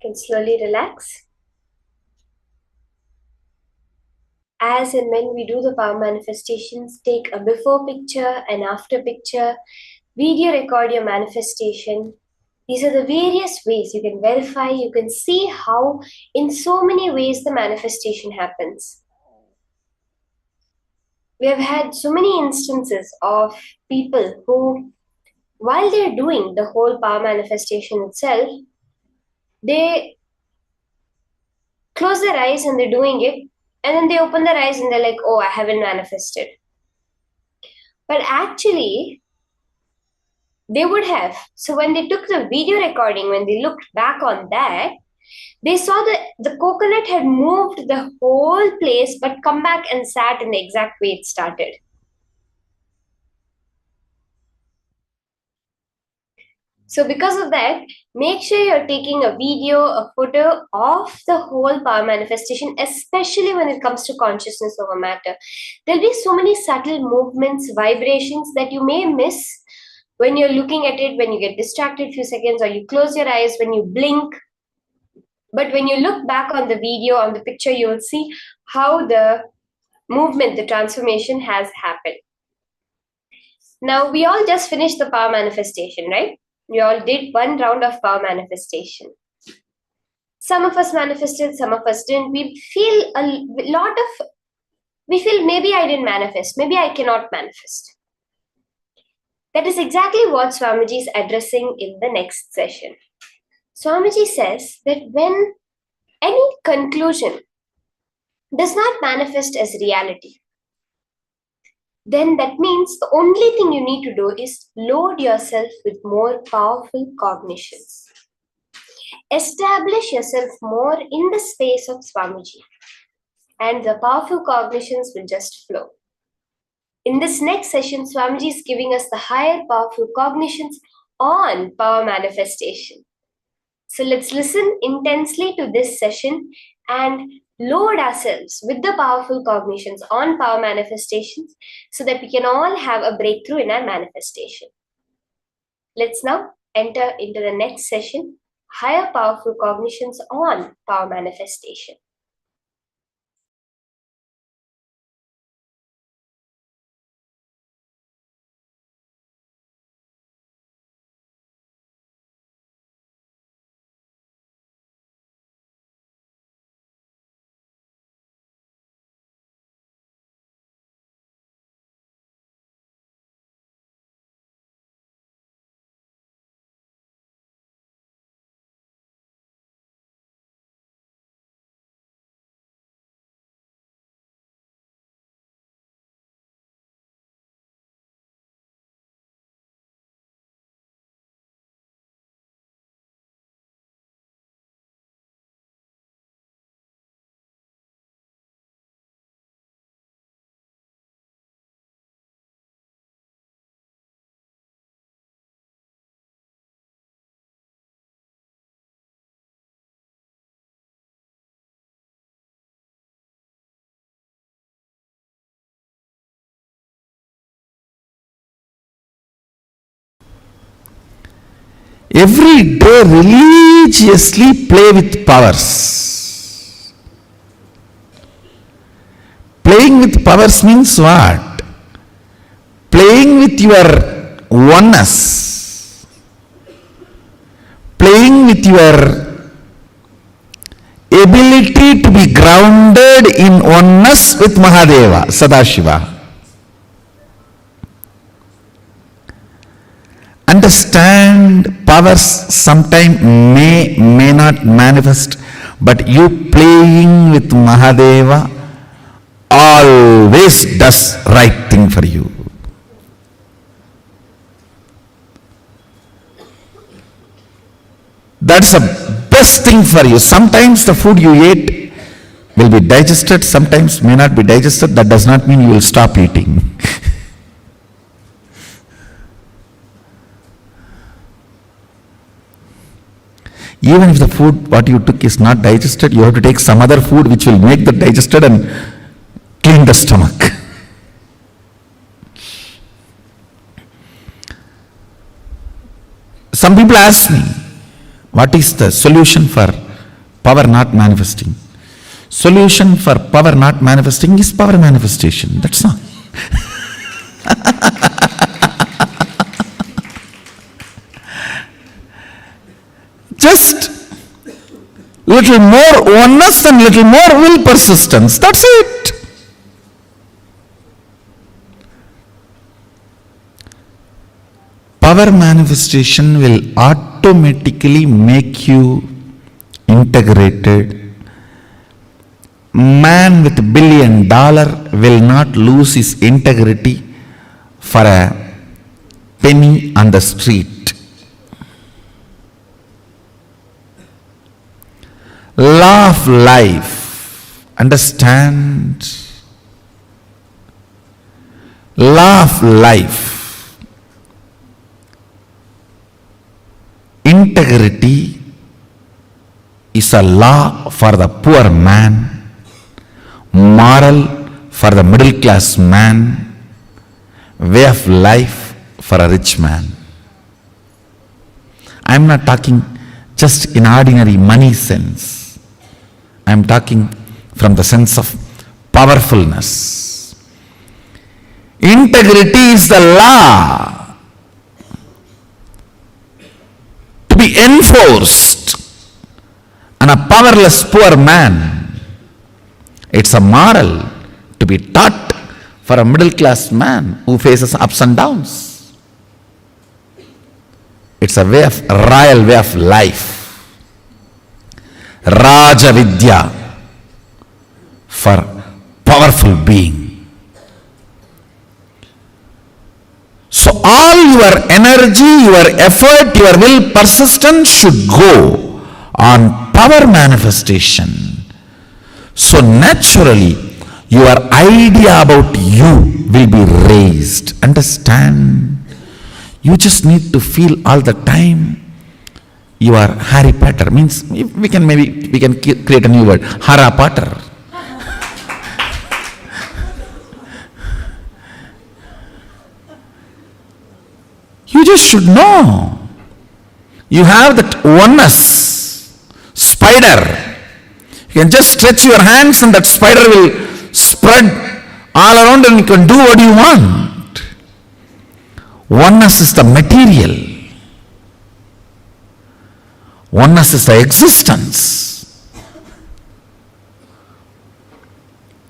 You can slowly relax. As and when we do the power manifestations, take a before picture and after picture, video record your manifestation. These are the various ways you can verify, you can see how in so many ways the manifestation happens. We have had so many instances of people who, while they're doing the whole power manifestation itself, they close their eyes and they're doing it, and then they open their eyes and they're like, oh, I haven't manifested. But actually, they would have. So when they took the video recording, when they looked back on that, they saw that the coconut had moved the whole place but come back and sat in the exact way it started. So because of that, make sure you're taking a video, a photo of the whole power manifestation, especially when it comes to consciousness over matter. There'll be so many subtle movements, vibrations that you may miss when you're looking at it, when you get distracted a few seconds, or you close your eyes, when you blink. But when you look back on the video, on the picture, you will see how the movement, the transformation has happened. Now, we all just finished the power manifestation, right? We all did one round of power manifestation. Some of us manifested, some of us didn't. We feel maybe I didn't manifest, maybe I cannot manifest. That is exactly what Swamiji is addressing in the next session. Swamiji says that when any conclusion does not manifest as reality, then that means the only thing you need to do is load yourself with more powerful cognitions. Establish yourself more in the space of Swamiji, and the powerful cognitions will just flow. In this next session, Swamiji is giving us the higher powerful cognitions on power manifestation. So let's listen intensely to this session and load ourselves with the powerful cognitions on power manifestations so that we can all have a breakthrough in our manifestation. Let's now enter into the next session, higher powerful cognitions on power manifestation. Every day religiously play with powers. Playing with powers means what? Playing with your oneness. playing with your ability to be grounded in oneness with Mahadeva, Sadashiva. Understand, powers sometimes may not manifest, but you playing with Mahadeva always does right thing for you. That's the best thing for you. Sometimes the food you ate will be digested, sometimes may not be digested. That does not mean you will stop eating. Even if the food what you took is not digested, you have to take some other food which will make that digested and clean the stomach. Some people ask me, what is the solution for power not manifesting? Solution for power not manifesting is power manifestation. That's all. Just little more oneness and little more will persistence. That's it. Power manifestation will automatically make you integrated. Man with $1 billion will not lose his integrity for a penny on the street. Law of life. Understand? Law of life. Integrity is a law for the poor man, moral for the middle class man, way of life for a rich man. I am not talking just in ordinary money sense. I am talking from the sense of powerfulness. Integrity is the law to be enforced on a powerless poor man. It's a moral to be taught for a middle class man who faces ups and downs. It's a royal way of life. Raja Vidya for powerful being. So all your energy, your effort, your will, persistence should go on power manifestation. So naturally your idea about you will be raised. Understand? You just need to feel all the time you are Harry Potter. Means we can create a new word, Hara Potter. You just should know. You have that oneness. Spider. You can just stretch your hands and that spider will spread all around and you can do what you want. Oneness is the material. Oneness is the existence.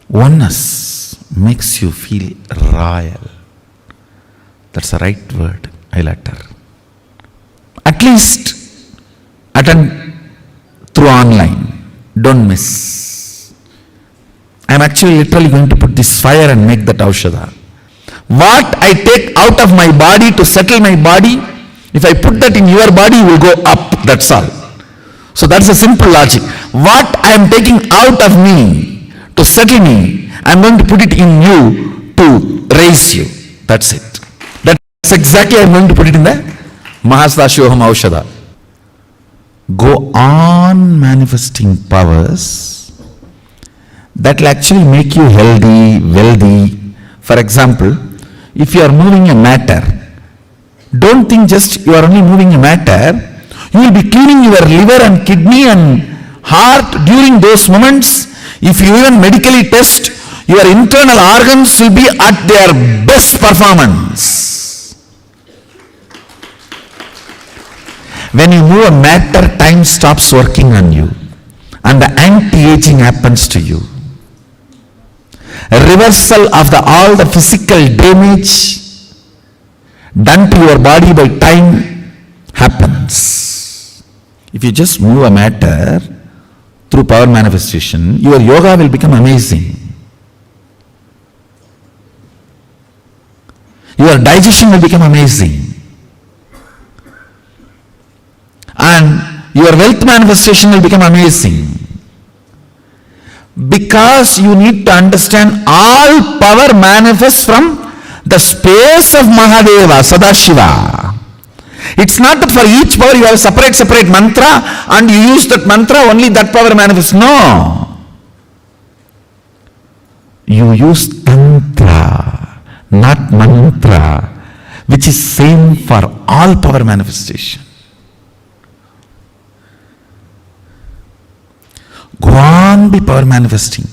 Oneness makes you feel royal. That's the right word I'll utter. At least attend through online. Don't miss. I'm actually literally going to put this fire and make that aushadha. What I take out of my body to settle my body, if I put that in your body, you will go up. That's all. So that's a simple logic. What I am taking out of me to settle me, I am going to put it in you to raise you. That's it. That's exactly I am going to put it in the Mahastashoham Aushadha. Go on manifesting powers that will actually make you healthy, wealthy. For example, if you are moving a matter, don't think just you are only moving a matter. You will be cleaning your liver and kidney and heart during those moments. If you even medically test, your internal organs will be at their best performance. When you move a matter, time stops working on you and the anti-aging happens to you. A reversal of all the physical damage done to your body by time happens. If you just move a matter through power manifestation, your yoga will become amazing. Your digestion will become amazing. And your wealth manifestation will become amazing. Because you need to understand all power manifests from the space of Mahadeva, Sadashiva. It's not that for each power you have a separate mantra and you use that mantra, only that power manifests. No. You use tantra, not mantra, which is same for all power manifestation. Go on be power manifesting.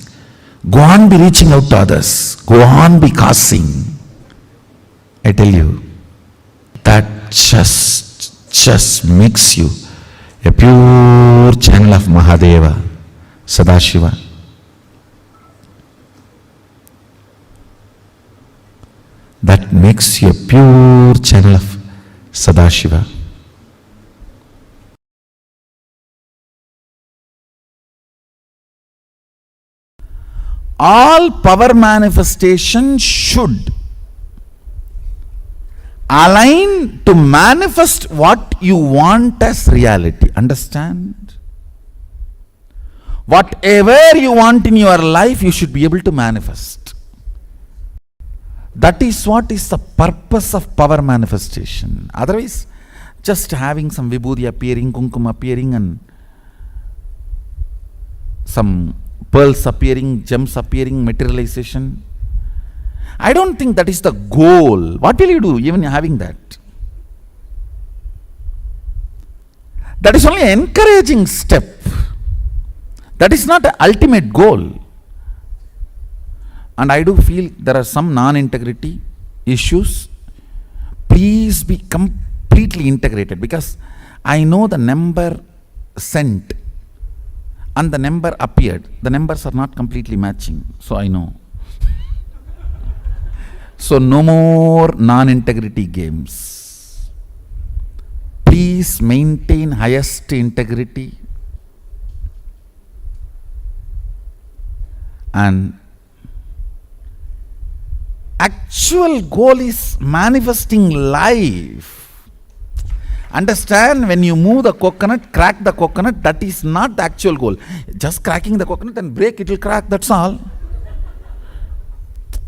Go on be reaching out to others. Go on be causing. I tell you, that just makes you a pure channel of Mahadeva, Sadashiva. That makes you a pure channel of Sadashiva. All power manifestation should align to manifest what you want as reality. Understand? Whatever you want in your life, you should be able to manifest. That is what is the purpose of power manifestation. Otherwise, just having some vibhuti appearing, kumkum appearing, and some pearls appearing, gems appearing, materialization. I don't think that is the goal. What will you do even having that? That is only an encouraging step. That is not the ultimate goal. And I do feel there are some non-integrity issues. Please be completely integrated, because I know the number sent and the number appeared. The numbers are not completely matching. So I know. So no more non-integrity games. Please maintain highest integrity. And actual goal is manifesting life. Understand, when you move the coconut, crack the coconut, that is not the actual goal. Just cracking the coconut and break, it will crack, that's all.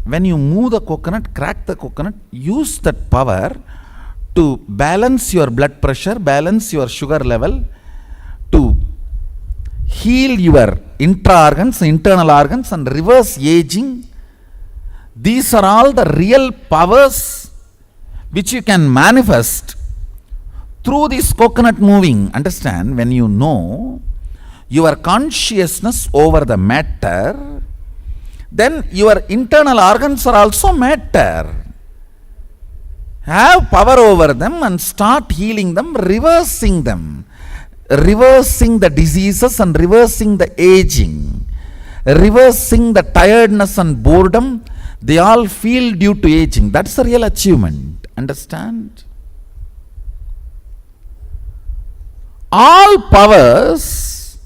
When you move the coconut, crack the coconut, use that power to balance your blood pressure, balance your sugar level, to heal your intra-organs, internal organs, and reverse aging. These are all the real powers which you can manifest through this coconut moving. Understand, when you know your consciousness over the matter, then your internal organs are also matter. Have power over them and start healing them, reversing them. Reversing the diseases and reversing the aging. Reversing the tiredness and boredom they all feel due to aging. That's the real achievement. Understand? All powers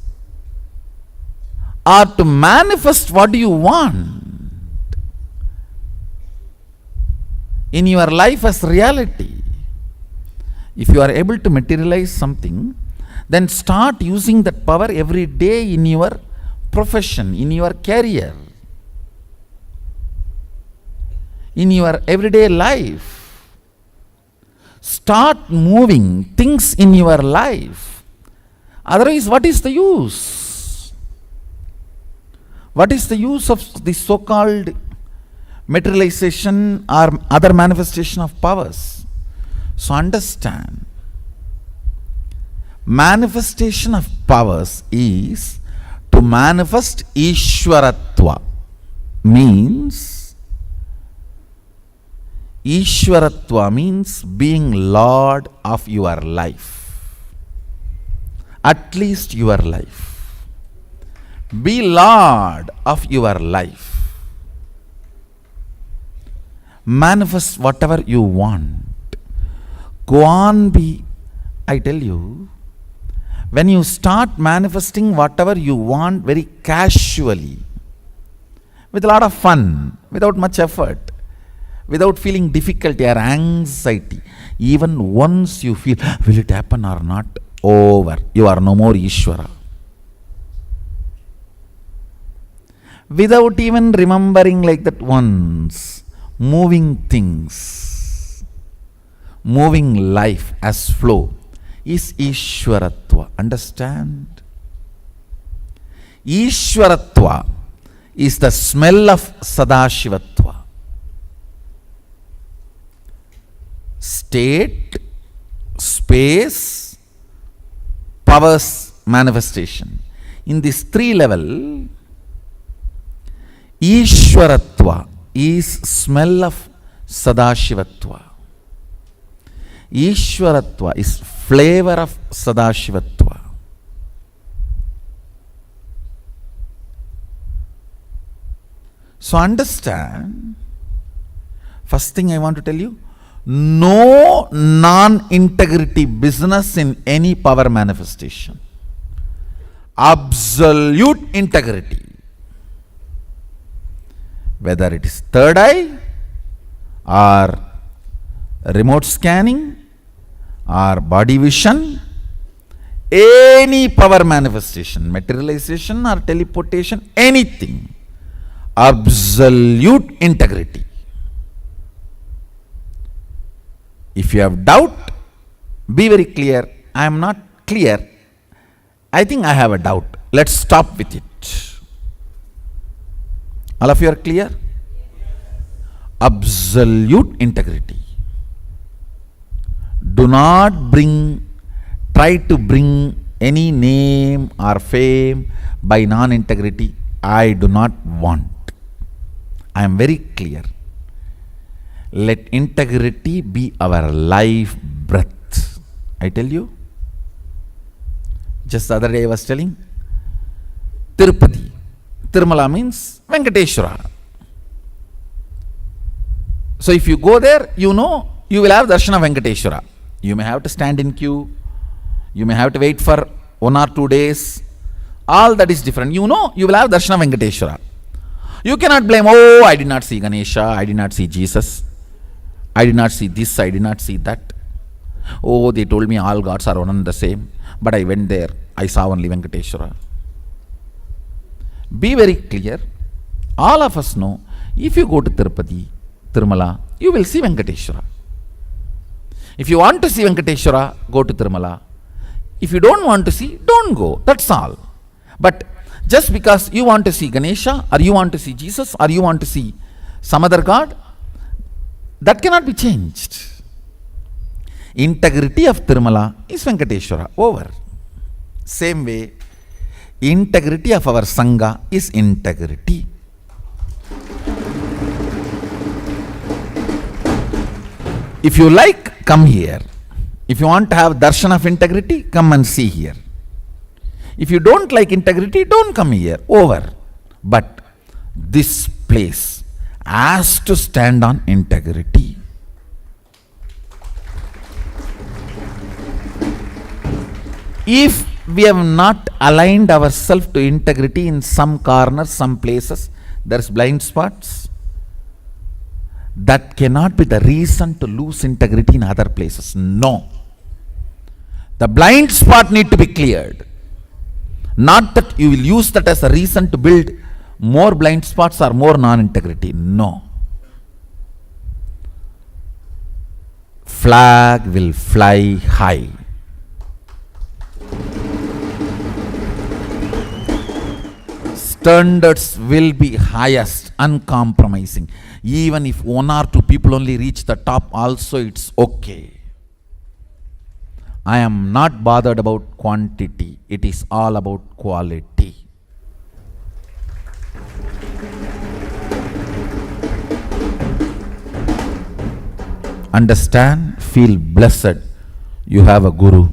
are to manifest what you want in your life as reality. If you are able to materialize something, then start using that power every day in your profession, in your career, in your everyday life. Start moving things in your life. Otherwise, what is the use? What is the use of the so-called materialization or other manifestation of powers? So understand, manifestation of powers is to manifest Ishwaratva. Means, Ishwaratva means being Lord of your life. at least your life. Be Lord of your life. Manifest whatever you want. Go on, be. I tell you, when you start manifesting whatever you want very casually, with a lot of fun, without much effort, without feeling difficulty or anxiety, even once you feel, will it happen or not? Over. You are no more Ishvara. Without even remembering like that once, moving things, moving life as flow is Ishwaratva. Understand? Ishwaratva is the smell of Sadashivatva. State, space, powers, manifestation. In this 3 level, Ishwaratva is smell of Sadashivatva. Ishwaratva is flavor of Sadashivatva. So understand, first thing I want to tell you, no non-integrity business in any power manifestation. Absolute integrity. Whether it is third eye or remote scanning or body vision, any power manifestation, materialization or teleportation, anything, absolute integrity. If you have doubt, be very clear. I am not clear. I think I have a doubt. Let's stop with it. All of you are clear? Absolute integrity. Do not try to bring any name or fame by non-integrity. I do not want. I am very clear. Let integrity be our life breath. I tell you. Just the other day I was telling. Tirupati. Tirumala means Venkateshwara. So if you go there, you know you will have darshan of Venkateshwara. You may have to stand in queue. You may have to wait for 1 or 2 days. All that is different. You know you will have darshan of Venkateshwara. You cannot blame, oh, I did not see Ganesha, I did not see Jesus, I did not see this, I did not see that. Oh, they told me all gods are one and the same, but I went there, I saw only Venkateshwara. Be very clear. All of us know, if you go to Tirupati, Tirumala, you will see Venkateshwara. If you want to see Venkateshwara, go to Tirumala. If you don't want to see, don't go. That's all. But just because you want to see Ganesha, or you want to see Jesus, or you want to see some other god, that cannot be changed. Integrity of Tirumala is Venkateshwara. Over. Same way, integrity of our Sangha is integrity. If you like, come here. If you want to have darshan of integrity, come and see here. If you don't like integrity, don't come here. Over. But this place has to stand on integrity. If we have not aligned ourselves to integrity in some corners, some places, there's blind spots. That cannot be the reason to lose integrity in other places. No. The blind spot need to be cleared. Not that you will use that as a reason to build more blind spots or more non-integrity. No. Flag will fly high. Standards will be highest, uncompromising. Even if 1 or 2 people only reach the top, also it's okay. I am not bothered about quantity. It is all about quality. Understand, feel blessed. You have a guru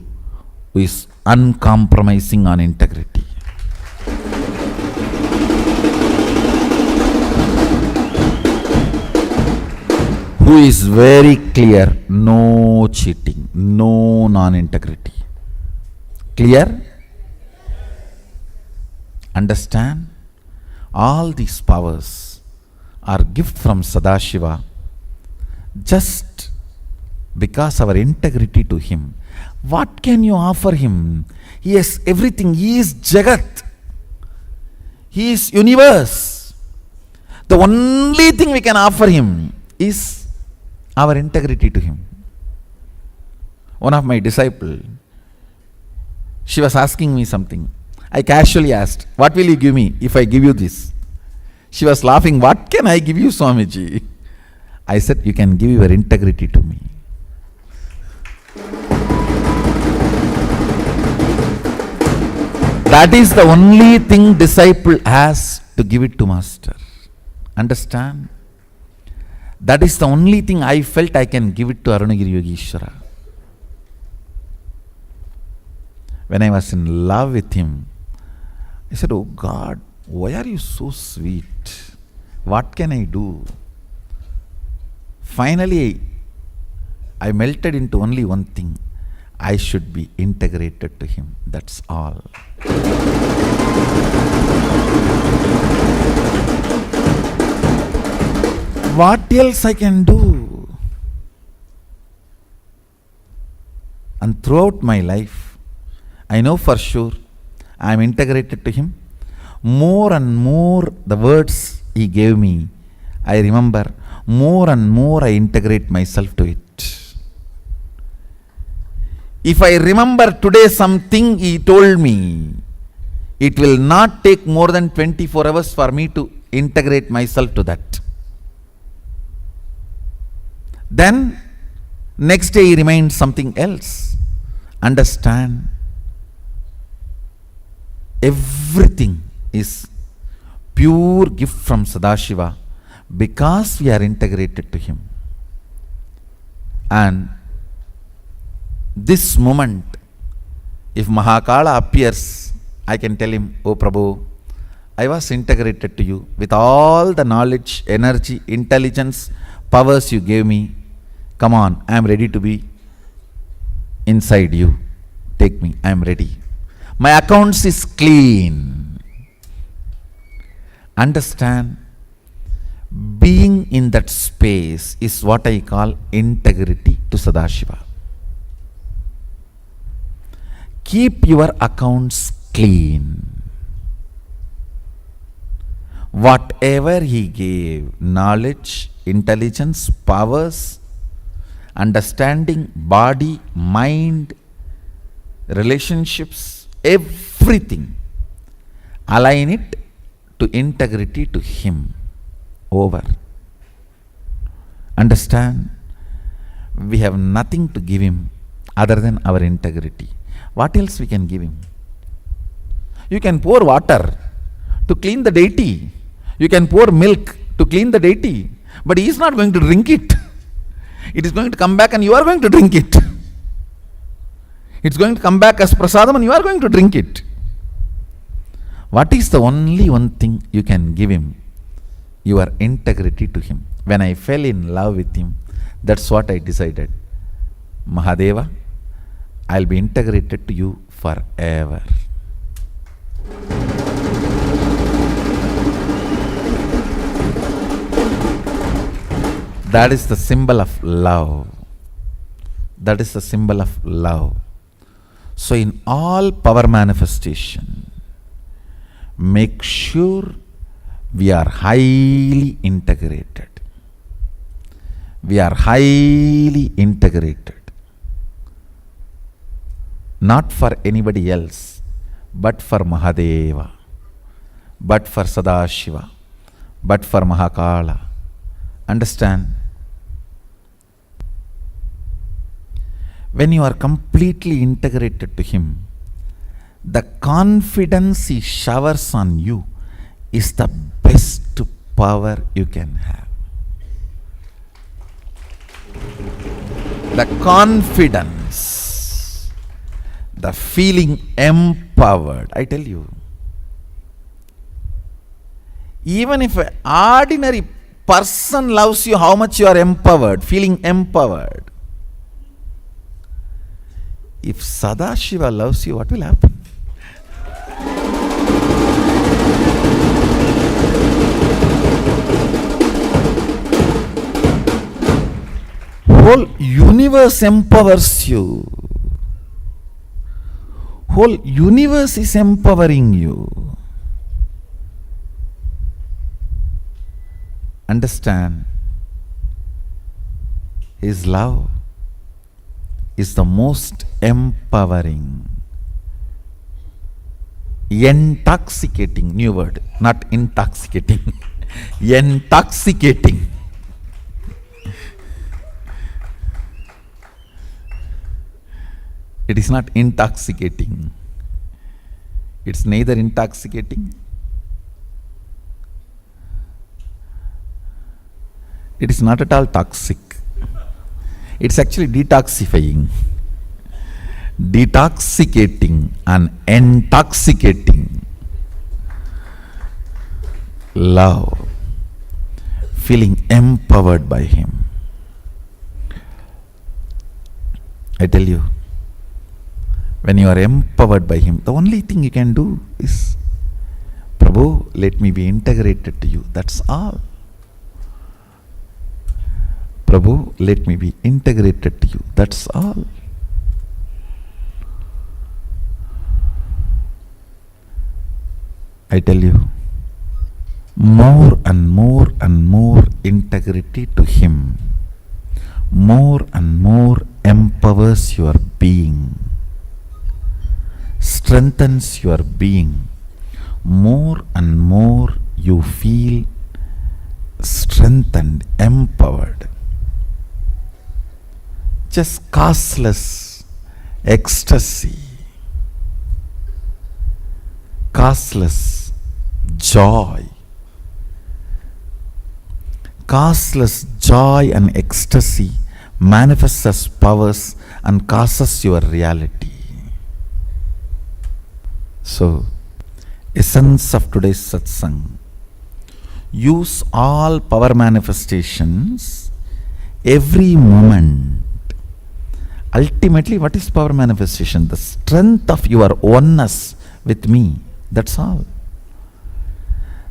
who is uncompromising on integrity. Who is very clear, no cheating, no non-integrity. Clear? Understand? All these powers are gift from Sadashiva just because our integrity to him. What can you offer him? He has everything. He is Jagat. He is universe. The only thing we can offer him is our integrity to him. One of my disciples, she was asking me something. I casually asked, what will you give me if I give you this? She was laughing, what can I give you, Swamiji? I said, you can give your integrity to me. That is the only thing disciple has to give it to master. Understand? That is the only thing I felt I can give it to Arunagiri Yogeshwara. When I was in love with him, I said, oh God, why are you so sweet? What can I do? Finally, I melted into only one thing. I should be integrated to him. That's all. What else I can do? And throughout my life, I know for sure I am integrated to him. More and more the words he gave me, I remember, more and more I integrate myself to it. If I remember today something he told me, it will not take more than 24 hours for me to integrate myself to that. Then, next day he reminds something else. Understand? Everything is pure gift from Sadashiva because we are integrated to him. And this moment, if Mahakala appears, I can tell him, oh Prabhu, I was integrated to you with all the knowledge, energy, intelligence, powers you gave me. Come on, I am ready to be inside you. Take me, I am ready. My accounts is clean. Understand? Being in that space is what I call integrity to Sadashiva. Keep your accounts clean. Whatever he gave, knowledge, intelligence, powers, understanding, body, mind, relationships, everything, align it to integrity to him. Over. Understand? We have nothing to give him other than our integrity. What else we can give him? You can pour water to clean the deity. You can pour milk to clean the deity. But he is not going to drink it. It is going to come back and you are going to drink it. It's going to come back as prasadam and you are going to drink it. What is the only one thing you can give him? Your integrity to him. When I fell in love with him, that's what I decided. Mahadeva, I'll be integrated to you forever. That is the symbol of love. That is the symbol of love. So in all power manifestation, make sure we are highly integrated. We are highly integrated. Not for anybody else, but for Mahadeva, but for Sadashiva, but for Mahakala. Understand? When you are completely integrated to him, the confidence he showers on you is the best power you can have. The confidence the feeling empowered. I tell you, even if an ordinary person loves you, how much you are empowered, feeling empowered. If Sadashiva loves you, what will happen? Whole universe empowers you. Whole universe is empowering you. Understand, His love is the most empowering, intoxicating, new word, not intoxicating, intoxicating. It is not intoxicating. It's neither intoxicating, it is not at all toxic. It's actually detoxifying, detoxicating and intoxicating. Love, feeling empowered by Him. I tell you, when you are empowered by Him, the only thing you can do is, Prabhu, let me be integrated to you. That's all. Prabhu, let me be integrated to you. That's all. I tell you, more and more and more integrity to Him, more and more empowers your being, strengthens your being. More and more you feel strengthened, empowered. Just causeless ecstasy, causeless joy. Causeless joy and ecstasy manifests as powers and causes your reality. So, essence of today's satsang, use all power manifestations every moment. Ultimately, what is power manifestation? The strength of your oneness with me. That's all.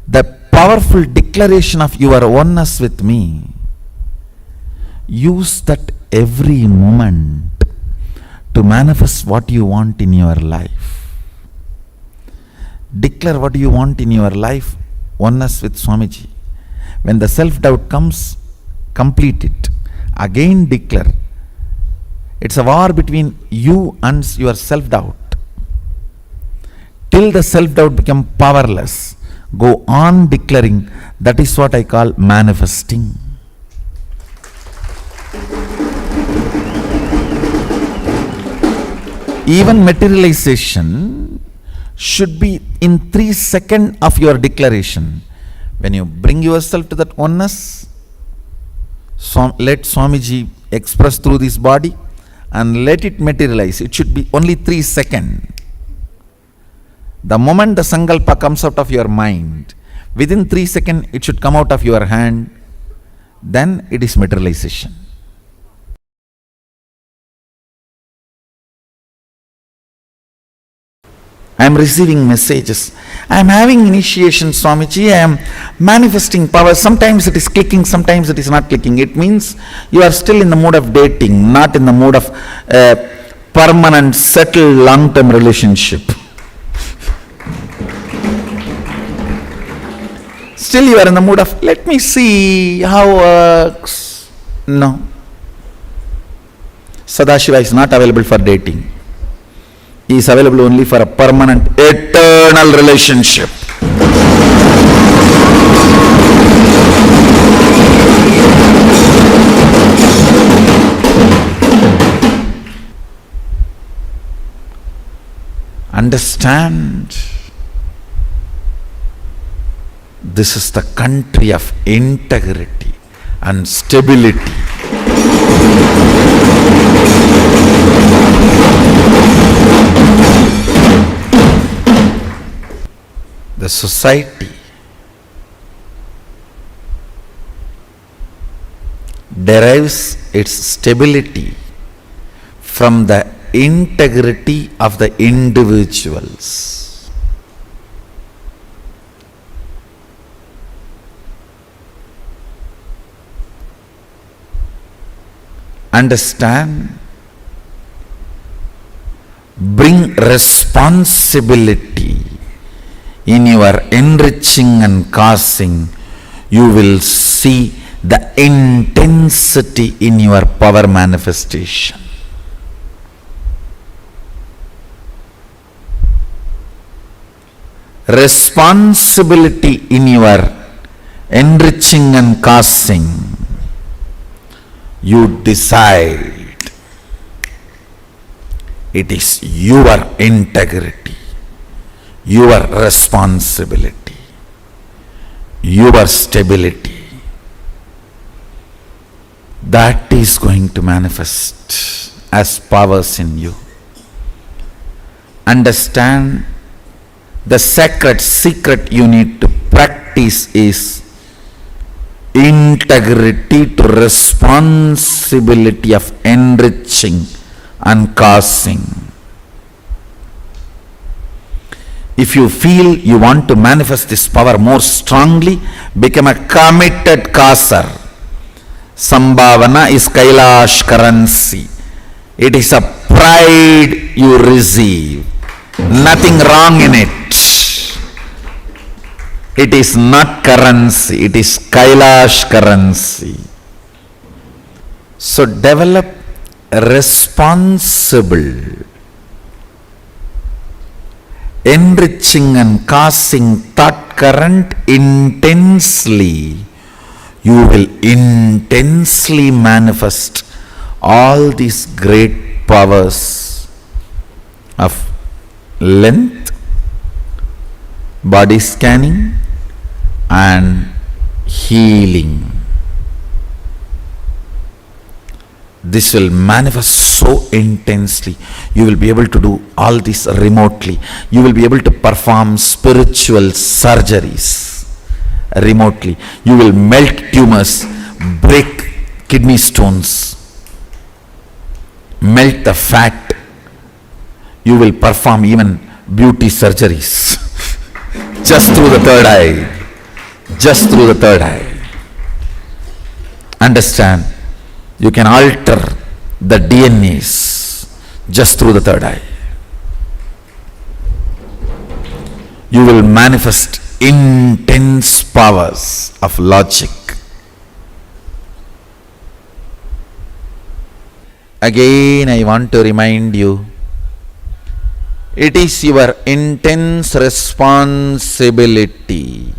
The powerful declaration of your oneness with me. Use that every moment to manifest what you want in your life. Declare what you want in your life, oneness with Swamiji. When the self-doubt comes, complete it. Again declare. It's a war between you and your self-doubt. Till the self-doubt becomes powerless, go on declaring. That is what I call manifesting. Even materialization should be in 3 seconds of your declaration. When you bring yourself to that oneness, let Swamiji express through this body and let it materialize. It should be only 3 seconds. The moment the sankalpa comes out of your mind, within 3 seconds it should come out of your hand. Then it is materialization. I am receiving messages. I am having initiation, Swamiji. I am manifesting power. Sometimes it is clicking, sometimes it is not clicking. It means you are still in the mood of dating, not in the mood of permanent, settled, long-term relationship. Still you are in the mood of, let me see how works. No. Sadashiva is not available for dating. He is available only for a permanent, eternal relationship. Understand, this is the country of integrity and stability. the society derives its stability from the integrity of the individuals. Understand, bring responsibility in your enriching and causing, you will see the intensity in your power manifestation. Responsibility in your enriching and causing, you decide. It is your integrity, your responsibility, your stability. That is going to manifest as powers in you. Understand, the sacred secret you need to practice is integrity to responsibility of enriching and causing. If you feel you want to manifest this power more strongly, become a committed causer. Sambhavana is Kailash currency. It is a pride you receive. Nothing wrong in it. It is not currency, it is Kailash currency. So develop responsible, enriching and causing thought current intensely. You will intensely manifest all these great powers of length, body scanning and healing. This will manifest so intensely. You will be able to do all this remotely. You will be able to perform spiritual surgeries remotely. You will melt tumors, break kidney stones, melt the fat. You will perform even beauty surgeries just through the third eye. Just through the third eye. Understand, you can alter the DNAs just through the third eye. You will manifest intense powers of logic. Again, I want to remind you, it is your intense responsibility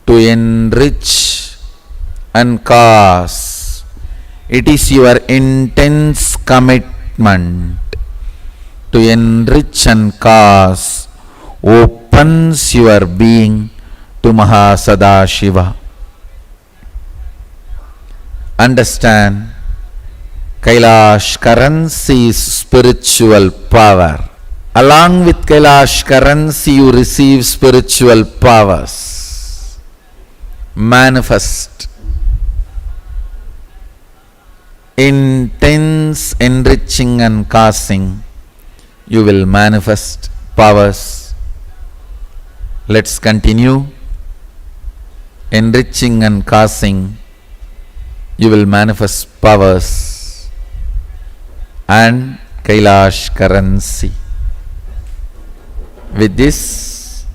to enrich and cause. It is your intense commitment to enrich and cause opens your being to Mahasadashiva. Understand, Kailash currency is spiritual power. Along with Kailash currency, you receive spiritual powers. Manifest intense enriching and causing. You will manifest powers. Let's continue. Enriching and causing. You will manifest powers and Kailash currency. With this,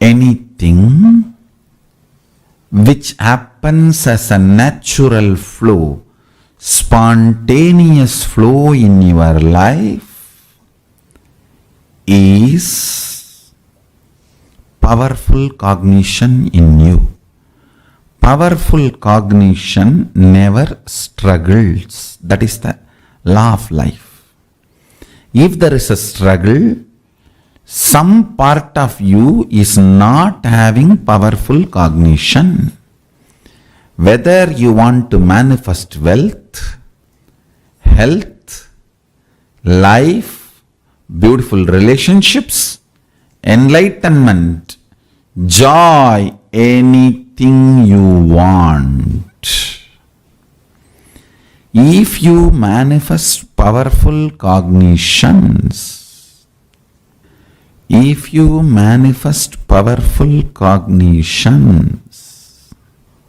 anything which happens as a natural flow, spontaneous flow in your life is powerful cognition in you. Powerful cognition never struggles. That is the law of life. If there is a struggle, some part of you is not having powerful cognition. Whether you want to manifest wealth, health, life, beautiful relationships, enlightenment, joy, anything you want. If you manifest powerful cognitions,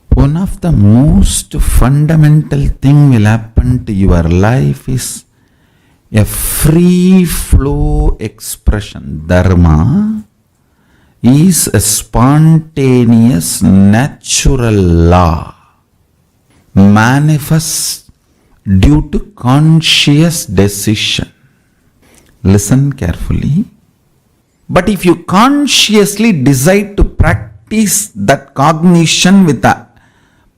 one of the most fundamental thing will happen to your life is a free flow expression. Dharma is a spontaneous natural law, manifests due to conscious decision. Listen carefully. But if you consciously decide to practice that cognition with a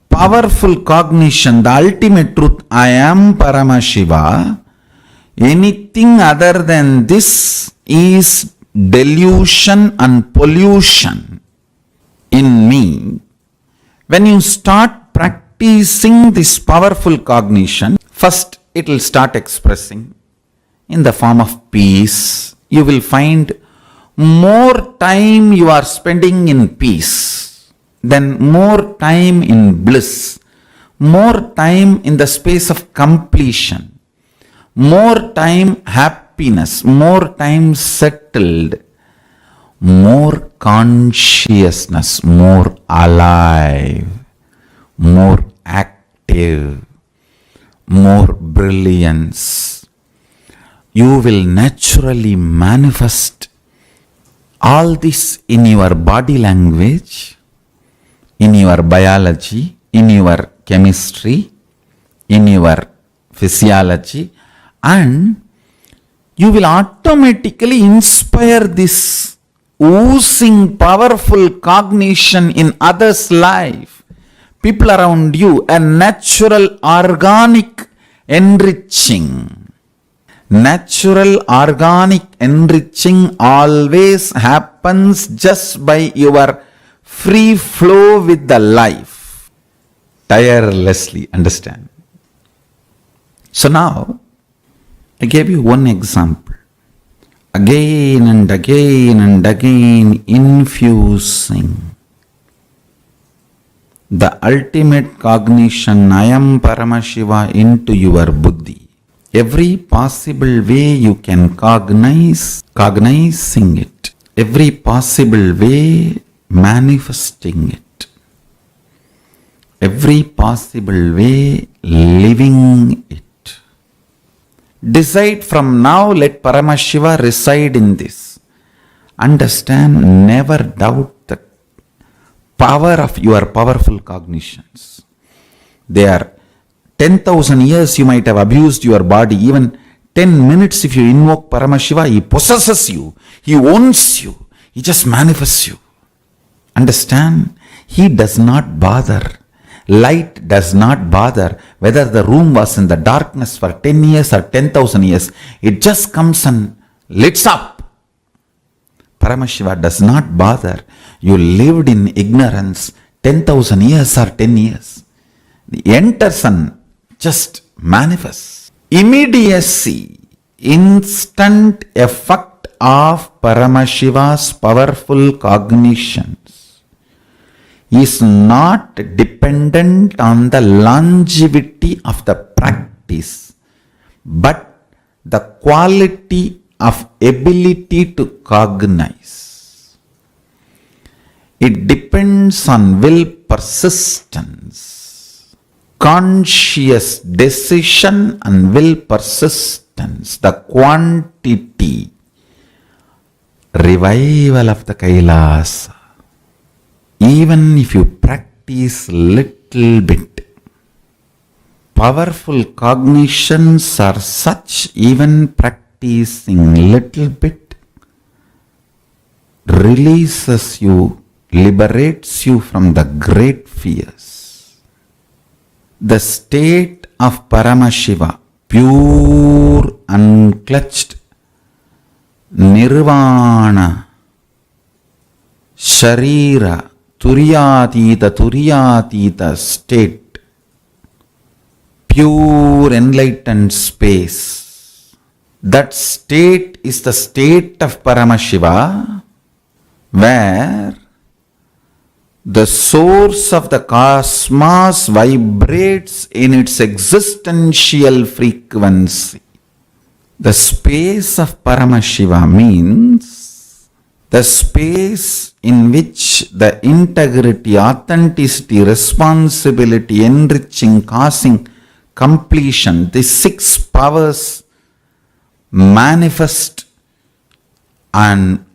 powerful cognition, the ultimate truth, I am Paramashiva, anything other than this is delusion and pollution in me. When you start practicing this powerful cognition, first it will start expressing in the form of peace. You will find more time you are spending in peace, then more time in bliss, more time in the space of completion, more time happiness, more time settled, more consciousness, more alive, more active, more brilliance. You will naturally manifest all this in your body language, in your biology, in your chemistry, in your physiology, and you will automatically inspire this oozing powerful cognition in others' life, people around you, a natural organic enriching. Natural organic enriching always happens just by your free flow with the life. Tirelessly, understand. So now, I gave you one example. Again and again and again infusing the ultimate cognition, I am Paramashiva, into your buddhi. Every possible way you can cognizing it. Every possible way manifesting it. Every possible way living it. Decide from now, let Paramashiva reside in this. Understand, never doubt the power of your powerful cognitions. They are 10,000 years you might have abused your body. Even 10 minutes if you invoke Paramashiva, he possesses you. He owns you. He just manifests you. Understand? He does not bother. Light does not bother whether the room was in the darkness for 10 years or 10,000 years. It just comes and lights up. Paramashiva does not bother. You lived in ignorance 10,000 years or 10 years. The enters and just manifests. Immediacy, instant effect of Paramashiva's powerful cognitions is not dependent on the longevity of the practice, but the quality of ability to cognize. It depends on will persistence, conscious decision and will persistence, the quantity, revival of the KAILASA. Even if you practice little bit, powerful cognitions are such, even practicing little bit releases you, liberates you from the great fears. The state of Paramashiva, pure, unclutched, nirvana, sharira, turiyatita state, pure enlightened space, That state is the state of Paramashiva, where the source of the cosmos vibrates in its existential frequency. The space of Paramashiva means the space in which the integrity, authenticity, responsibility, enriching, causing, completion, these 6 powers manifest and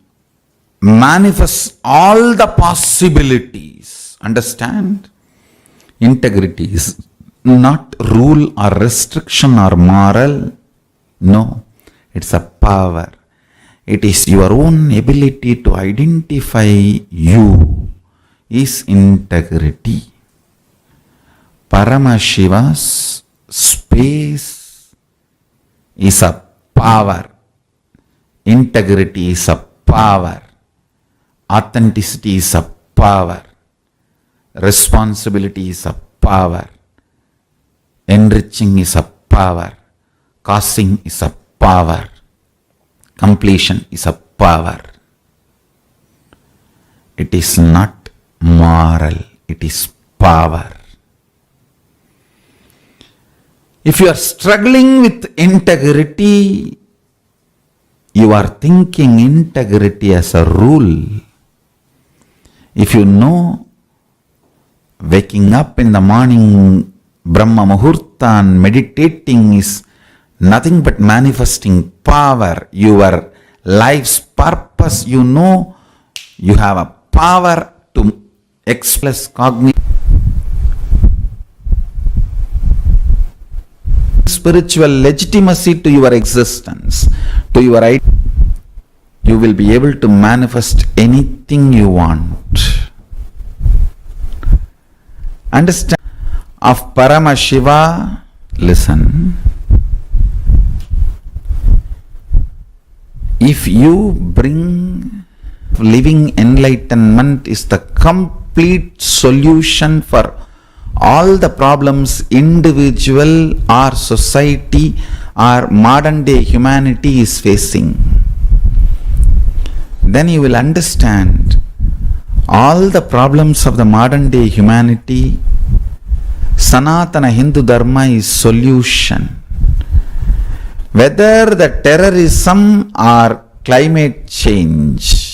manifest all the possibilities. Understand? Integrity is not rule or restriction or moral. No, it's a power. It is your own ability to identify you is integrity. Paramashiva's space is a power. Integrity is a power. Authenticity is a power. Responsibility is a power. Enriching is a power. Causing is a power. Completion is a power. It is not moral, it is power. If you are struggling with integrity, you are thinking integrity as a rule. If you know waking up in the morning, Brahma Muhurta, and meditating is nothing but manifesting power, your life's purpose, you know you have a power to express cognition, spiritual legitimacy to your existence, to your identity. You will be able to manifest anything you want. Understand? Of Paramashiva, listen. If you bring living enlightenment is the complete solution for all the problems individual or society or modern day humanity is facing, then you will understand all the problems of the modern day humanity, Sanatana Hindu Dharma is solution. Whether the terrorism or climate change,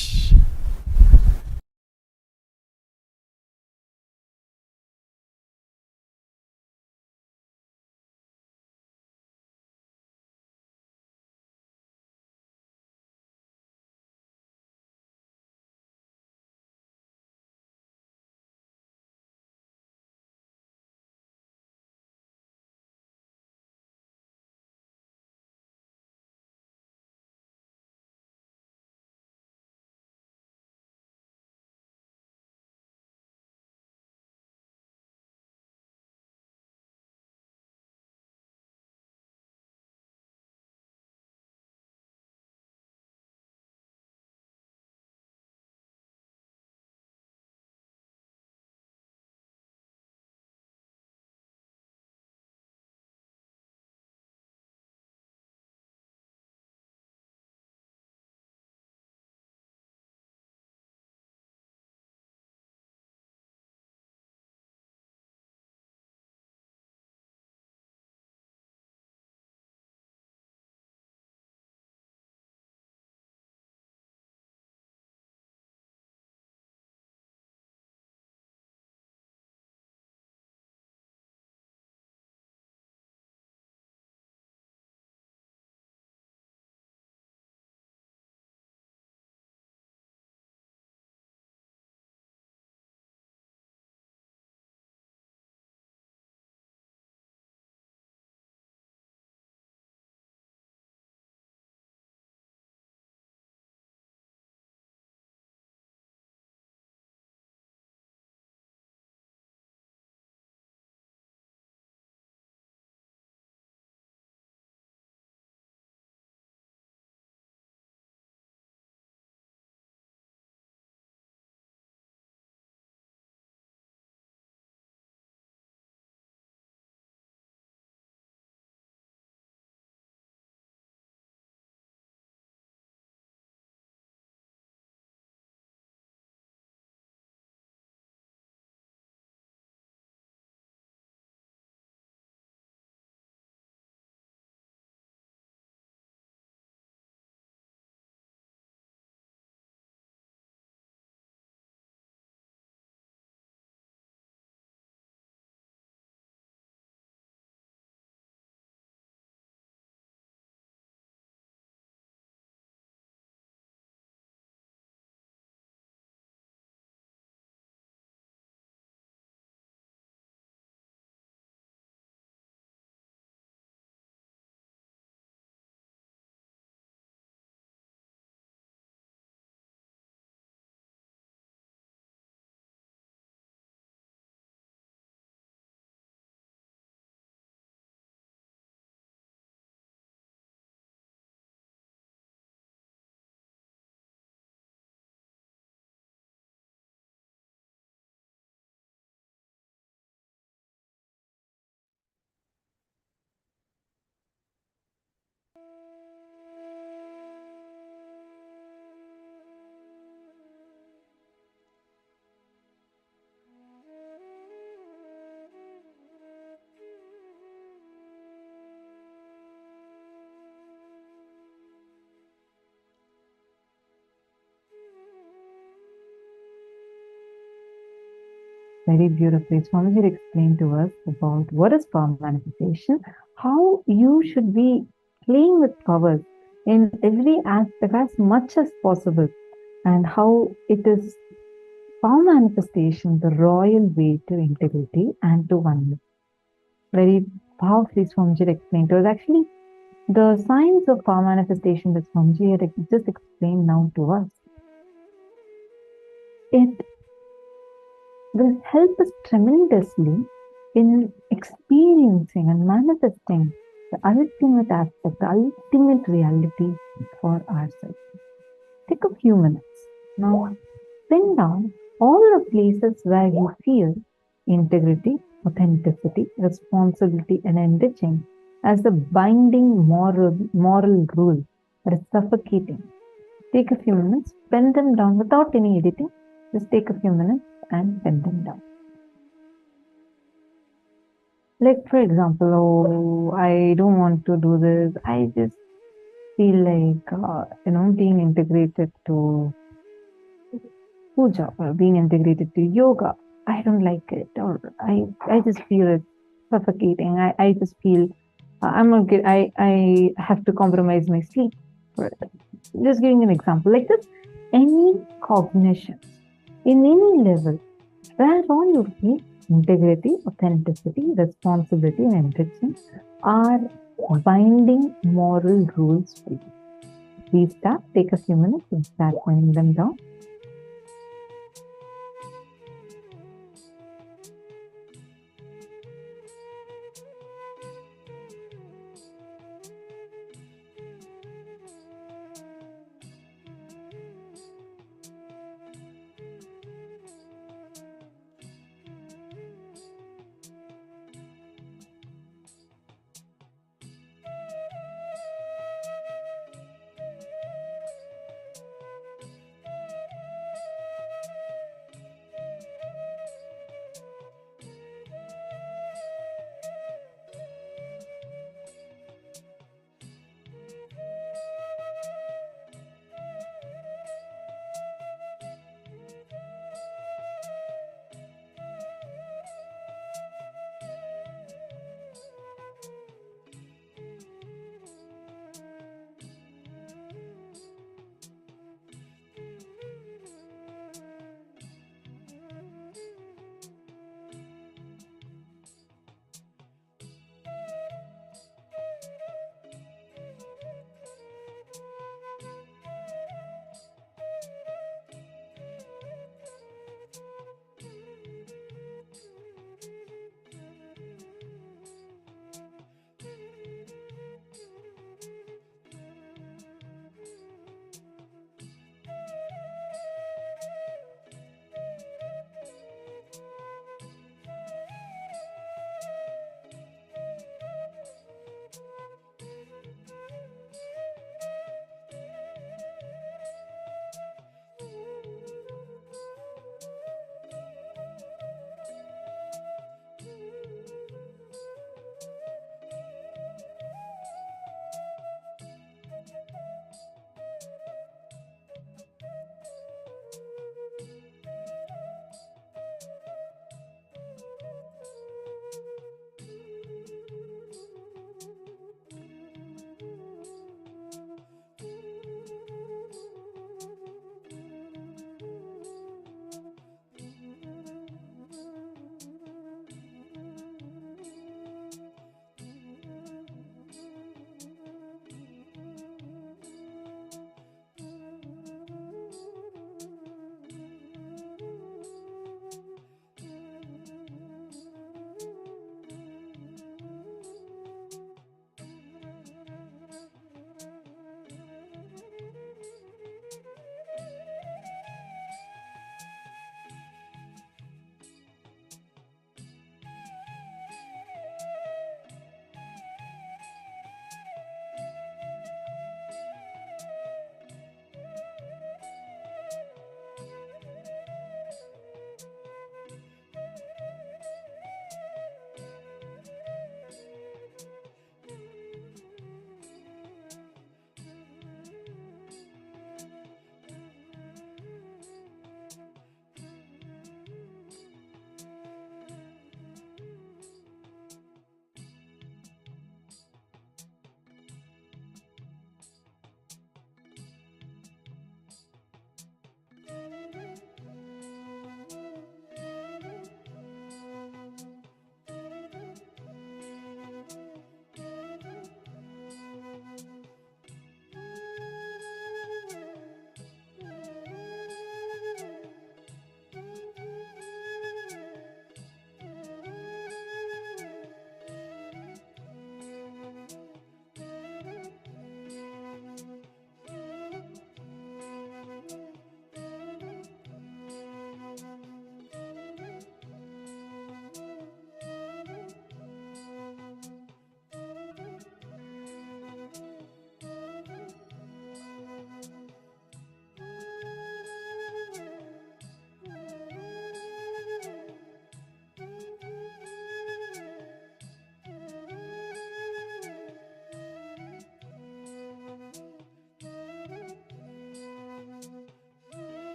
Very beautifully. Swamiji explained to us about what is power manifestation, how you should be playing with powers in every aspect as much as possible, and how it is power manifestation the royal way to integrity and to oneness. Very powerfully Swamiji explained to us. Actually, the science of power manifestation that Swamiji had just explained now to us, it will help us tremendously in experiencing and manifesting the ultimate aspect, the ultimate reality for ourselves. Take a few minutes. Now, pin down all the places where you feel integrity, authenticity, responsibility, and enriching as the binding moral rule that is suffocating. Take a few minutes, pen them down without any editing. Just take a few minutes and pen them down. Like, for example, oh, I don't want to do this. I just feel like, being integrated to puja or being integrated to yoga. I don't like it, or I just feel it suffocating. I just feel I'm not good. I have to compromise my sleep for it. Just giving an example like this. Any cognition in any level where all you feel integrity, authenticity, responsibility, and enriching are binding moral rules for you. Please start, take a few minutes and start writing them down.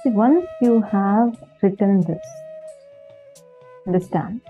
See, once you have written this, understand,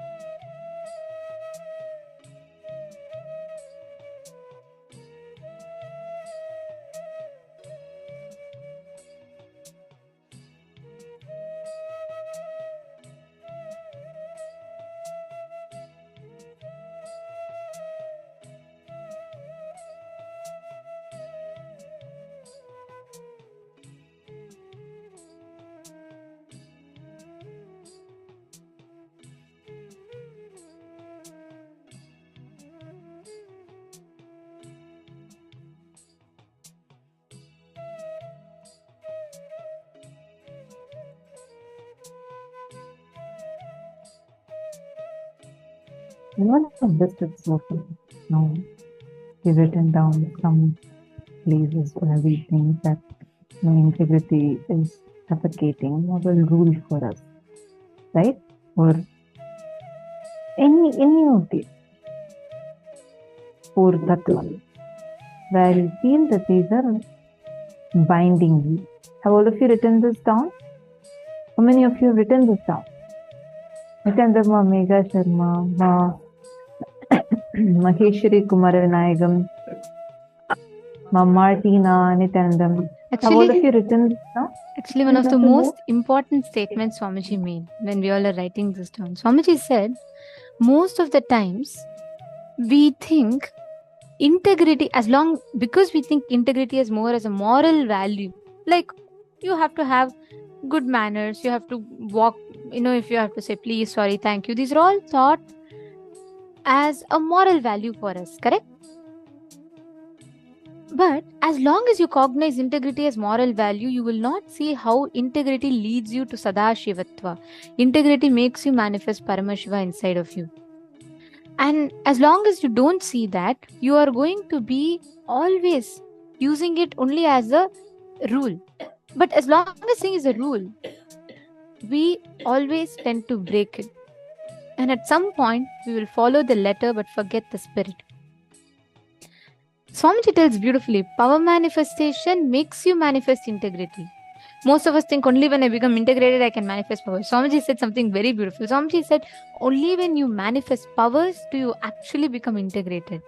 not just it's so no, we've written down some places where we think that integrity is suffocating moral rule for us, right? Or any of these four tattvas, where you feel that these are binding you. Have all of you written this down? How many of you have written this down? Nithyananda, Megha Sharma, Maheshwari Kumar Vinayagam, Martina, Nithyananda. Have all of you written this down? Actually, one of the most important statements Swamiji made when we all are writing this down. Swamiji said, most of the times we think integrity, because we think integrity is more as a moral value, like you have to have good manners, you have to walk, if you have to say please, sorry, thank you, these are all thought as a moral value for us, correct? But as long as you cognize integrity as moral value, you will not see how integrity leads you to Sadashivatva. Integrity makes you manifest Paramashiva inside of you. And as long as you don't see that, you are going to be always using it only as a rule. But as long as thing is a rule, we always tend to break it. And at some point, we will follow the letter but forget the spirit. Swamiji tells beautifully, power manifestation makes you manifest integrity. Most of us think only when I become integrated, I can manifest power. Swamiji said something very beautiful. Swamiji said, only when you manifest powers do you actually become integrated.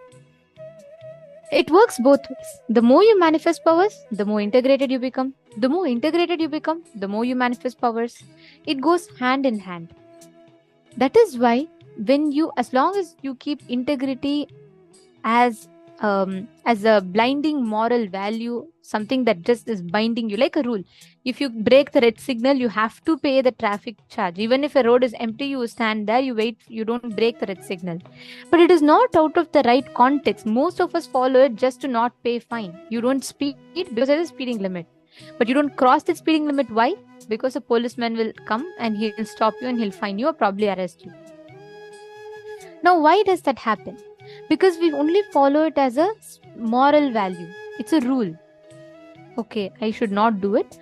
It works both ways. The more you manifest powers, the more integrated you become. The more integrated you become, the more you manifest powers. It goes hand in hand. That is why as long as you keep integrity as a blinding moral value, something that just is binding you, like a rule. If you break the red signal, you have to pay the traffic charge. Even if a road is empty, you stand there, you wait, you don't break the red signal. But it is not out of the right context. Most of us follow it just to not pay fine. You don't speed because there is a speeding limit. But you don't cross the speeding limit. Why? Because a policeman will come and he'll stop you and he'll fine you or probably arrest you. Now, why does that happen? Because we only follow it as a moral value. It's a rule. Okay, I should not do it.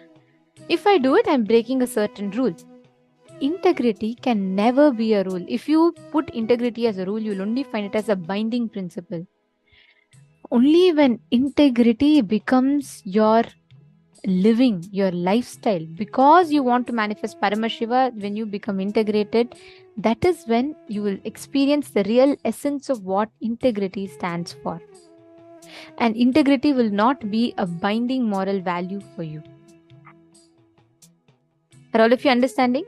If I do it, I'm breaking a certain rule. Integrity can never be a rule. If you put integrity as a rule, you'll only find it as a binding principle. Only when integrity becomes your living, your lifestyle, because you want to manifest Paramashiva, when you become integrated, that is when you will experience the real essence of what integrity stands for. And integrity will not be a binding moral value for you. Are all of you understanding?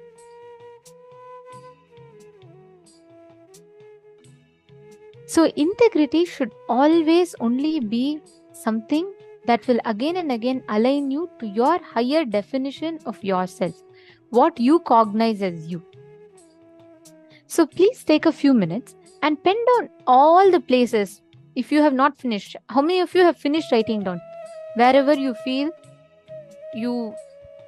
So integrity should always only be something that will again and again align you to your higher definition of yourself, what you cognize as you. So please take a few minutes and pen down all the places. If you have not finished, how many of you have finished writing down? Wherever you feel you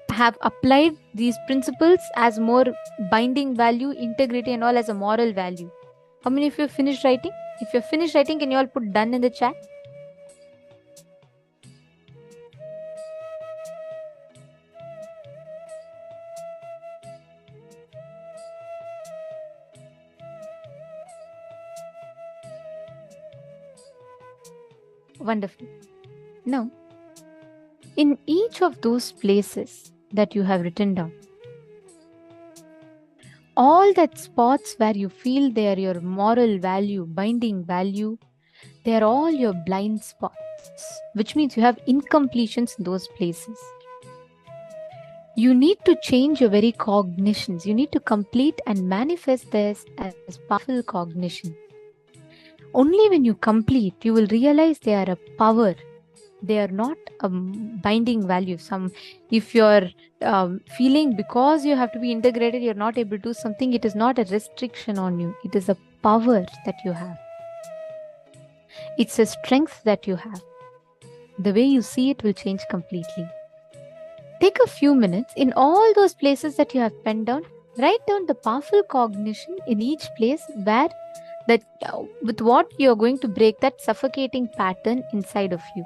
have applied these principles as more binding value, integrity and all as a moral value. How many of you have finished writing? If you have finished writing, can you all put done in the chat? Wonderful. Now, in each of those places, that you have written down. All that spots where you feel they are your moral value, binding value, they are all your blind spots, which means you have incompletions in those places. You need to change your very cognitions. You need to complete and manifest this as powerful cognition. Only when you complete, you will realize they are a power. They are not a binding value. If you're feeling because you have to be integrated, you're not able to do something, it is not a restriction on you. It is a power that you have. It's a strength that you have. The way you see it will change completely. Take a few minutes in all those places that you have penned down. Write down the powerful cognition in each place where that with what you are going to break that suffocating pattern inside of you.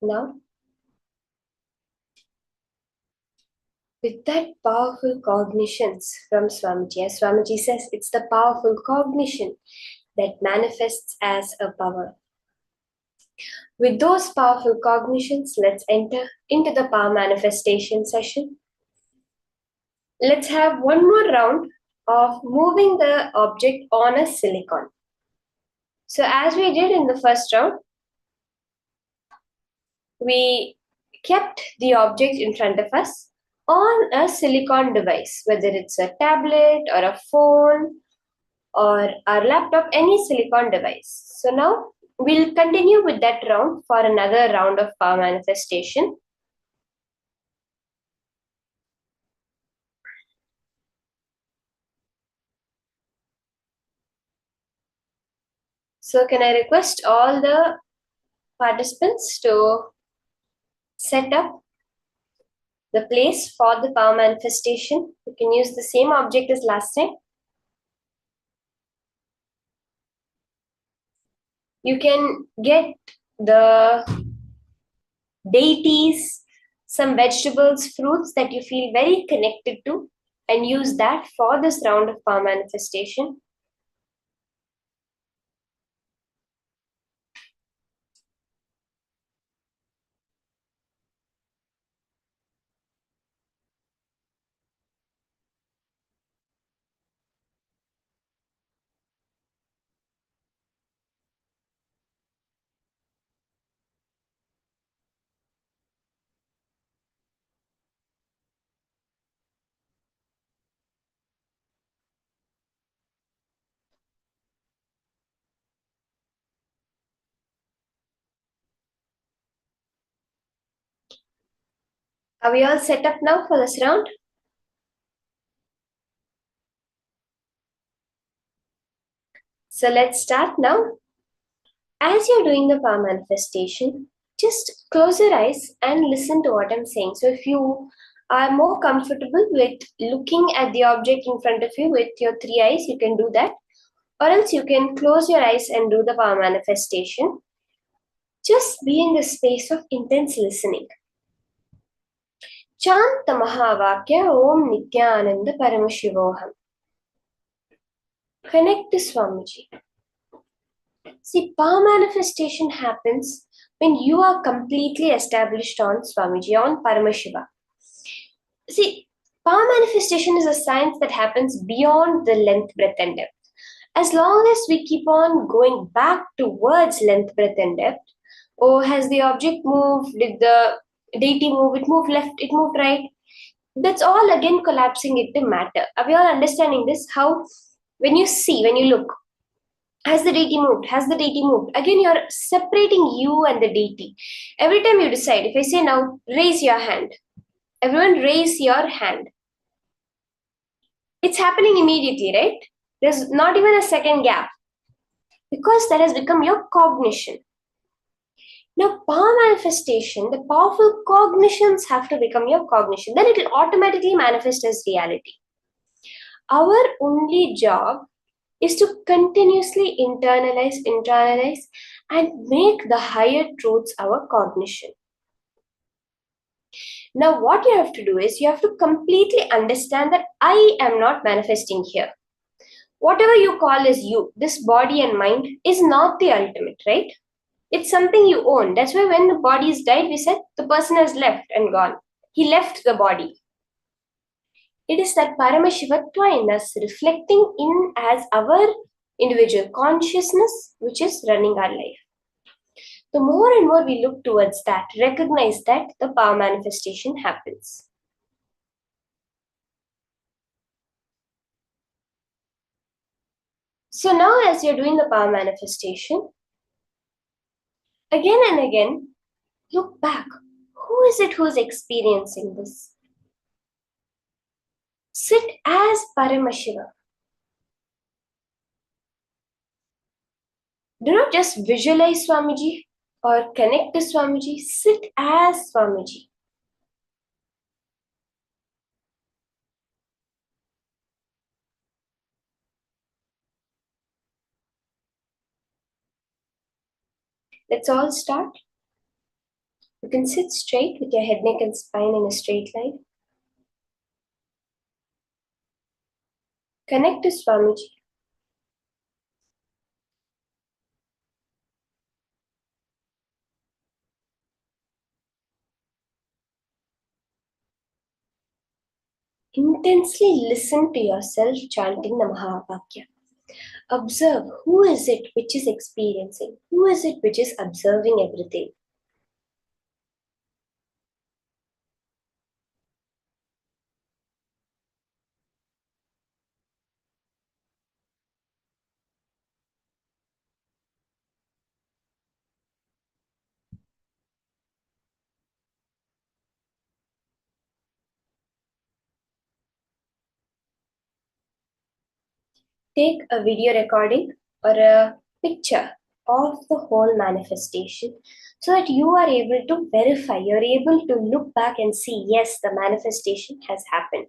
now with that powerful cognitions from Swamiji. As Swamiji says, it's the powerful cognition that manifests as a power. With those powerful cognitions, let's enter into the power manifestation session. Let's have one more round of moving the object on a silicon. So as we did in the first round, we kept the object in front of us on a silicon device, whether it's a tablet or a phone or our laptop, any silicon device. So now we'll continue with that round for another round of power manifestation. So can I request all the participants to set up the place for the power manifestation? You can use the same object as last time. You can get the deities, some vegetables, fruits that you feel very connected to, and use that for this round of power manifestation. Are we all set up now for this round? So let's start now. As you're doing the power manifestation, just close your eyes and listen to what I'm saying. So if you are more comfortable with looking at the object in front of you with your 3 eyes, you can do that. Or else you can close your eyes and do the power manifestation. Just be in the space of intense listening. Chanta Mahavakya Om Nithyananda Paramashivoham. Connect to Swamiji. See, power manifestation happens when you are completely established on Swamiji, on Paramashiva. See, power manifestation is a science that happens beyond the length, breadth, and depth. As long as we keep on going back towards length, breadth, and depth, oh, has the object moved? Did the deity move? It moved left, it moved right. That's all again collapsing into matter. Are we all understanding this? How when you see, when you look, has the deity moved? Has the deity moved? Again, you're separating you and the deity. Every time you decide, if I say now, raise your hand. Everyone raise your hand. It's happening immediately, right? There's not even a second gap. Because that has become your cognition. Now, power manifestation, the powerful cognitions have to become your cognition. Then it will automatically manifest as reality. Our only job is to continuously internalize, and make the higher truths our cognition. Now, what you have to do is you have to completely understand that I am not manifesting here. Whatever you call as you, this body and mind, is not the ultimate, right? It's something you own. That's why when the body is died, we said the person has left and gone. He left the body. It is that Paramashivatva in us reflecting in as our individual consciousness which is running our life. The more and more we look towards that, recognize that, the power manifestation happens. So now as you're doing the power manifestation, again and again, look back. Who is it who's experiencing this? Sit as Paramashiva. Do not just visualize Swamiji or connect to Swamiji. Sit as Swamiji. Let's all start. You can sit straight with your head, neck and spine in a straight line. Connect to Swamiji. Intensely listen to yourself chanting the Mahavakya. Observe who is it which is experiencing, who is it which is observing everything. Take a video recording or a picture of the whole manifestation so that you are able to verify, you're able to look back and see, yes, the manifestation has happened.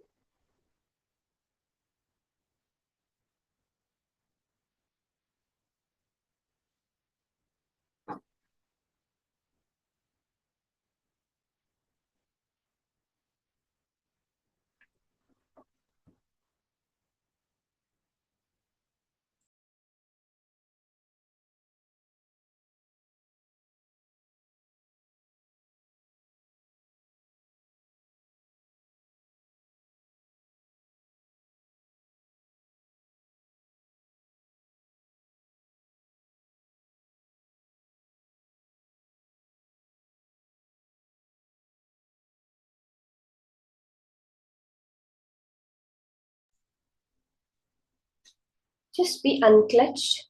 Just be unclutched.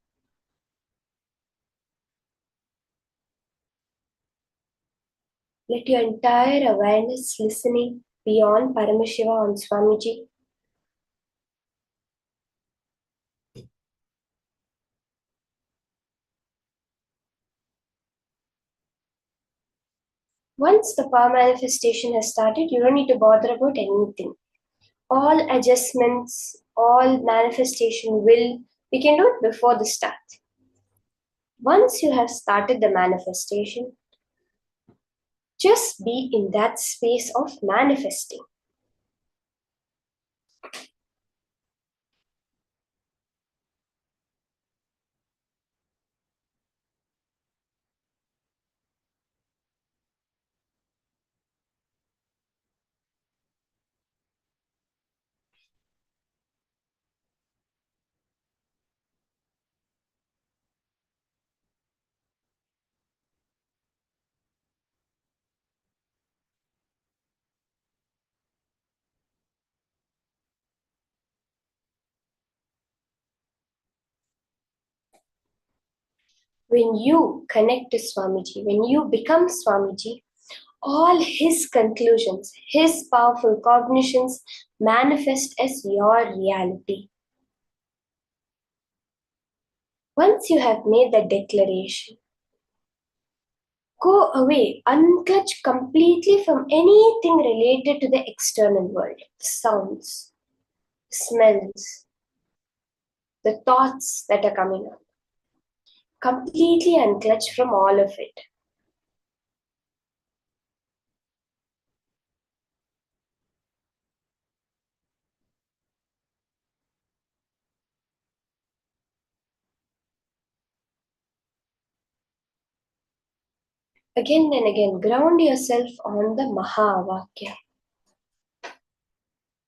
Let your entire awareness listening beyond Paramashiva on Swamiji. Once the power manifestation has started, you don't need to bother about anything. All adjustments, all manifestation will, we can do it before the start. Once you have started the manifestation, just be in that space of manifesting. When you connect to Swamiji, when you become Swamiji, all his conclusions, his powerful cognitions manifest as your reality. Once you have made the declaration, go away, unclutch completely from anything related to the external world, the sounds, smells, the thoughts that are coming up. Completely unclutch from all of it. Again and again, ground yourself on the Mahavakya.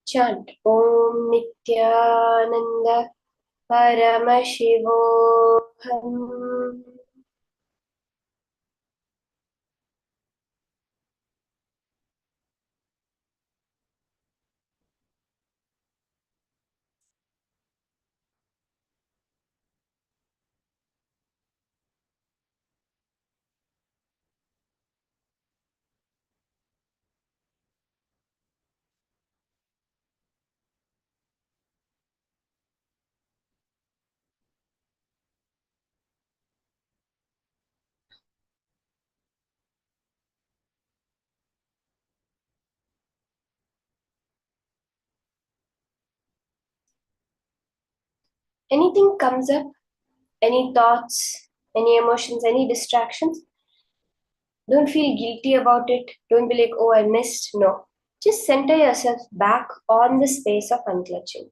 Chant Om Nithyananda Paramashivoham. Anything comes up, any thoughts, any emotions, any distractions, Don't feel guilty about it. Don't be like, oh, I missed. No. Just center yourself back on the space of unclutching.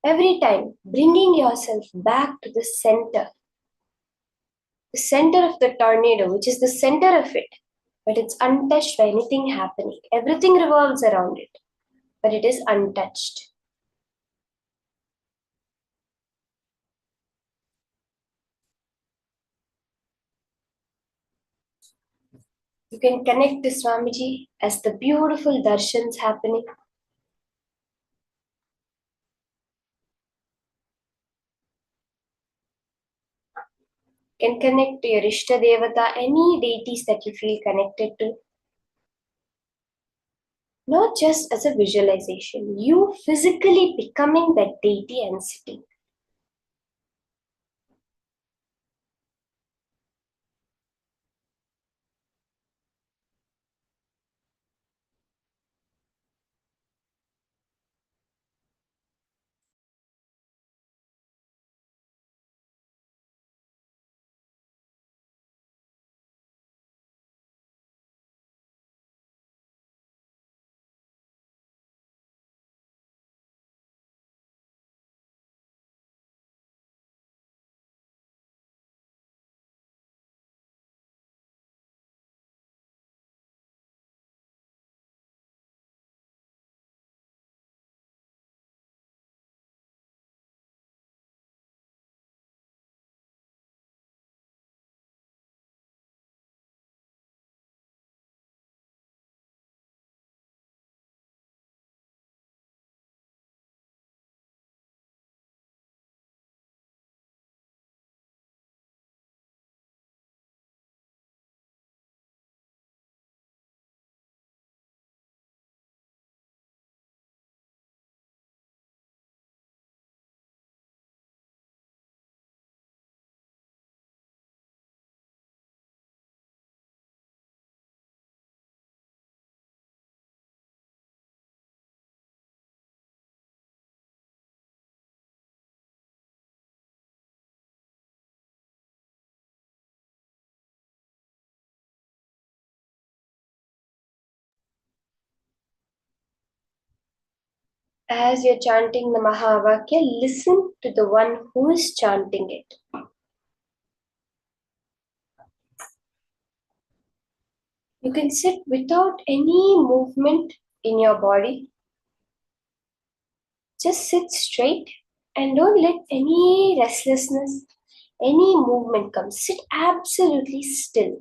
Every time, bringing yourself back to the center of the tornado, which is the center of it, but it's untouched by anything happening. Everything revolves around it, but it is untouched. You can connect to Swamiji as the beautiful darshans happening. You can connect to your Ishta Devata, any deities that you feel connected to. Not just as a visualization, you physically becoming that deity and sitting. As you're chanting the Mahavakya, listen to the one who is chanting it. You can sit without any movement in your body. Just sit straight and don't let any restlessness, any movement come. Sit absolutely still.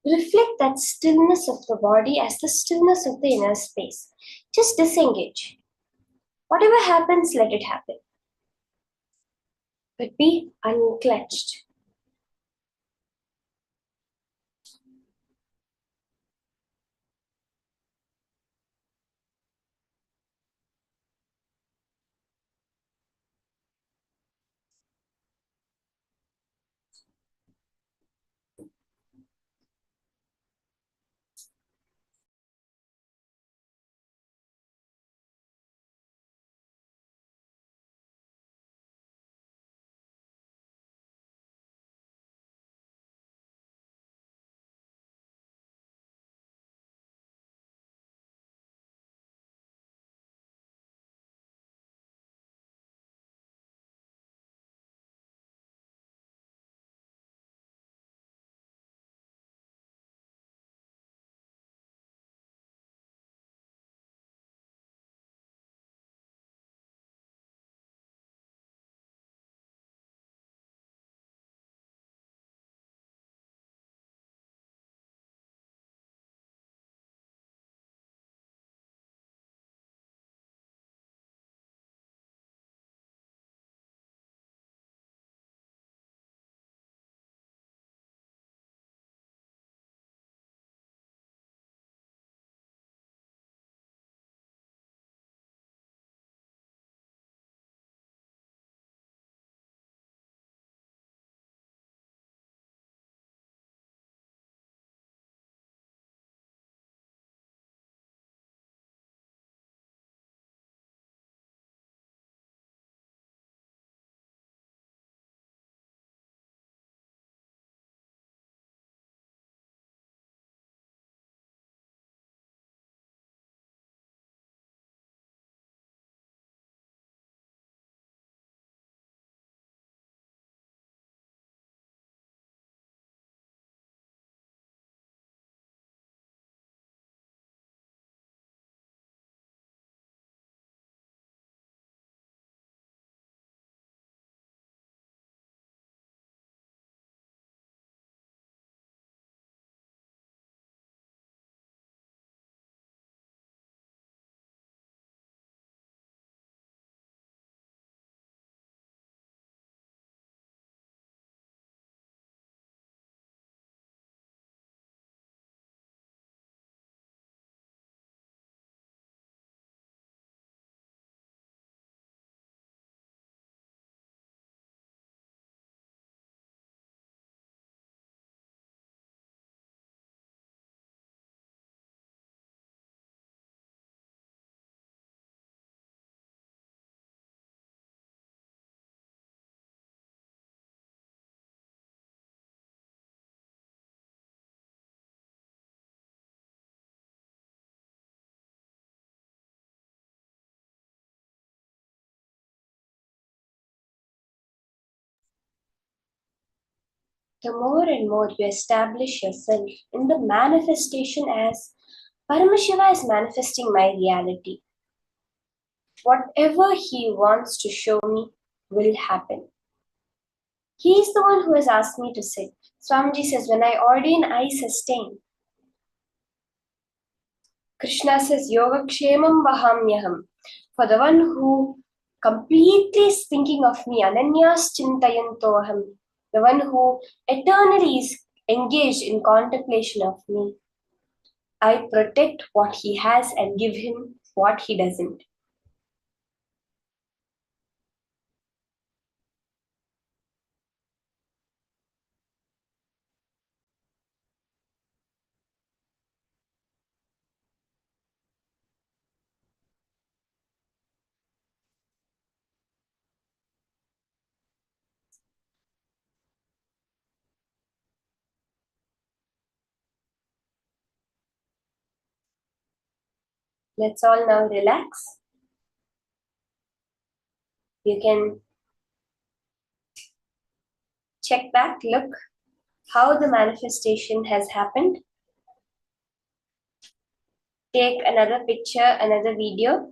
Reflect that stillness of the body as the stillness of the inner space. Just disengage. Whatever happens, let it happen. But be unclutched. the more and more you establish yourself in the manifestation as Paramashiva is manifesting my reality. Whatever he wants to show me will happen. He is the one who has asked me to sit. Swamiji says, when I ordain, I sustain. Krishna says, Yoga Kshemam Vahamyaham. For the one who completely is thinking of me, Ananyas Chintayantoham, the one who eternally is engaged in contemplation of me, I protect what he has and give him what he doesn't. Let's all now relax. You can check back, look how the manifestation has happened. Take another picture, another video.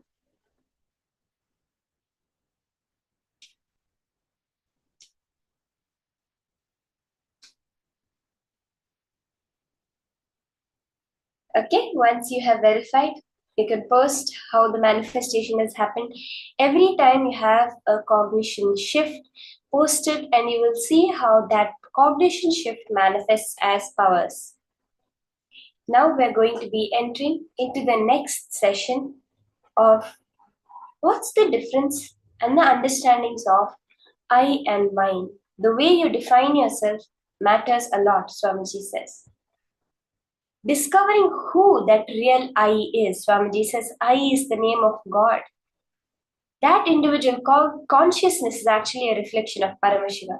Okay, once you have verified, you can post how the manifestation has happened. Every time you have a cognition shift, post it and you will see how that cognition shift manifests as powers. Now we're going to be entering into the next session of what's the difference and the understandings of I and mine. The way you define yourself matters a lot, Swamiji says. Discovering who that real I is. Swamiji says, I is the name of God. That individual consciousness is actually a reflection of Paramashiva.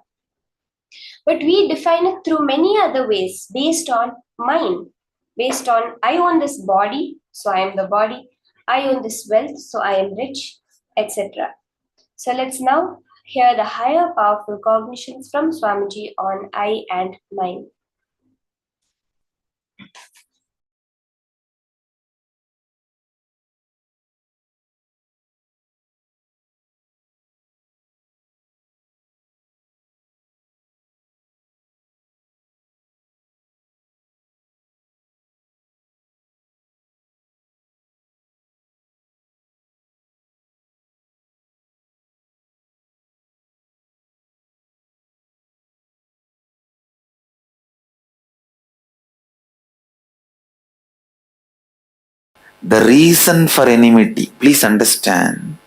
But we define it through many other ways based on mine. Based on, I own this body, so I am the body. I own this wealth, so I am rich, etc. So let's now hear the higher powerful cognitions from Swamiji on I and mine. The reason for enmity, please understand.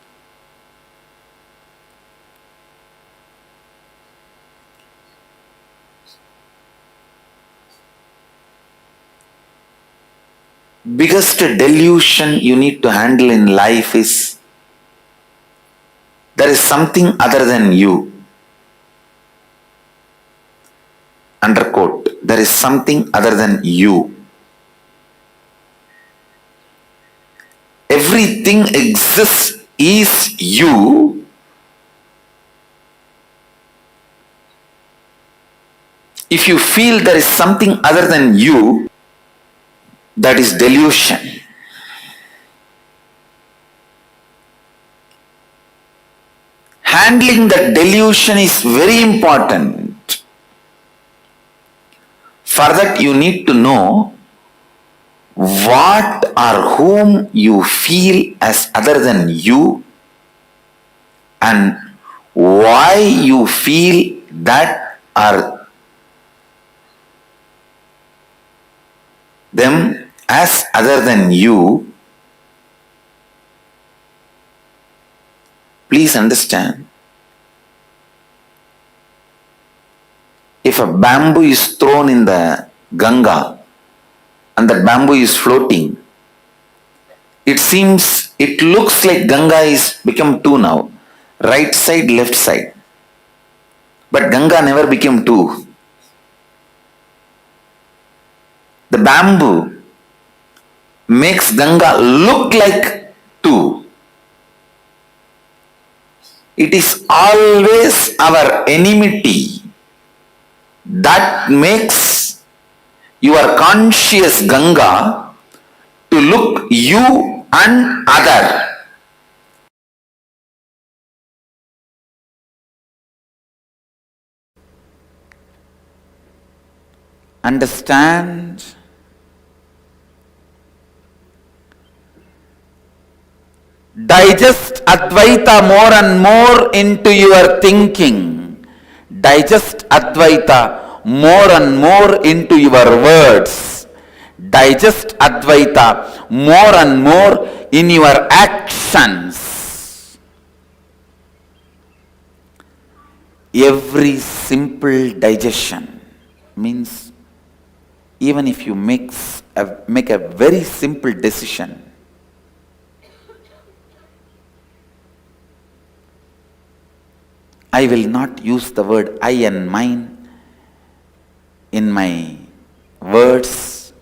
Biggest delusion you need to handle in life is there is something other than you. Underquote, there is something other than you. Everything exists is you. If you feel there is something other than you, that is delusion. Handling the delusion is very important. For that you need to know what or whom you feel as other than you and why you feel that or them as other than you. Please understand. If a bamboo is thrown in the Ganga and the bamboo is floating, it looks like Ganga is become two now, right side, left side. But Ganga never became two. The bamboo makes Ganga look like two. It is always our enmity that makes your conscious Ganga to look you and other. Understand? Digest Advaita more and more into your thinking. Digest Advaita more and more into your words. Digest Advaita more and more in your actions. Every simple digestion means even if you make a very simple decision, I will not use the word I and mine in my words,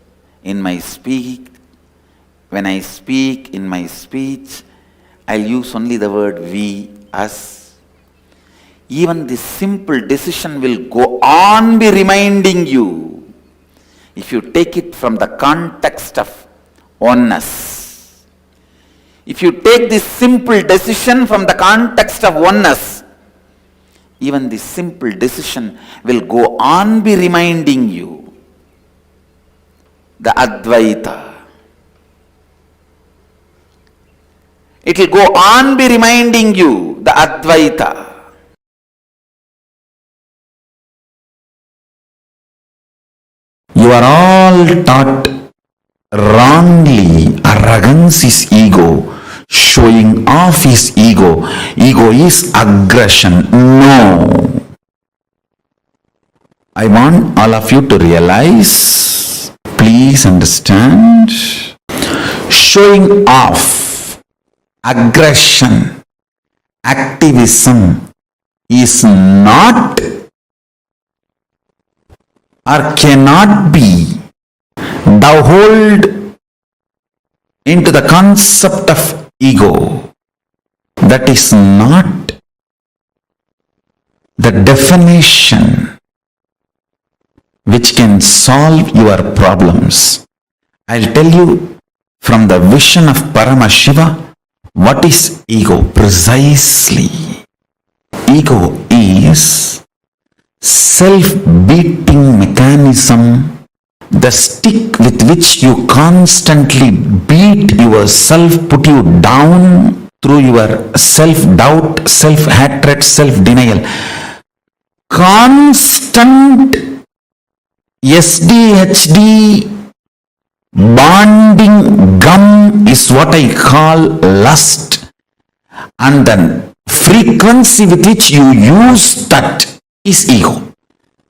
in my speak. When I speak in my speech, I'll use only the word we, us. Even this simple decision will go on be reminding you. If you take it from the context of oneness, if you take this simple decision from the context of oneness, even this simple decision will go on be reminding you the Advaita. It will go on be reminding you the Advaita. You are all taught wrongly. Arrogance is ego. Showing off is ego. Ego is aggression. No. I want all of you to realize, please understand, showing off, aggression, activism is not or cannot be thou hold into the concept of ego. That is not the definition which can solve your problems. I'll tell you from the vision of Paramashiva what is ego precisely. Ego is self-beating mechanism, the stick with which you constantly beat yourself, put you down through your self-doubt, self-hatred, self-denial. Constant SDHD bonding gum is what I call lust, and the frequency with which you use that is ego.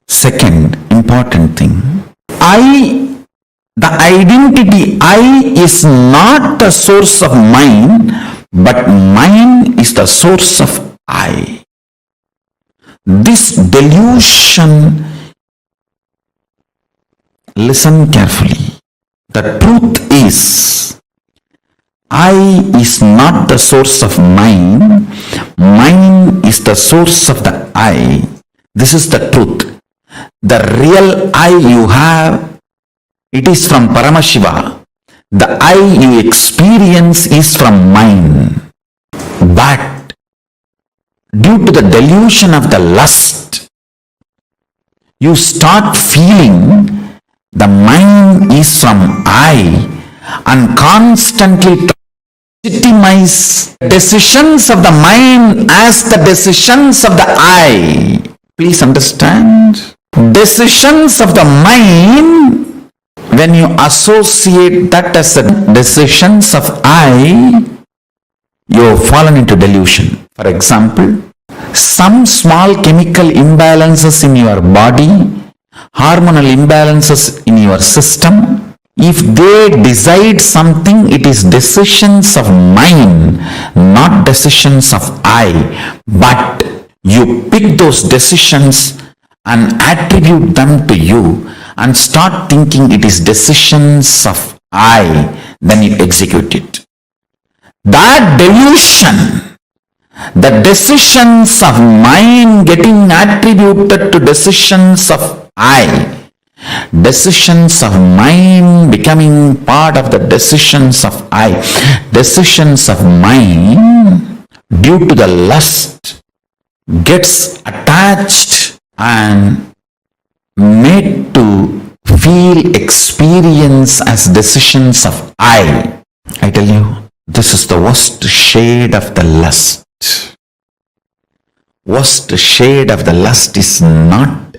Second important thing, I, the identity I is not the source of mine, but mine is the source of I. This delusion, listen carefully. The truth is, I is not the source of mine, mine is the source of the I. This is the truth. The real I you have, it is from Paramashiva. The I you experience is from mine. But due to the delusion of the lust, you start feeling the mine is from I and constantly legitimize decisions of the mind as the decisions of the I. Please understand. Decisions of the mind, when you associate that as the decisions of I, you have fallen into delusion. For example, some small chemical imbalances in your body, hormonal imbalances in your system, if they decide something, it is decisions of mine, not decisions of I. But you pick those decisions and attribute them to you and start thinking it is decisions of I, then you execute it. That delusion The decisions of mind getting attributed to decisions of I. Decisions of mind becoming part of the decisions of I. Decisions of mind due to the lust gets attached and made to feel experience as decisions of I. I tell you, this is the worst shade of the lust. Worst shade of the lust is not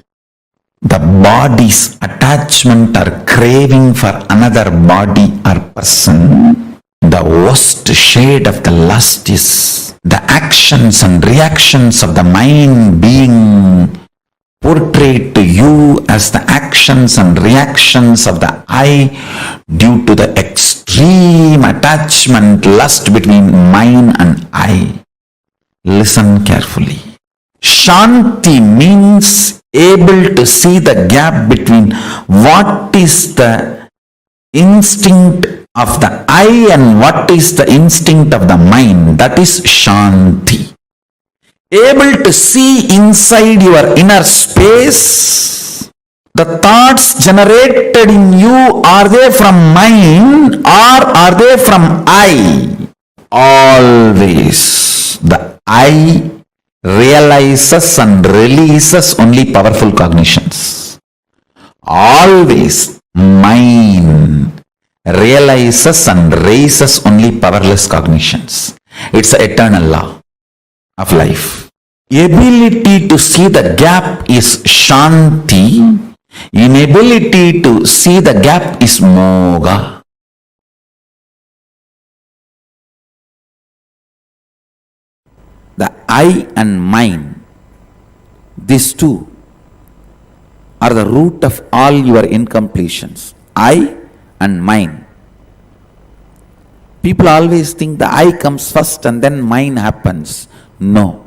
the body's attachment or craving for another body or person. The worst shade of the lust is the actions and reactions of the mind being portrayed to you as the actions and reactions of the I due to the extreme attachment, lust between mind and I. Listen carefully. Shanti means able to see the gap between what is the instinct of the I and what is the instinct of the mind. That is Shanti. Able to see inside your inner space. The thoughts generated in you, are they from mind or are they from I? Always the I realizes and releases only powerful cognitions. Always mind realizes and raises only powerless cognitions. It's an eternal law of life. Ability to see the gap is Shanti. Inability to see the gap is Moga. The I and mind, these two are the root of all your incompletions. I and mind. People always think the I comes first and then mind happens. No.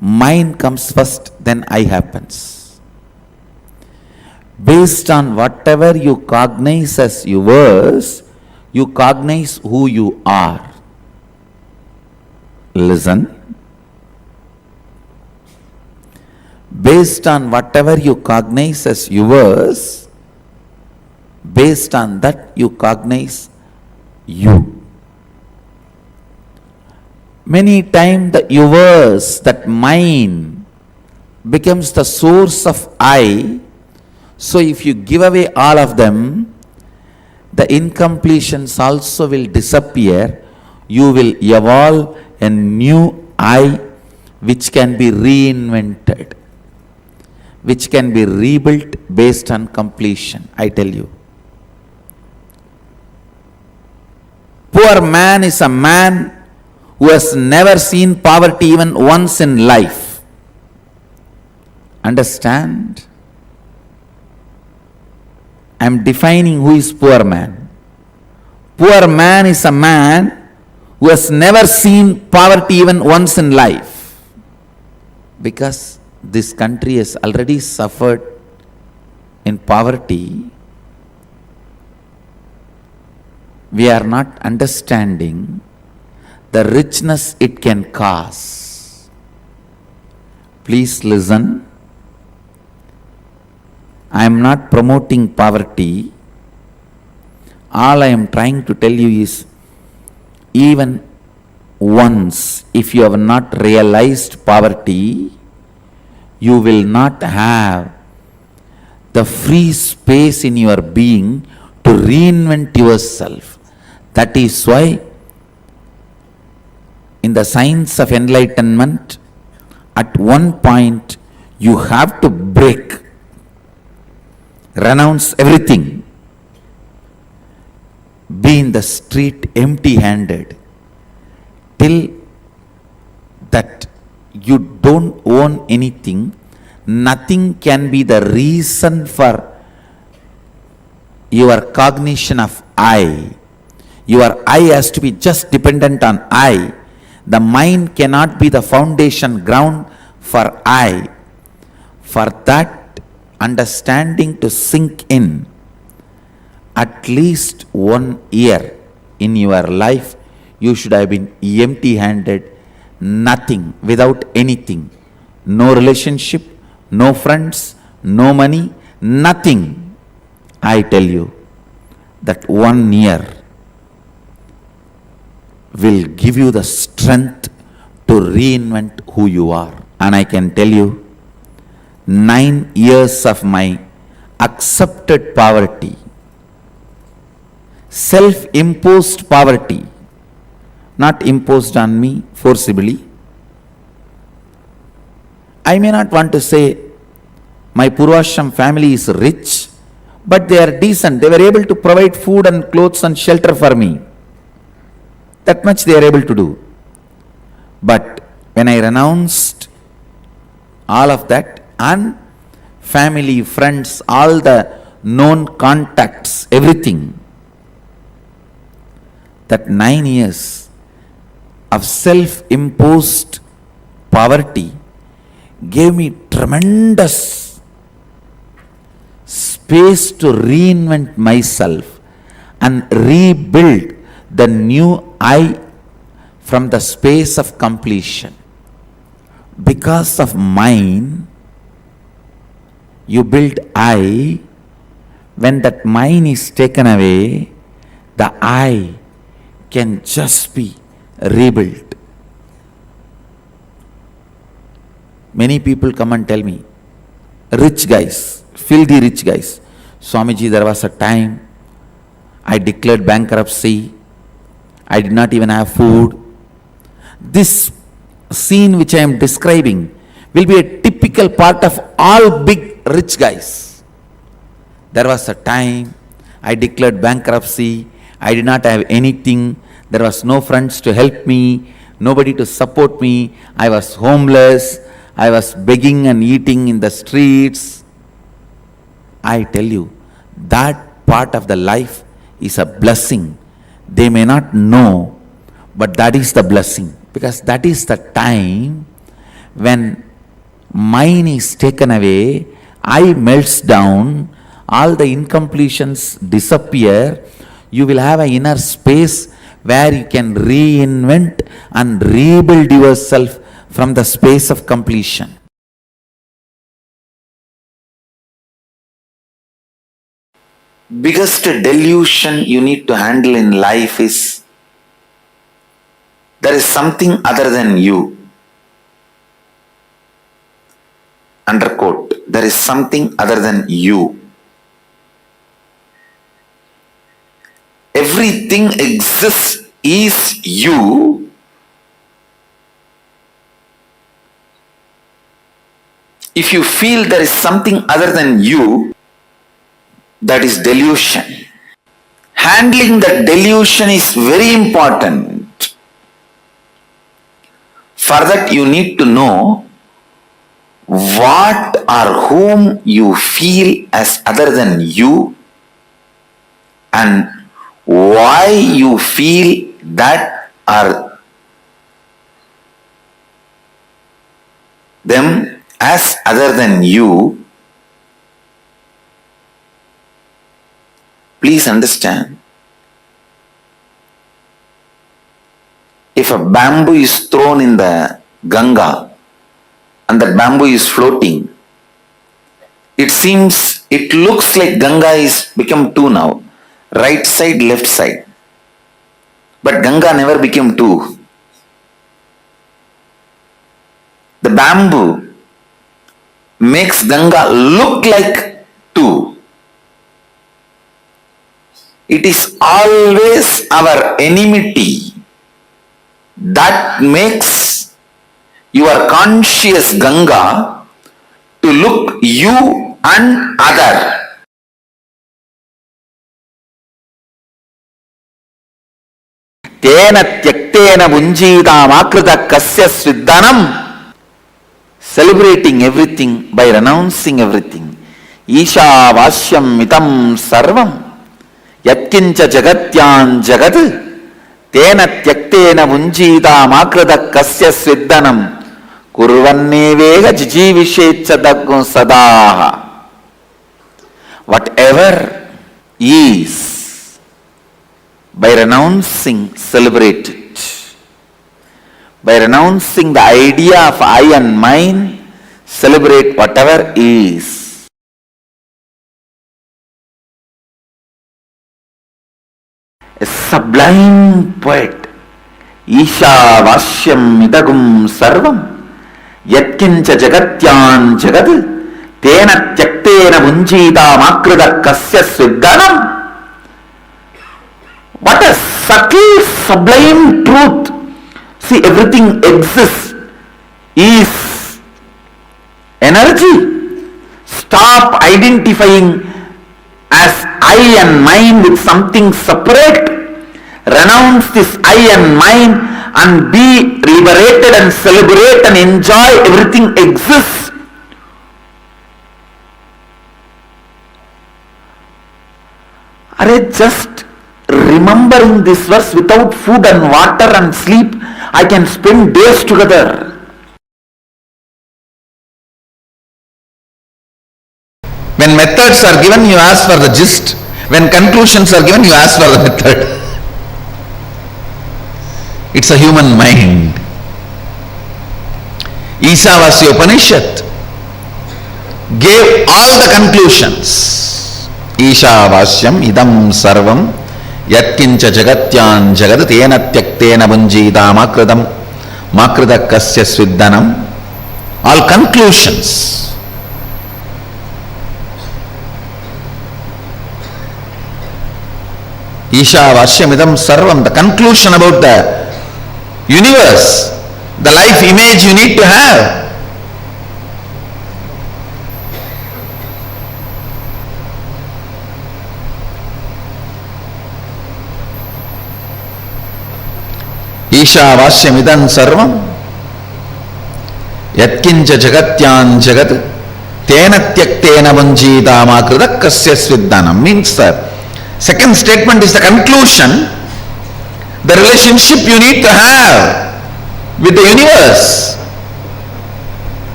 Mind comes first, then I happens. Based on whatever you cognize as yours, you cognize who you are. Listen. Based on whatever you cognize as yours, based on that you cognize you. Many times the yours, that mind, becomes the source of I. So if you give away all of them, the incompletions also will disappear. You will evolve a new I which can be reinvented, which can be rebuilt based on completion. I tell you. Poor man is a man who has never seen poverty even once in life. Understand? I am defining who is poor man. Poor man is a man who has never seen poverty even once in life. Because this country has already suffered in poverty. We are not understanding the richness it can cause. Please listen. I am not promoting poverty. All I am trying to tell you is, even once, if you have not realized poverty, you will not have the free space in your being to reinvent yourself. That is why in the science of enlightenment, at one point you have to break, renounce everything, be in the street empty-handed, till that you don't own anything. Nothing can be the reason for your cognition of I. Your I has to be just dependent on I. The mind cannot be the foundation ground for I. For that understanding to sink in, at least 1 year in your life, you should have been empty-handed, nothing, without anything, no relationship, no friends, no money, nothing, I tell you that 1 year will give you the strength to reinvent who you are. And I can tell you, 9 years of my accepted poverty, self-imposed poverty, not imposed on me forcibly. I may not want to say my Purvashram family is rich, but they are decent. They were able to provide food and clothes and shelter for me. That much they are able to do. But when I renounced all of that, and family, friends, all the known contacts, everything, that 9 years of self-imposed poverty gave me tremendous space to reinvent myself and rebuild the new I from the space of completion. Because of mine, you build I. When that mine is taken away, the I can just be rebuilt. Many people come and tell me, rich guys, filthy rich guys, Swamiji, there was a time I declared bankruptcy, I did not even have food. This scene which I am describing will be a typical part of all big rich guys. There was a time I declared bankruptcy, I did not have anything, there was no friends to help me, nobody to support me, I was homeless, I was begging and eating in the streets. I tell you, that part of the life is a blessing. They may not know, but that is the blessing, because that is the time when mine is taken away, I melts down, all the incompletions disappear, you will have an inner space where you can reinvent and rebuild yourself from the space of completion. Biggest delusion you need to handle in life is there is something other than you. Underquote, there is something other than you. Everything exists is you. If you feel there is something other than you, that is delusion. Handling that delusion is very important. For that you need to know what or whom you feel as other than you and why you feel that or them as other than you. Please understand, if a bamboo is thrown in the Ganga and that bamboo is floating, it looks like Ganga is become two now, right side, left side. But Ganga never became two. The bamboo makes Ganga look like two. It is always our enmity that makes your conscious Ganga to look you and other. Tena tyaktena bunjidam akrita kasya sviddanam. Celebrating everything by renouncing everything. Isha vasyam mitam sarvam. Yatkincha jagatyan jagat. Tena tyaktena bunjidam akrita kasya sviddanam. Kurvanne vega jijivishecha daggun sadaha. Whatever is, by renouncing, celebrate it. by renouncing the idea of I and mine, celebrate whatever is. A sublime poet, Isha Vashyam Idagum Sarvam, Yatkincha Jagatyan Jagad, Tena Tyaktena Munjita Makrida Kasya Sviddanam. What a subtle, sublime truth. See, everything exists, is energy. Stop identifying as I and mine with something separate. Renounce this I and mine and be liberated and celebrate and enjoy everything exists. Just remembering this verse, without food and water and sleep, I can spend days together. When methods are given, you ask for the gist. When conclusions are given, you ask for the method. It's a human mind. Ishavasya Upanishad gave all the conclusions. Ishavasyam idam sarvam yatkincha jagatyan jagad tena tyaktena bunjita makrida kasya sviddanam. All conclusions. Ishavasyam idam sarvam, the conclusion about the universe, the life image you need to have. Ishavasya midam sarvam yatkincha jagatyan jagat tena tyaktena vanjita makrida kasya sviddanam. Means that second statement is the conclusion, the relationship you need to have with the universe.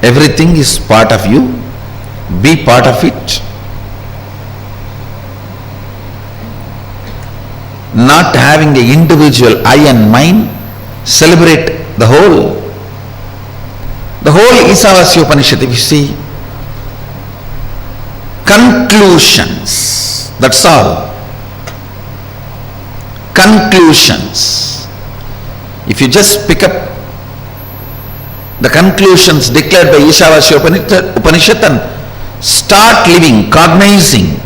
Everything is part of you, be part of it. Not having an individual I and mine, celebrate the whole. The whole Ishavasya Upanishad, if you see, conclusions, that's all. Conclusions. If you just pick up the conclusions declared by Ishavasya Upanishad and start living, cognizing,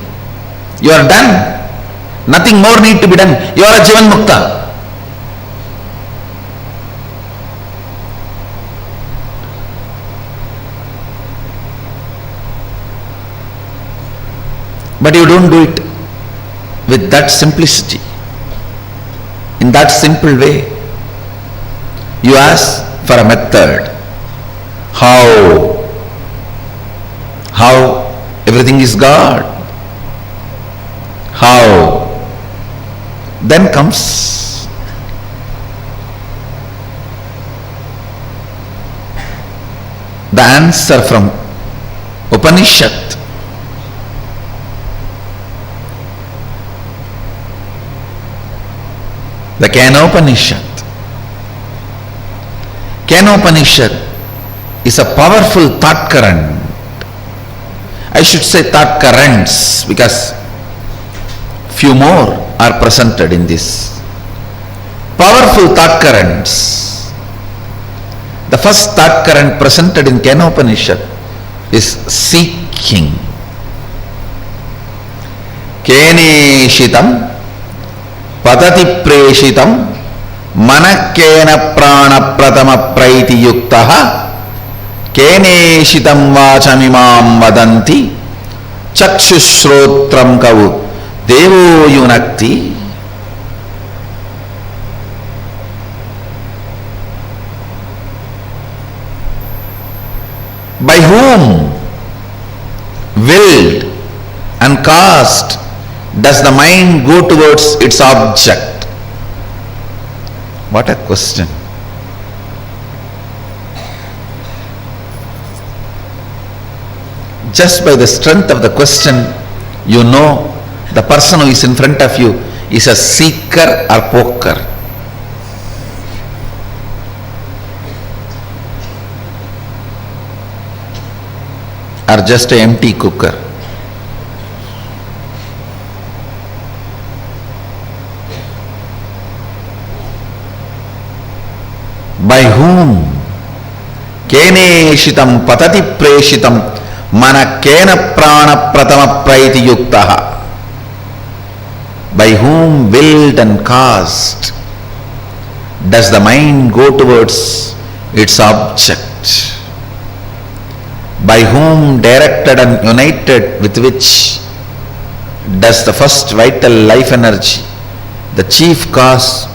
you are done. Nothing more need to be done. You are a Jivan Mukta. But you don't do it with that simplicity, in that simple way. You ask for a method. How everything is God. How? Then comes the answer from Upanishad. The Kenopanishad. Kenopanishad is a powerful thought current. I should say thought currents, because few more are presented in this. Powerful thought currents. The first thought current presented in Kenopanishad is seeking. Keneshitam padati preshitam manakena prana pratama praiti yuktaha keneshitam vachamimam vadanti chakshushrotram kavu Devo Yunakti. By whom, willed and caused, does the mind go towards its object? What a question. Just by the strength of the question, you know the person who is in front of you is a seeker or poker. are just an empty cooker. By whom? Keneshitam patati preshitam mana kena prana pratama praiti yuktaha. By whom willed and caused does the mind go towards its object? By whom directed and united with which does the first vital life energy, the chief cause,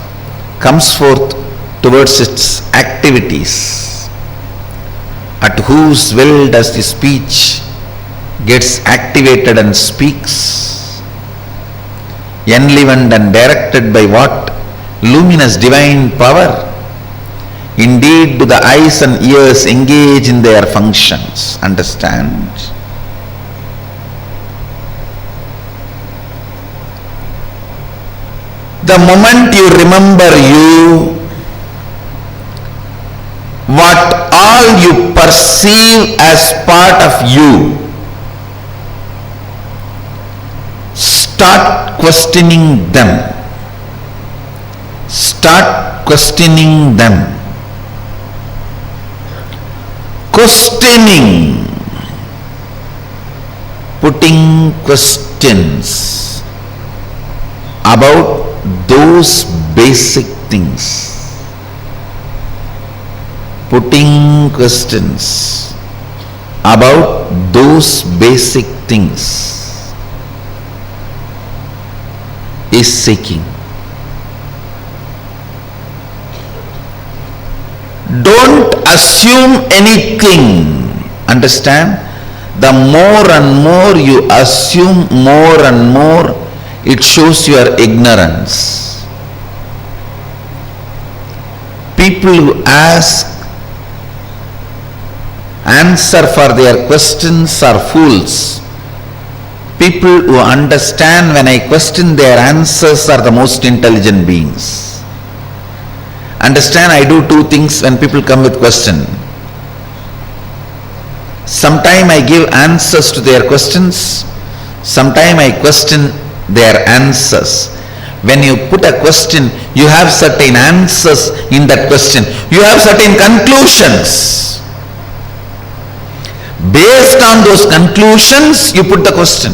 comes forth towards its activities? At whose will does the speech gets activated and speaks? Enlivened and directed by what luminous divine power? Indeed, do the eyes and ears engage in their functions. Understand? The moment you remember you, what all you perceive as part of you, start questioning them. Start questioning them. Questioning, putting questions about those basic things. Putting questions about those basic things is seeking. Don't assume anything. Understand? The more and more you assume, more and more it shows your ignorance. People who answer for their questions are fools. People who understand when I question their answers are the most intelligent beings. Understand, I do two things when people come with question. Sometime I give answers to their questions. Sometime I question their answers. When you put a question, you have certain answers in that question. You have certain conclusions. Based on those conclusions, you put the question.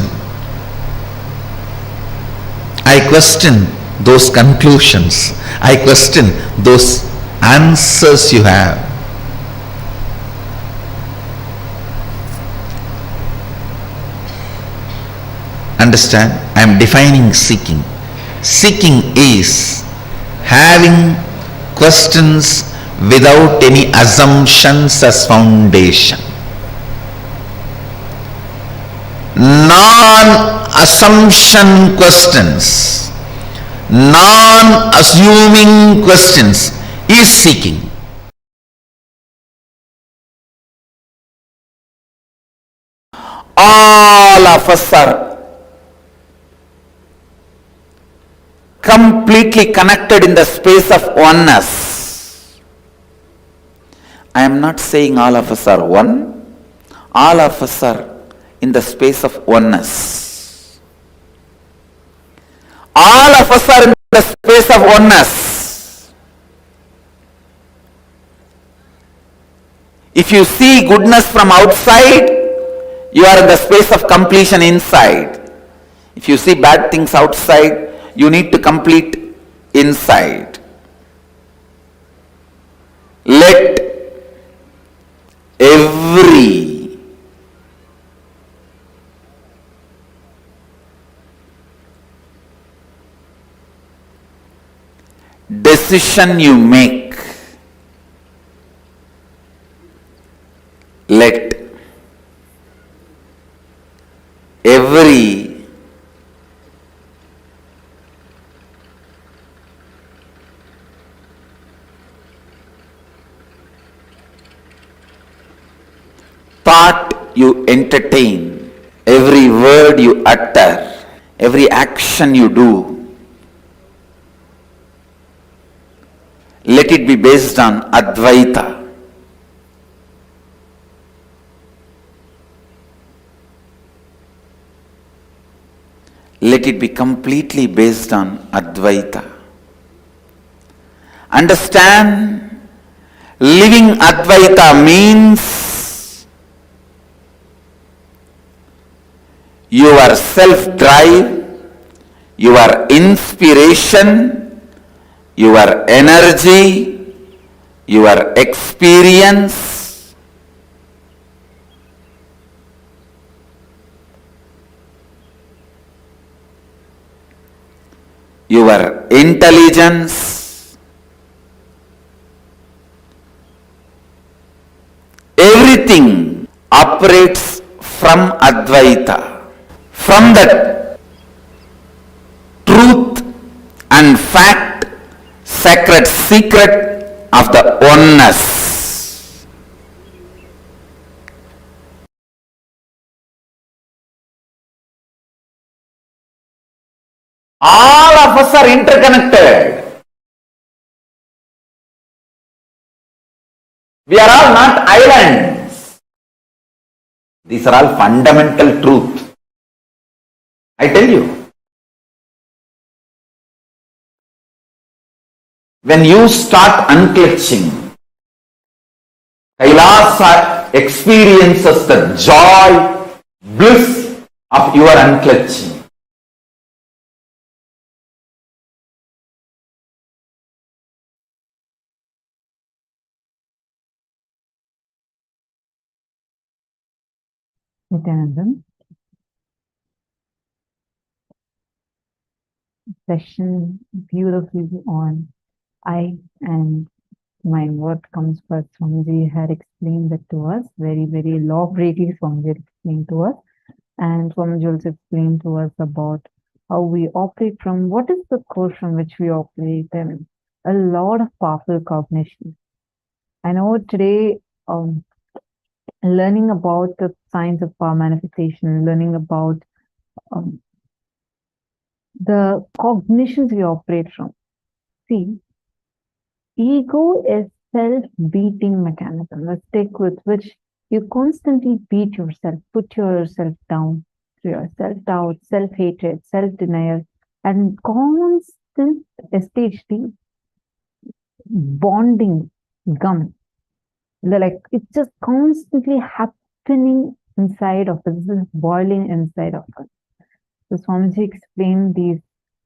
I question those conclusions. I question those answers you have. Understand? I am defining seeking. Seeking is having questions without any assumptions as foundation. Non-assumption questions, non-assuming questions is seeking. All of us are completely connected in the space of oneness. I am not saying all of us are one. All of us are in the space of oneness. All of us are in the space of oneness. If you see goodness from outside, you are in the space of completion inside. If you see bad things outside, you need to complete inside. Let every decision you make, let every thought you entertain, every word you utter, every action you do, let it be based on Advaita. let it be completely based on Advaita. Understand, living Advaita means your self-drive, your inspiration, your energy, your experience, your intelligence, everything operates from Advaita, from the truth and fact, sacred secret of the oneness. All of us are interconnected. We are all not islands. These are all fundamental truth. I tell you, when you start unclutching, KAILASA experiences the joy, bliss of your unclutching. Nithyananda, session beautifully on I and mine. What comes first? Swamiji had explained that to us, very, very elaborately. Swamiji had explained to us, and Swamiji also explained to us about how we operate from, what is the core from which we operate, and a lot of powerful cognition. I know today, learning about the science of power manifestation, learning about the cognitions we operate from. See, ego is self-beating mechanism, a stick with which you constantly beat yourself, put yourself down through your self-doubt, self-hatred, self-denial, and constant STHD bonding gum. Like it's just constantly happening inside of us, this is boiling inside of us. So Swamiji explained these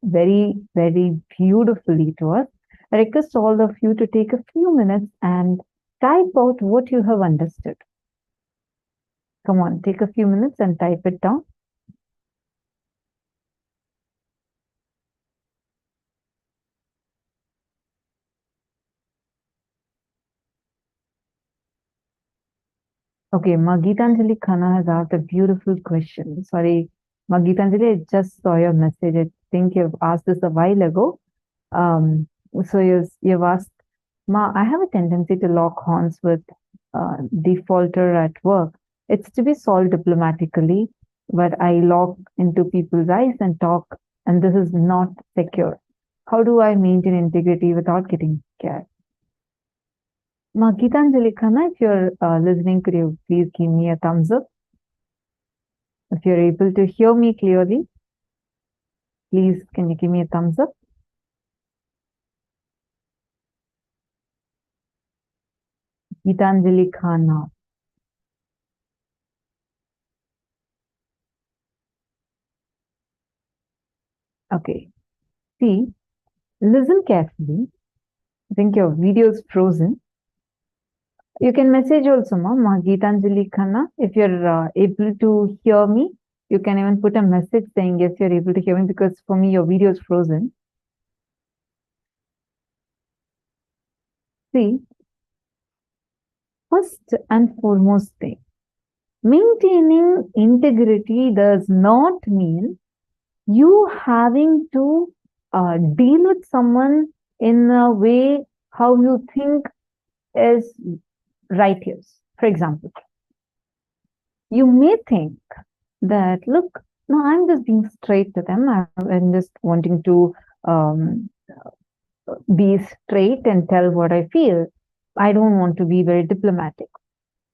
very, very beautifully to us. I request all of you to take a few minutes and type out what you have understood. Come on, take a few minutes and type it down. Okay, Magitanjali Khanna has asked a beautiful question. Sorry, Magitanjali, I just saw your message. I think you've asked this a while ago. So you've asked, Ma, I have a tendency to lock horns with defaulter at work. It's to be solved diplomatically, but I lock into people's eyes and talk, and this is not secure. How do I maintain integrity without getting scared? Ma, Gitanjali Khanna, if you're listening, could you please give me a thumbs up? If you're able to hear me clearly, please can you give me a thumbs up? Gitanjali Khanna. Okay. See, listen carefully. I think your video is frozen. You can message also, Ma, Gitanjali Khanna. If you're able to hear me, you can even put a message saying, yes, you're able to hear me, because for me, your video is frozen. See, first and foremost thing, maintaining integrity does not mean you having to deal with someone in a way how you think is righteous. For example, you may think that, look, no, I'm just being straight to them. I'm just wanting to be straight and tell what I feel. I don't want to be very diplomatic.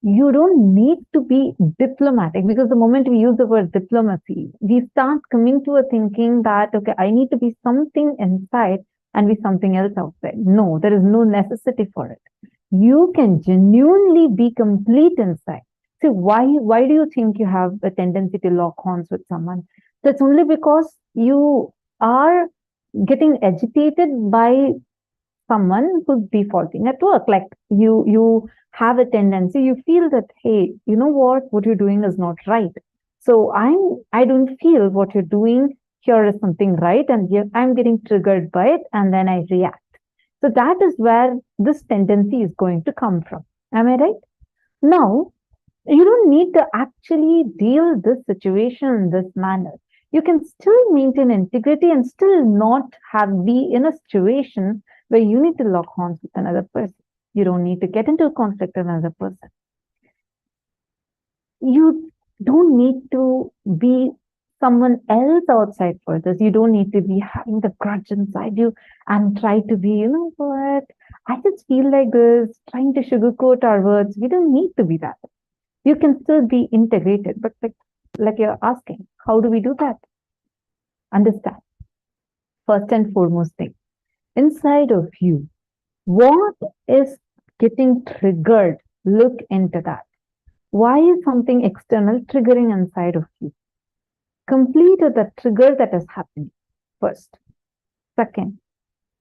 You don't need to be diplomatic, because the moment we use the word diplomacy, we start coming to a thinking that, okay, I need to be something inside and be something else outside. No, there is no necessity for it. You can genuinely be complete inside. So why do you think you have a tendency to lock horns with someone? That's only because you are getting agitated by someone who's defaulting at work. Like you have a tendency, you feel that, hey, you know what you're doing is not right. So I don't feel what you're doing here is something right, and I'm getting triggered by it, and then I react. So that is where this tendency is going to come from. Am I right? Now, you don't need to actually deal this situation in this manner. You can still maintain integrity and still not be in a situation where you need to lock horns with another person. You don't need to get into a conflict with another person. You don't need to be someone else outside for this. You don't need to be having the grudge inside you and try to be, you know what, I just feel like this, trying to sugarcoat our words. We don't need to be that. You can still be integrated, but like you're asking, how do we do that? Understand. First and foremost thing, inside of you, what is getting triggered? Look into that. Why is something external triggering inside of you? Complete with the trigger that is happening first. Second,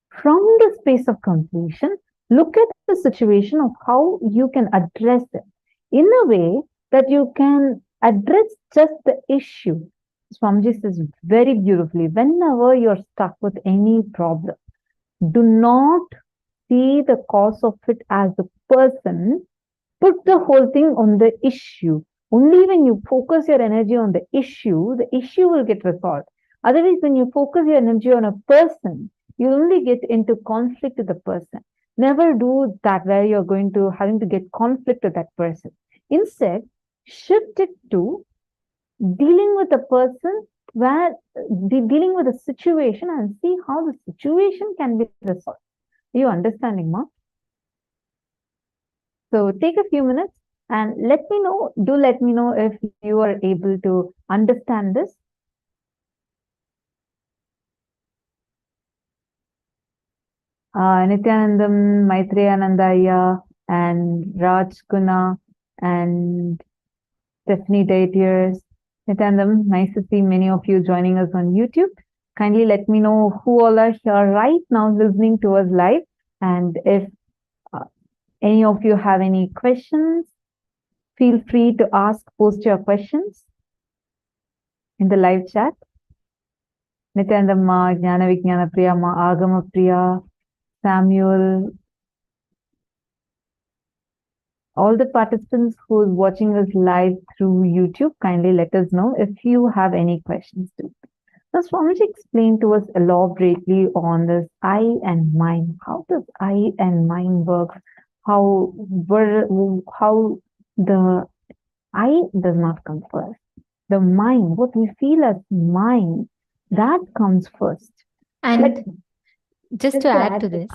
from the space of completion, look at the situation of how you can address it in a way that you can address just the issue. Swamiji says very beautifully, whenever you're stuck with any problem, do not see the cause of it as a person. Put the whole thing on the issue. Only when you focus your energy on the issue will get resolved. Otherwise, when you focus your energy on a person, you only get into conflict with the person. Never do that where you're having to get conflict with that person. Instead, shift it to dealing with the person, dealing with the situation, and see how the situation can be resolved. Are you understanding, Ma? So take a few minutes and let me know if you are able to understand this. Nithyanandam, Maitreyanandaya, and Raj Guna, and Stephanie Daytiers. Nithyanandam, nice to see many of you joining us on YouTube. Kindly let me know who all are here right now listening to us live, and if any of you have any questions, feel free to post your questions in the live chat. Nithyanandamma, Jnana Vijnana Priya, Ma Agama Priya, Samuel, all the participants who are watching us live through YouTube, kindly let us know if you have any questions too. Now, Swamiji explained to us elaborately on this I and mind. How does I and mind work? How the I does not come first. The mind, what we feel as mind, that comes first. And just to add to this,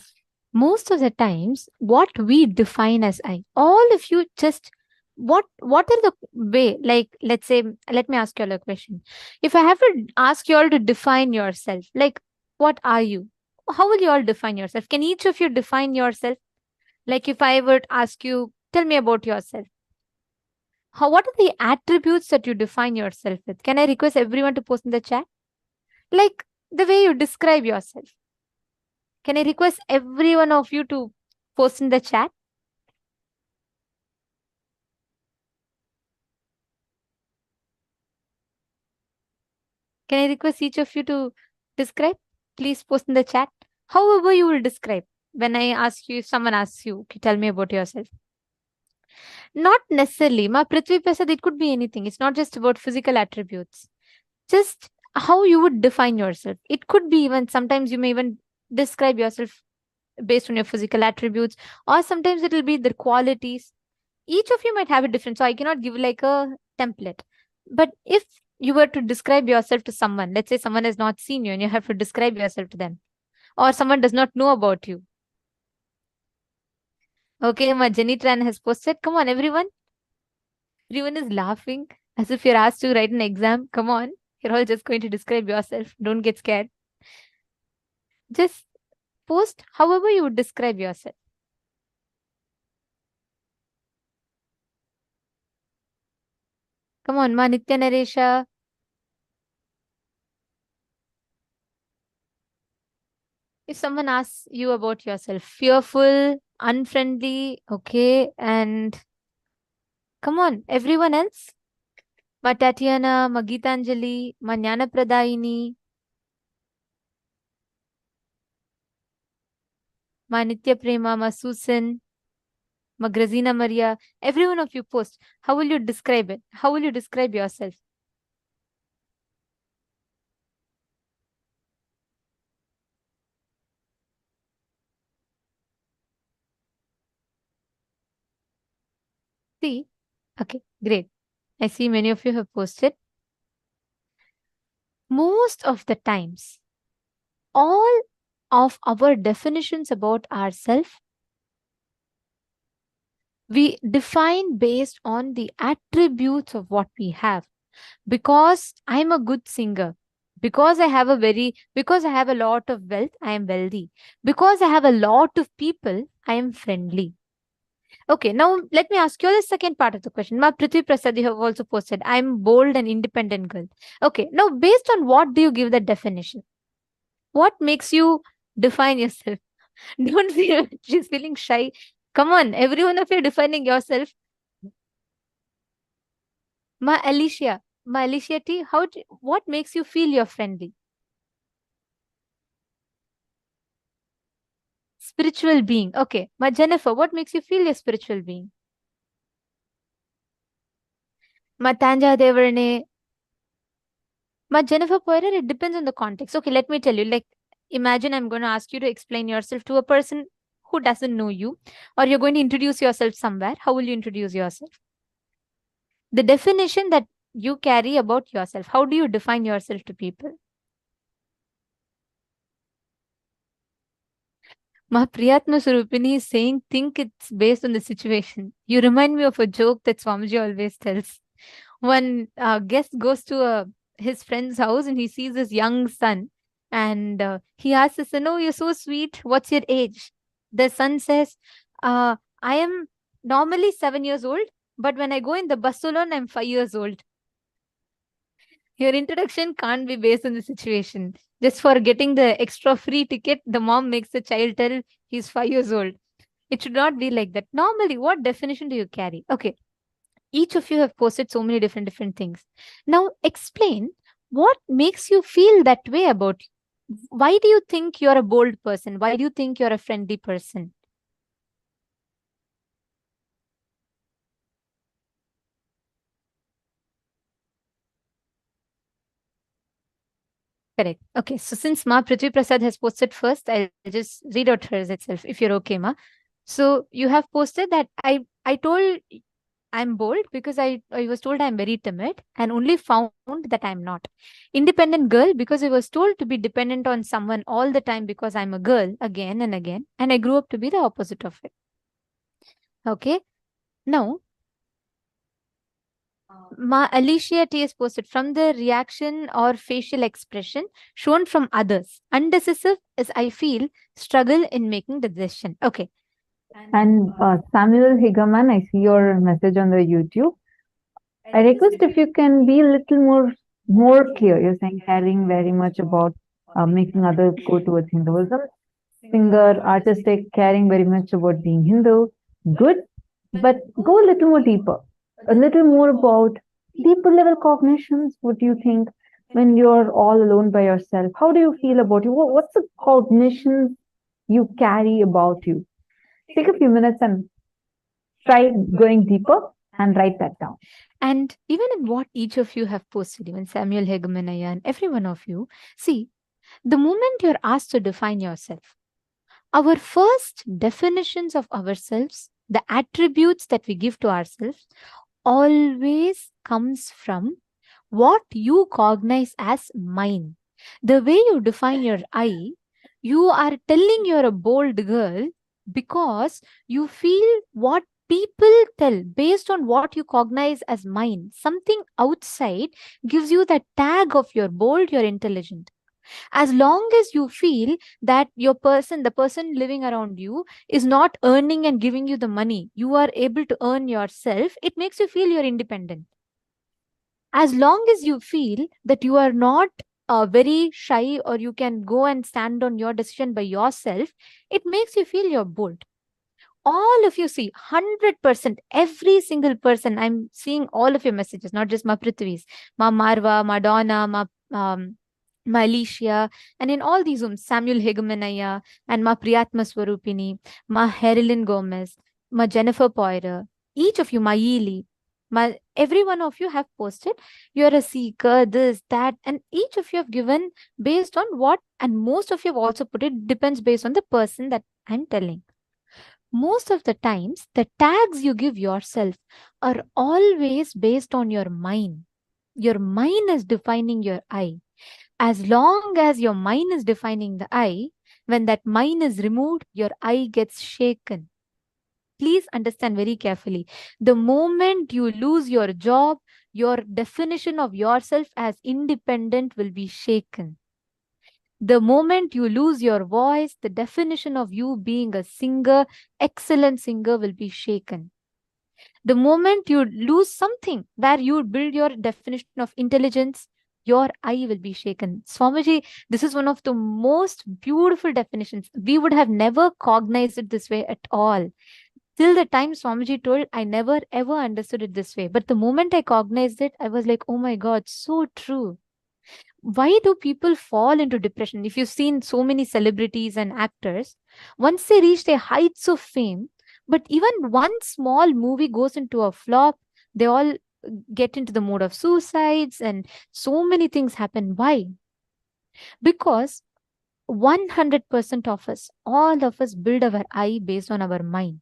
most of the times, what we define as I, all of you just, what are the way, like, let's say, let me ask you all a question. If I have to ask you all to define yourself, like, what are you? How will you all define yourself? Can each of you define yourself? Like, if I were to ask you, tell me about yourself. What are the attributes that you define yourself with? Can I request everyone to post in the chat? Like, the way you describe yourself. Can I request every one of you to post in the chat? Can I request each of you to describe? Please post in the chat. However you will describe. When I ask you, if someone asks you, okay, tell me about yourself. Not necessarily. Ma Prithvi Prasad, it could be anything. It's not just about physical attributes. Just how you would define yourself. It could be even, sometimes you may even describe yourself based on your physical attributes, or sometimes it will be the qualities. Each of you might have a different, so I cannot give like a template. But if you were to describe yourself to someone, let's say someone has not seen you and you have to describe yourself to them, or someone does not know about you. Okay, my Jenny Tran has posted. Come on, everyone. Everyone is laughing as if you're asked to write an exam. Come on, you're all just going to describe yourself. Don't get scared. Just post however you would describe yourself. Come on, Ma Nithyananda. If someone asks you about yourself, fearful, unfriendly, okay, and come on, everyone else. Ma Tatiana, Ma Geetanjali, Ma Jnana Pradayini, Ma Nitya Prema, Ma Susan, Ma Grazina Maria. Every one of you post. How will you describe it? How will you describe yourself? See? Okay, great. I see many of you have posted. Most of the times, all of our definitions about ourselves, we define based on the attributes of what we have. Because I'm a good singer, because I have a lot of wealth, I am wealthy. Because I have a lot of people, I am friendly. Okay, now let me ask you the second part of the question. Ma Prithvi Prasad, you have also posted, I'm bold and independent girl. Okay, now based on what do you give the definition? What makes you define yourself? Don't feel she's feeling shy. Come on, every one of you defining yourself. Ma Alicia T, what makes you feel you're friendly? Spiritual being. Okay. Ma Jennifer, what makes you feel a spiritual being? Ma Tanja Devarne. Ma Jennifer Poirier, it depends on the context. Okay, let me tell you. Like, imagine I'm going to ask you to explain yourself to a person who doesn't know you, or you're going to introduce yourself somewhere. How will you introduce yourself? The definition that you carry about yourself. How do you define yourself to people? Ma Priyatma Surupini is saying, think it's based on the situation. You remind me of a joke that Swamiji always tells. One guest goes to his friend's house and he sees his young son. And he asks his son, oh, you're so sweet. What's your age? The son says, I am normally 7 years old, but when I go in the bus alone, I'm 5 years old. Your introduction can't be based on the situation. Just for getting the extra free ticket, the mom makes the child tell he's 5 years old. It should not be like that. Normally, what definition do you carry? Okay. Each of you have posted so many different things. Now, explain what makes you feel that way about you. Why do you think you're a bold person? Why do you think you're a friendly person? Correct. Okay. So since Ma Prithvi Prasad has posted first, I'll just read out hers itself, if you're okay, Ma. So you have posted that I told I'm bold because I was told I'm very timid and only found that I'm not. Independent girl because I was told to be dependent on someone all the time because I'm a girl again and again. And I grew up to be the opposite of it. Okay. Now, Ma Alicia T has posted from the reaction or facial expression shown from others. Undecisive is, I feel, struggle in making the decision. Okay. And Samuel Higaman, I see your message on the YouTube. I request if you can be a little more clear. You're saying caring very much about making others go towards Hinduism. Singer, artistic, caring very much about being Hindu. Good, but go a little more deeper. A little more about deeper level cognitions. What do you think when you're all alone by yourself? How do you feel about you? What's the cognition you carry about you? Take a few minutes and try going deeper and write that down. And even in what each of you have posted, even Samuel Hegemanaya and every one of you, see, the moment you're asked to define yourself, our first definitions of ourselves, the attributes that we give to ourselves, always comes from what you cognize as mine. The way you define your I, you are telling you're a bold girl because you feel what People tell based on what you cognize as mine, something outside gives you that tag of you're bold, you're intelligent. As long as you feel that the person living around you is not earning and giving you the money, you are able to earn yourself, it makes you feel you're independent. As long as you feel that you are not very shy or you can go and stand on your decision by yourself, it makes you feel you're bold. All of you see 100%, every single person, I'm seeing all of your messages, not just Ma Prithvi's, Ma Marva, Madonna, Ma Alicia, and in all these Zooms, Samuel Hegemanaya, and Ma Priyatma Swarupini, Ma Herilyn Gomez, Ma Jennifer Poirier, each of you, Ma Ely, every one of you have posted, you're a seeker, this, that, and each of you have given based on what, and most of you have also put it, depends based on the person that I'm telling. Most of the times, the tags you give yourself are always based on your mind. Your mind is defining your I. As long as your mind is defining the I, when that mind is removed, your I gets shaken. Please understand very carefully. The moment you lose your job, your definition of yourself as independent will be shaken. The moment you lose your voice, the definition of you being a singer, excellent singer, will be shaken. The moment you lose something where you build your definition of intelligence, your I will be shaken. Swamiji, this is one of the most beautiful definitions. We would have never cognized it this way at all. Till the time Swamiji told, I never ever understood it this way. But the moment I cognized it, I was like, oh my God, so true. Why do people fall into depression? If you've seen so many celebrities and actors, once they reach their heights of fame, but even one small movie goes into a flop, they all get into the mode of suicides and so many things happen. Why? Because 100% of us, all of us build our I based on our mind.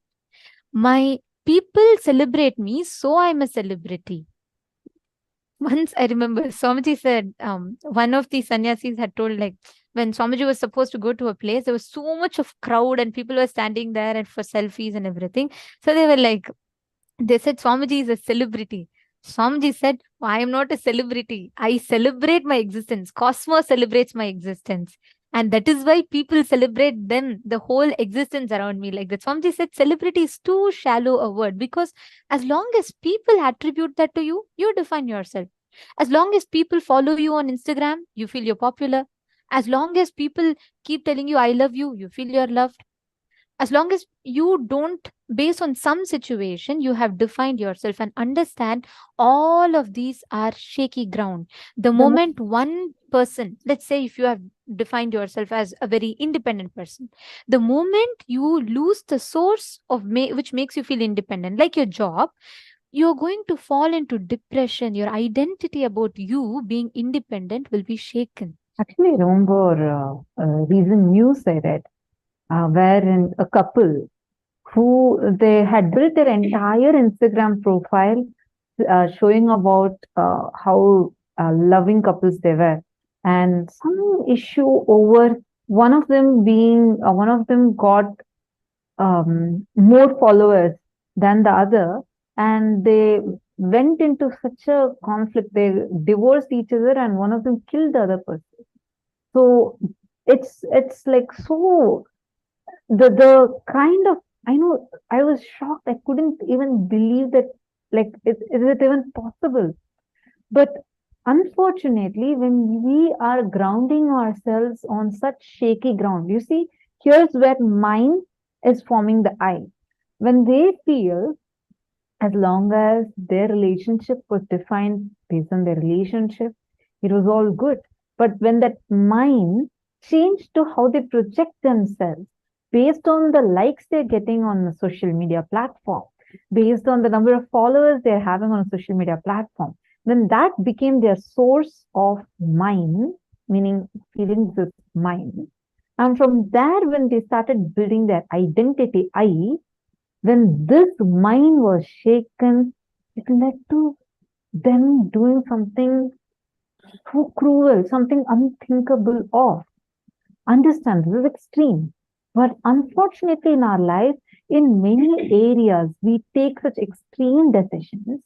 My people celebrate me, so I'm a celebrity. Once I remember Swamiji said, one of the sannyasis had told, like, when Swamiji was supposed to go to a place, there was so much of crowd and people were standing there and for selfies and everything. So they were like, they said Swamiji is a celebrity. Swamiji said, I am not a celebrity. I celebrate my existence. Cosmos celebrates my existence. And that is why people celebrate them, the whole existence around me. Like that Swamiji said, celebrity is too shallow a word, because as long as people attribute that to you, you define yourself. As long as people follow you on Instagram, you feel you're popular. As long as people keep telling you, I love you, you feel you're loved. As long as you don't, based on some situation, you have defined yourself, and understand all of these are shaky ground. The moment one person, let's say if you have defined yourself as a very independent person, the moment you lose the source of which makes you feel independent, like your job, you're going to fall into depression. Your identity about you being independent will be shaken. Actually, I remember a recent news I read, wherein a couple who they had built their entire Instagram profile showing about how loving couples they were, and some issue over one of them got more followers than the other, and they went into such a conflict. They divorced each other, and one of them killed the other person. So it's like, so the kind of, I know, I was shocked. I couldn't even believe that, like, is it even possible? But unfortunately, when we are grounding ourselves on such shaky ground, you see, here's where mind is forming the I. When they feel, as long as their relationship was defined based on their relationship, it was all good. But when that mind changed to how they project themselves, based on the likes they're getting on the social media platform, based on the number of followers they're having on a social media platform, then that became their source of mind, meaning feelings is mind. And from there, when they started building their identity, I, when this mind was shaken, it led to them doing something so cruel, something unthinkable of. Understand, this is extreme. But unfortunately, in our life, in many areas, we take such extreme decisions,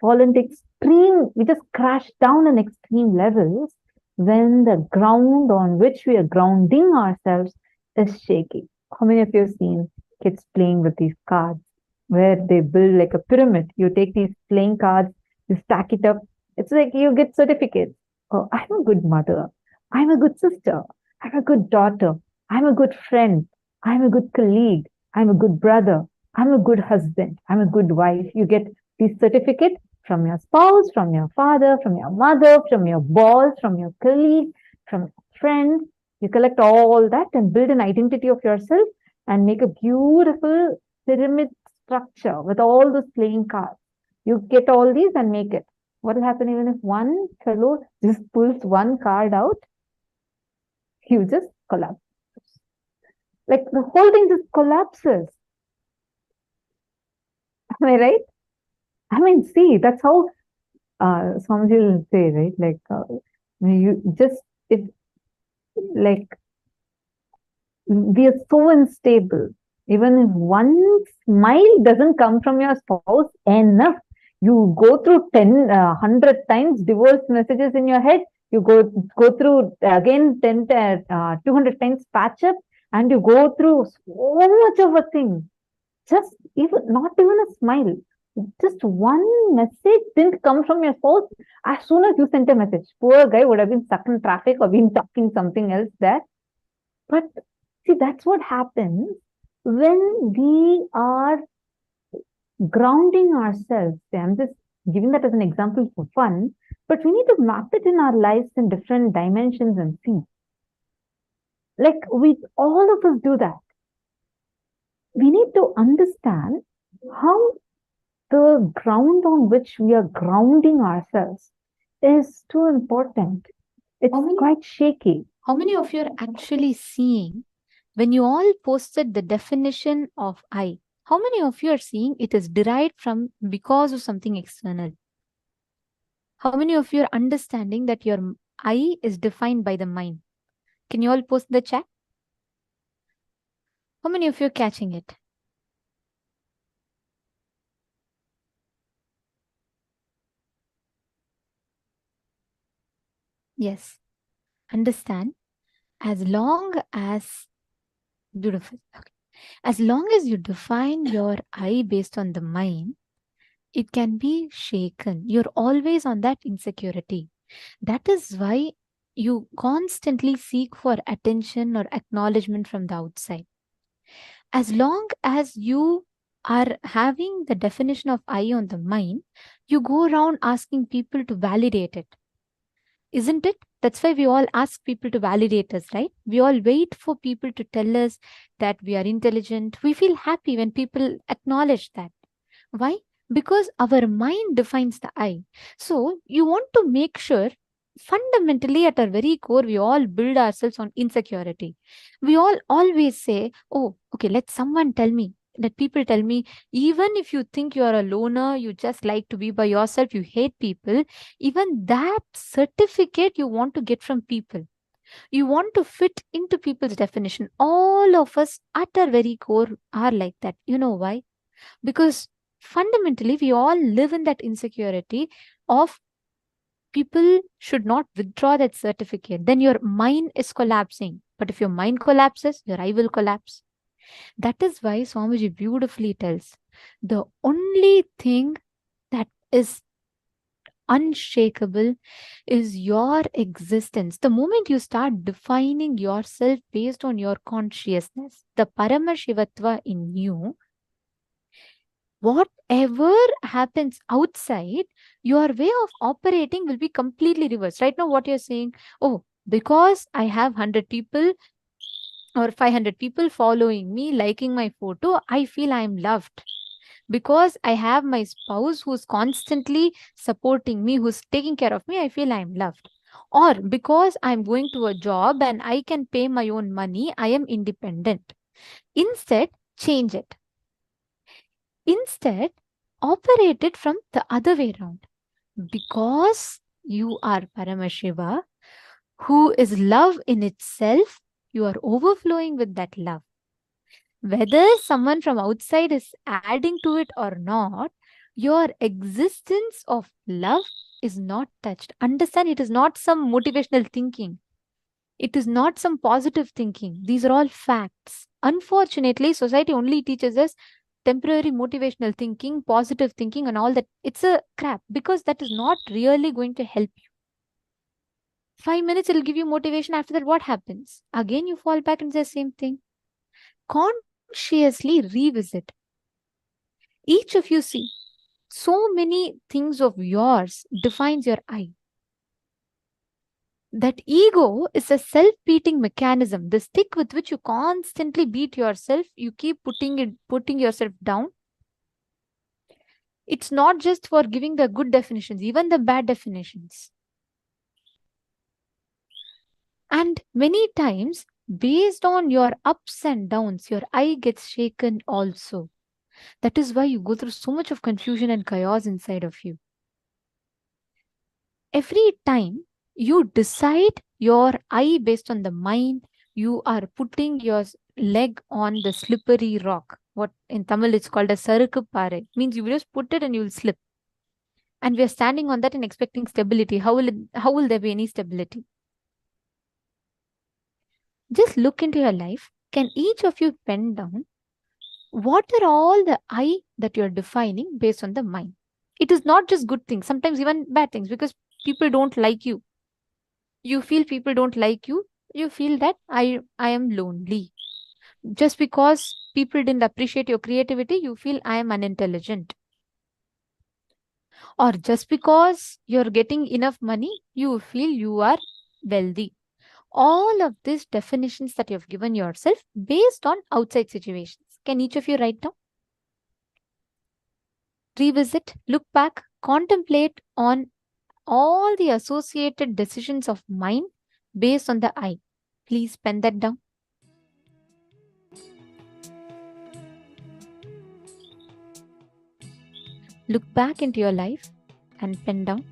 fall into extreme, we just crash down on extreme levels when the ground on which we are grounding ourselves is shaky. How many of you have seen kids playing with these cards where they build like a pyramid? You take these playing cards, you stack it up. It's like you get certificates. Oh, I'm a good mother. I'm a good sister. I'm a good daughter. I'm a good friend. I'm a good colleague. I'm a good brother. I'm a good husband. I'm a good wife. You get these certificates from your spouse, from your father, from your mother, from your boss, from your colleague, from your friend. You collect all that and build an identity of yourself and make a beautiful pyramid structure with all those playing cards. You get all these and make it. What will happen even if one fellow just pulls one card out? You just collapse. Like the whole thing just collapses. Am I right? I mean, see, that's how Swamiji will say, right? Like, you just, if, like, we are so unstable. Even if one smile doesn't come from your spouse, enough. You go through 100 times divorce messages in your head. You go through again 200 times patch up, and you go through so much of a thing. Just not even a smile. Just one message didn't come from your spouse. As soon as you sent a message, poor guy would have been stuck in traffic or been talking something else there. But see, that's what happens when we are grounding ourselves. I'm just giving that as an example for fun, but we need to map it in our lives in different dimensions and see. Like all of us do that. We need to understand how the ground on which we are grounding ourselves is too important. It's quite shaky. How many of you are actually seeing when you all posted the definition of I? How many of you are seeing it is derived from because of something external? How many of you are understanding that your I is defined by the mind? Can you all post in the chat? How many of you are catching it? Yes. Understand, as long as, beautiful. Okay. As long as you define your I based on the mind, it can be shaken. You're always on that insecurity. That is why you constantly seek for attention or acknowledgement from the outside. As long as you are having the definition of I on the mind, you go around asking people to validate it. Isn't it? That's why we all ask people to validate us, right? We all wait for people to tell us that we are intelligent. We feel happy when people acknowledge that. Why? Because our mind defines the I. So you want to make sure, fundamentally at our very core, we all build ourselves on insecurity. We all always say, oh, okay, let someone tell me. Let people tell me, even if you think you are a loner, you just like to be by yourself, you hate people, even that certificate you want to get from people. You want to fit into people's definition. All of us at our very core are like that. You know why? Because fundamentally, we all live in that insecurity of people should not withdraw that certificate. Then your mind is collapsing. But if your mind collapses, your I will collapse. That is why Swamiji beautifully tells, the only thing that is unshakable is your existence. The moment you start defining yourself based on your consciousness, the Paramashivatva in you, whatever happens outside, your way of operating will be completely reversed. Right now, what you're saying, oh, because I have 100 people or 500 people following me, liking my photo, I feel I'm loved. Because I have my spouse who's constantly supporting me, who's taking care of me, I feel I'm loved. Or because I'm going to a job and I can pay my own money, I am independent. Instead, change it. Instead, operate it from the other way around. Because you are Paramashiva, who is love in itself, you are overflowing with that love. Whether someone from outside is adding to it or not, your existence of love is not touched. Understand, it is not some motivational thinking. It is not some positive thinking. These are all facts. Unfortunately, society only teaches us temporary motivational thinking, positive thinking, and all that. It's a crap because that is not really going to help you. 5 minutes it'll give you motivation. After that, what happens? Again, you fall back into the same thing. Consciously revisit. Each of you see, so many things of yours defines your I. That ego is a self-beating mechanism, the stick with which you constantly beat yourself. You keep putting yourself down. It's not just for giving the good definitions, even the bad definitions. And many times, based on your ups and downs, your I gets shaken also. That is why you go through so much of confusion and chaos inside of you. Every time you decide your I based on the mind, you are putting your leg on the slippery rock. What in Tamil it's called a sarukku pare. Means you just put it and you will slip. And we are standing on that and expecting stability. How will there be any stability? Just look into your life. Can each of you pen down what are all the I that you're defining based on the mind? It is not just good things, sometimes even bad things, because people don't like you. You feel people don't like you. You feel that I am lonely. Just because people didn't appreciate your creativity, you feel I am unintelligent. Or just because you're getting enough money, you feel you are wealthy. All of these definitions that you've given yourself based on outside situations. Can each of you write down? Revisit, look back, contemplate on all the associated decisions of mind based on the I. Please pen that down. Look back into your life and pen down.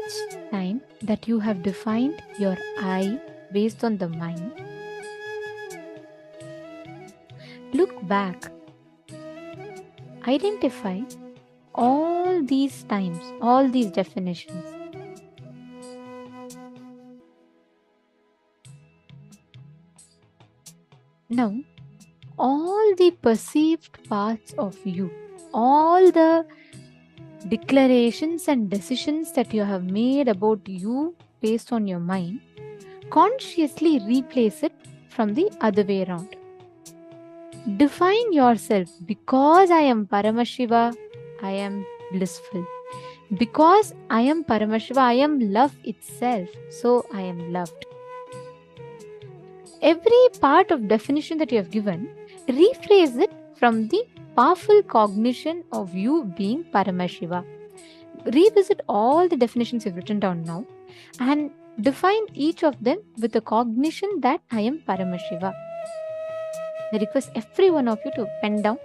each time that you have defined your I based on the mind, look back. Identify all these times, all these definitions. Now, all the perceived parts of you, all the declarations and decisions that you have made about you based on your mind, consciously replace it from the other way around. Define yourself: because I am Paramashiva, I am blissful. Because I am Paramashiva, I am love itself, so I am loved. Every part of definition that you have given, rephrase it from the powerful cognition of you being Paramashiva. Revisit all the definitions you've written down now and define each of them with the cognition that I am Paramashiva. I request every one of you to pen down.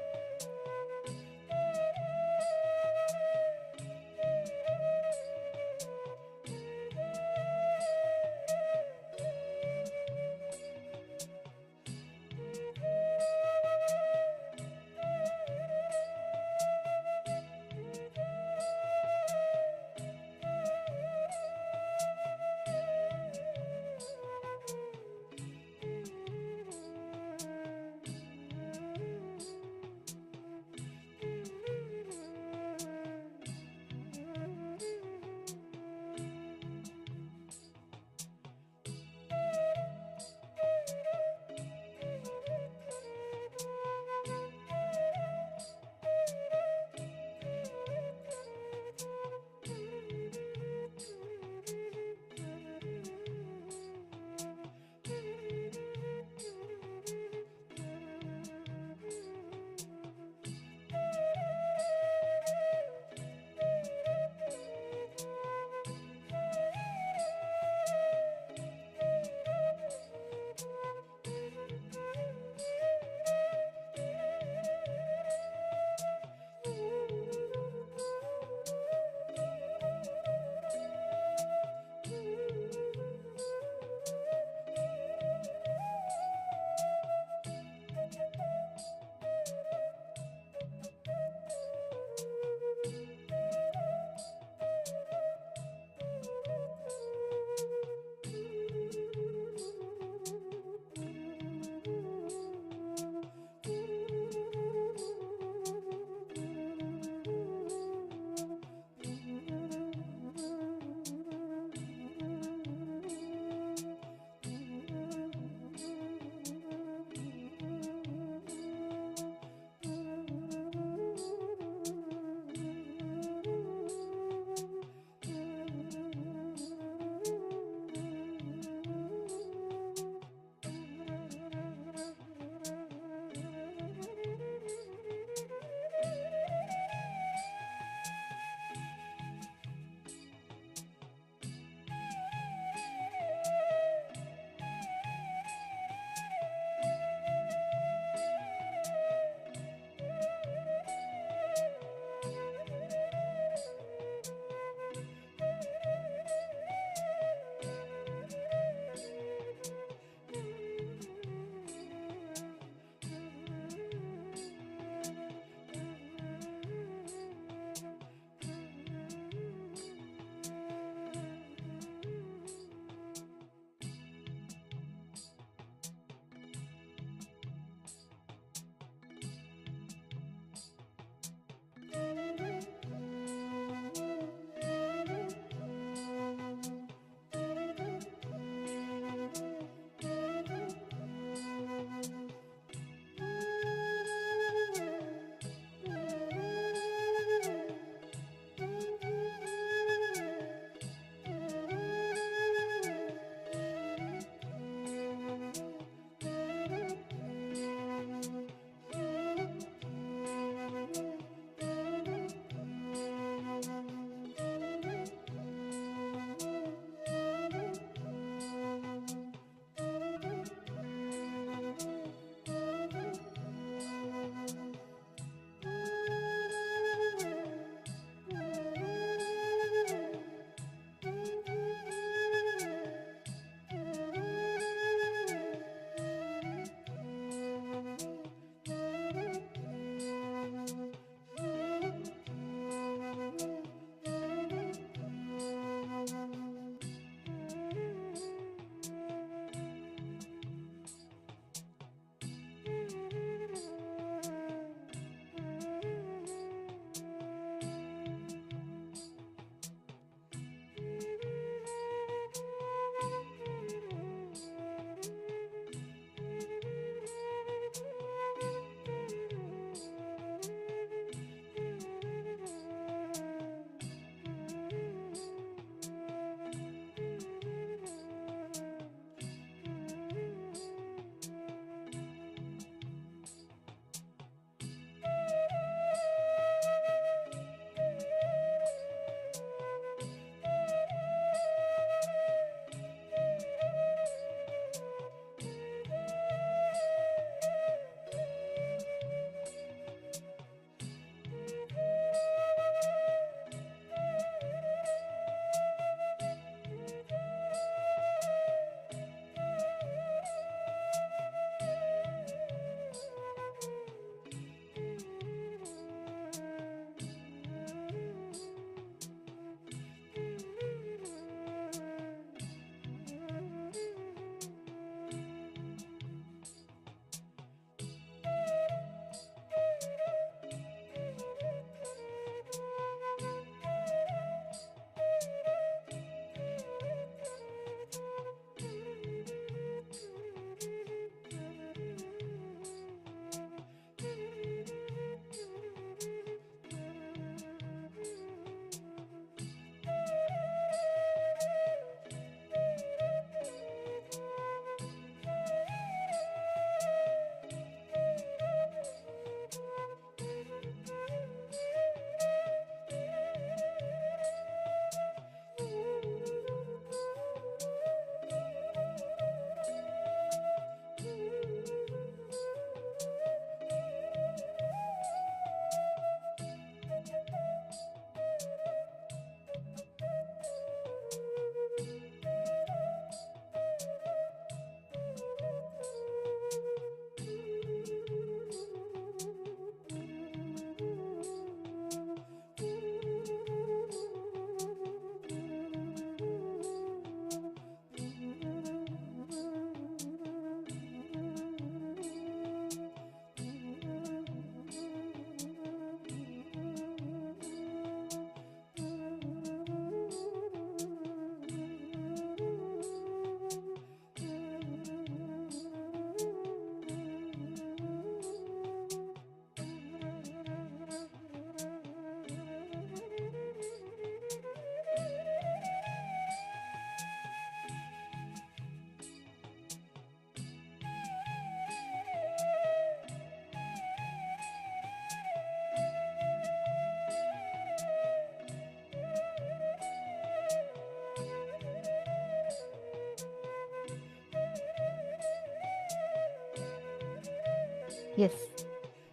Yes.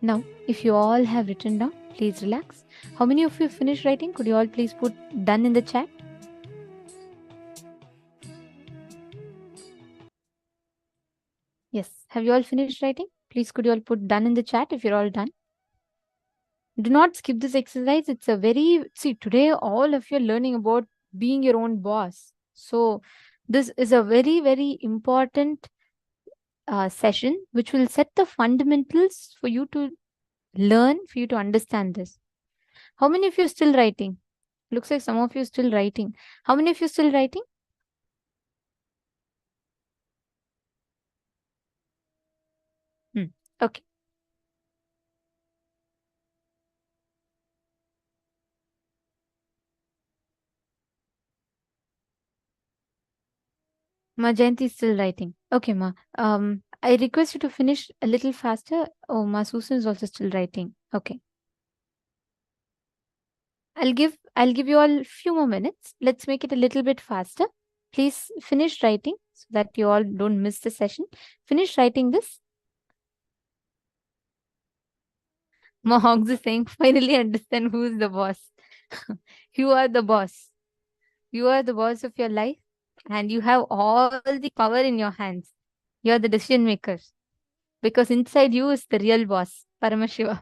Now, if you all have written down, please relax. How many of you finished writing? Could you all please put done in the chat? Yes. Have you all finished writing? Please could you all put done in the chat if you're all done? Do not skip this exercise. It's a very, see, today all of you are learning about being your own boss. So this is a very, very important session which will set the fundamentals for you to learn, for you to understand this. How many of you are still writing? Looks like some of you are still writing. How many of you are still writing? Okay. Ma Jayanti is still writing. Okay, Ma. I request you to finish a little faster. Oh, Ma Susan is also still writing. Okay. I'll give you all a few more minutes. Let's make it a little bit faster. Please finish writing so that you all don't miss the session. Finish writing this. Ma Hogs is saying, finally understand who is the boss. You are the boss. You are the boss of your life and you have all the power in your hands. You are the decision maker because inside you is the real boss, Paramashiva.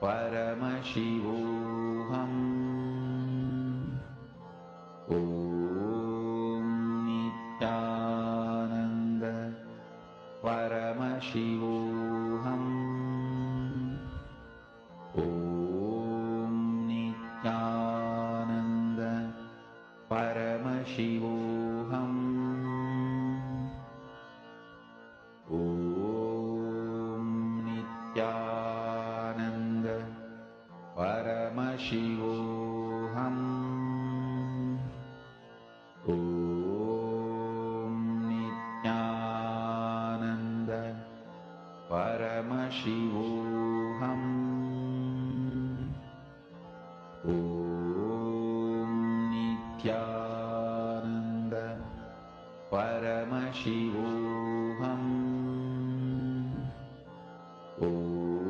Paramashivoham Om Nithyananda Paramashivoham Om Nithyananda Paramashivoham Om Nithyananda Paramashivoham Om Nithyananda Paramashivoham Om Nithyananda Paramashivoham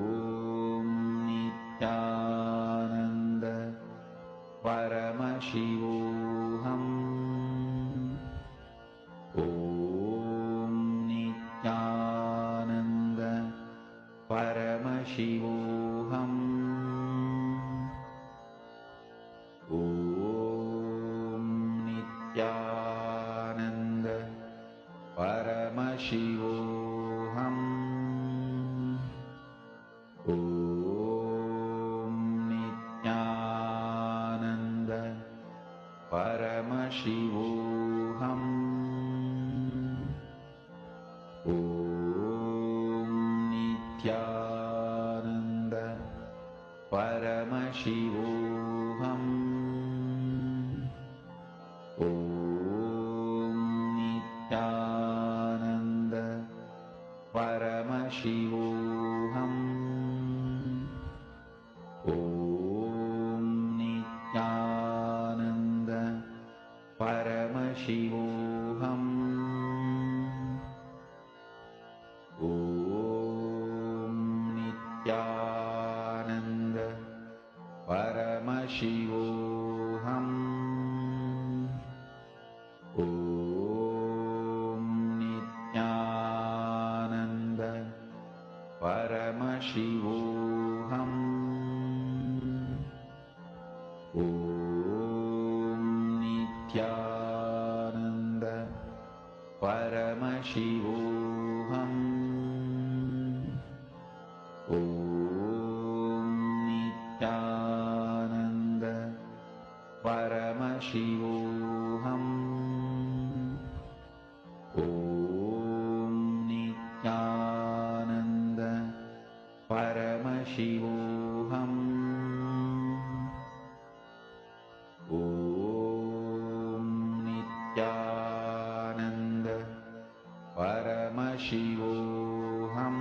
Om Nithyananda Paramashivoham Om Nithyananda Paramashivoham Om Nithyananda Paramashivoham Om Nithyananda Paramashivoham Om Nithyananda Paramashivoham Om Nithyananda Paramashivoham Om Nithyananda Paramashivoham Om Nithyananda Paramashivoham Om Nithyananda Paramashivoham Om Nithyananda Paramashivoham Om Nithyananda Paramashivoham Om Nithyananda Paramashivoham Om Nithyananda Paramashivoham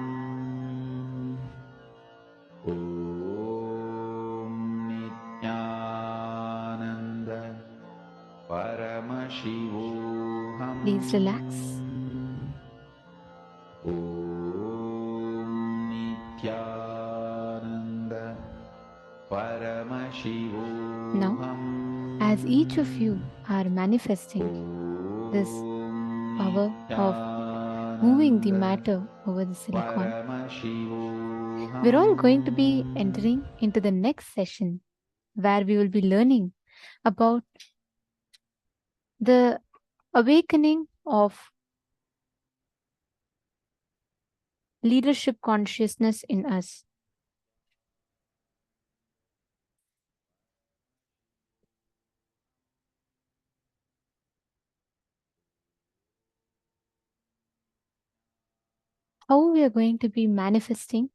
Om Nithyananda Paramashivoham. Please relax. Om Nithyananda Paramashivoham. Now, as each of you are manifesting this power of moving the matter over the silicon, we're all going to be entering into the next session where we will be learning about the awakening of leadership consciousness in us. How we are going to be manifesting,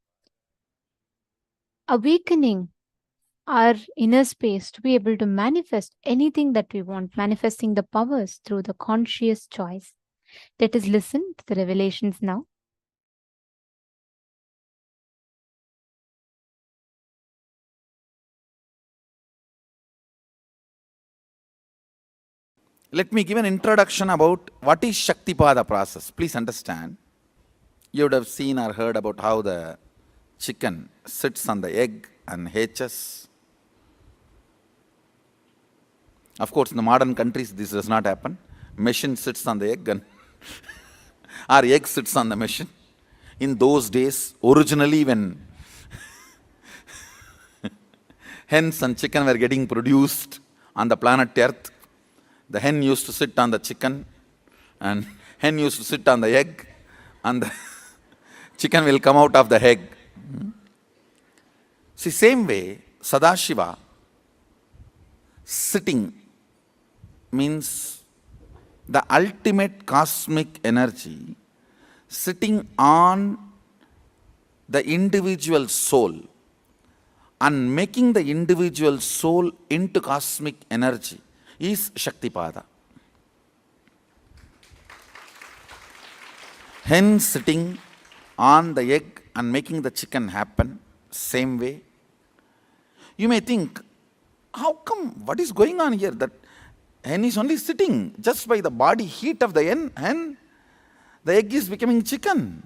awakening our inner space to be able to manifest anything that we want, manifesting the powers through the conscious choice. Let us listen to the revelations now. Let me give an introduction about what is Shaktipada process. Please understand. You would have seen or heard about how the chicken sits on the egg and hatches. Of course, in the modern countries, this does not happen. Machine sits on the egg and or egg sits on the machine. In those days, originally when hens and chicken were getting produced on the planet Earth. The hen used to sit on the chicken, and hen used to sit on the egg, and the chicken will come out of the egg. See, same way, Sadashiva, sitting, means the ultimate cosmic energy sitting on the individual soul and making the individual soul into cosmic energy is Shaktipada. Hen sitting on the egg and making the chicken happen, same way. You may think, how come, what is going on here? That hen is only sitting, just by the body heat of the hen, the egg is becoming chicken.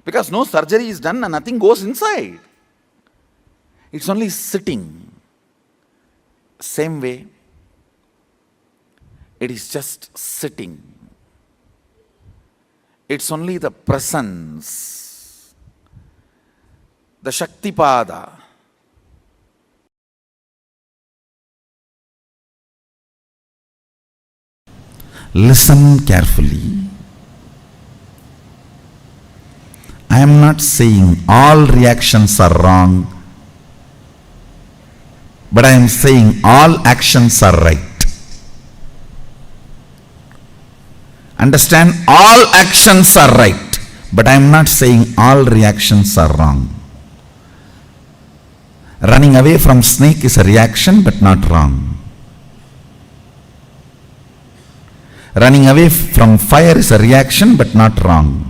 Because no surgery is done and nothing goes inside. It's only sitting. Same way, it is just sitting. It's only the presence, the Shaktipada. Listen carefully. I am not saying all reactions are wrong, but I am saying all actions are right. Understand, all actions are right, but I am not saying all reactions are wrong. Running away from snake is a reaction but not wrong. Running away from fire is a reaction but not wrong.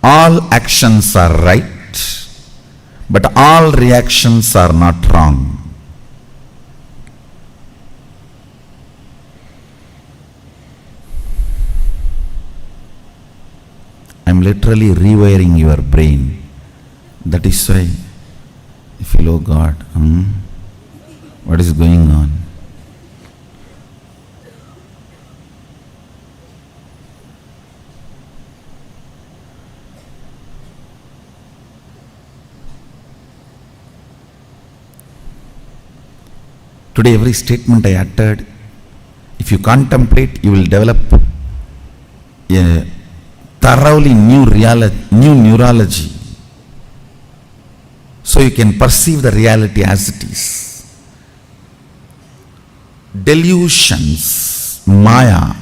All actions are right, but all reactions are not wrong. I am literally rewiring your brain. That is why you feel, oh God, what is going on? Today every statement I uttered, if you contemplate, you will develop a thoroughly new neurology. So you can perceive the reality as it is. Delusions, Maya,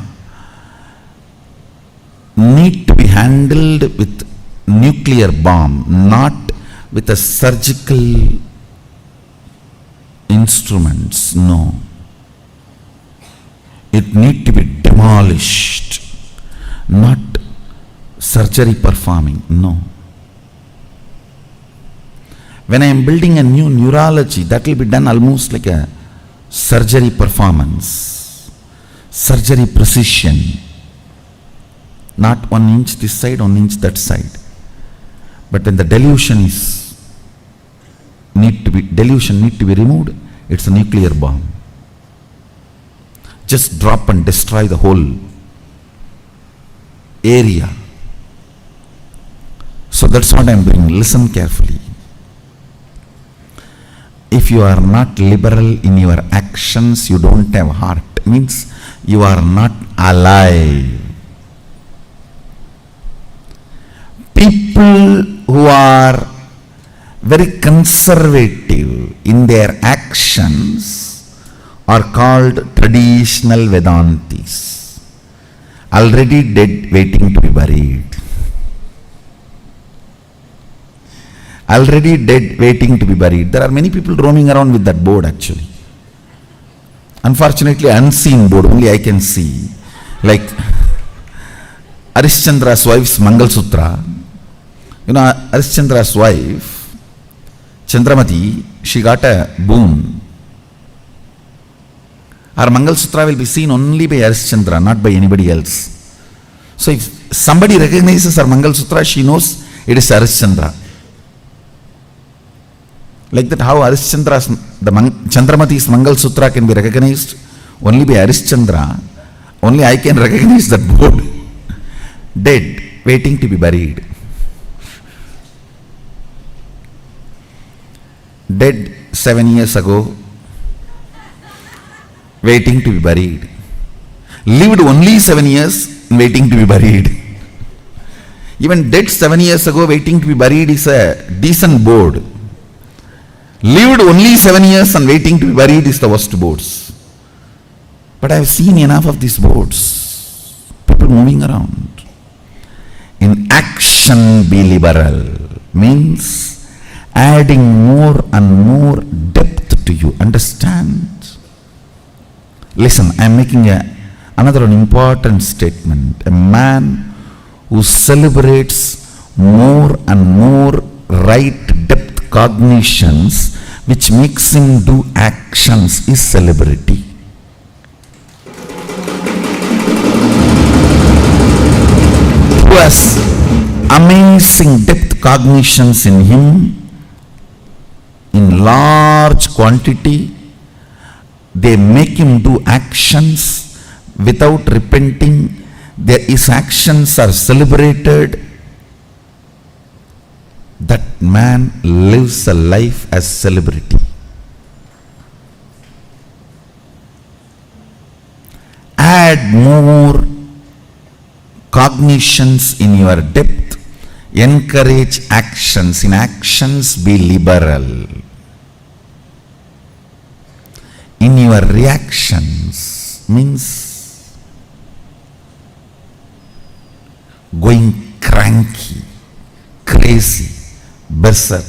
need to be handled with nuclear bomb, not with a surgical instruments. No. It need to be demolished, not surgery performing. No. When I am building a new neurology, that will be done almost like a surgery performance, surgery precision, not 1 inch this side, 1 inch that side. But when the delusion need to be removed, it's a nuclear bomb. Just drop and destroy the whole area. So that's what I am doing. Listen carefully. If you are not liberal in your actions, you don't have heart. Means you are not alive. People who are very conservative in their actions are called traditional Vedantis. Already dead, waiting to be buried. Already dead, waiting to be buried. There are many people roaming around with that board actually. Unfortunately, unseen board, only I can see. Like Arishchandra's wife's Mangal Sutra. You know, Arishchandra's wife, Chandramati, she got a boon. Her Mangal Sutra will be seen only by Arishchandra, not by anybody else. So if somebody recognizes her Mangal Sutra, she knows it is Arishchandra. Like that, how Chandramati's Mangal Sutra can be recognized only by Arishchandra, only I can recognize that board. Dead. waiting to be buried. Dead 7 years ago, waiting to be buried. Lived only 7 years, waiting to be buried. Even dead 7 years ago, waiting to be buried is a decent board. Lived only 7 years and waiting to be buried is the worst boards. But I have seen enough of these boards. People moving around. In action be liberal means adding more and more depth to you. Understand? Listen, I am making another important statement. A man who celebrates more and more right depth cognitions which makes him do actions is celebrity. Who has amazing depth cognitions in him in large quantity, they make him do actions without repenting. His actions are celebrated. That man lives a life as celebrity. Add more cognitions in your depth. Encourage actions. In actions be liberal. In your reactions means going cranky, crazy, berserk,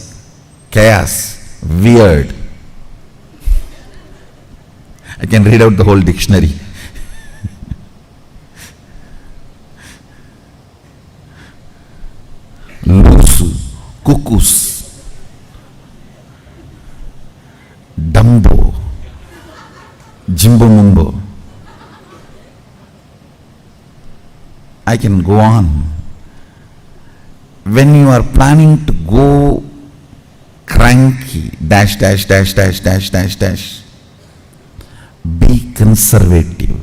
chaos, weird. I can read out the whole dictionary. Lusu, cuckoos, Dumbo, Jimbo Mumbo. I can go on. When you are planning to go cranky, dash, dash, dash, dash, dash, dash, dash, be conservative.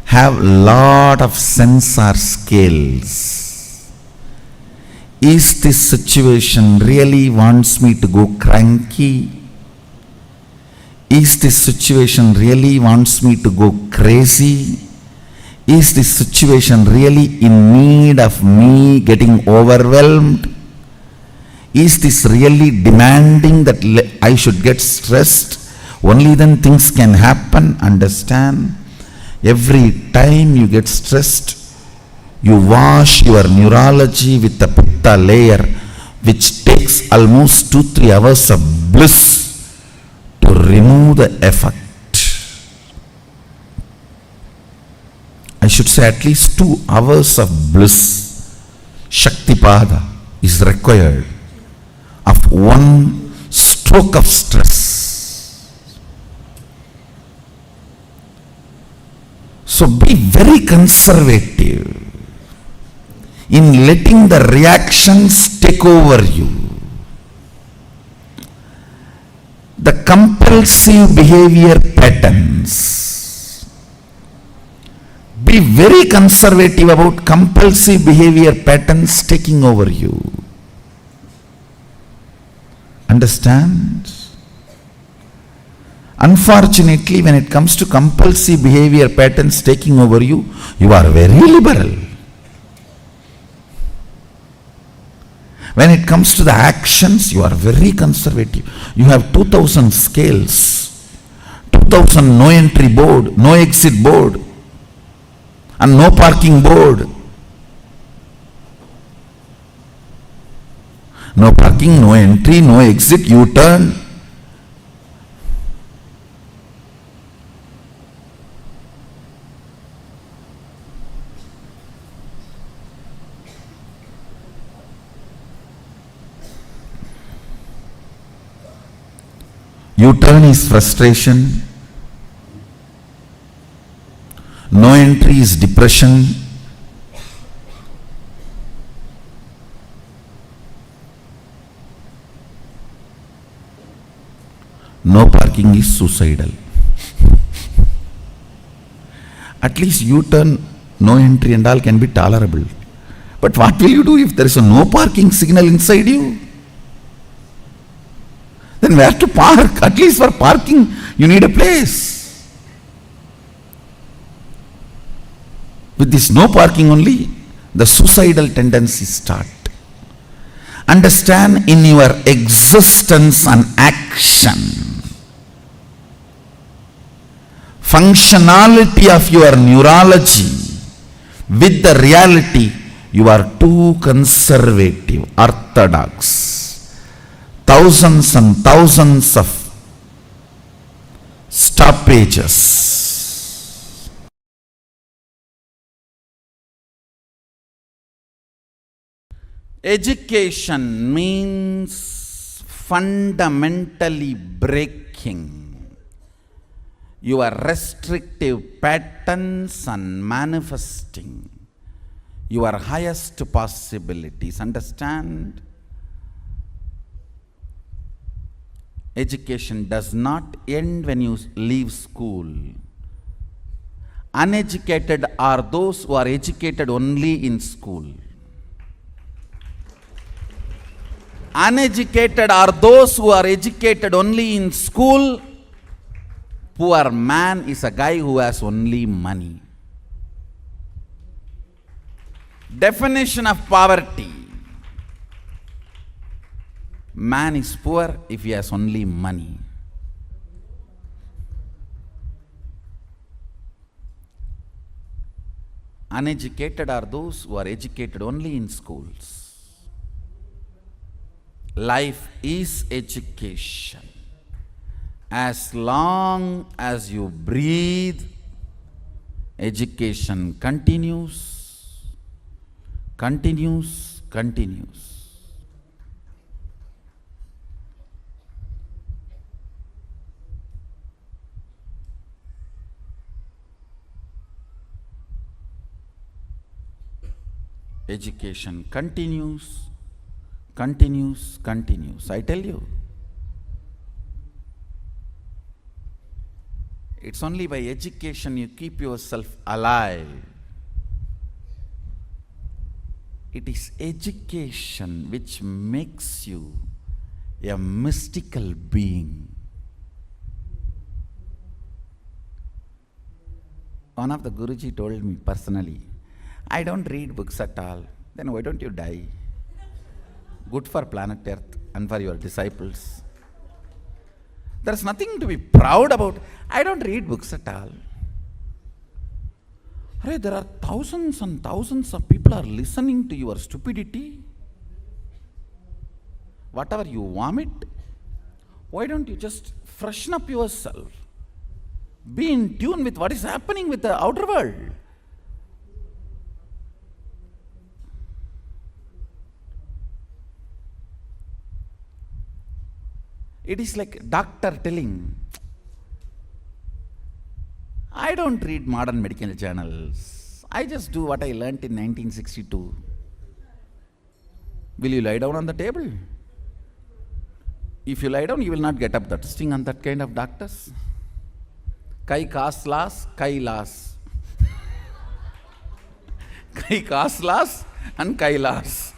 Have lot of sensor scales. Is this situation really wants me to go cranky? Is this situation really wants me to go crazy? Is this situation really in need of me getting overwhelmed? Is this really demanding that I should get stressed? Only then things can happen. Understand? Every time you get stressed, you wash your neurology with the pitta layer, which takes almost 2-3 hours of bliss to remove the effect. I should say at least 2 hours of bliss, Shaktipada, is required of one stroke of stress. So be very conservative in letting the reactions take over you. The compulsive behavior patterns. Be very conservative about compulsive behavior patterns taking over you. Understand? Unfortunately, when it comes to compulsive behavior patterns taking over you, you are very liberal. When it comes to the actions, you are very conservative. You have 2000 scales, 2000 no entry board, no exit board, and no parking board. No parking, no entry, no exit, U-turn. U-turn is frustration. No entry is depression. No parking is suicidal. At least U-turn no entry and all can be tolerable. But what will you do if there is a no parking signal inside you? Then where to park? At least for parking, you need a place. With this no parking only, the suicidal tendencies start. Understand in your existence and action, functionality of your neurology with the reality, you are too conservative, orthodox. Thousands and thousands of stoppages. Education means fundamentally breaking your restrictive patterns and manifesting your highest possibilities. Understand? Education does not end when you leave school. Uneducated are those who are educated only in school. Uneducated are those who are educated only in school. Poor man is a guy who has only money. Definition of poverty. Man is poor if he has only money. Uneducated are those who are educated only in schools. Life is education. As long as you breathe, education continues, continues, continues. Education continues, continues, continues. I tell you, it's only by education you keep yourself alive. It is education which makes you a mystical being. One of the Guruji told me personally, I don't read books at all. Then why don't you die? Good for planet Earth and for your disciples. There's nothing to be proud about. I don't read books at all. There are thousands and thousands of people are listening to your stupidity. Whatever you vomit, why don't you just freshen up yourself? Be in tune with what is happening with the outer world. It is like doctor telling, I don't read modern medical journals. I just do what I learnt in 1962. Will you lie down on the table? If you lie down, you will not get up. That sting on that kind of doctors. KAILASA, KAILASA. KAILASA and KAILASA.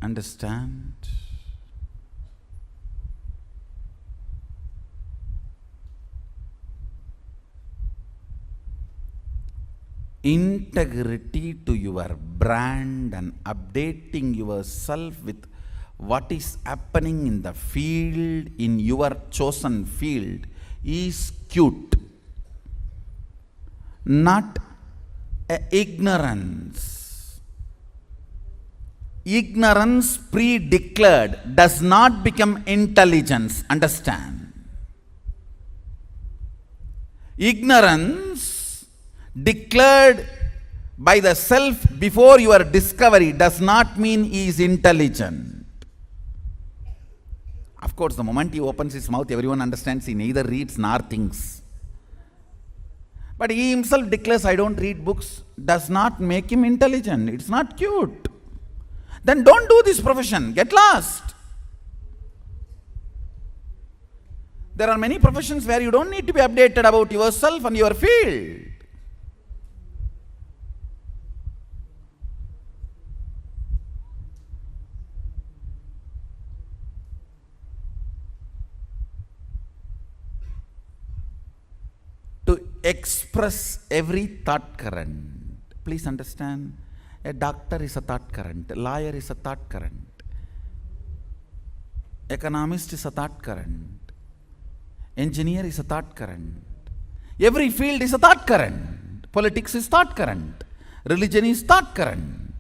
Understand? Integrity to your brand and updating yourself with what is happening in the field, in your chosen field, is cute. Not ignorance. Ignorance pre-declared does not become intelligence. Understand? Ignorance declared by the self before your discovery does not mean he is intelligent. Of course, the moment he opens his mouth, everyone understands he neither reads nor thinks. But he himself declares, I don't read books, does not make him intelligent. It's not cute. Then don't do this profession. Get lost. There are many professions where you don't need to be updated about yourself and your field. To express every thought current. Please understand, a doctor is a thought current, a lawyer is a thought current, economist is a thought current, engineer is a thought current. Every field is a thought current. Politics is thought current. Religion is thought current.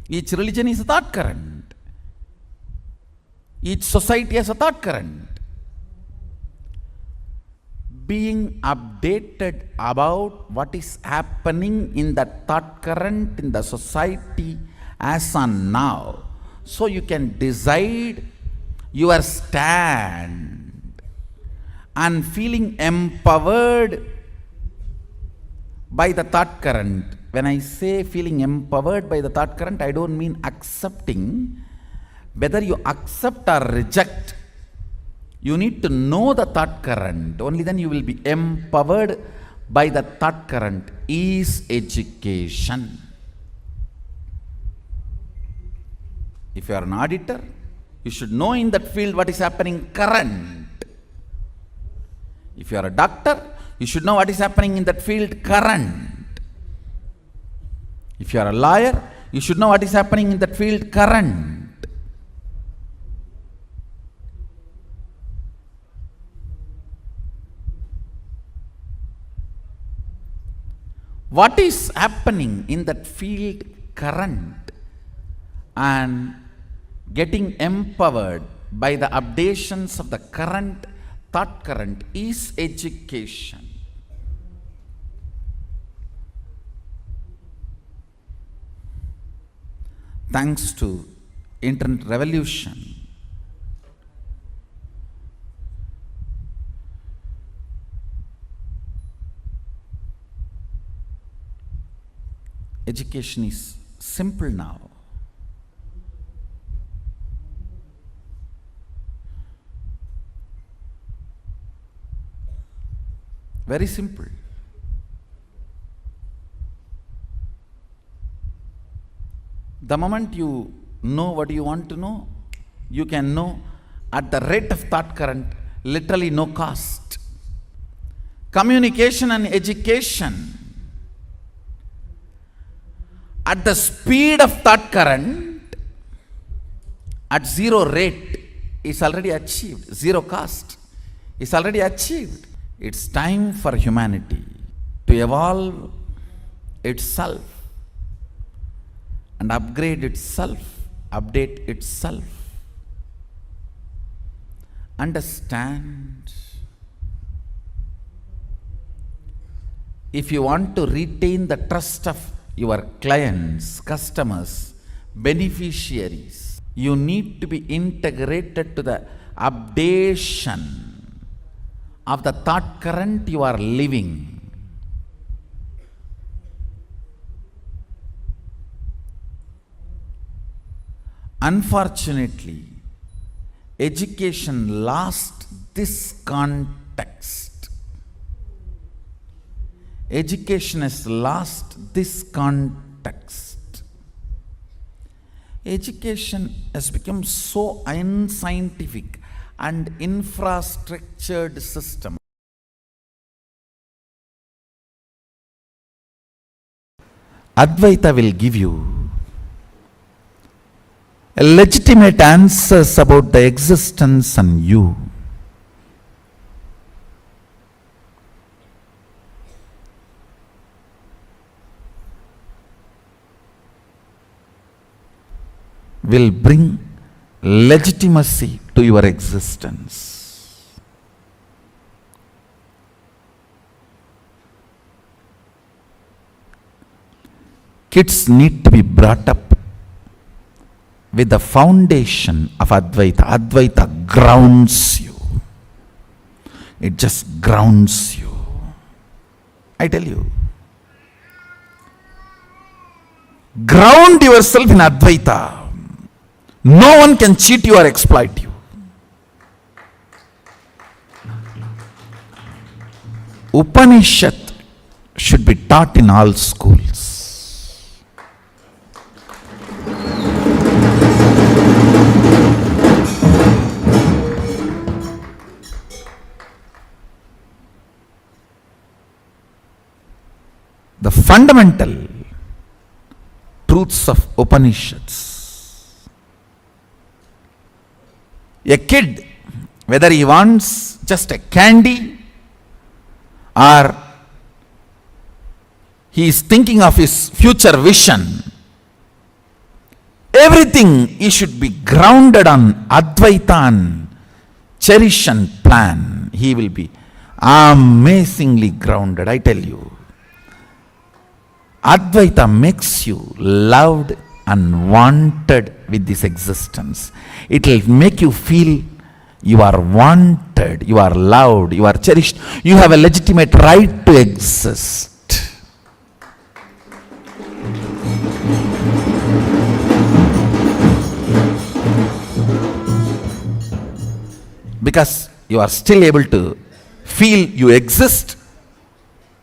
Each religion is a thought current. Each society has a thought current. Being updated about what is happening in the thought current in the society as on now, so you can decide your stand, and feeling empowered by the thought current. When I say feeling empowered by the thought current, I don't mean accepting. Whether you accept or reject, you need to know the thought current. Only then you will be empowered by the thought current. Is education. If you are an auditor, you should know in that field what is happening current. If you are a doctor, you should know what is happening in that field current. If you are a lawyer, you should know what is happening in that field current. What is happening in that field current and getting empowered by the updations of the current thought current is education. Thanks to internet revolution, education is simple now. Very simple. The moment you know what you want to know, you can know at the rate of thought current, literally no cost. Communication and education at the speed of thought current, at zero rate, is already achieved. Zero cost is already achieved. It's time for humanity to evolve itself and upgrade itself, update itself. Understand, if you want to retain the trust of your clients, customers, beneficiaries, you need to be integrated to the updation of the thought current you are living. Unfortunately, education lost this context. Education has lost this context. Education has become so unscientific and infrastructured system. Advaita will give you legitimate answers about the existence and you. Will bring legitimacy to your existence. Kids need to be brought up with the foundation of Advaita. Advaita grounds you. It just grounds you. I tell you. Ground yourself in Advaita. No one can cheat you or exploit you. Upanishad should be taught in all schools. The fundamental truths of Upanishads. A kid, whether he wants just a candy or he is thinking of his future vision, everything he should be grounded on Advaita and cherish and plan. He will be amazingly grounded, I tell you. Advaita makes you loved and wanted with this existence. It will make you feel you are wanted, you are loved, you are cherished, you have a legitimate right to exist. Because you are still able to feel you exist,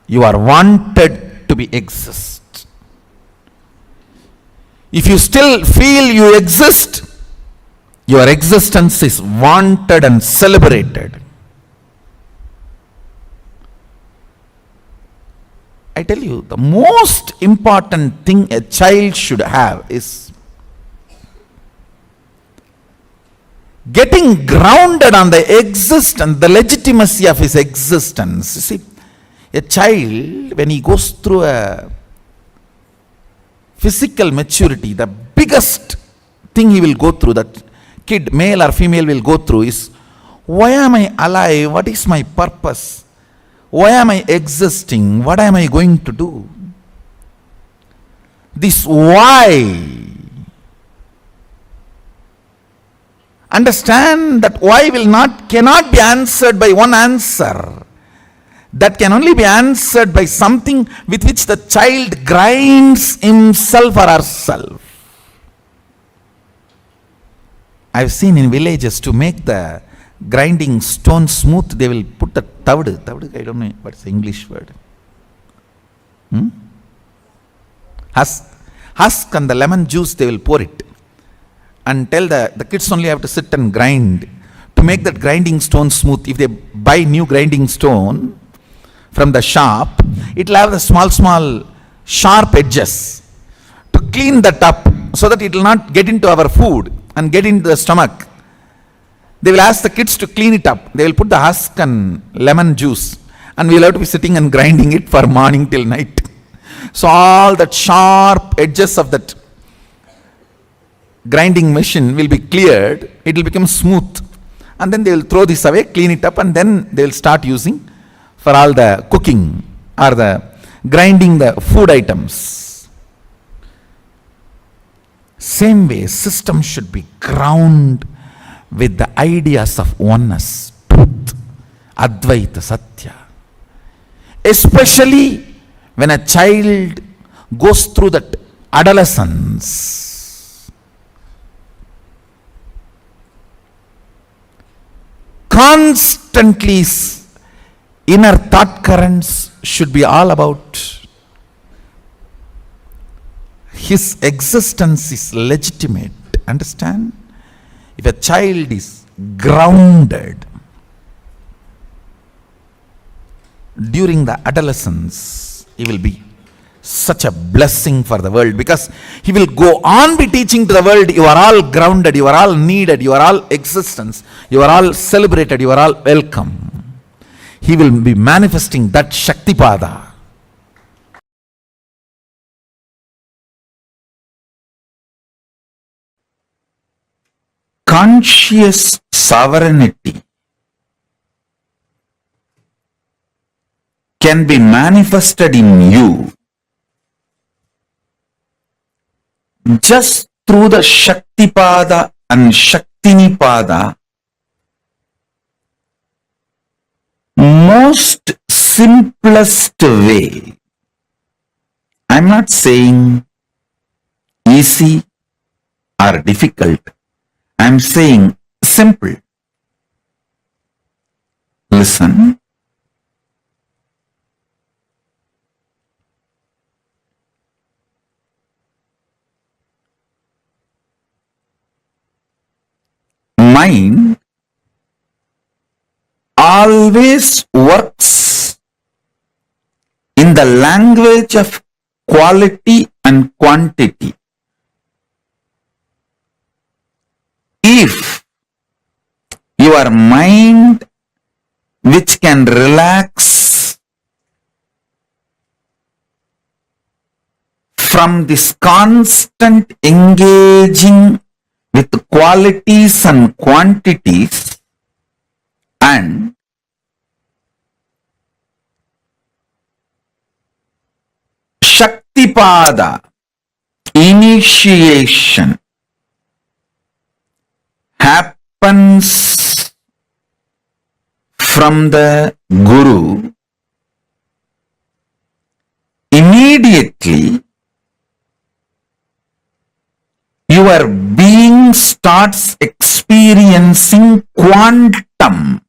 you are wanted to be exist. If you still feel you exist, your existence is wanted and celebrated. I tell you, the most important thing a child should have is getting grounded on the existence, the legitimacy of his existence. You see, a child, when he goes through a physical maturity, the biggest thing he will go through, that kid, male or female, will go through is, why am I alive? What is my purpose? Why am I existing? What am I going to do? This why. Understand that why cannot be answered by one answer. That can only be answered by something with which the child grinds himself or herself. I've seen in villages, to make the grinding stone smooth, they will put the tavd, I don't know what's the English word. Husk and the lemon juice, they will pour it. And tell the kids only have to sit and grind to make that grinding stone smooth. If they buy new grinding stone from the shop, it will have the small sharp edges. To clean that up so that it will not get into our food and get into the stomach, they will ask the kids to clean it up. They will put the husk and lemon juice, and we will have to be sitting and grinding it for morning till night. So all that sharp edges of that grinding machine will be cleared, it will become smooth, and then they will throw this away, clean it up, and then they will start using for all the cooking or the grinding the food items. Same way, system should be grounded with the ideas of oneness, truth, Advaita, Satya. Especially when a child goes through that adolescence. Constantly inner thought currents should be all about his existence is legitimate. Understand? If a child is grounded during the adolescence, he will be such a blessing for the world, because he will go on be teaching to the world, you are all grounded, you are all needed, you are all existence, you are all celebrated, you are all welcome. He will be manifesting that Shaktipada. Conscious sovereignty can be manifested in you just through the Shaktipada and Shaktinipada, most simplest way. I'm not saying easy or difficult. I'm saying simple. Listen. Mind always works in the language of quality and quantity. If your mind, which can relax from this constant engaging with qualities and quantities, and Shaktipada, initiation, happens from the Guru, immediately your being starts experiencing quantum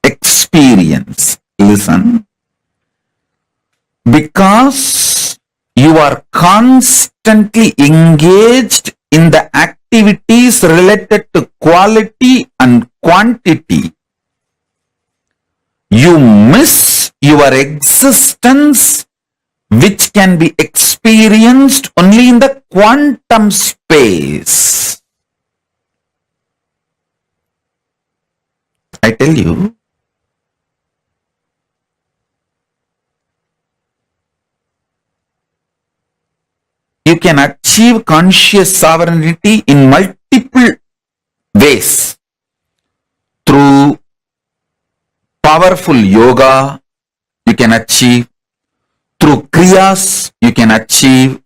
experience. Listen. Because you are constantly engaged in the activities related to quality and quantity, you miss your existence, which can be experienced only in the quantum space. I tell you, you can achieve conscious sovereignty in multiple ways. Through powerful yoga, you can achieve. Through kriyas, you can achieve.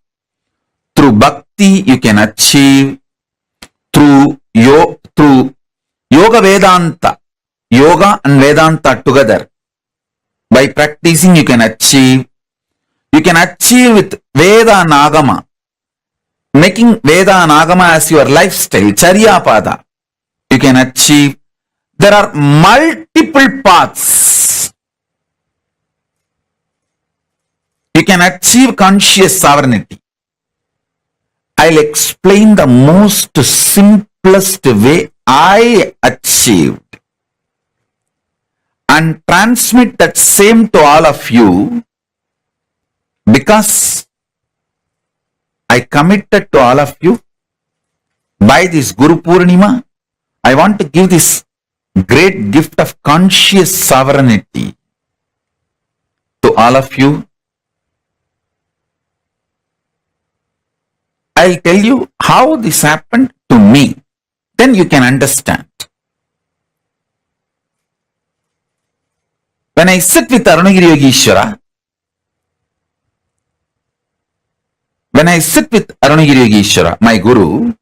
Through bhakti, you can achieve. Through yoga Vedanta, yoga and Vedanta together. By practicing, you can achieve. You can achieve with Veda and Agama. Making Veda and Agama as your lifestyle, Charyapada, you can achieve. There are multiple paths. You can achieve conscious sovereignty. I'll explain the most simplest way I achieved and transmit that same to all of you, because I committed to all of you by this Guru Purnima. I want to give this great gift of conscious sovereignty to all of you. I'll tell you how this happened to me. Then you can understand. When I sit with Arunagiri Yogeshwara, my Guru,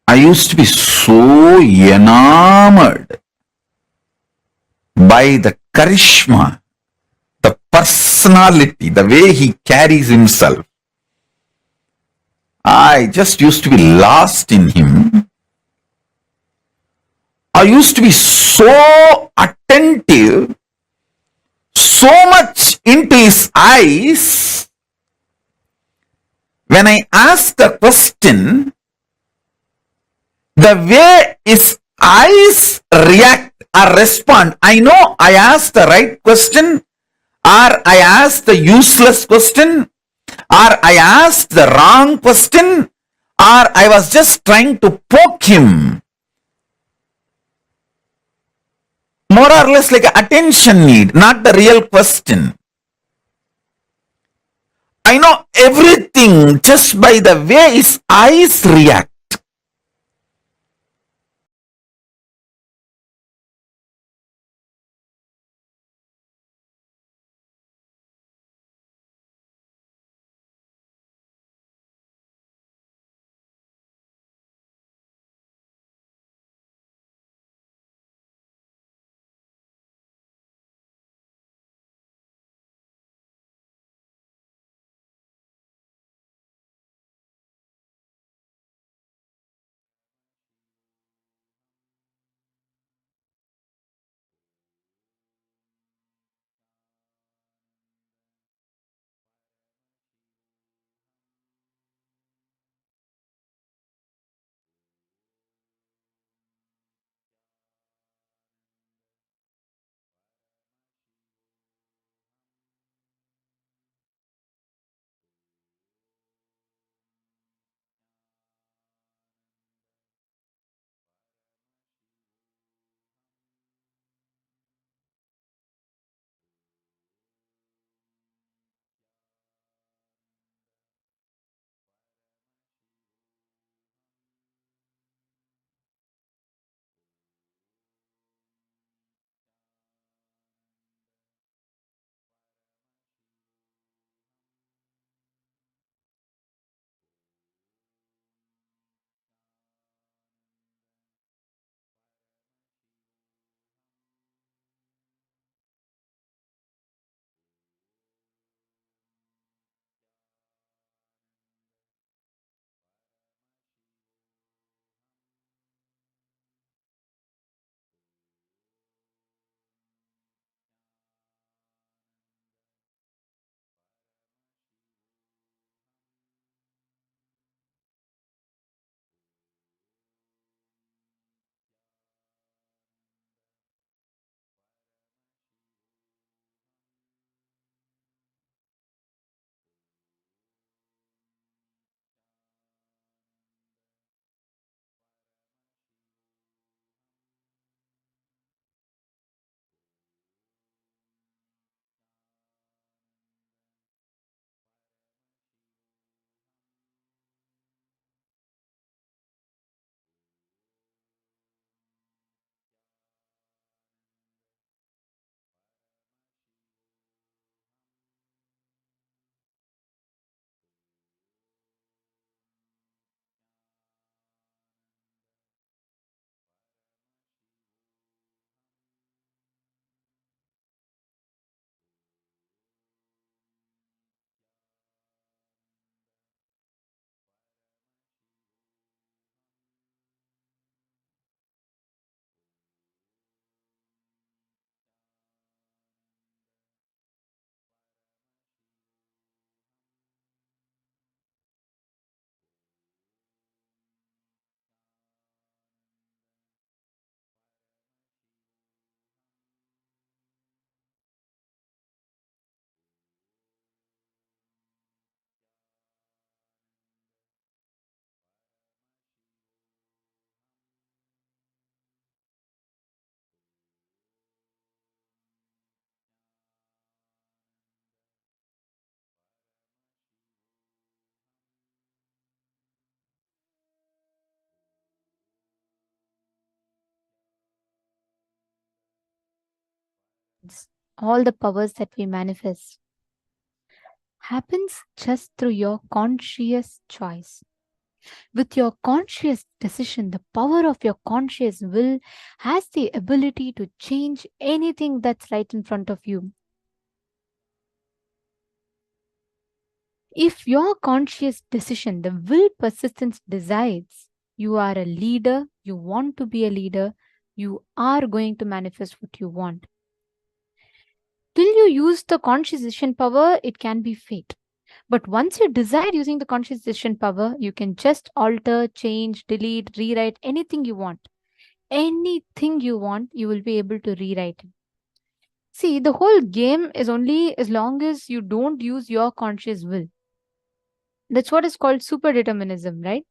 I used to be so enamored by the charisma, the personality, the way he carries himself. I just used to be lost in him. I used to be so attentive, so much into his eyes. When I asked the question, the way his eyes react or respond, I know I asked the right question, or I asked the useless question, or I asked the wrong question, or I was just trying to poke him. More or less like an attention need, not the real question. I know everything just by the way his eyes react. all the powers that we manifest, happens just through your conscious choice. With your conscious decision, the power of your conscious will has the ability to change anything that's right in front of you. If your conscious decision, the will persistence decides, you are a leader, you want to be a leader, you are going to manifest what you want. Till you use the conscious decision power, it can be fate. But once you decide using the conscious decision power, you can just alter, change, delete, rewrite anything you want. Anything you want, you will be able to rewrite it. See, the whole game is only as long as you don't use your conscious will. That's what is called super determinism, right?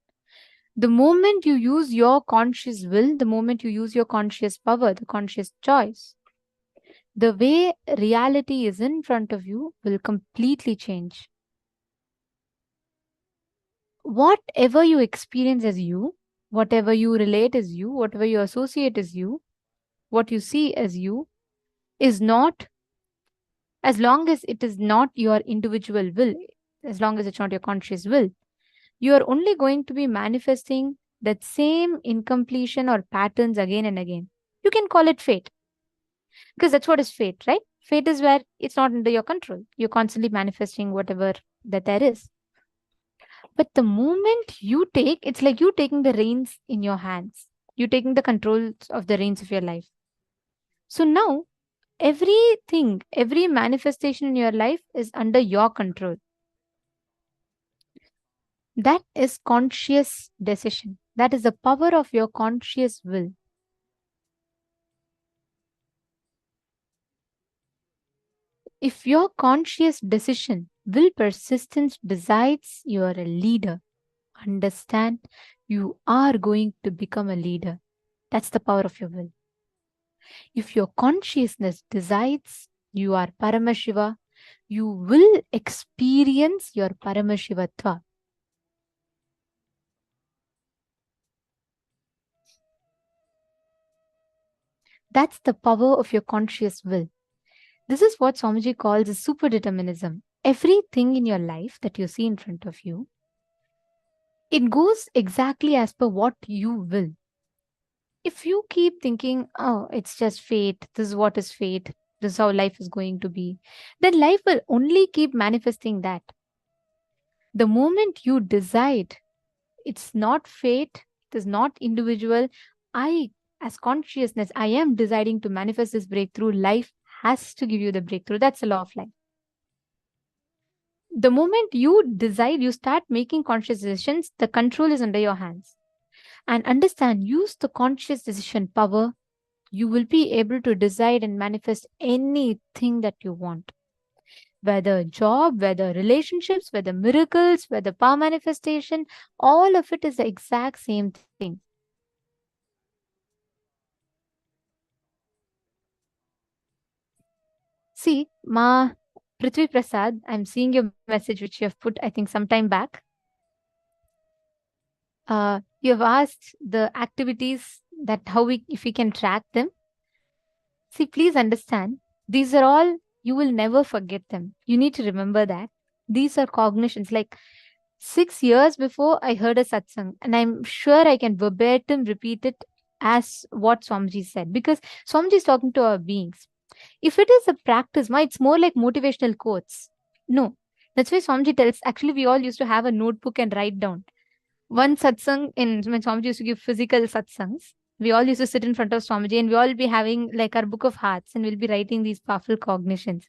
The moment you use your conscious will, the moment you use your conscious power, the conscious choice, the way reality is in front of you will completely change. Whatever you experience as you, whatever you relate as you, whatever you associate as you, what you see as you, is not, as long as it is not your individual will, as long as it's not your conscious will, you are only going to be manifesting that same incompletion or patterns again and again. You can call it fate, because that's what is fate, right? Fate is where it's not under your control. You're constantly manifesting whatever that there is. But the moment you take, it's like you taking the reins in your hands. You're taking the controls of the reins of your life. So now, everything, every manifestation in your life is under your control. That is conscious decision. That is the power of your conscious will. If your conscious decision, will persistence decides you are a leader, understand you are going to become a leader. That's the power of your will. If your consciousness decides you are Paramashiva, you will experience your Paramashivatva. That's the power of your conscious will. This is what Swamiji calls a super determinism. Everything in your life that you see in front of you, it goes exactly as per what you will. If you keep thinking, oh, it's just fate, this is what is fate, this is how life is going to be, then life will only keep manifesting that. The moment you decide, it's not fate, it is not individual, as consciousness, I am deciding to manifest this breakthrough, life has to give you the breakthrough. That's the law of life. The moment you decide, you start making conscious decisions, the control is under your hands. And understand, use the conscious decision power, you will be able to decide and manifest anything that you want. Whether job, whether relationships, whether miracles, whether power manifestation, all of it is the exact same thing. See, Ma Prithvi Prasad, I'm seeing your message which you have put, I think, some time back. You have asked the activities that if we can track them. See, please understand, these are all, you will never forget them. You need to remember that. These are cognitions. Like 6 years before, I heard a satsang, and I'm sure I can verbatim repeat it as what Swamiji said, because Swamiji is talking to our beings. If it is a practice, it's more like motivational quotes. No, that's why Swamiji tells, actually, we all used to have a notebook and write down. One satsang, when Swamiji used to give physical satsangs, we all used to sit in front of Swamiji and we all be having like our book of hearts and we'll be writing these powerful cognitions.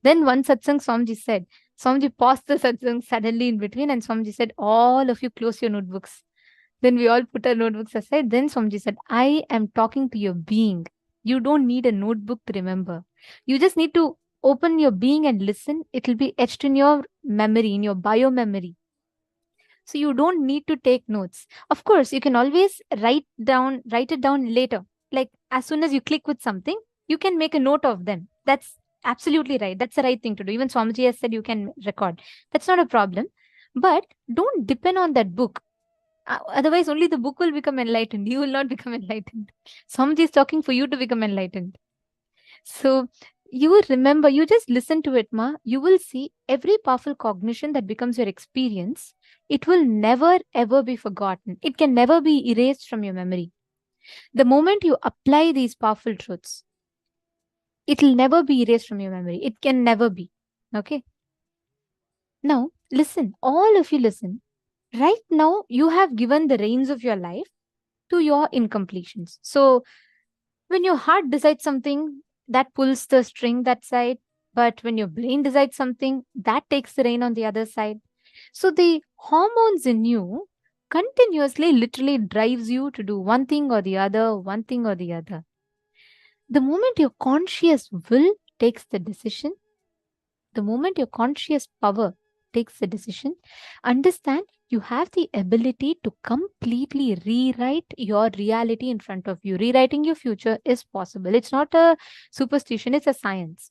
Then one satsang, Swamiji said, Swamiji paused the satsang suddenly in between and Swamiji said, all of you close your notebooks. Then we all put our notebooks aside. Then Swamiji said, I am talking to your being. You don't need a notebook to remember. You just need to open your being and listen. It will be etched in your memory, in your bio memory. So you don't need to take notes. Of course, you can always write it down later. Like as soon as you click with something, you can make a note of them. That's absolutely right. That's the right thing to do. Even Swamiji has said you can record. That's not a problem. But don't depend on that book. Otherwise, only the book will become enlightened. You will not become enlightened. Swamiji is talking for you to become enlightened. So You remember, you just listen to it, ma. You will see every powerful cognition that becomes your experience. It will never ever be forgotten. It can never be erased from your memory. The moment you apply these powerful truths, it will never be erased from your memory. It can never be. Okay. Now, listen, all of you listen. Right now, you have given the reins of your life to your incompletions. So, when your heart decides something, that pulls the string that side. But when your brain decides something, that takes the rein on the other side. So, the hormones in you continuously literally drives you to do one thing or the other, one thing or the other. The moment your conscious will takes the decision, the moment your conscious power takes the decision, understand you have the ability to completely rewrite your reality in front of you. Rewriting your future is possible. It's not a superstition, it's a science.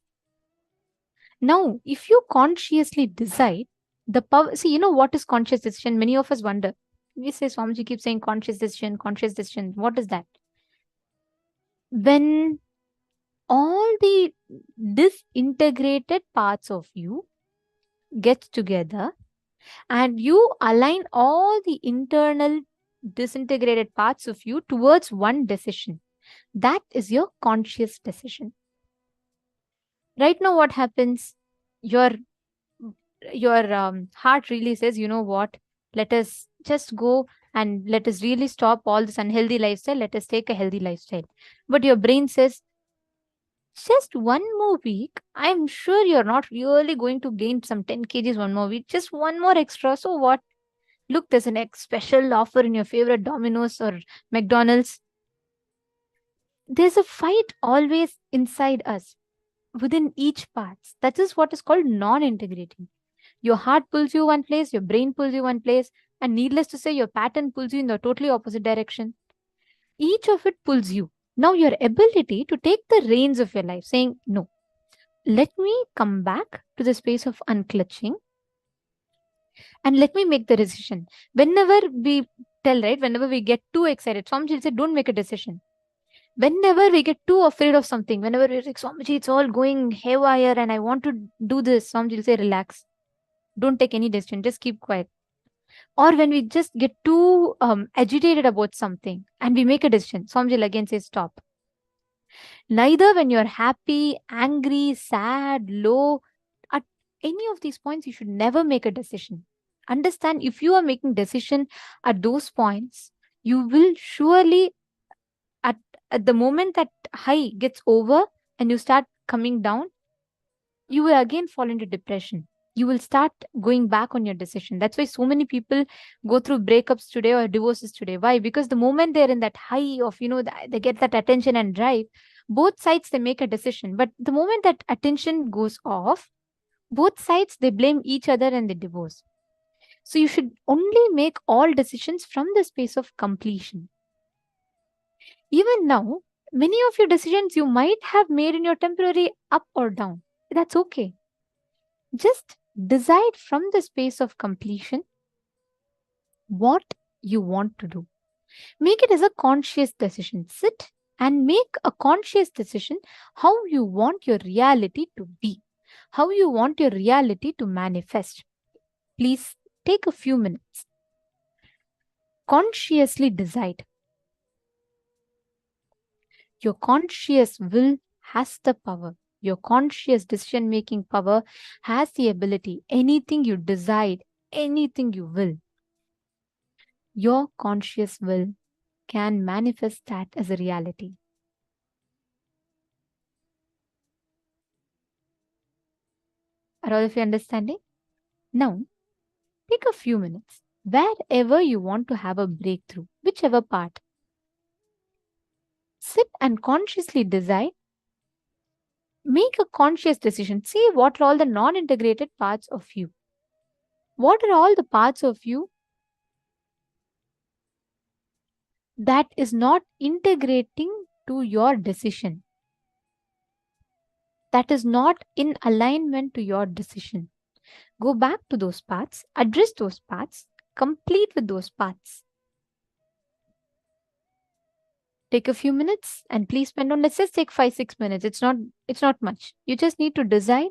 Now, if you consciously decide the power, see, you know what is conscious decision? Many of us wonder. We say, Swamiji keeps saying conscious decision, conscious decision. What is that? When all the disintegrated parts of you get together and you align all the internal disintegrated parts of you towards one decision, that is your conscious decision. Right now, what happens? Your heart really says, you know what, let us just go and let us really stop all this unhealthy lifestyle, let us take a healthy lifestyle. But your brain says, just one more week, I'm sure you're not really going to gain some 10 kgs one more week, just one more extra. So what? Look, there's an special offer in your favorite Domino's or McDonald's. There's a fight always inside us, within each part. That is what is called non-integrating. Your heart pulls you one place, your brain pulls you one place, and needless to say, your pattern pulls you in the totally opposite direction. Each of it pulls you. Now, your ability to take the reins of your life, saying, no, let me come back to the space of unclutching and let me make the decision. Whenever we tell, right, whenever we get too excited, Swamiji will say, don't make a decision. Whenever we get too afraid of something, whenever we're like, Swamiji, it's all going haywire and I want to do this, Swamiji will say, relax. Don't take any decision, just keep quiet. Or when we just get too agitated about something and we make a decision, Swamiji will again say, stop. Neither when you're happy, angry, sad, low, at any of these points, you should never make a decision. Understand, if you are making decision at those points, you will surely, at the moment that high gets over and you start coming down, you will again fall into depression. You will start going back on your decision. That's why so many people go through breakups today or divorces today. Why? Because the moment they're in that high of, they get that attention and drive, both sides, they make a decision. But the moment that attention goes off, both sides, they blame each other and they divorce. So you should only make all decisions from the space of completion. Even now, many of your decisions you might have made in your temporary up or down. That's okay. Just decide from the space of completion what you want to do. Make it as a conscious decision. Sit and make a conscious decision how you want your reality to be, how you want your reality to manifest. Please take a few minutes. Consciously decide. Your conscious will has the power. Your conscious decision-making power has the ability. Anything you decide, anything you will, your conscious will can manifest that as a reality. Are all of you understanding? Now, take a few minutes. Wherever you want to have a breakthrough, whichever part, sit and consciously decide. Make a conscious decision. See what are all the non-integrated parts of you. What are all the parts of you that is not integrating to your decision, that is not in alignment to your decision? Go back to those parts, address those parts, complete with those parts. take a few minutes and please spend on, let's just take 5-6 minutes. It's not much. You just need to decide.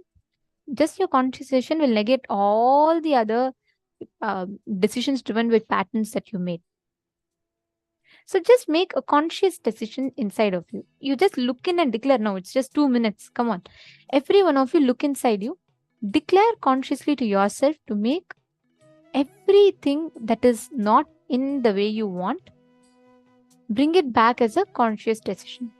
Just your concentration will negate all the other decisions driven with patterns that you made. So just make a conscious decision inside of you. You just look in and declare, no, it's just 2 minutes. Come on. Every one of you look inside you. Declare consciously to yourself to make everything that is not in the way you want, bring it back as a conscious decision.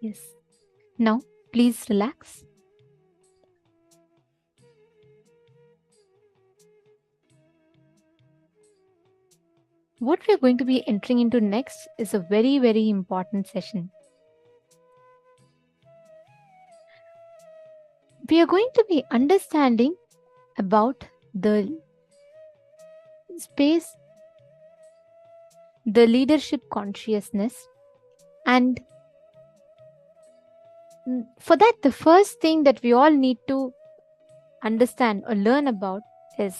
Yes. Now, please relax. What we are going to be entering into next is a very, very important session. We are going to be understanding about the space, the leadership consciousness, and for that, the first thing that we all need to understand or learn about is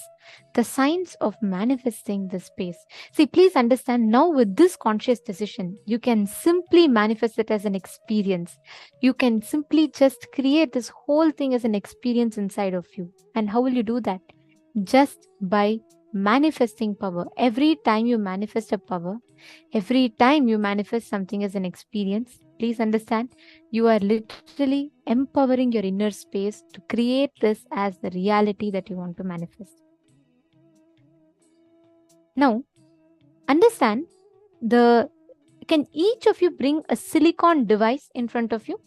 the science of manifesting the space. See, please understand, now with this conscious decision, you can simply manifest it as an experience. You can simply just create this whole thing as an experience inside of you. And how will you do that? Just by manifesting power. Every time you manifest a power, every time you manifest something as an experience, please understand, you are literally empowering your inner space to create this as the reality that you want to manifest. Now, understand, can each of you bring a silicon device in front of you?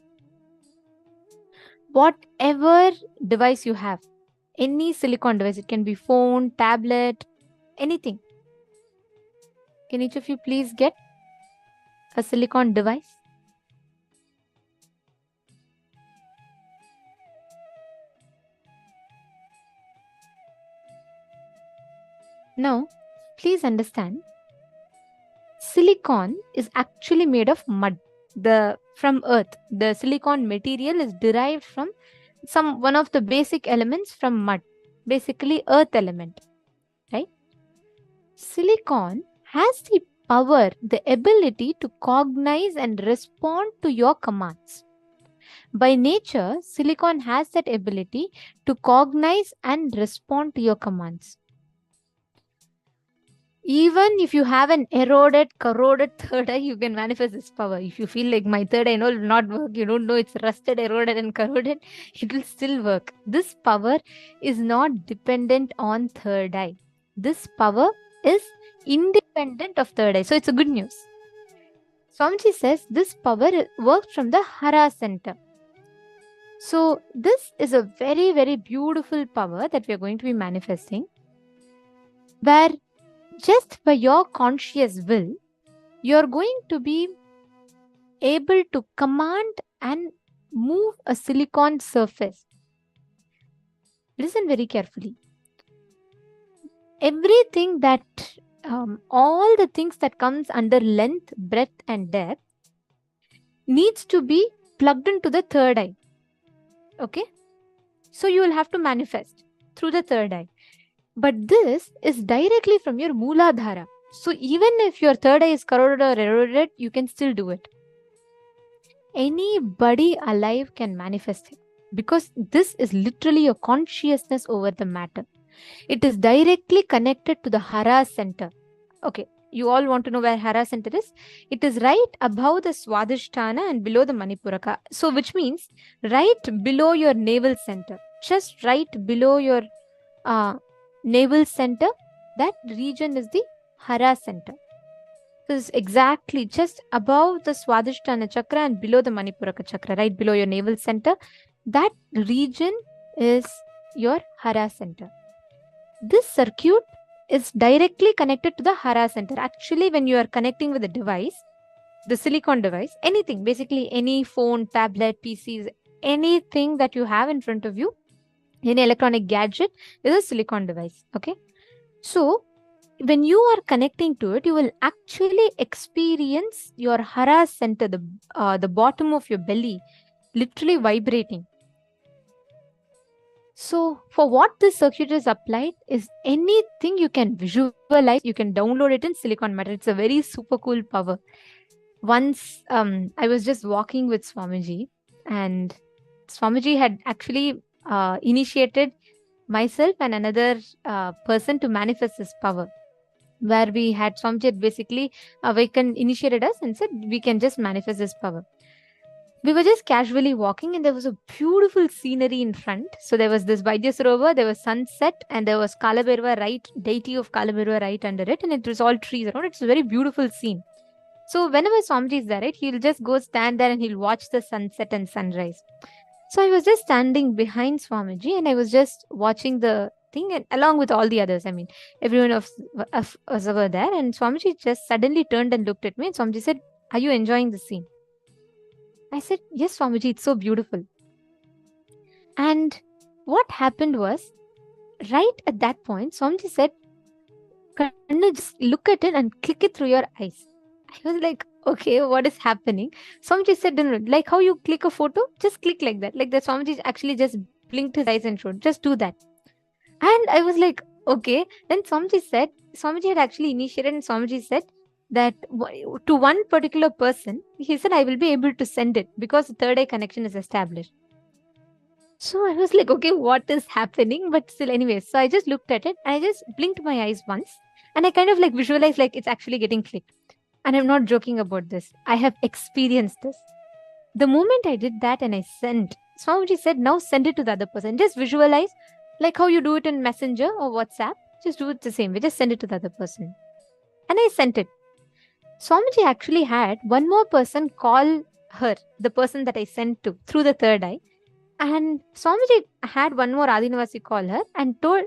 Whatever device you have, any silicon device, it can be phone, tablet, anything. Can each of you please get a silicon device? Now, please understand, silicon is actually made of mud. From earth, the silicon material is derived from one of the basic elements from mud, basically earth element, right? Silicon has the power, the ability to cognize and respond to your commands. By nature, silicon has that ability to cognize and respond to your commands. Even if you have an eroded, corroded third eye, you can manifest this power. If you feel like my third eye will not work, you don't know it's rusted, eroded and corroded, it will still work. This power is not dependent on third eye. This power is independent of third eye. So it's a good news. Swamiji says this power works from the Hara center. So this is a very, very beautiful power that we are going to be manifesting, where just by your conscious will, you're going to be able to command and move a silicon surface. Listen very carefully. Everything that, all the things that comes under length, breadth and depth needs to be plugged into the third eye. Okay? So you will have to manifest through the third eye. But this is directly from your Mooladhara. So even if your third eye is corroded or eroded, you can still do it. Anybody alive can manifest it, because this is literally your consciousness over the matter. It is directly connected to the Hara center. Okay, you all want to know where Hara center is? It is right above the Swadhisthana and below the Manipuraka. So which means right below your navel center, just right below your navel center, that region is the Hara center. So it's exactly just above the Swadhisthana chakra and below the Manipuraka chakra, right below your navel center. That region is your Hara center. This circuit is directly connected to the Hara center. Actually, when you are connecting with the device, the silicon device, anything, basically any phone, tablet, PCs, anything that you have in front of you, any electronic gadget is a silicon device. Okay. So when you are connecting to it, you will actually experience your Hara center, the bottom of your belly, literally vibrating. So for what this circuit is applied is anything you can visualize, you can download it in silicon matter. It's a very super cool power. Once I was just walking with Swamiji, and Swamiji had actually initiated myself and another person to manifest this power, where we had Swamiji had basically initiated us and said we can just manifest this power. We were just casually walking and there was a beautiful scenery in front. So there was this Vaidyasarovar, there was sunset, and there was Kalabhairava, right, deity of Kalabhairava right under it, and it was all trees around. It's a very beautiful scene. So whenever Swamiji is there, right, he'll just go stand there and he'll watch the sunset and sunrise. So I was just standing behind Swamiji and I was just watching the thing, and along with all the others. I mean, everyone of us were there, and Swamiji just suddenly turned and looked at me, and Swamiji said, "Are you enjoying the scene?" I said, "Yes, Swamiji, it's so beautiful." And what happened was, right at that point, Swamiji said, "Kanna, just look at it and click it through your eyes." I was like, okay, what is happening? Swamiji said, no, like how you click a photo, just click like that. Like that, Swamiji actually just blinked his eyes and showed, just do that. And I was like, okay. Then Swamiji said, Swamiji had actually initiated, and Swamiji said that to one particular person, he said, I will be able to send it because the third eye connection is established. So I was like, okay, what is happening? But still, anyways, so I just looked at it and I just blinked my eyes once and I kind of like visualized like it's actually getting clicked. And I'm not joking about this. I have experienced this. The moment I did that and I sent, Swamiji said, now send it to the other person. Just visualize like how you do it in Messenger or WhatsApp. Just do it the same way. Just send it to the other person. And I sent it. Swamiji actually had one more person call her, the person that I sent to, through the third eye. And Swamiji had one more Adinavasi call her and told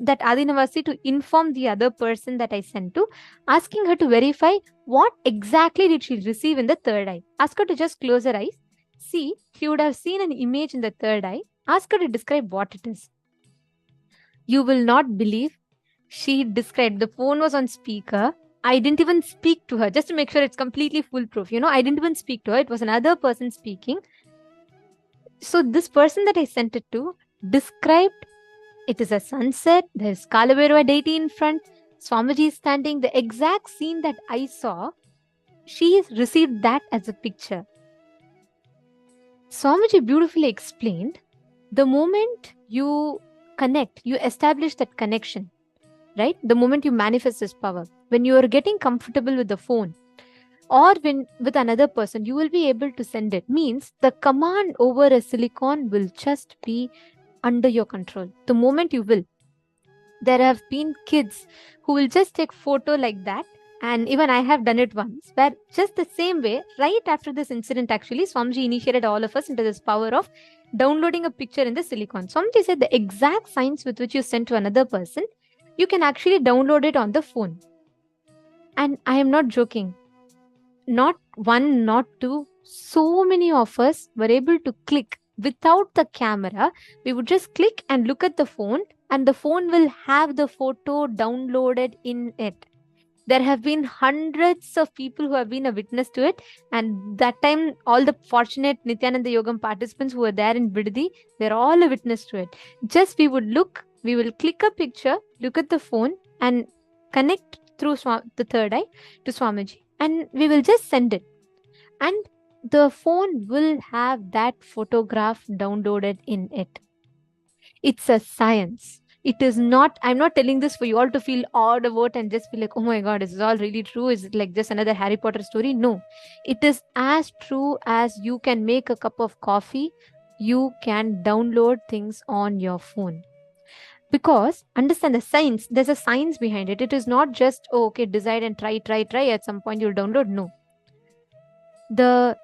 that Adinavasi to inform the other person that I sent to, asking her to verify what exactly did she receive in the third eye. Ask her to just close her eyes. See, she would have seen an image in the third eye. Ask her to describe what it is. You will not believe. She described, the phone was on speaker. I didn't even speak to her, just to make sure it's completely foolproof. I didn't even speak to her. It was another person speaking. So this person that I sent it to described, it is a sunset, there's Kalabhairava deity in front, Swamiji is standing, the exact scene that I saw, she received that as a picture. Swamiji beautifully explained, the moment you connect, you establish that connection, right? The moment you manifest this power, when you are getting comfortable with the phone, or when with another person, you will be able to send it. Means the command over a silicon will just be under your control. The moment you will. There have been kids who will just take photo like that. And even I have done it once, where just the same way, right after this incident, actually, Swamiji initiated all of us into this power of downloading a picture in the silicon. Swamiji said the exact signs with which you send to another person, you can actually download it on the phone. And I am not joking. Not one, not two, so many of us were able to click without the camera. We would just click and look at the phone, and the phone will have the photo downloaded in it. There have been hundreds of people who have been a witness to it, and that time all the fortunate Nithyananda Yogam participants who were there in Bidadi, they're all a witness to it. Just we would look, we will click a picture, look at the phone and connect through the third eye to Swamiji. And we will just send it. And the phone will have that photograph downloaded in it. It's a science. It is not, I'm not telling this for you all to feel awed about and just feel like, oh my God, is this all really true? Is it like just another Harry Potter story? No. It is as true as you can make a cup of coffee. You can download things on your phone. Because understand the science, there's a science behind it. It is not just, oh, okay, decide and try. At some point you'll download. No. The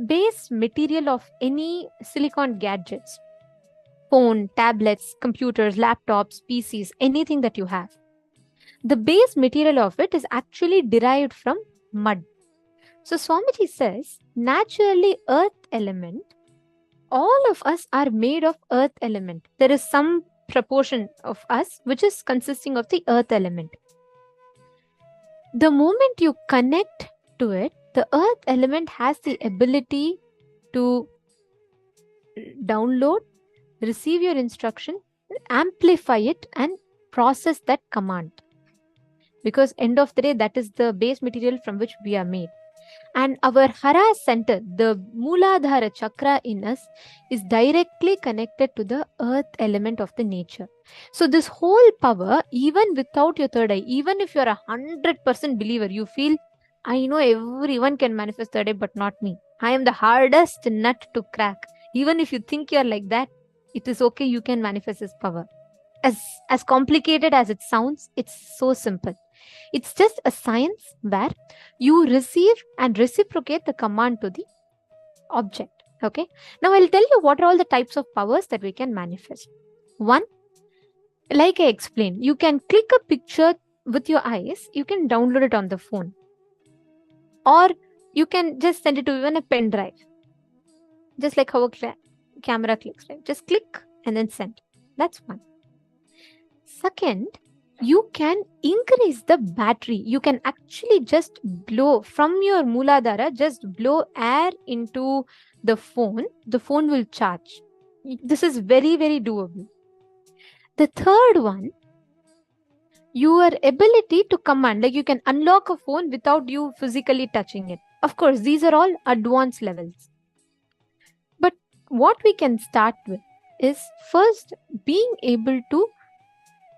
base material of any silicon gadgets, phone, tablets, computers, laptops, PCs, anything that you have, the base material of it is actually derived from mud. So Swamiji says, naturally earth element, all of us are made of earth element. There is some proportion of us which is consisting of the earth element. The moment you connect to it, the earth element has the ability to download, receive your instruction, amplify it and process that command. Because end of the day, that is the base material from which we are made. And our Hara center, the Mooladhara chakra in us, is directly connected to the earth element of the nature. So this whole power, even without your third eye, even if you are 100% believer, you feel, I know everyone can manifest third eye, but not me. I am the hardest nut to crack. Even if you think you are like that, it is okay, you can manifest this power. As complicated as it sounds, it's so simple. It's just a science where you receive and reciprocate the command to the object. Okay. Now I'll tell you what are all the types of powers that we can manifest. One, like I explained, you can click a picture with your eyes, you can download it on the phone, or you can just send it to even a pen drive, just like how a camera clicks, right? Just click and then send. That's one. Second, you can increase the battery. You can actually just blow from your Mooladhara, just blow air into the phone. The phone will charge. This is very, very doable. The third one, your ability to command, like you can unlock a phone without you physically touching it. Of course, these are all advanced levels. But what we can start with is first being able to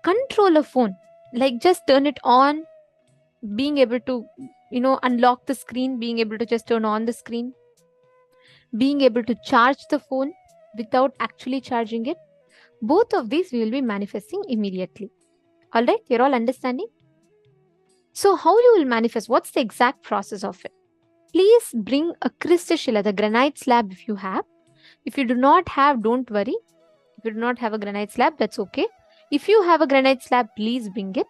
control a phone, like just turn it on, being able to, unlock the screen, being able to just turn on the screen, being able to charge the phone without actually charging it. Both of these we will be manifesting immediately. All right, you're all understanding? So how you will manifest? What's the exact process of it? Please bring a crystal shila, the granite slab if you have. If you do not have, don't worry. If you do not have a granite slab, that's okay. If you have a granite slab, please bring it.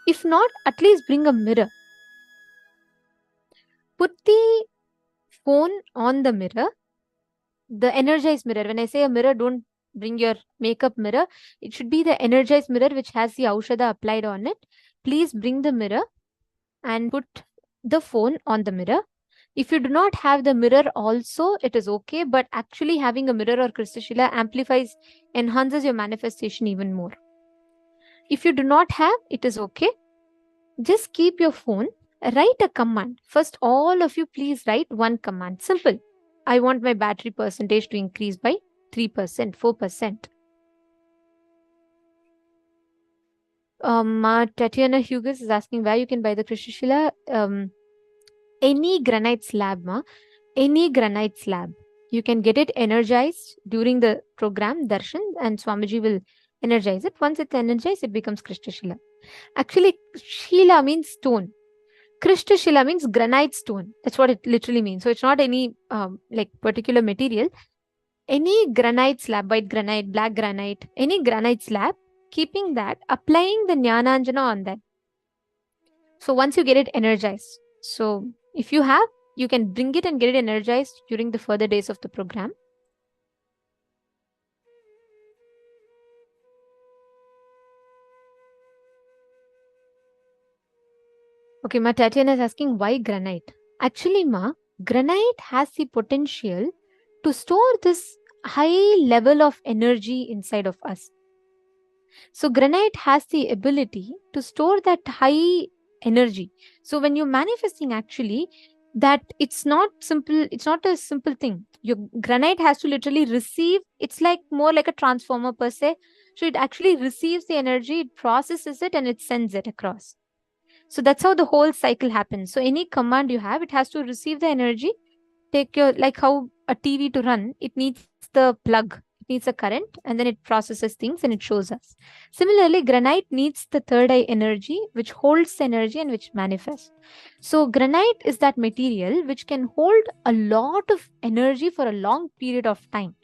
If not, at least bring a mirror. Put the phone on the mirror, the energized mirror. When I say a mirror, don't bring your makeup mirror. It should be the energized mirror which has the Aushadha applied on it. Please bring the mirror and put the phone on the mirror. If you do not have the mirror also, it is okay. But actually having a mirror or crystal shila amplifies, enhances your manifestation even more. If you do not have, it is okay. Just keep your phone, write a command. First, all of you please write one command. Simple. I want my battery percentage to increase by 3%, 4%. Tatiana Hughes is asking where you can buy the crystal shila. Any granite slab, any granite slab. You can get it energized during the program, Darshan, and Swamiji will energize it. Once it's energized, it becomes crystal shila. Actually, shila means stone. Crystal shila means granite stone. That's what it literally means. So it's not any particular material. Any granite slab, white granite, black granite, any granite slab, keeping that, applying the Jnananjana on that. So once you get it energized, so if you have, you can bring it and get it energized during the further days of the program. Okay, Tatiana is asking why granite. Actually, granite has the potential to store this high level of energy inside of us. So granite has the ability to store that high energy. So when you're manifesting, actually, that it's not simple, it's not a simple thing. Your granite has to literally receive, it's like more like a transformer per se. So it actually receives the energy, it processes it, and it sends it across. So that's how the whole cycle happens. So any command you have, it has to receive the energy, take your, like how a TV to run, it needs the plug, it needs a current, and then it processes things and it shows us. Similarly, granite needs the third eye energy, which holds the energy and which manifests. So granite is that material which can hold a lot of energy for a long period of time.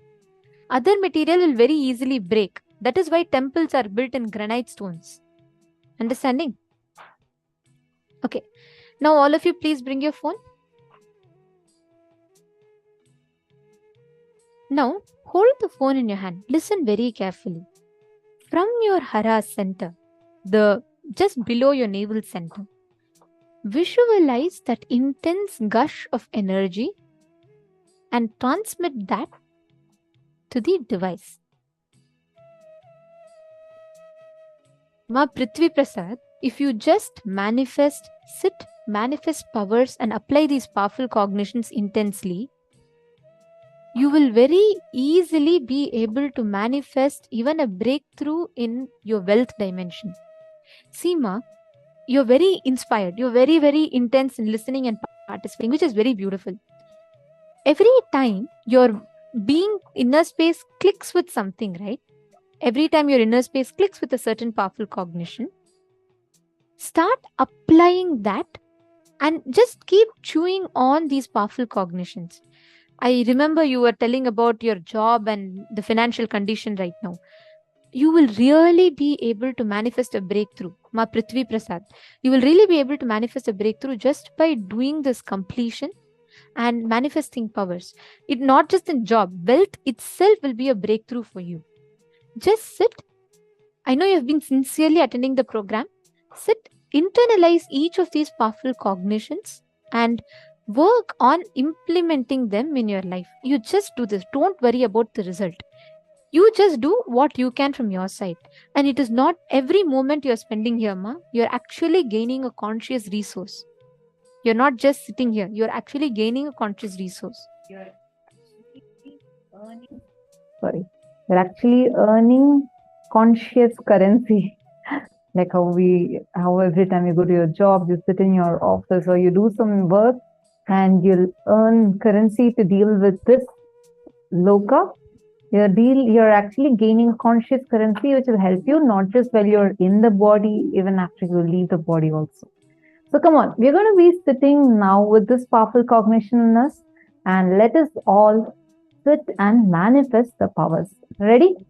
Other material will very easily break. That is why temples are built in granite stones. Understanding? Okay. Now all of you please bring your phone. Now hold the phone in your hand. Listen very carefully. From your hara center, just below your navel center, visualize that intense gush of energy and transmit that to the device. Ma Prithvi Prasad, if you just manifest powers and apply these powerful cognitions intensely, you will very easily be able to manifest even a breakthrough in your wealth dimension. Seema, you're very inspired. You're very, very intense in listening and participating, which is very beautiful. Every time your being inner space clicks with something, right? Every time your inner space clicks with a certain powerful cognition, start applying that and just keep chewing on these powerful cognitions. I remember you were telling about your job and the financial condition right now. You will really be able to manifest a breakthrough. Ma Prithvi Prasad. You will really be able to manifest a breakthrough just by doing this completion and manifesting powers. It not just in job, wealth itself will be a breakthrough for you. Just sit. I know you have been sincerely attending the program. Sit, internalize each of these powerful cognitions and work on implementing them in your life. You just do this. Don't worry about the result. You just do what you can from your side. And it is not every moment you're spending here, ma. You're actually gaining a conscious resource. You're not just sitting here. You're actually gaining a conscious resource. You're actually earning conscious currency. Like how every time you go to your job, you sit in your office or you do some work and you'll earn currency to deal with this loka. You're actually gaining conscious currency which will help you not just while you're in the body, even after you leave the body also. So come on, we're going to be sitting now with this powerful cognition in us, and let us all sit and manifest the powers. Ready?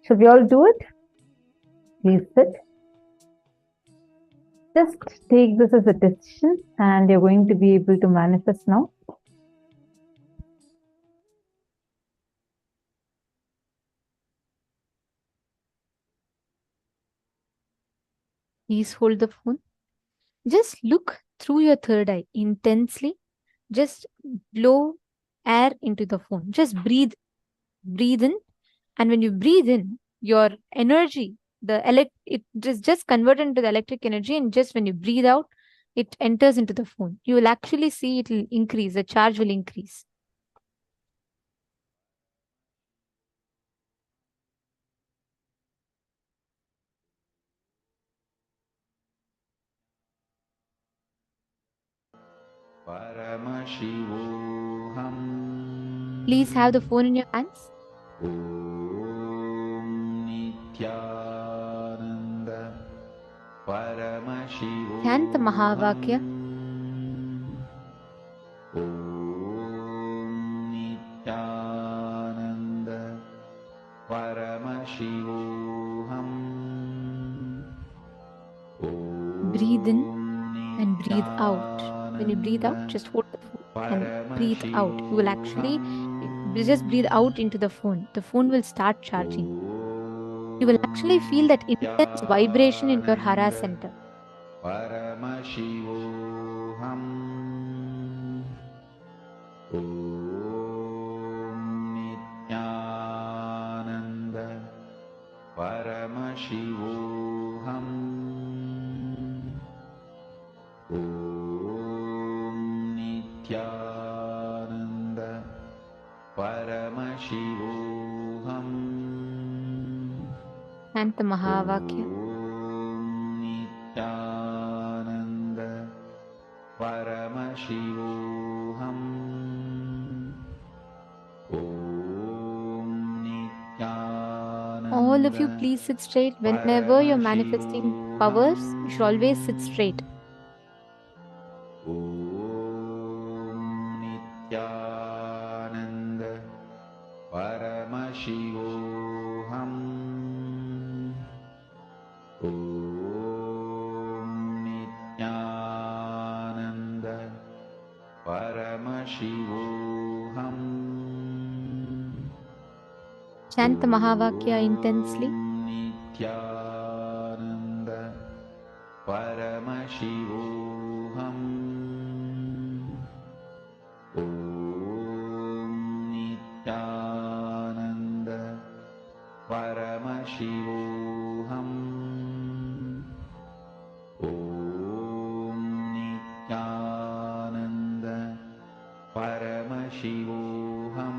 Should we all do it? Please sit. Just take this as a decision and you're going to be able to manifest now. Please hold the phone. Just look through your third eye intensely. Just blow air into the phone. Just breathe in. And when you breathe in, your energy, it is just converted into the electric energy. And just when you breathe out, it enters into the phone. You will actually see it will increase. The charge will increase. Paramashivoham. Please have the phone in your hands. Nithyananda. Paramashivoham. Chant the Mahavakya. Nithyananda. Paramashivoham. Breathe in and breathe out. When you breathe out, just hold the phone and breathe out. You will actually just breathe out into the phone. The phone will start charging. You will actually feel that intense vibration in your hara center. Paramashivoham. Nithyananda. Paramashivoham. Nithyananda. Paramashivoham. Chant the Mahavakya. Nithyananda. Paramashivoham. All of you, please sit straight. Whenever you're manifesting powers, you should always sit straight. Nithyananda. Paramashivoham. Nithyananda. Paramashivoham. Chant the Mahavakya intensely. Nithyananda. Paramashivoham. Nithyananda. Paramashivoham. Nithyananda. Paramashivoham.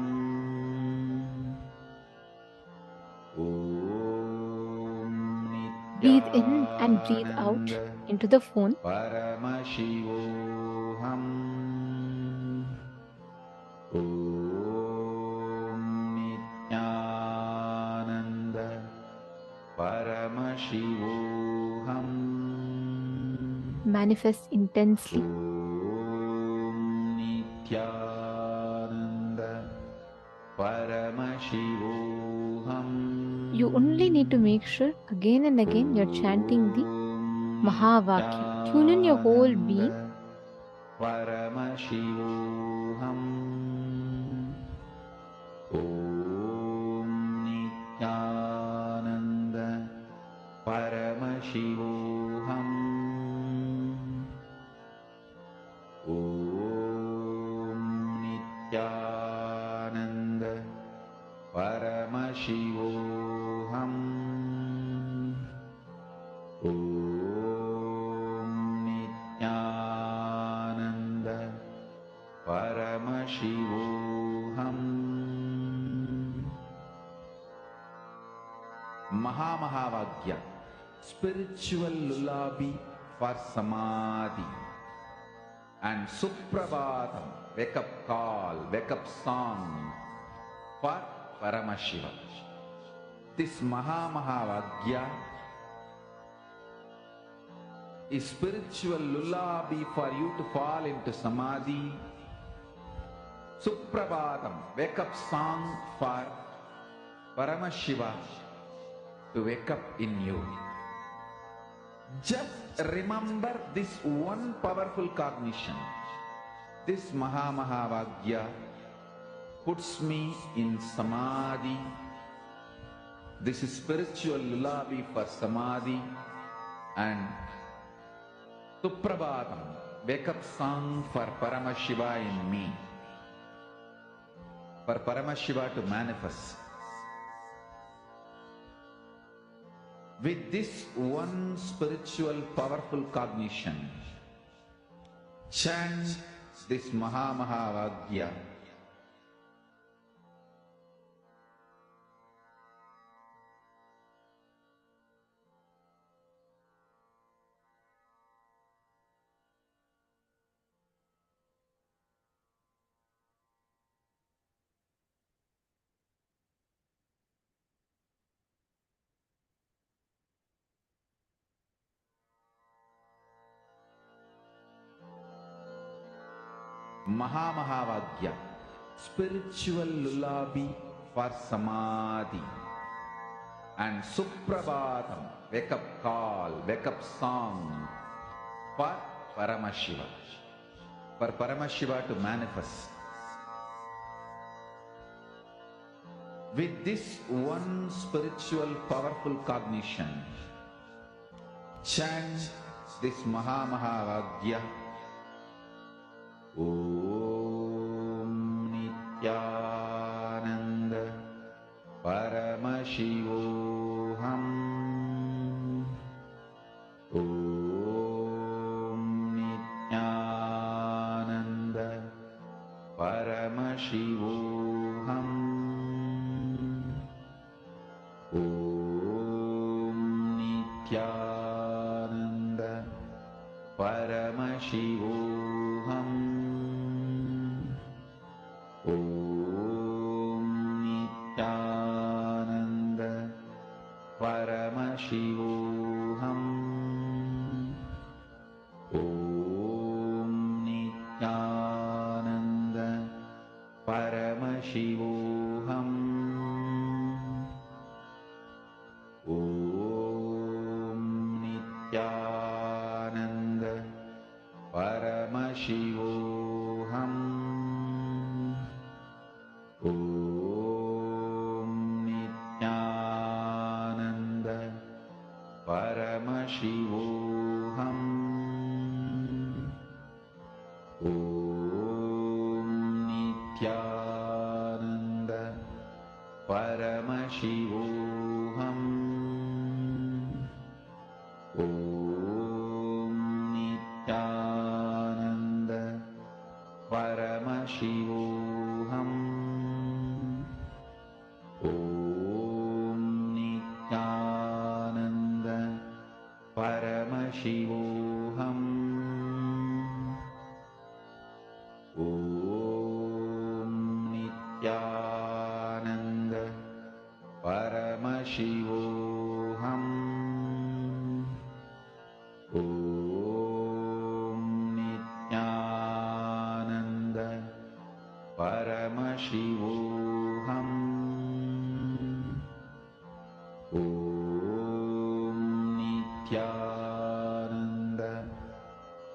Breathe in and breathe out into the phone. Paramashivoham. Nithyananda. Paramashivoham. manifest intensely. Nithyananda Paramashivoham. You only need to make sure again and again you're chanting the Mahavakya. Tune in your whole being. Paramashivoham. Om Nithyananda Paramashivoham. Om Nithyananda Paramashivoham. Om Nithyananda Paramashivoham. Mahavagya, spiritual lullaby for samadhi, and Suprabhatam, wake up call, wake up song for Paramashiva. This Mahavagya is spiritual lullaby for you to fall into samadhi. Suprabhatam, wake up song for Paramashiva to wake up in you. Just remember this one powerful cognition. This Mahavagya puts me in samadhi. This is spiritual lullaby for samadhi. And Suprabhatam, wake up song for Paramashiva in me. For Paramashiva to manifest. With this one spiritual powerful cognition, chant this Mahavagya. Mahavagya, spiritual lullaby for samadhi, and Suprabhatam, wake up call, wake up song for Paramashiva. For Paramashiva to manifest. With this one spiritual powerful cognition, chant this Mahavagya. Om Nithyananda Paramashivoham. Om Nithyananda Paramashivoham. Om Nithyananda Paramashivoham. Om Nithyananda Paramashivoham. Om Nithyananda Paramashivoham. Om Nithyananda Paramashivoham. Om Nithyananda Paramashivoham. Om Nithyananda Paramashivoham. Om Nithyananda Paramashivoham. Om Nithyananda Paramashivoham. Om Nithyananda Paramashivoham. Om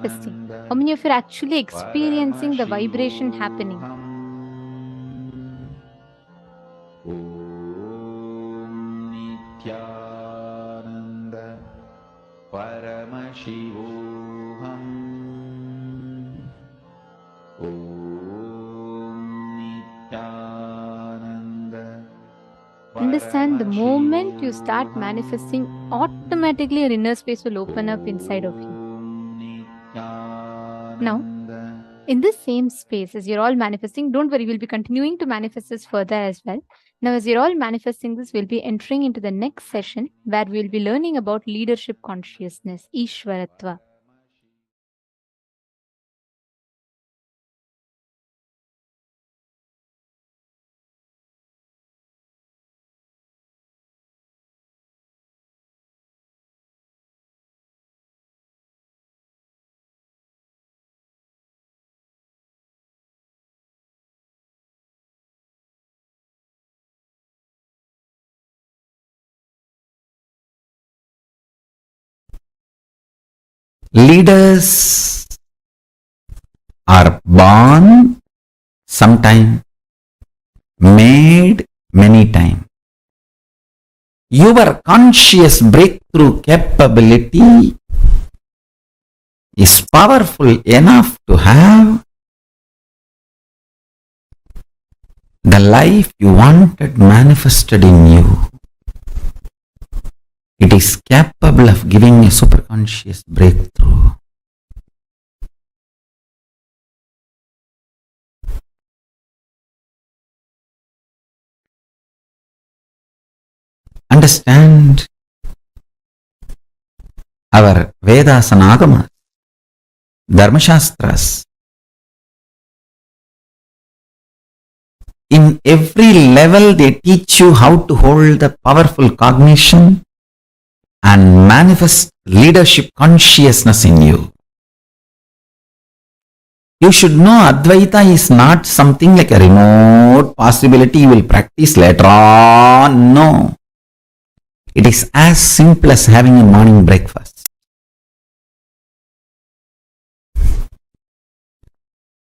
manifesting? How many of you are actually experiencing the vibration happening? Nithyananda Paramashivoham Nithyananda. Understand, the moment you start manifesting, automatically your inner space will open up inside of you. Now, in this same space, as you're all manifesting, don't worry, we'll be continuing to manifest this further as well. Now, as you're all manifesting this, we'll be entering into the next session where we'll be learning about leadership consciousness, Ishwaratva. Leaders are born sometime, made many times. Your conscious breakthrough capability is powerful enough to have the life you wanted manifested in you. It is capable of giving a superconscious breakthrough. Understand our Vedas and Agamas, Dharmashastras. In every level they teach you how to hold the powerful cognition and manifest leadership consciousness in you. You should know Advaita is not something like a remote possibility you will practice later on. No. It is as simple as having a morning breakfast.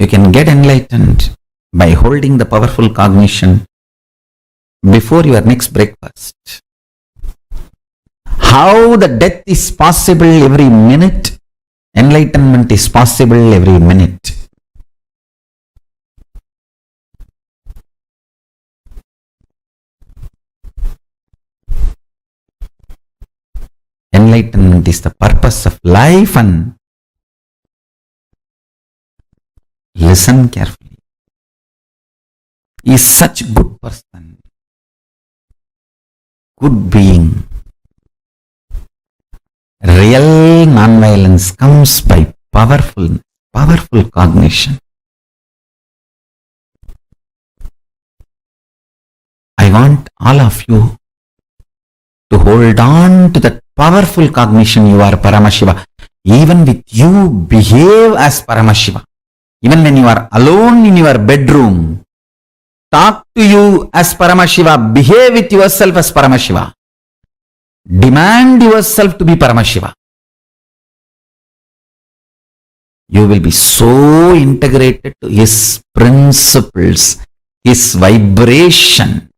You can get enlightened by holding the powerful cognition before your next breakfast. How the death is possible every minute, enlightenment is possible every minute. Enlightenment is the purpose of life, and listen carefully. He is such a good person, good being. Real non-violence comes by powerful cognition. I want all of you to hold on to that powerful cognition. You are Paramashiva. Even with you, behave as Paramashiva. Even when you are alone in your bedroom, talk to you as Paramashiva. Behave with yourself as Paramashiva. Demand yourself to be Paramashiva. You will be so integrated to His principles, His vibration.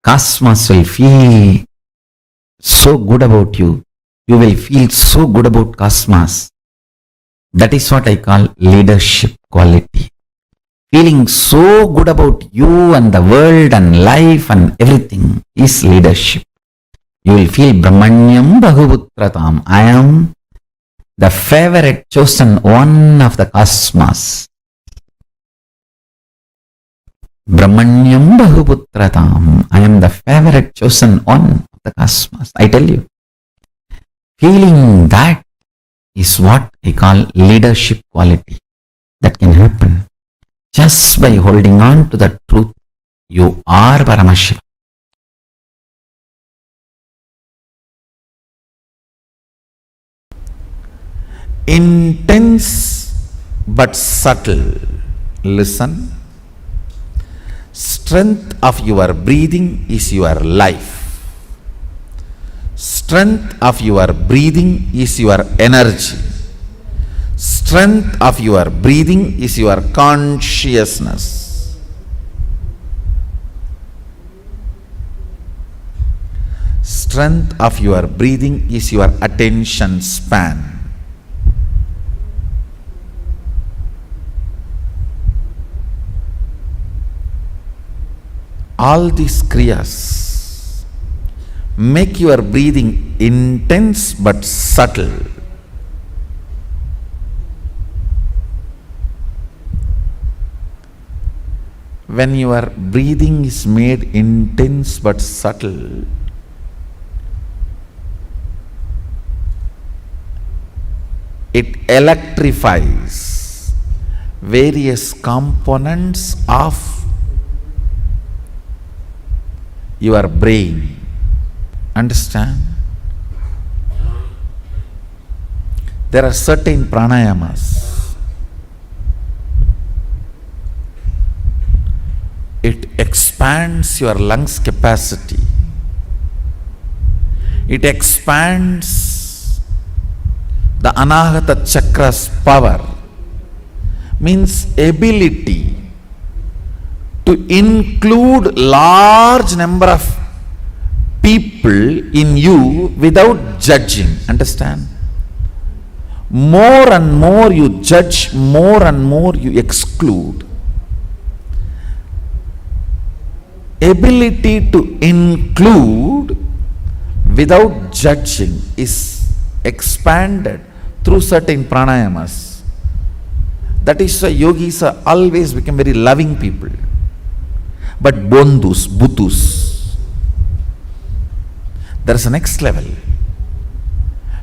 Cosmos will feel so good about you. You will feel so good about Cosmos. That is what I call leadership quality. Feeling so good about you and the world and life and everything is leadership. You will feel Brahmanyam Bhaguputratam. I am the favorite chosen one of the cosmos. Brahmanyam Bhaguputratam. I am the favorite chosen one of the cosmos. I tell you. Feeling that is what I call leadership quality. That can happen just by holding on to the truth. You are Paramashiva. Intense but subtle. Listen. Strength of your breathing is your life. Strength of your breathing is your energy. Strength of your breathing is your consciousness. Strength of your breathing is your attention span. All these kriyas make your breathing intense but subtle. When your breathing is made intense but subtle, it electrifies various components of your brain. Understand? There are certain pranayamas. It expands your lungs capacity. It expands the Anahata chakra's power. Means ability to include large number of people in you without judging. Understand? More and more you judge, more and more you exclude. Ability to include without judging is expanded through certain pranayamas. That is why yogis are always become very loving people. But bondhus, buddhus, there is a next level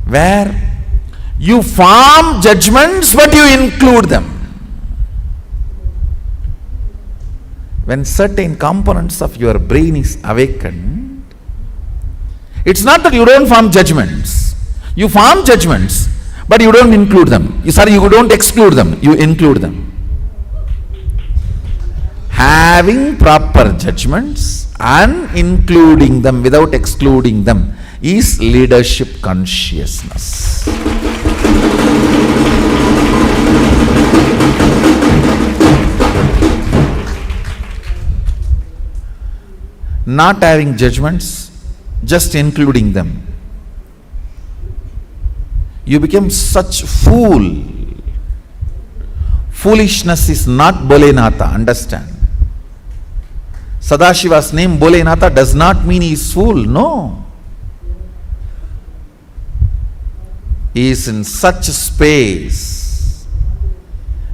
where you form judgments but you include them. When certain components of your brain is awakened, it's not that you don't form judgments. You form judgments, but you don't include them. You don't exclude them, you include them. Having proper judgments and including them without excluding them is leadership consciousness. Not having judgments, just including them, you become such fool. Foolishness is not Bolenatha, understand? Sadashiva's name Bolenatha does not mean he is fool, no. He is in such space,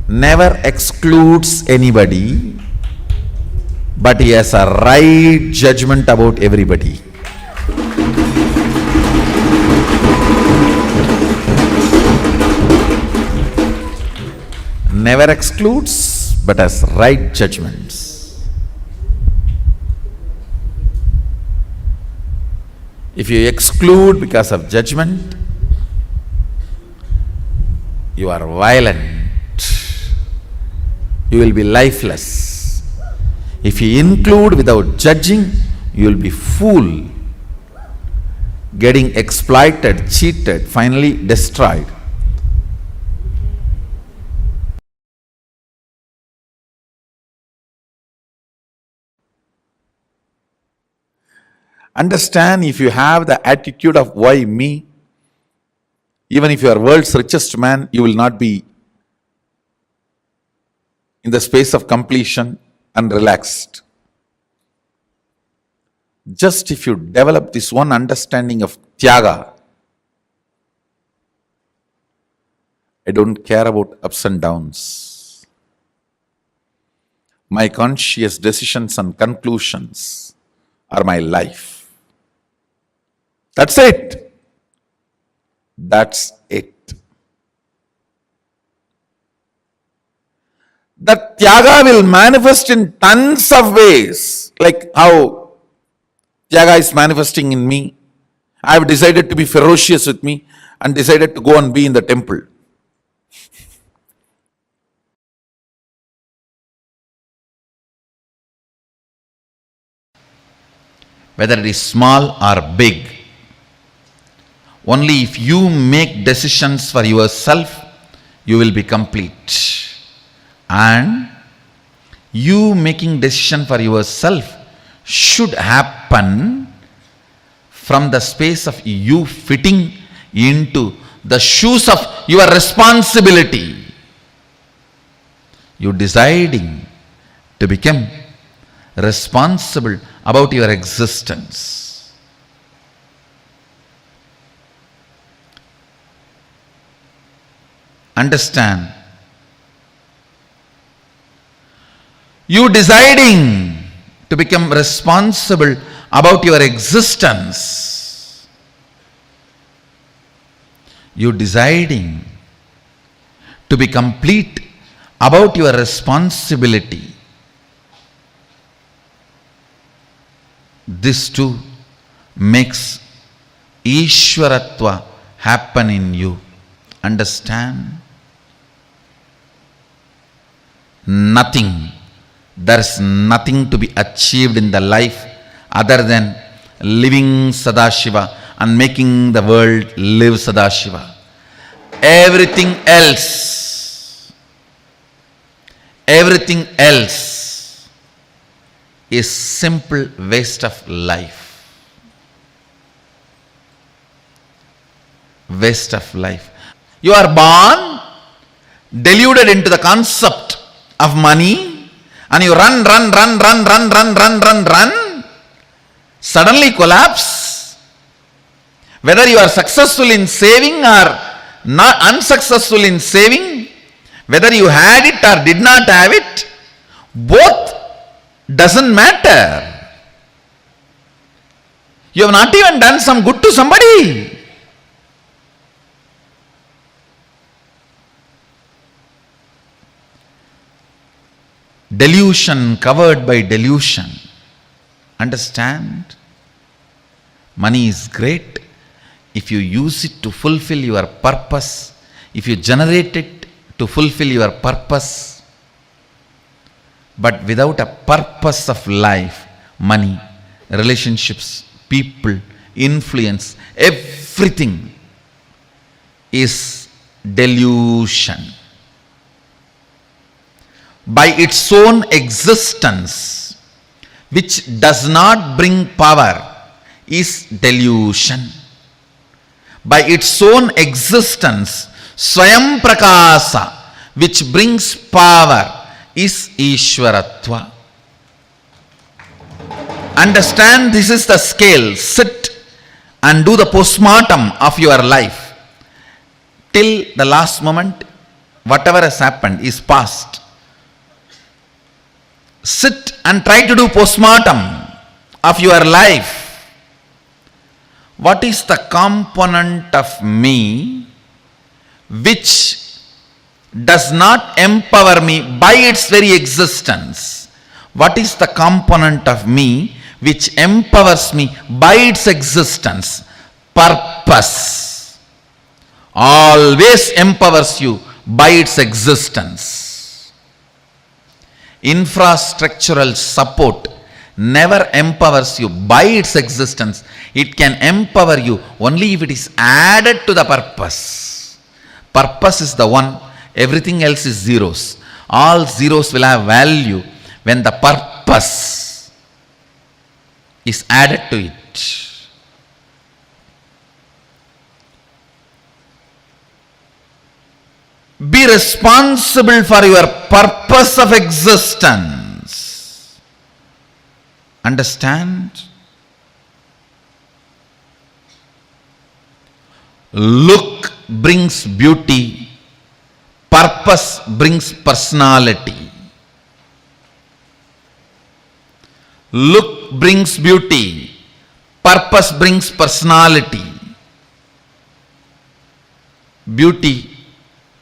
never excludes anybody, but he has a right judgment about everybody. Never excludes, but has right judgments. If you exclude because of judgment, you are violent. You will be lifeless. If you include without judging, you will be fool, getting exploited, cheated, finally destroyed. Understand, if you have the attitude of why me, even if you are world's richest man, you will not be in the space of completion and relaxed. Just if you develop this one understanding of tyaga, I don't care about ups and downs. My conscious decisions and conclusions are my life. That's it. That's it. That tyaga will manifest in tons of ways, like how tyaga is manifesting in me. I have decided to be ferocious with me and decided to go and be in the temple. Whether it is small or big, Only if you make decisions for yourself, you will be complete. And you making decision for yourself should happen from the space of you fitting into the shoes of your responsibility. You deciding to become responsible about your existence. Understand? You deciding to become responsible about your existence. You deciding to be complete about your responsibility. This too makes Ishwaratva happen in you. Understand? Nothing. There is nothing to be achieved in the life other than living Sadashiva and making the world live Sadashiva. Everything else is simple waste of life. Waste of life. You are born deluded into the concept of money, and you run, suddenly collapse. Whether you are successful in saving or not unsuccessful in saving, whether you had it or did not have it, both doesn't matter. You have not even done some good to somebody. Delusion covered by delusion. Understand? Money is great if you use it to fulfill your purpose, if you generate it to fulfill your purpose. But without a purpose of life, money, relationships, people, influence, everything is delusion. By its own existence, which does not bring power, is delusion. By its own existence, Swayam Prakasa, which brings power, is Ishwaratva. Understand, this is the scale. Sit and do the postmortem of your life. Till the last moment, whatever has happened is past. Sit and try to do postmortem of your life. What is the component of me which does not empower me by its very existence? What is the component of me which empowers me by its existence? Purpose always empowers you by its existence. Infrastructural support never empowers you by its existence. It can empower you only if it is added to the purpose. Purpose is the one, everything else is zeros. All zeros will have value when the purpose is added to it. Be responsible for your purpose of existence. Understand? Look brings beauty, purpose brings personality. Look brings beauty, purpose brings personality. Beauty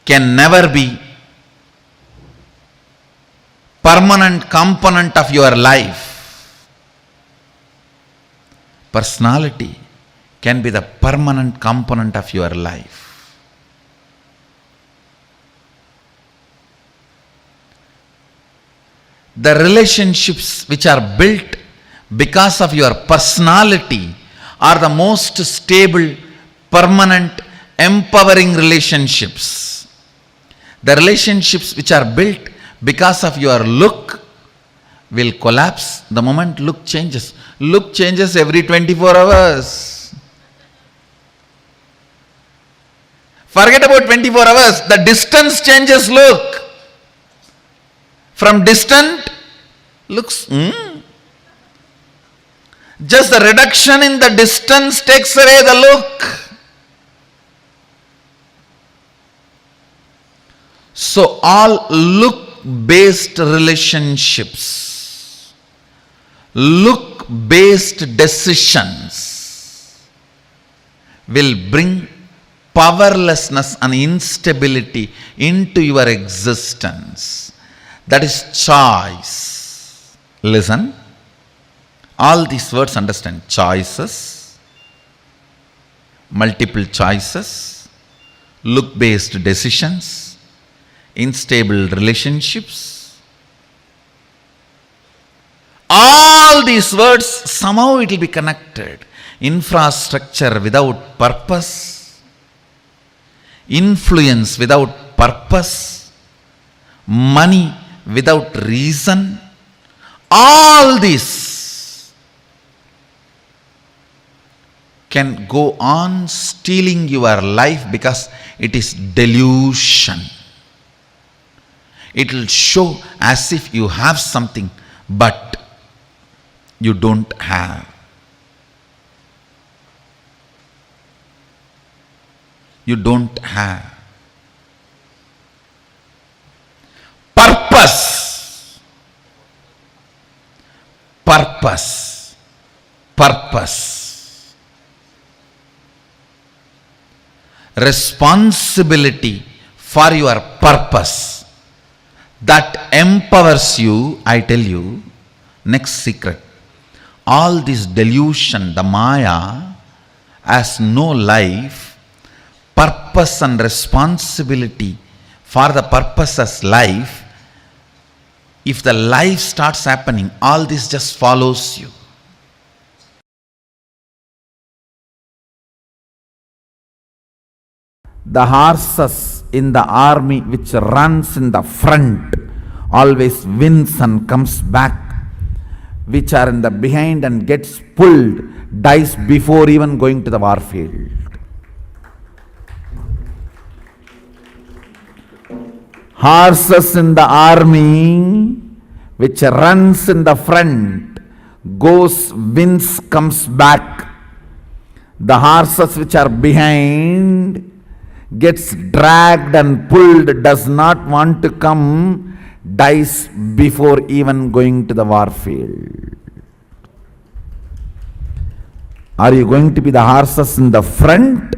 can never be permanent component of your life. Personality can be the permanent component of your life. The relationships which are built because of your personality are the most stable, permanent, empowering relationships. The relationships which are built because of your look will collapse the moment look changes. Look changes every 24 hours. Forget about 24 hours. The distance changes look. From distant looks, just the reduction in the distance takes away the look. So all look-based relationships, look-based decisions will bring powerlessness and instability into your existence. That is choice. Listen. All these words understand. Choices, multiple choices, look-based decisions, unstable relationships. All these words, somehow it will be connected. Infrastructure without purpose, influence without purpose, money without reason. All these can go on stealing your life because it is delusion. It will show as if you have something, but you don't have. You don't have. Purpose. Purpose. Purpose. Responsibility for your purpose that empowers you. I tell you, next secret. All this delusion, the Maya, has no life. Purpose and responsibility for the purpose as life. If the life starts happening, all this just follows you. The horses in the army which runs in the front always wins and comes back. Which are in the behind and gets pulled, dies before even going to the war field. Horses in the army which runs in the front, goes, wins, comes back. The horses which are behind gets dragged and pulled, does not want to come, dies before even going to the war field. Are you going to be the horses in the front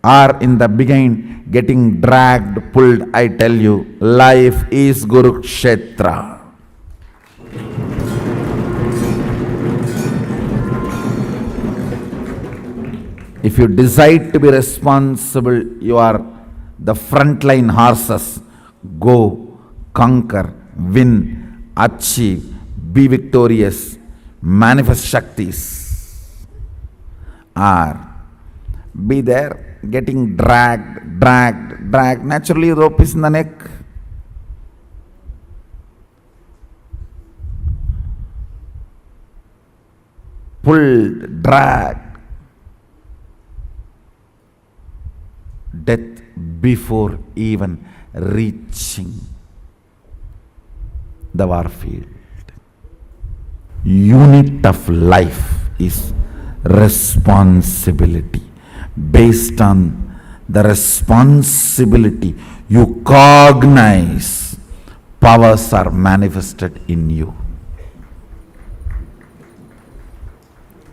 or in the behind getting dragged, pulled? I tell you, life is Kurukshetra. If you decide to be responsible, you are the frontline horses. Go, conquer, win, achieve, be victorious, manifest Shaktis. Or be there getting dragged. Naturally, rope is in the neck. Pulled, dragged. Death before even reaching the war field. Unit of life is responsibility. Based on the responsibility you cognize, powers are manifested in you.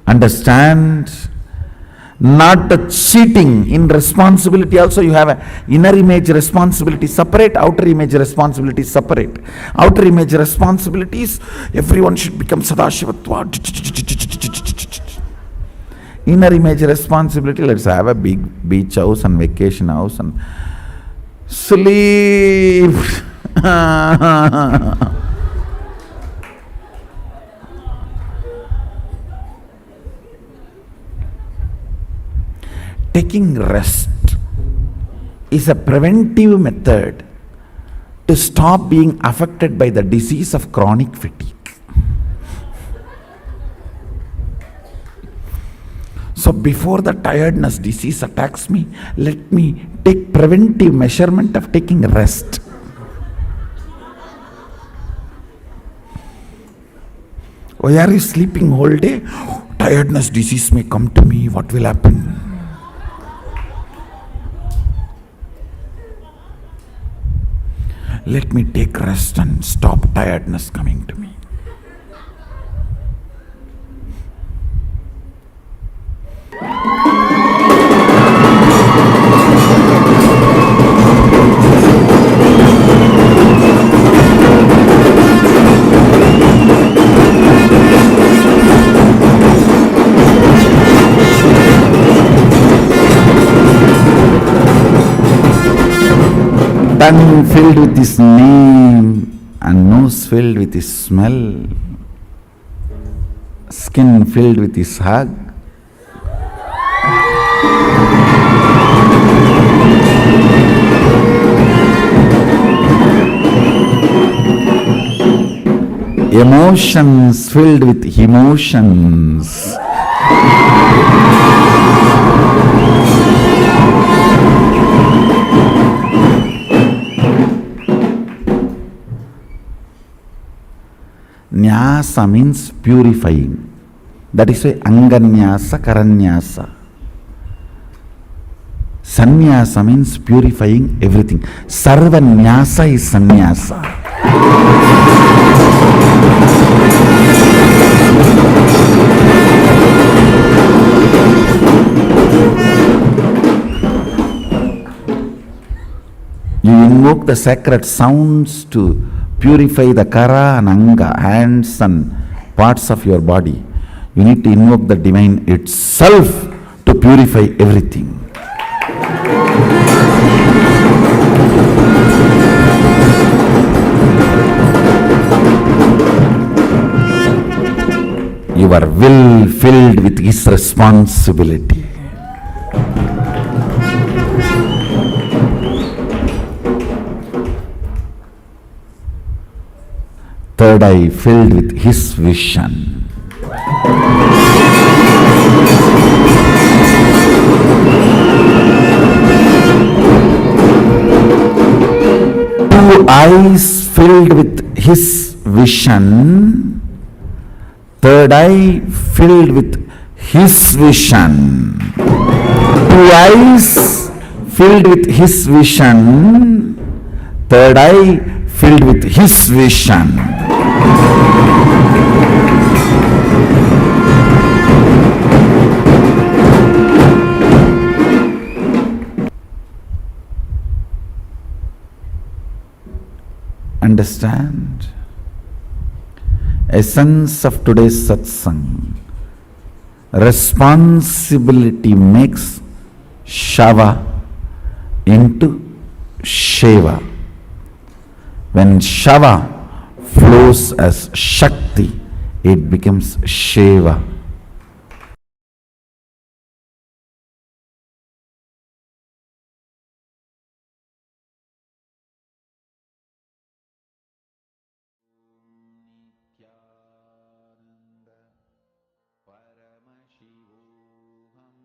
Understand? Not the cheating. In responsibility also you have an inner image responsibility separate, outer image responsibility separate. Outer image responsibilities, everyone should become Sadashivatva. Inner image responsibility, let's have a big beach house and vacation house and sleep. taking rest is a preventive method to stop being affected by the disease of chronic fatigue. So before the tiredness disease attacks me, let me take preventive measurement of taking rest. Why are you sleeping whole day? Tiredness disease may come to me. What will happen? Let me take rest and stop tiredness coming to me. Tongue filled with his name and nose filled with his smell, skin filled with his hug. Emotions filled with emotions. Nyasa means purifying. That is why Anganyasa, Karanyasa. Sannyasa means purifying everything. Sarvanyasa is sannyasa. You invoke the sacred sounds to purify the kara and anga, hands and parts of your body. You need to invoke the divine itself to purify everything. Your will filled with his responsibility. Third eye filled with his vision. Two eyes filled with his vision. Third eye filled with his vision. Two eyes filled with his vision. Third eye filled with his vision. Understand? Essence of today's satsang. Responsibility makes Shava into Sheva. When Shava flows as Shakti, it becomes Sheva. Nithyananda Paramashivoham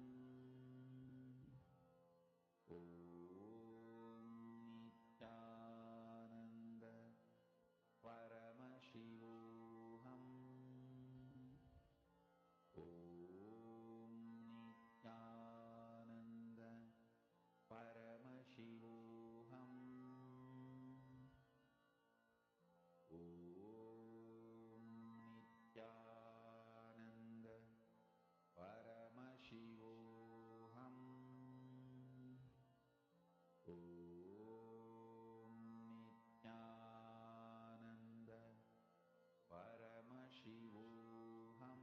Nithyananda Paramashivoham Nithyananda Paramashivoham Nithyananda Paramashivoham Nithyananda Paramashivoham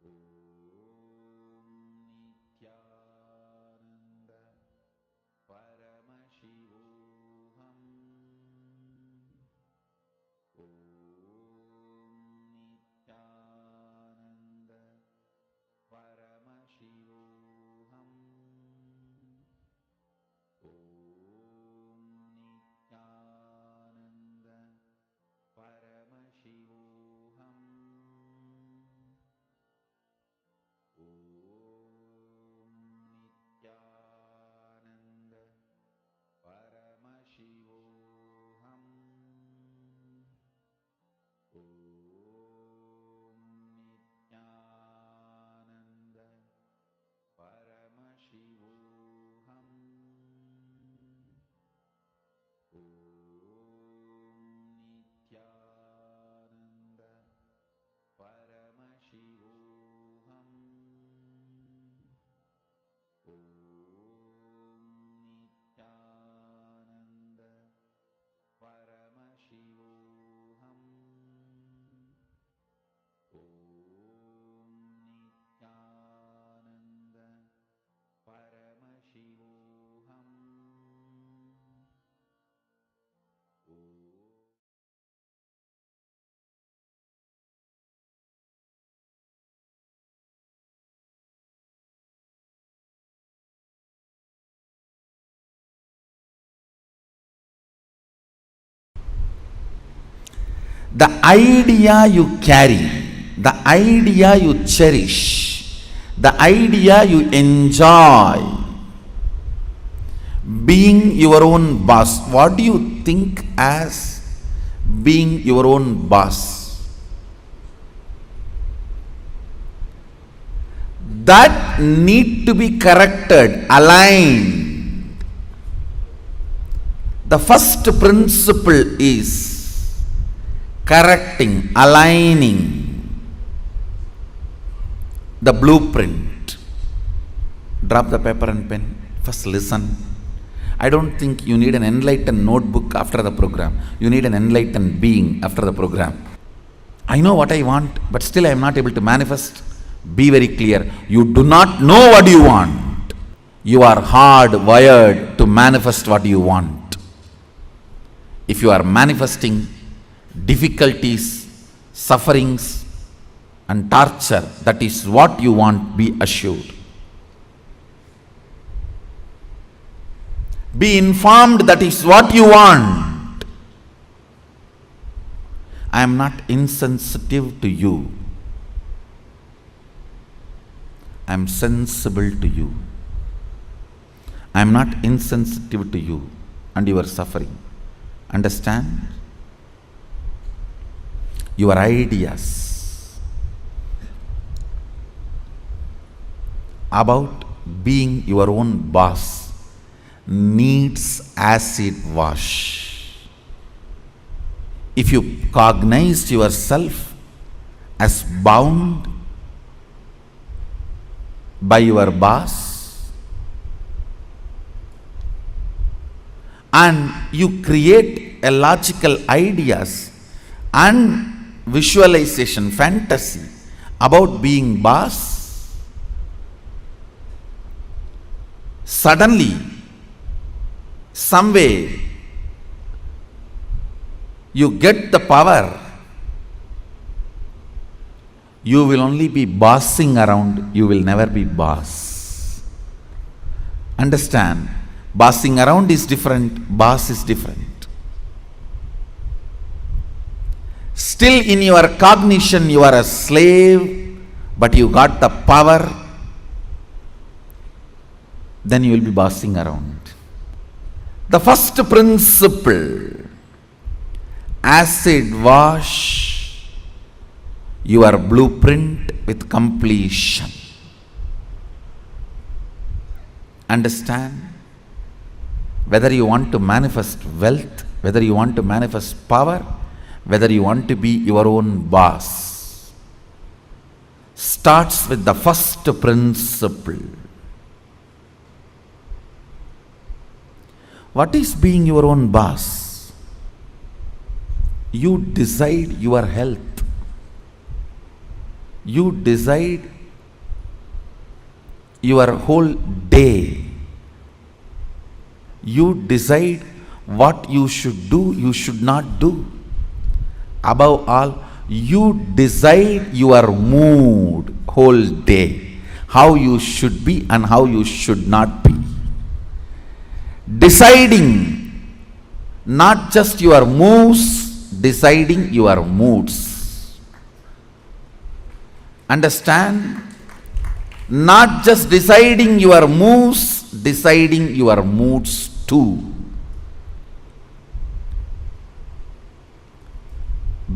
Nithyananda Paramashivoham Nithyananda Paramashivoham the idea you carry, the idea you cherish, the idea you enjoy, being your own boss. What do you think as being your own boss? That need to be corrected, aligned. The first principle is correcting, aligning the blueprint. Drop the paper and pen. First listen. I don't think you need an enlightened notebook after the program. You need an enlightened being after the program. I know what I want, but still I am not able to manifest. Be very clear. You do not know what you want. You are hardwired to manifest what you want. If you are manifesting difficulties, sufferings, and torture, that is what you want, be assured. Be informed that is what you want. I am not insensitive to you. I am sensible to you. I am not insensitive to you and your suffering. Understand? Your ideas about being your own boss needs acid wash. If you cognize yourself as bound by your boss, and you create a logical ideas and visualization, fantasy about being boss, suddenly, some way, you get the power. You will only be bossing around, you will never be boss. Understand? Bossing around is different, boss is different. Still in your cognition you are a slave, but you got the power, then you will be bossing around. The first principle, acid wash your blueprint with completion. Understand? Whether you want to manifest wealth, whether you want to manifest power, whether you want to be your own boss, starts with the first principle. What is being your own boss? You decide your health. You decide your whole day. You decide what you should do, you should not do. Above all, you decide your mood whole day, how you should be and how you should not be. Deciding not just your moves, deciding your moods. Understand? Not just deciding your moves, deciding your moods too.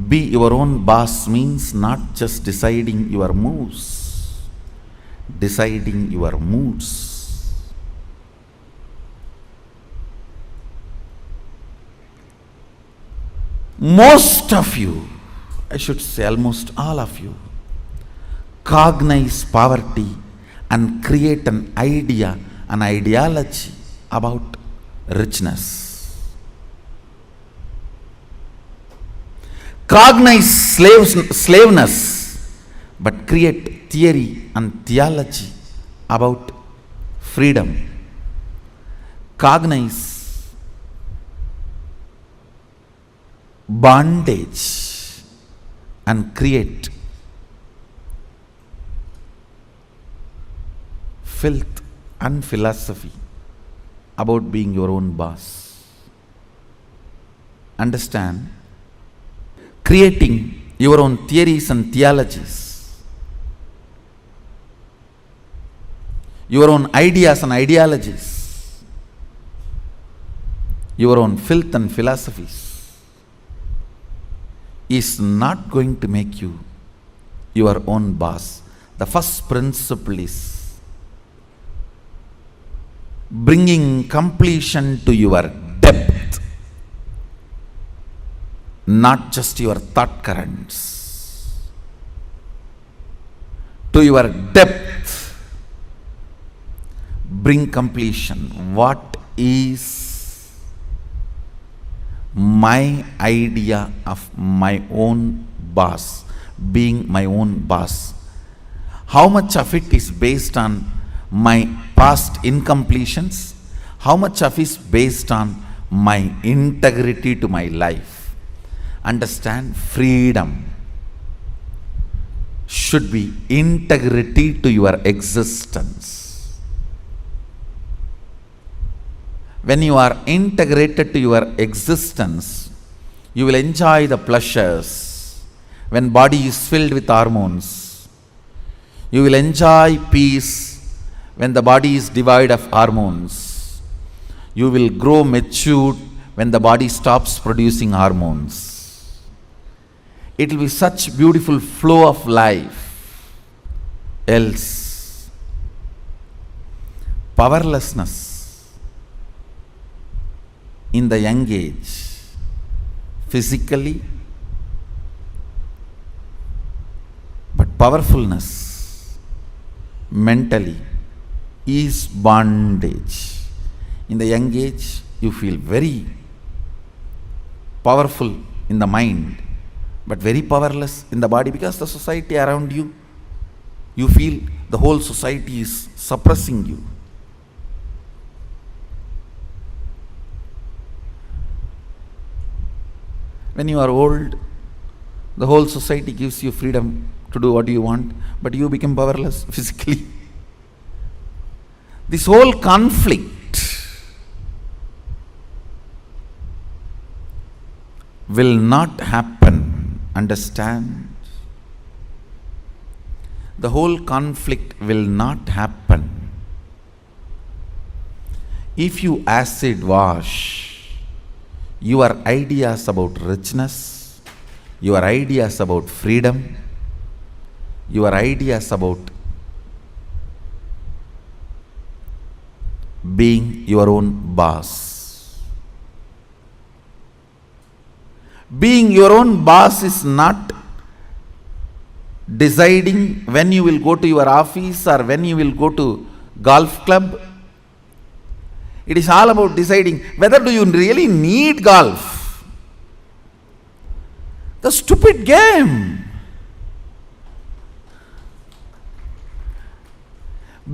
Be your own boss means not just deciding your moves, deciding your moods. Most of you, I should say almost all of you, cognize poverty and create an idea, an ideology about richness. Cognize slaveness, but create theory and theology about freedom. Cognize bondage and create filth and philosophy about being your own boss. Understand? creating your own theories and theologies, your own ideas and ideologies, your own filth and philosophies, is not going to make you your own boss. The first principle is bringing completion to your depth, not just your thought currents. To your depth, bring completion. What is my idea of my own boss, being my own boss? How much of it is based on my past incompletions? How much of it is based on my integrity to my life? Understand, freedom should be integrity to your existence. When you are integrated to your existence, you will enjoy the pleasures. When body is filled with hormones, you will enjoy peace when the body is devoid of hormones. You will grow matured when the body stops producing hormones. It will be such beautiful flow of life. Else, powerlessness in the young age, physically, but powerfulness mentally is bondage. In the young age, you feel very powerful in the mind, but very powerless in the body, because the society around you, you feel the whole society is suppressing you. When you are old, the whole society gives you freedom to do what you want, but you become powerless physically. This whole conflict will not happen. Understand? The whole conflict will not happen if you acid wash your ideas about richness, your ideas about freedom, your ideas about being your own boss. Being your own boss is not deciding when you will go to your office or when you will go to golf club. It is all about deciding whether do you really need golf. The stupid game.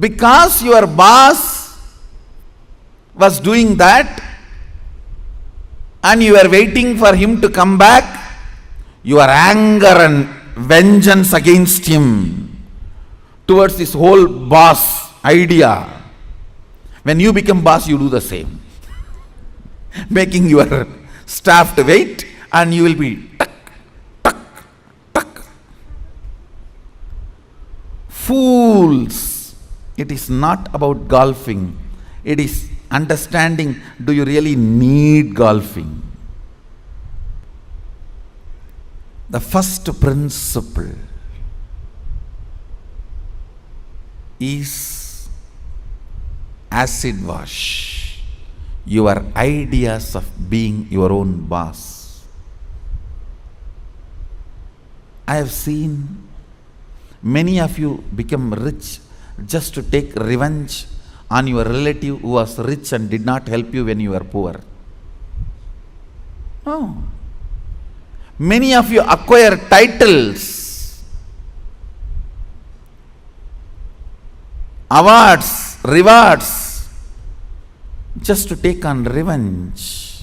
Because your boss was doing that and you were waiting for him to come back, your anger and vengeance against him towards this whole boss idea. When you become boss, you do the same. Making your staff to wait, and you will be tuck, tuck, tuck. Fools. It is not about golfing. It is understanding, do you really need golfing? The first principle is acid wash your ideas of being your own boss. I have seen many of you become rich just to take revenge on your relative who was rich and did not help you when you were poor. No. Many of you acquire titles, awards, rewards, just to take on revenge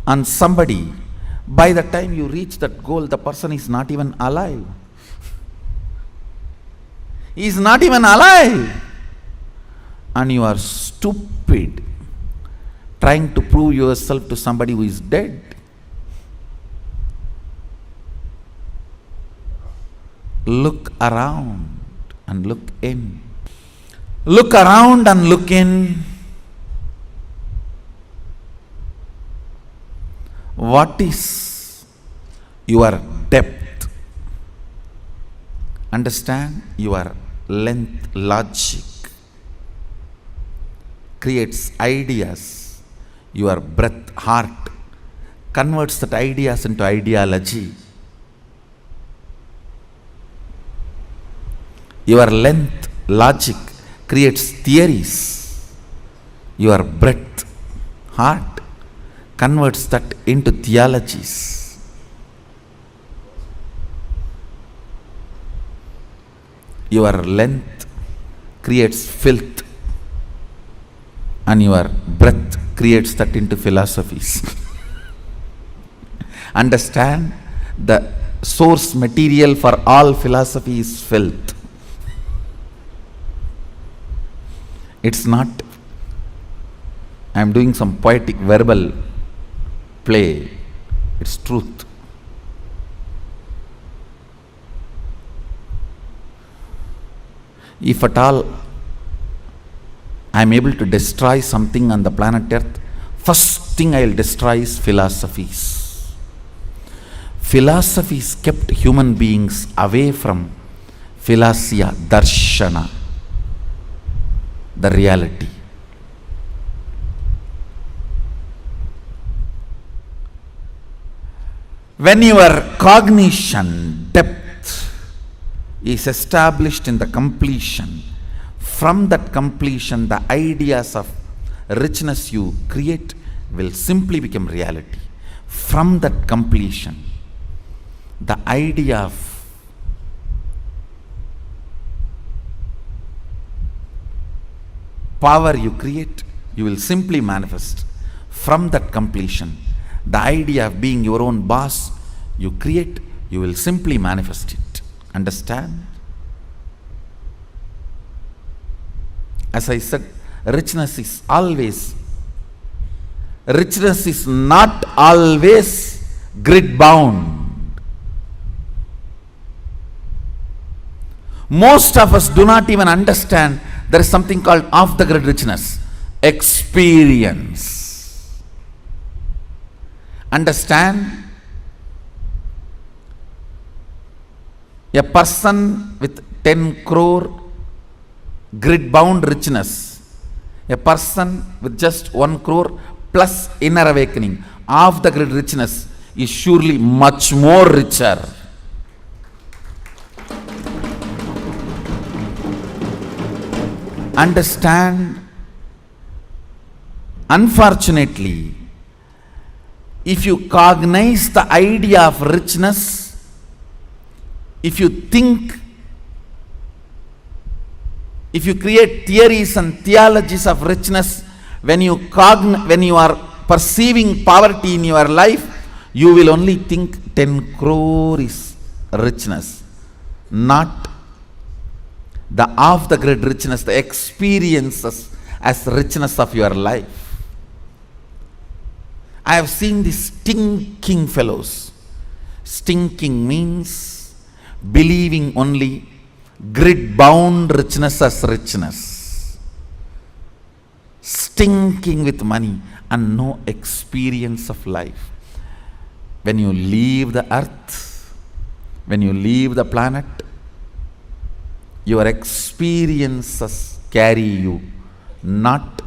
on somebody. By the time you reach that goal, the person is not even alive. He is not even alive. And you are stupid trying to prove yourself to somebody who is dead. look around and look in. Look around and look in. What is your depth? Understand your length. Logic creates ideas. Your breath, heart converts that ideas into ideology. Your length, logic creates theories. Your breath, heart converts that into theologies. Your length creates filth, and your breath creates that into philosophies. Understand, the source material for all philosophy is filth. It's not, I am doing some poetic verbal play. It's truth. If at all I am able to destroy something on the planet Earth, first thing I will destroy is philosophies. Philosophies kept human beings away from philosia, darshana, the reality. When your cognition depth is established in the completion, from that completion the ideas of richness you create will simply become reality. From that completion, the idea of power you create, you will simply manifest. From that completion, the idea of being your own boss you create, you will simply manifest it. Understand? As I said, richness is not always grid bound. Most of us do not even understand there is something called off the grid richness. Experience. Understand? A person with 10 crore grid bound richness, a person with just 1 crore plus inner awakening, off the grid richness is surely much more richer. Understand? Unfortunately, if you cognize the idea of richness, if you think, if you create theories and theologies of richness, when you are perceiving poverty in your life, you will only think 10 crore is richness, not the off the grid richness, the experiences as richness of your life. I have seen these stinking fellows. Stinking means believing only grid bound richness as richness. Stinking with money and no experience of life. When you leave the earth, when you leave the planet, your experiences carry you, not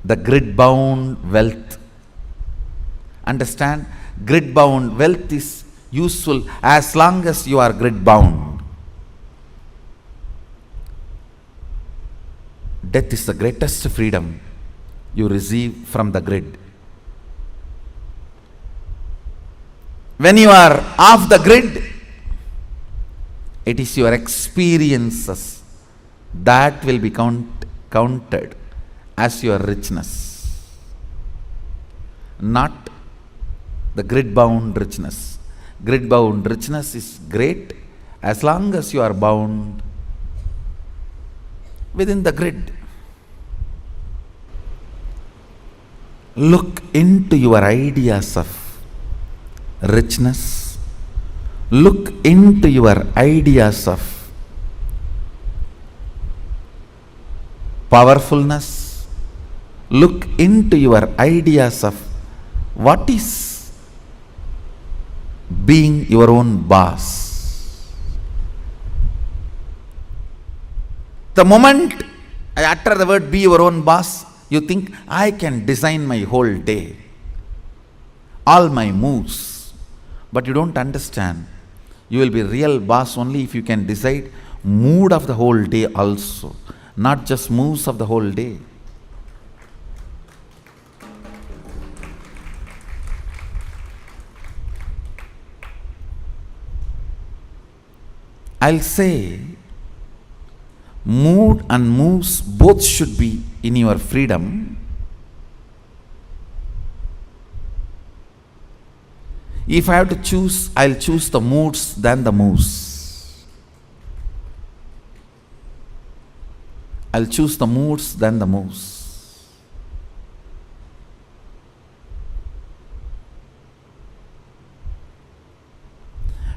the grid bound wealth. Understand? Grid bound wealth is useful as long as you are grid bound. Death is the greatest freedom you receive from the grid. When you are off the grid, it is your experiences that will be counted as your richness, not the grid bound richness. Grid bound richness is great as long as you are bound within the grid. Look into your ideas of richness Look into your ideas of powerfulness. Look into your ideas of what is being your own boss. The moment I utter the word be your own boss, you think I can design my whole day, all my moves. But you don't understand. You will be real boss only if you can decide mood of the whole day also, not just moves of the whole day. I'll say mood and moves both should be in your freedom. If I have to choose, I'll choose the moods than the moves. I'll choose the moods than the moves.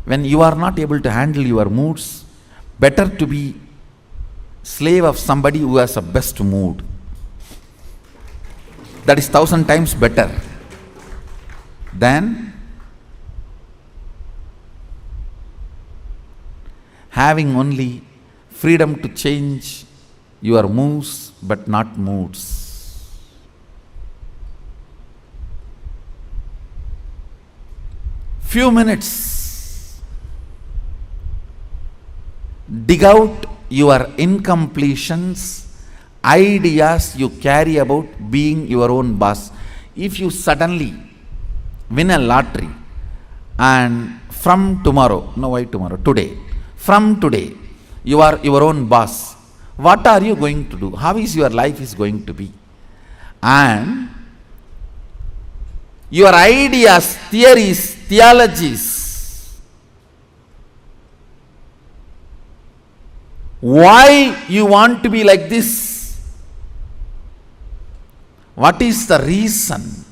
When you are not able to handle your moods, better to be slave of somebody who has a best mood. That is 1,000 times better than having only freedom to change your moves but not moods. Few minutes, dig out your incompletions, ideas you carry about being your own boss. If you suddenly win a lottery and from tomorrow, no why tomorrow, today, from today, you are your own boss, what are you going to do? How is your life is going to be? And your ideas, theories, theologies, why you want to be like this? What is the reason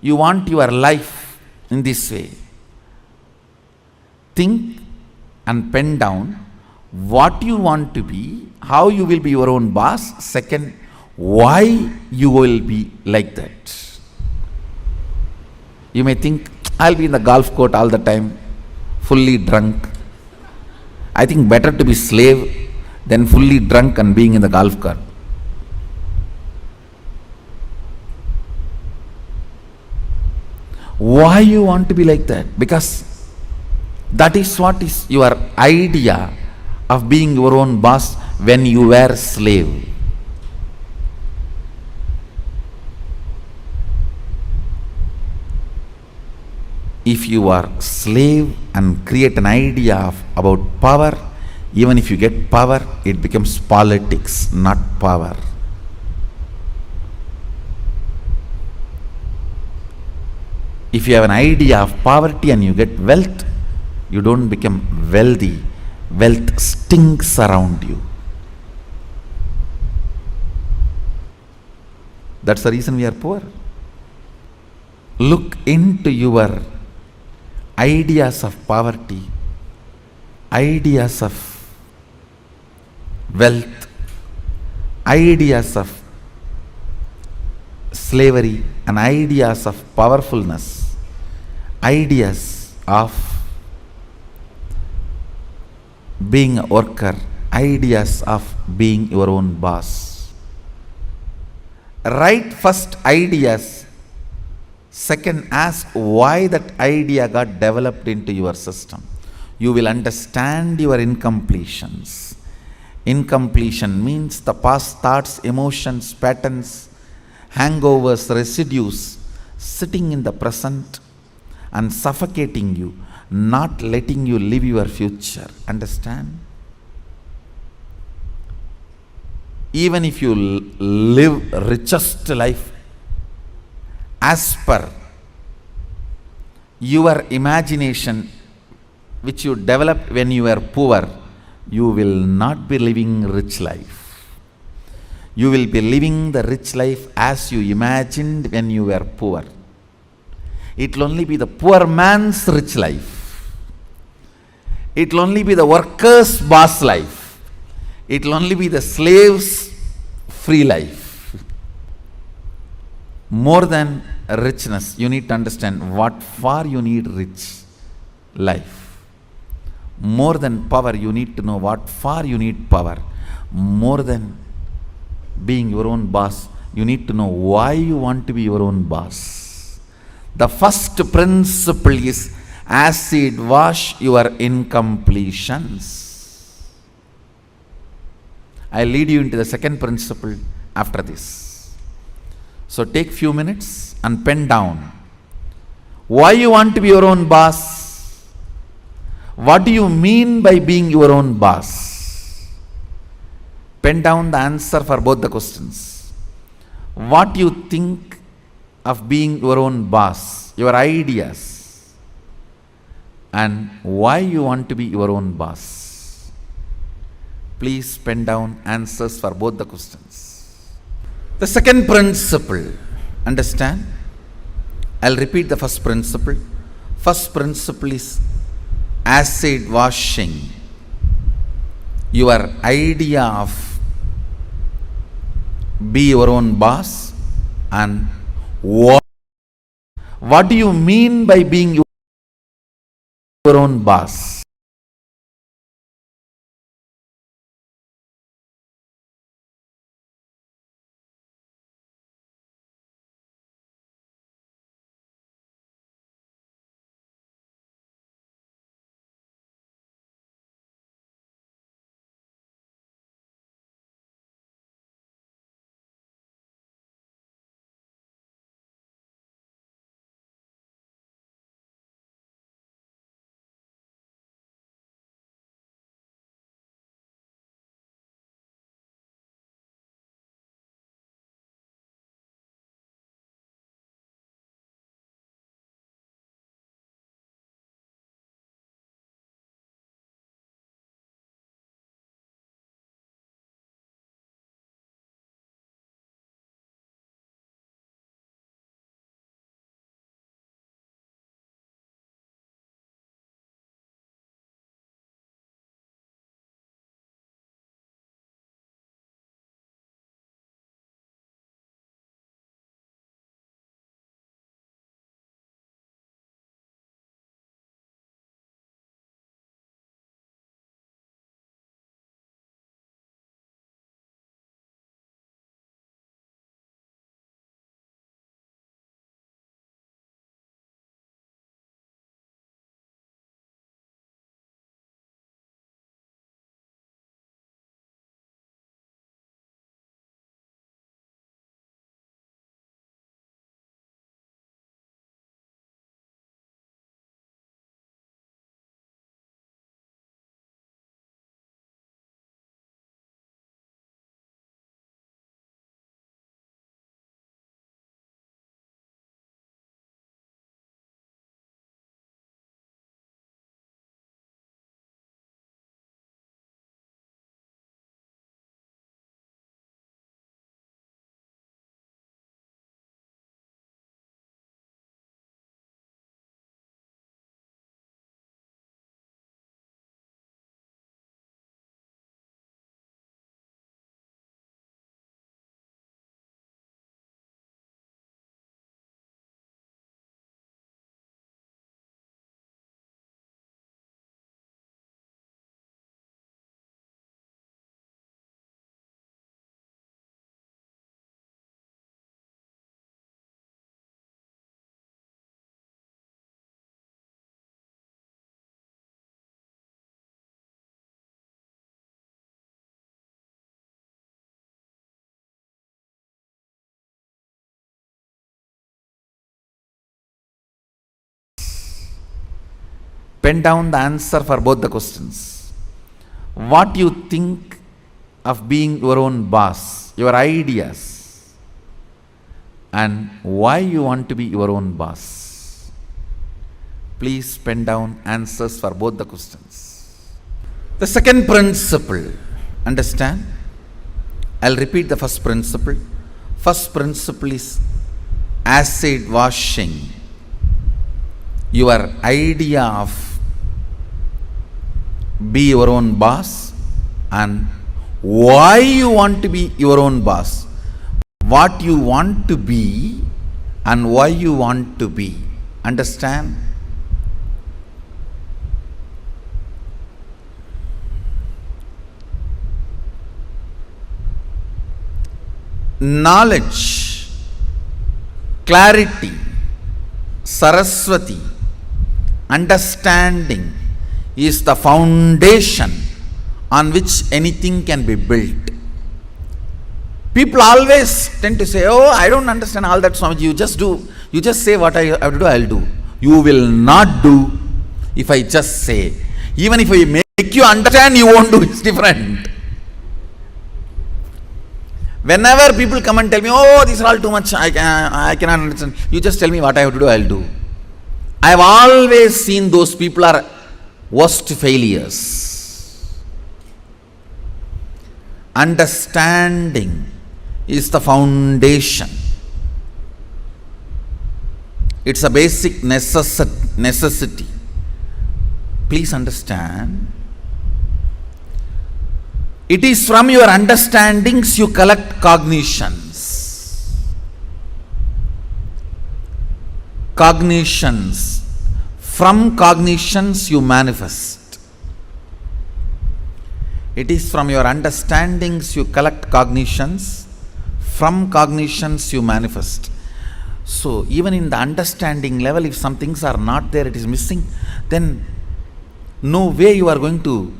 you want your life in this way? Think and pen down what you want to be, how you will be your own boss. Second, why you will be like that. You may think, I'll be in the golf court all the time, fully drunk. I think better to be slave than fully drunk and being in the golf cart. Why you want to be like that? Because that is what is your idea of being your own boss when you were a slave. If you are slave and create an idea about power, even if you get power, it becomes politics, not power. If you have an idea of poverty and you get wealth, you don't become wealthy. Wealth stinks around you. That's the reason we are poor. Look into your ideas of poverty, ideas of wealth, ideas of slavery, and ideas of powerfulness, ideas of being a worker, ideas of being your own boss. Write first ideas. Second, ask why that idea got developed into your system. You will understand your incompletions. Incompletion means the past thoughts, emotions, patterns, hangovers, residues sitting in the present and suffocating you, not letting you live your future. Understand? Even if you live richest life as per your imagination which you developed when you were poor, you will not be living rich life. You will be living the rich life as you imagined when you were poor. It will only be the poor man's rich life. It will only be the worker's boss life. It will only be the slave's free life. More than richness, you need to understand what for you need rich life. More than power, you need to know what for you need power. More than being your own boss, you need to know why you want to be your own boss. The first principle is acid wash your incompletions. I'll lead you into the second principle after this. So take few minutes and pen down why you want to be your own boss. What do you mean by being your own boss? Pen down the answer for both the questions. What you think of being your own boss, your ideas, and why you want to be your own boss. Please pen down answers for both the questions. The second principle, understand? I'll repeat the first principle. First principle is acid washing your idea of be your own boss, and what do you mean by being your own boss? Pen down the answer for both the questions. What you think of being your own boss, your ideas, and why you want to be your own boss. Please pen down answers for both the questions. The second principle, understand? I'll repeat the first principle. First principle is acid washing your idea of be your own boss and why you want to be your own boss, what you want to be and why you want to be. Understand? Knowledge, clarity, Saraswati, understanding is the foundation on which anything can be built. People always tend to say, oh, I don't understand all that, Swamiji. You just say what I have to do, I'll do. You will not do if I just say. Even if I make you understand, you won't do. It's different. Whenever people come and tell me, oh, these are all too much, I cannot understand. You just tell me what I have to do, I'll do. I have always seen those people are worst failures. Understanding is the foundation. It's a basic necessity. Please understand. It is from your understandings you collect cognitions. Cognitions. From cognitions you manifest. It is from your understandings you collect cognitions. From cognitions you manifest. So even in the understanding level, if some things are not there, it is missing, then no way you are going to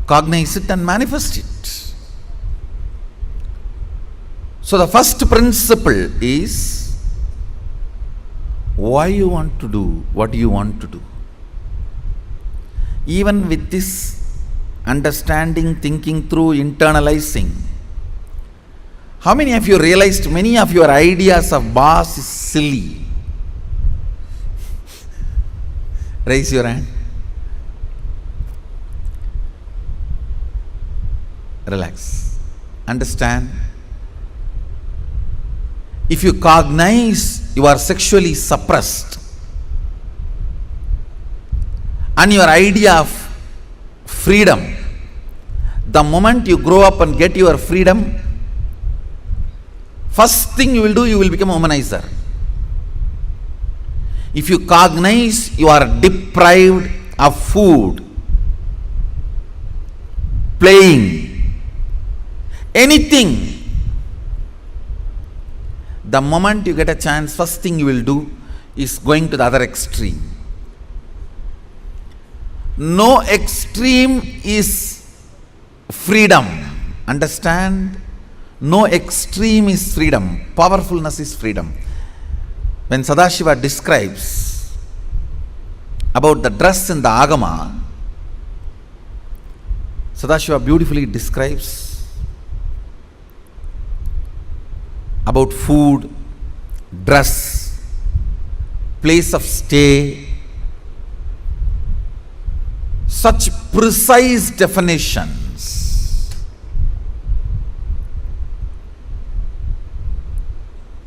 cognize it and manifest it. So the first principle is why you want to do what you want to do. Even with this understanding, thinking through, internalizing, how many of you realized many of your ideas of boss is silly? Raise your hand. Relax. Understand. If you cognize you are sexually suppressed and your idea of freedom, the moment you grow up and get your freedom, first thing you will do, you will become a womanizer. If you cognize you are deprived of food, playing, anything, the moment you get a chance, first thing you will do is going to the other extreme. No extreme is freedom. Understand? No extreme is freedom. Powerfulness is freedom. When Sadashiva describes about the dress in the Agama, Sadashiva beautifully describes about food, dress, place of stay, such precise definitions.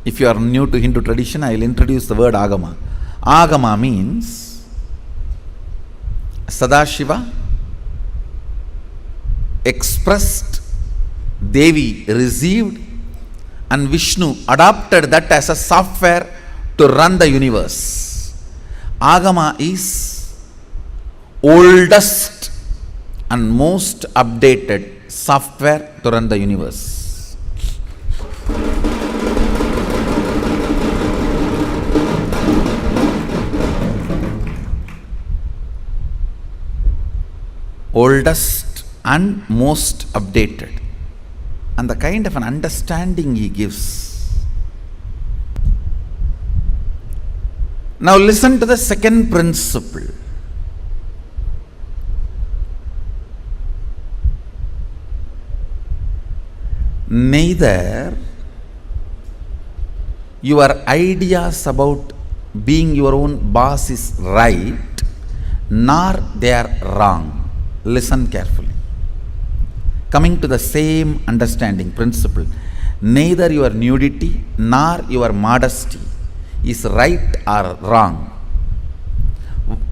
If you are new to Hindu tradition, I will introduce the word Agama. Agama means Sadashiva expressed, Devi received, and Vishnu adopted that as a software to run the universe. Agama is oldest and most updated software to run the universe. Oldest and most updated. And the kind of an understanding he gives. Now listen to the second principle. Neither your ideas about being your own boss is right, nor they are wrong. Listen carefully. Coming to the same understanding principle, neither your nudity nor your modesty is right or wrong.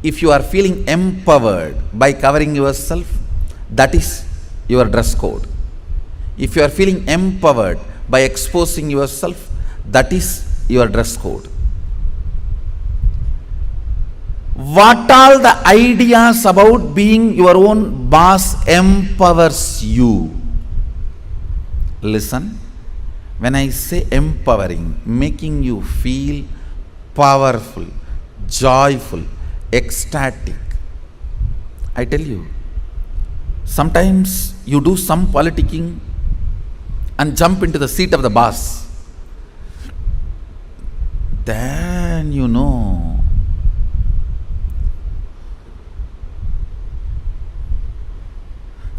If you are feeling empowered by covering yourself, that is your dress code. If you are feeling empowered by exposing yourself, that is your dress code. What all the ideas about being your own boss empowers you? Listen, when I say empowering, making you feel powerful, joyful, ecstatic, I tell you, sometimes you do some politicking and jump into the seat of the boss. Then you know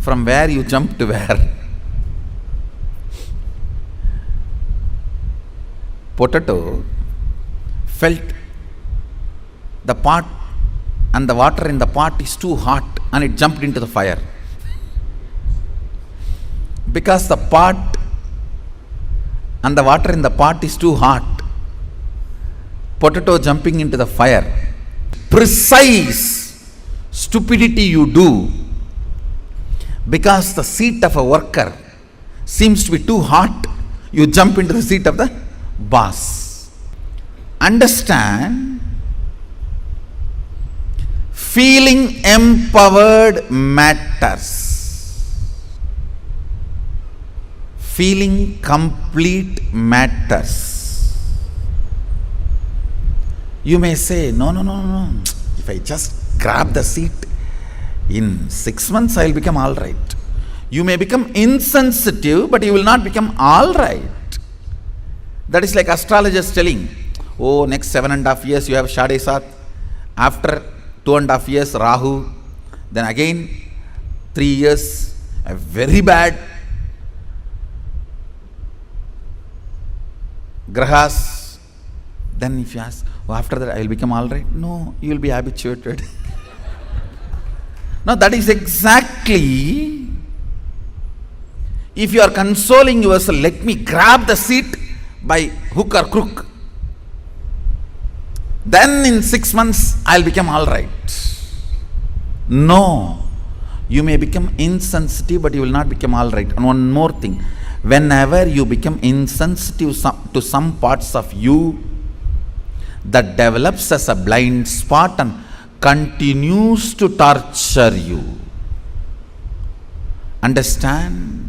from where you jump to where. Potato felt the pot and the water in the pot is too hot and it jumped into the fire. Because the pot and the water in the pot is too hot, potato jumping into the fire. Precise stupidity you do because the seat of a worker seems to be too hot, you jump into the seat of the boss. Understand, feeling empowered matters. Feeling complete matters. You may say, no. If I just grab the seat, in 6 months I will become all right. You may become insensitive, but you will not become all right. That is like astrologers telling, oh, next 7.5 years you have Shade Sat, after 2.5 years Rahu, then again 3 years a very bad Grahas. Then if you ask, oh, after that I will become all right. No, you will be habituated. Now that is exactly, if you are consoling yourself, let me grab the seat by hook or crook, then in 6 months I will become all right. No, you may become insensitive, but you will not become all right. And one more thing, whenever you become insensitive to some parts of you, that develops as a blind spot and continues to torture you. Understand?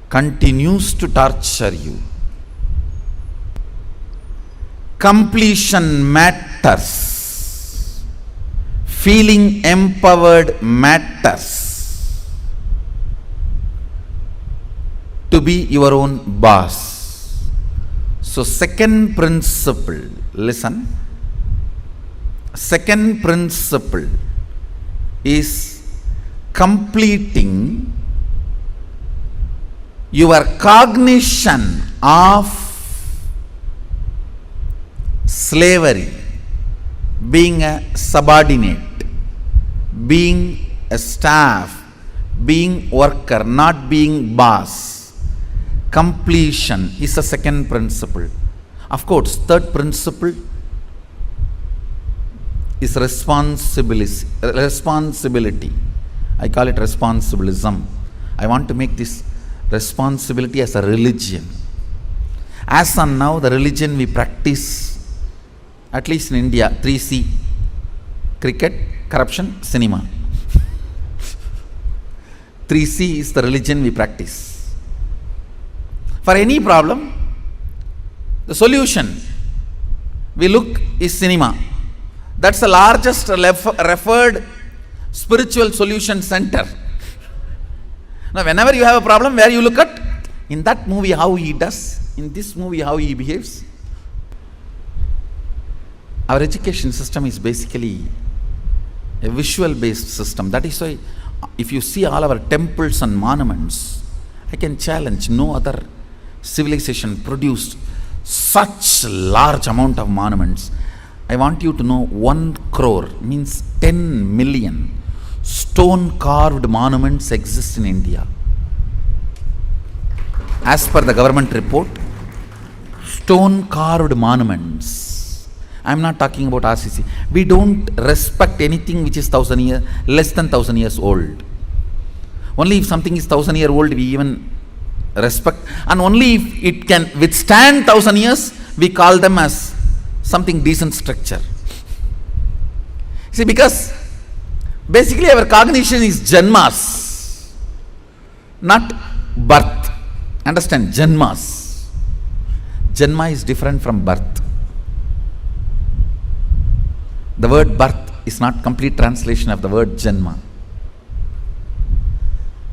Continues to torture you. Completion matters. Feeling empowered matters. To be your own boss. So second principle, listen. Second principle is completing your cognition of slavery, being a subordinate, being a staff, being worker, not being boss. Completion is the second principle. Of course, third principle is responsibility. I call it responsibilism. I want to make this responsibility as a religion. As on now, the religion we practice, at least in India, 3C: cricket, corruption, cinema. 3C is the religion we practice. For any problem, the solution we look is cinema. That's the largest referred spiritual solution center. Now, whenever you have a problem, where you look at, in that movie how he does, in this movie how he behaves. Our education system is basically a visual based system. That is why if you see all our temples and monuments, I can challenge, no other civilization produced such large amount of monuments. I want you to know 1 crore means 10 million stone carved monuments exist in India. As per the government report, stone carved monuments I'm not talking about RCC. We don't respect anything which is 1,000 years, less than 1,000 years old. Only if something is 1,000 years old, we even respect. And only if it can withstand 1,000 years, we call them as something decent structure. See, because basically our cognition is janmas, not birth. Understand? Janmas. Janma is different from birth. The word birth is not complete translation of the word janma.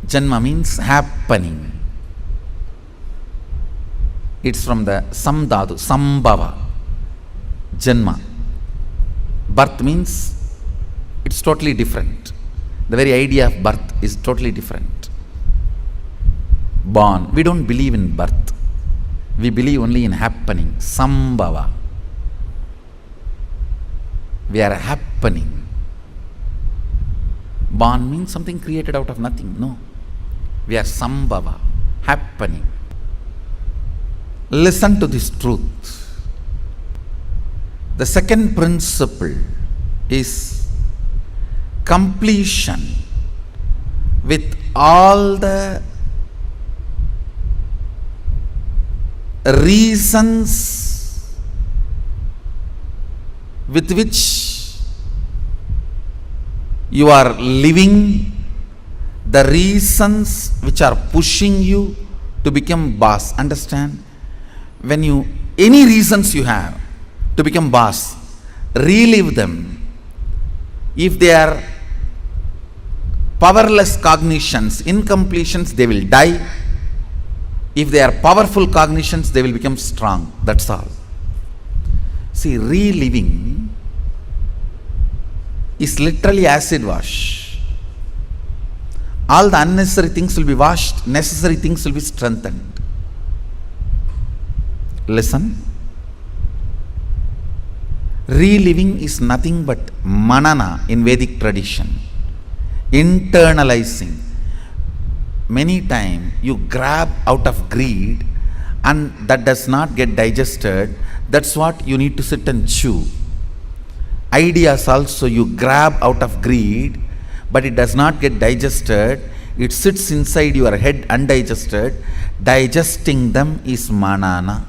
Janma means happening. It's from the samdhatu, sambhava. Janma. Birth means it's totally different. The very idea of birth is totally different. Born. We don't believe in birth. We believe only in happening. Sambhava. We are happening. Born means something created out of nothing. No. We are sambhava. Happening. Listen to this truth. The second principle is completion with all the reasons with which you are living, the reasons which are pushing you to become boss. Understand? When you, any reasons you have to become boss, relive them. If they are powerless cognitions, incompletions, they will die. If they are powerful cognitions, they will become strong. That's all. See, reliving is literally acid wash. All the unnecessary things will be washed, necessary things will be strengthened. Listen. Reliving is nothing but manana in Vedic tradition. Internalizing. Many times you grab out of greed and that does not get digested. That's what you need to sit and chew. Ideas also you grab out of greed, but it does not get digested. It sits inside your head undigested. Digesting them is manana.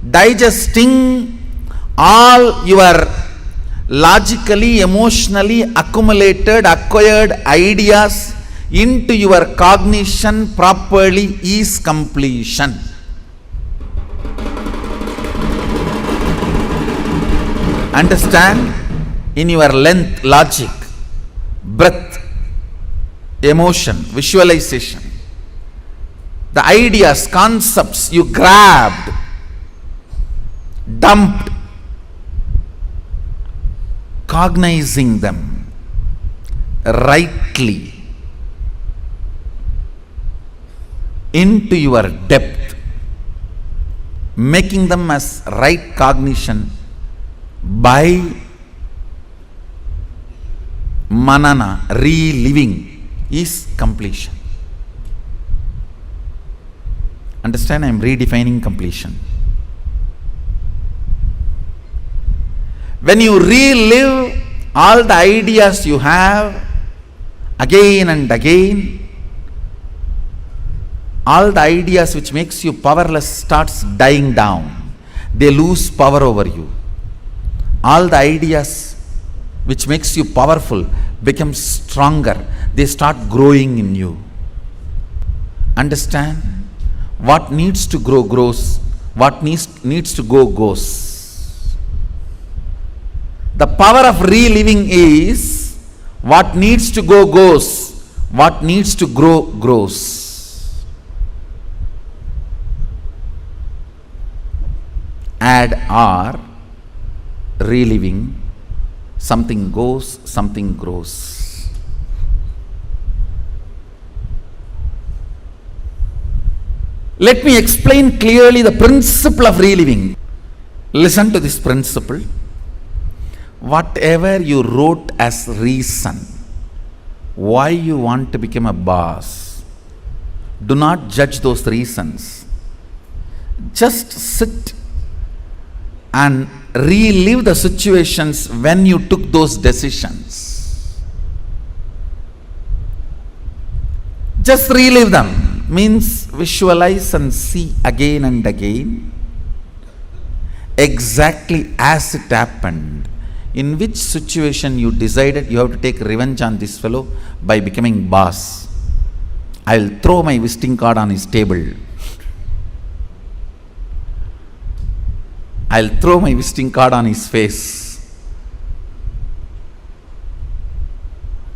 Digesting all your logically, emotionally accumulated, acquired ideas into your cognition properly is completion. Understand? In your length, logic, breath, emotion, visualization, the ideas, concepts you grabbed, dumped, cognizing them rightly into your depth, making them as right cognition by manana, reliving is completion. Understand? I am redefining completion. When you relive all the ideas you have again and again, all the ideas which makes you powerless starts dying down. They lose power over you. All the ideas which makes you powerful become stronger. They start growing in you. Understand? What needs to grow grows. What needs to go goes. The power of reliving is what needs to go goes. What needs to grow grows. Add or, reliving, something goes, something grows. Let me explain clearly the principle of reliving. Listen to this principle. Whatever you wrote as reason, why you want to become a boss, do not judge those reasons. Just sit and relive the situations when you took those decisions. Just relive them. Means visualize and see again and again exactly as it happened. In which situation you decided you have to take revenge on this fellow by becoming boss. I'll throw my visiting card on his table. I'll throw my visiting card on his face.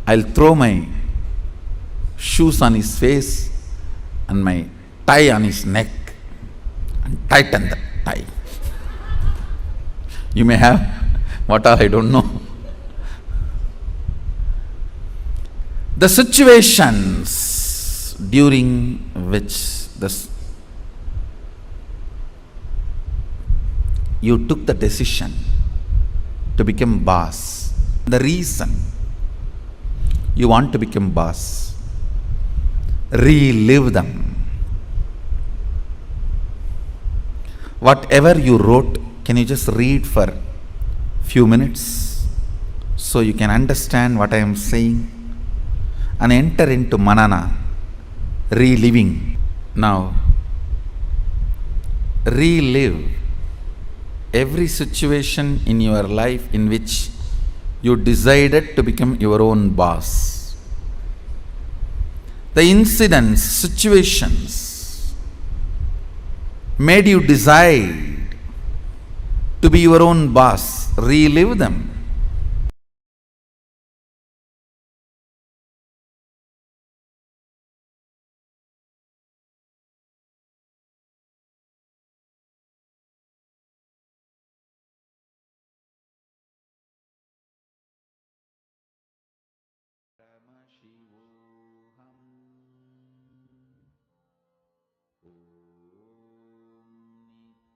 I'll throw my shoes on his face and my tie on his neck and tighten the tie. You may have what all I don't know. The situations during which you took the decision to become boss, the reason you want to become boss, relive them. Whatever you wrote, can you just read for few minutes so you can understand what I am saying and enter into manana, reliving. Now, relive every situation in your life in which you decided to become your own boss. The incidents, situations made you decide to be your own boss. Relive them. Paramashivoham. Om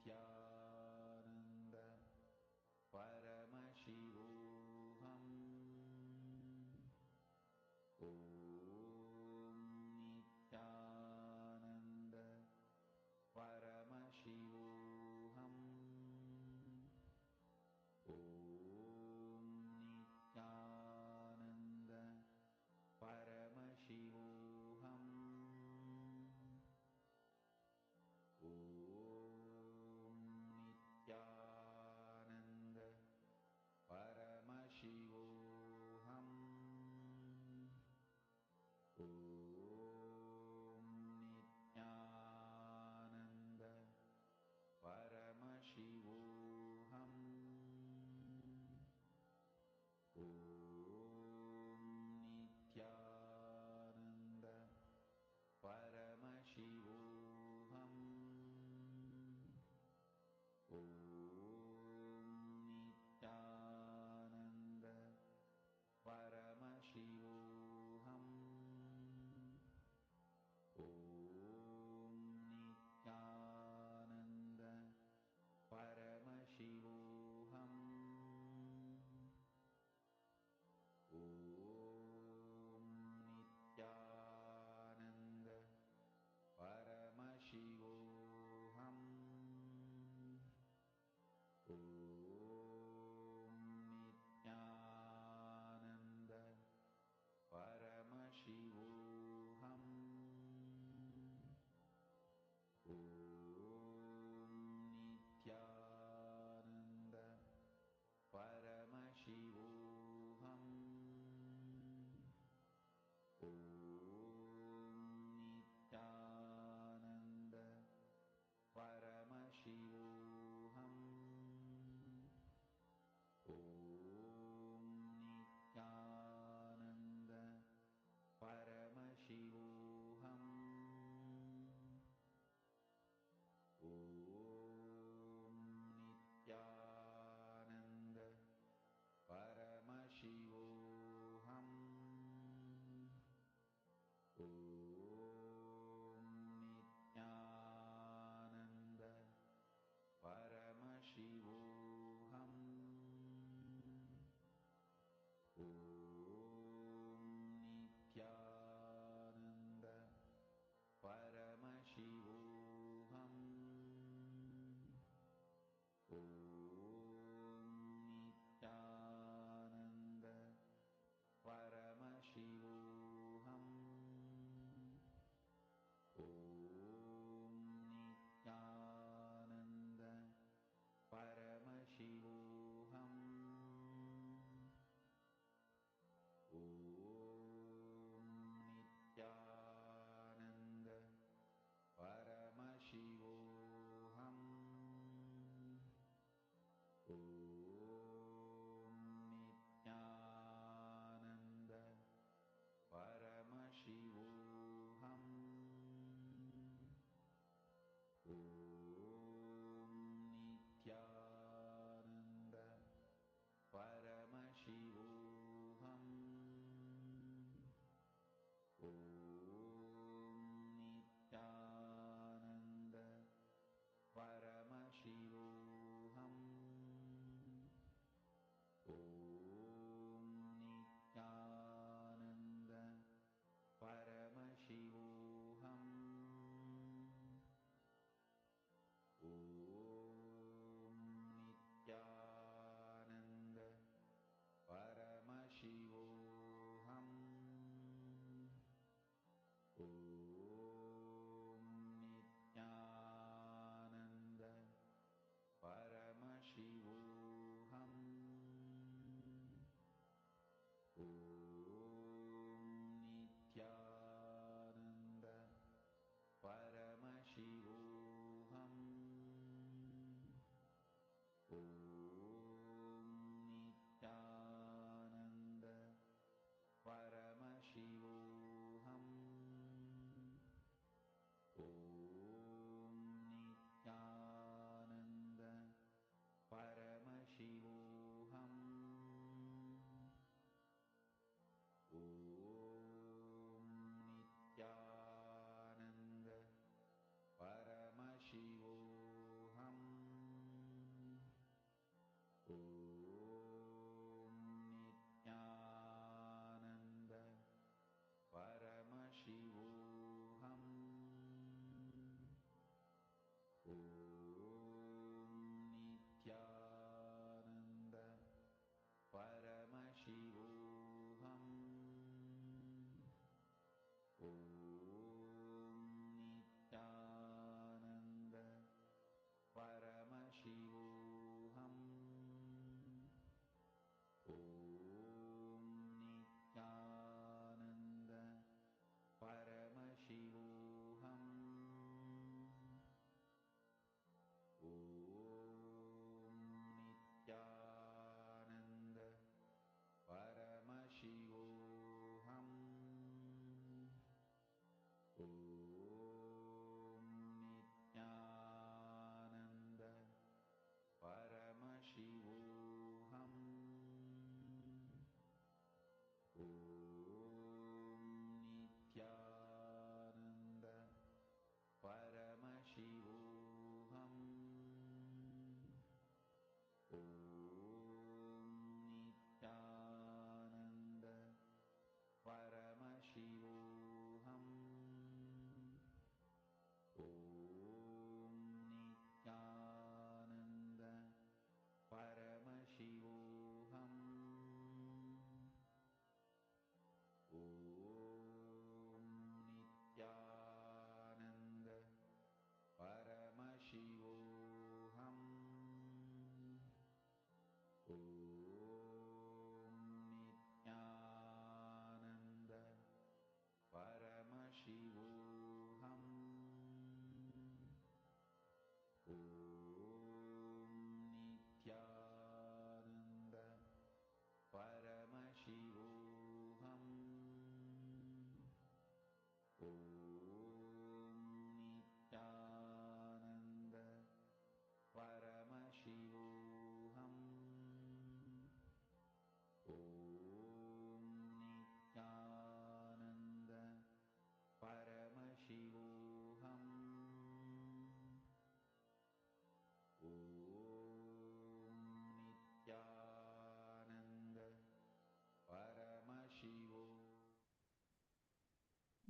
Nithyananda. Paramashivoham.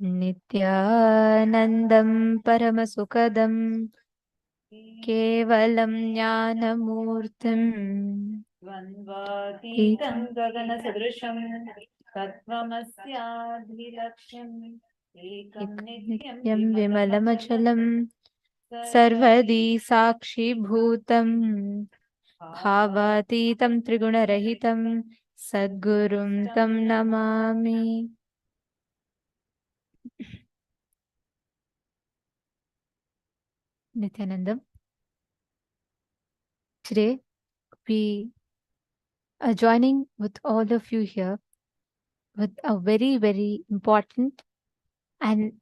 Nithyanandam Paramasukadam Kevalam Jnanamurtim Dvanvatītam gagana sadrusham tattvamasyaadhilaksham ekam nityam Nityam Vimalamachalam Sarvadi Sakshi Bhutam Bhavatitam Trigunarahitam Sadgurum Tam Namami. Nithyanandam, today we are joining with all of you here with a very, very important and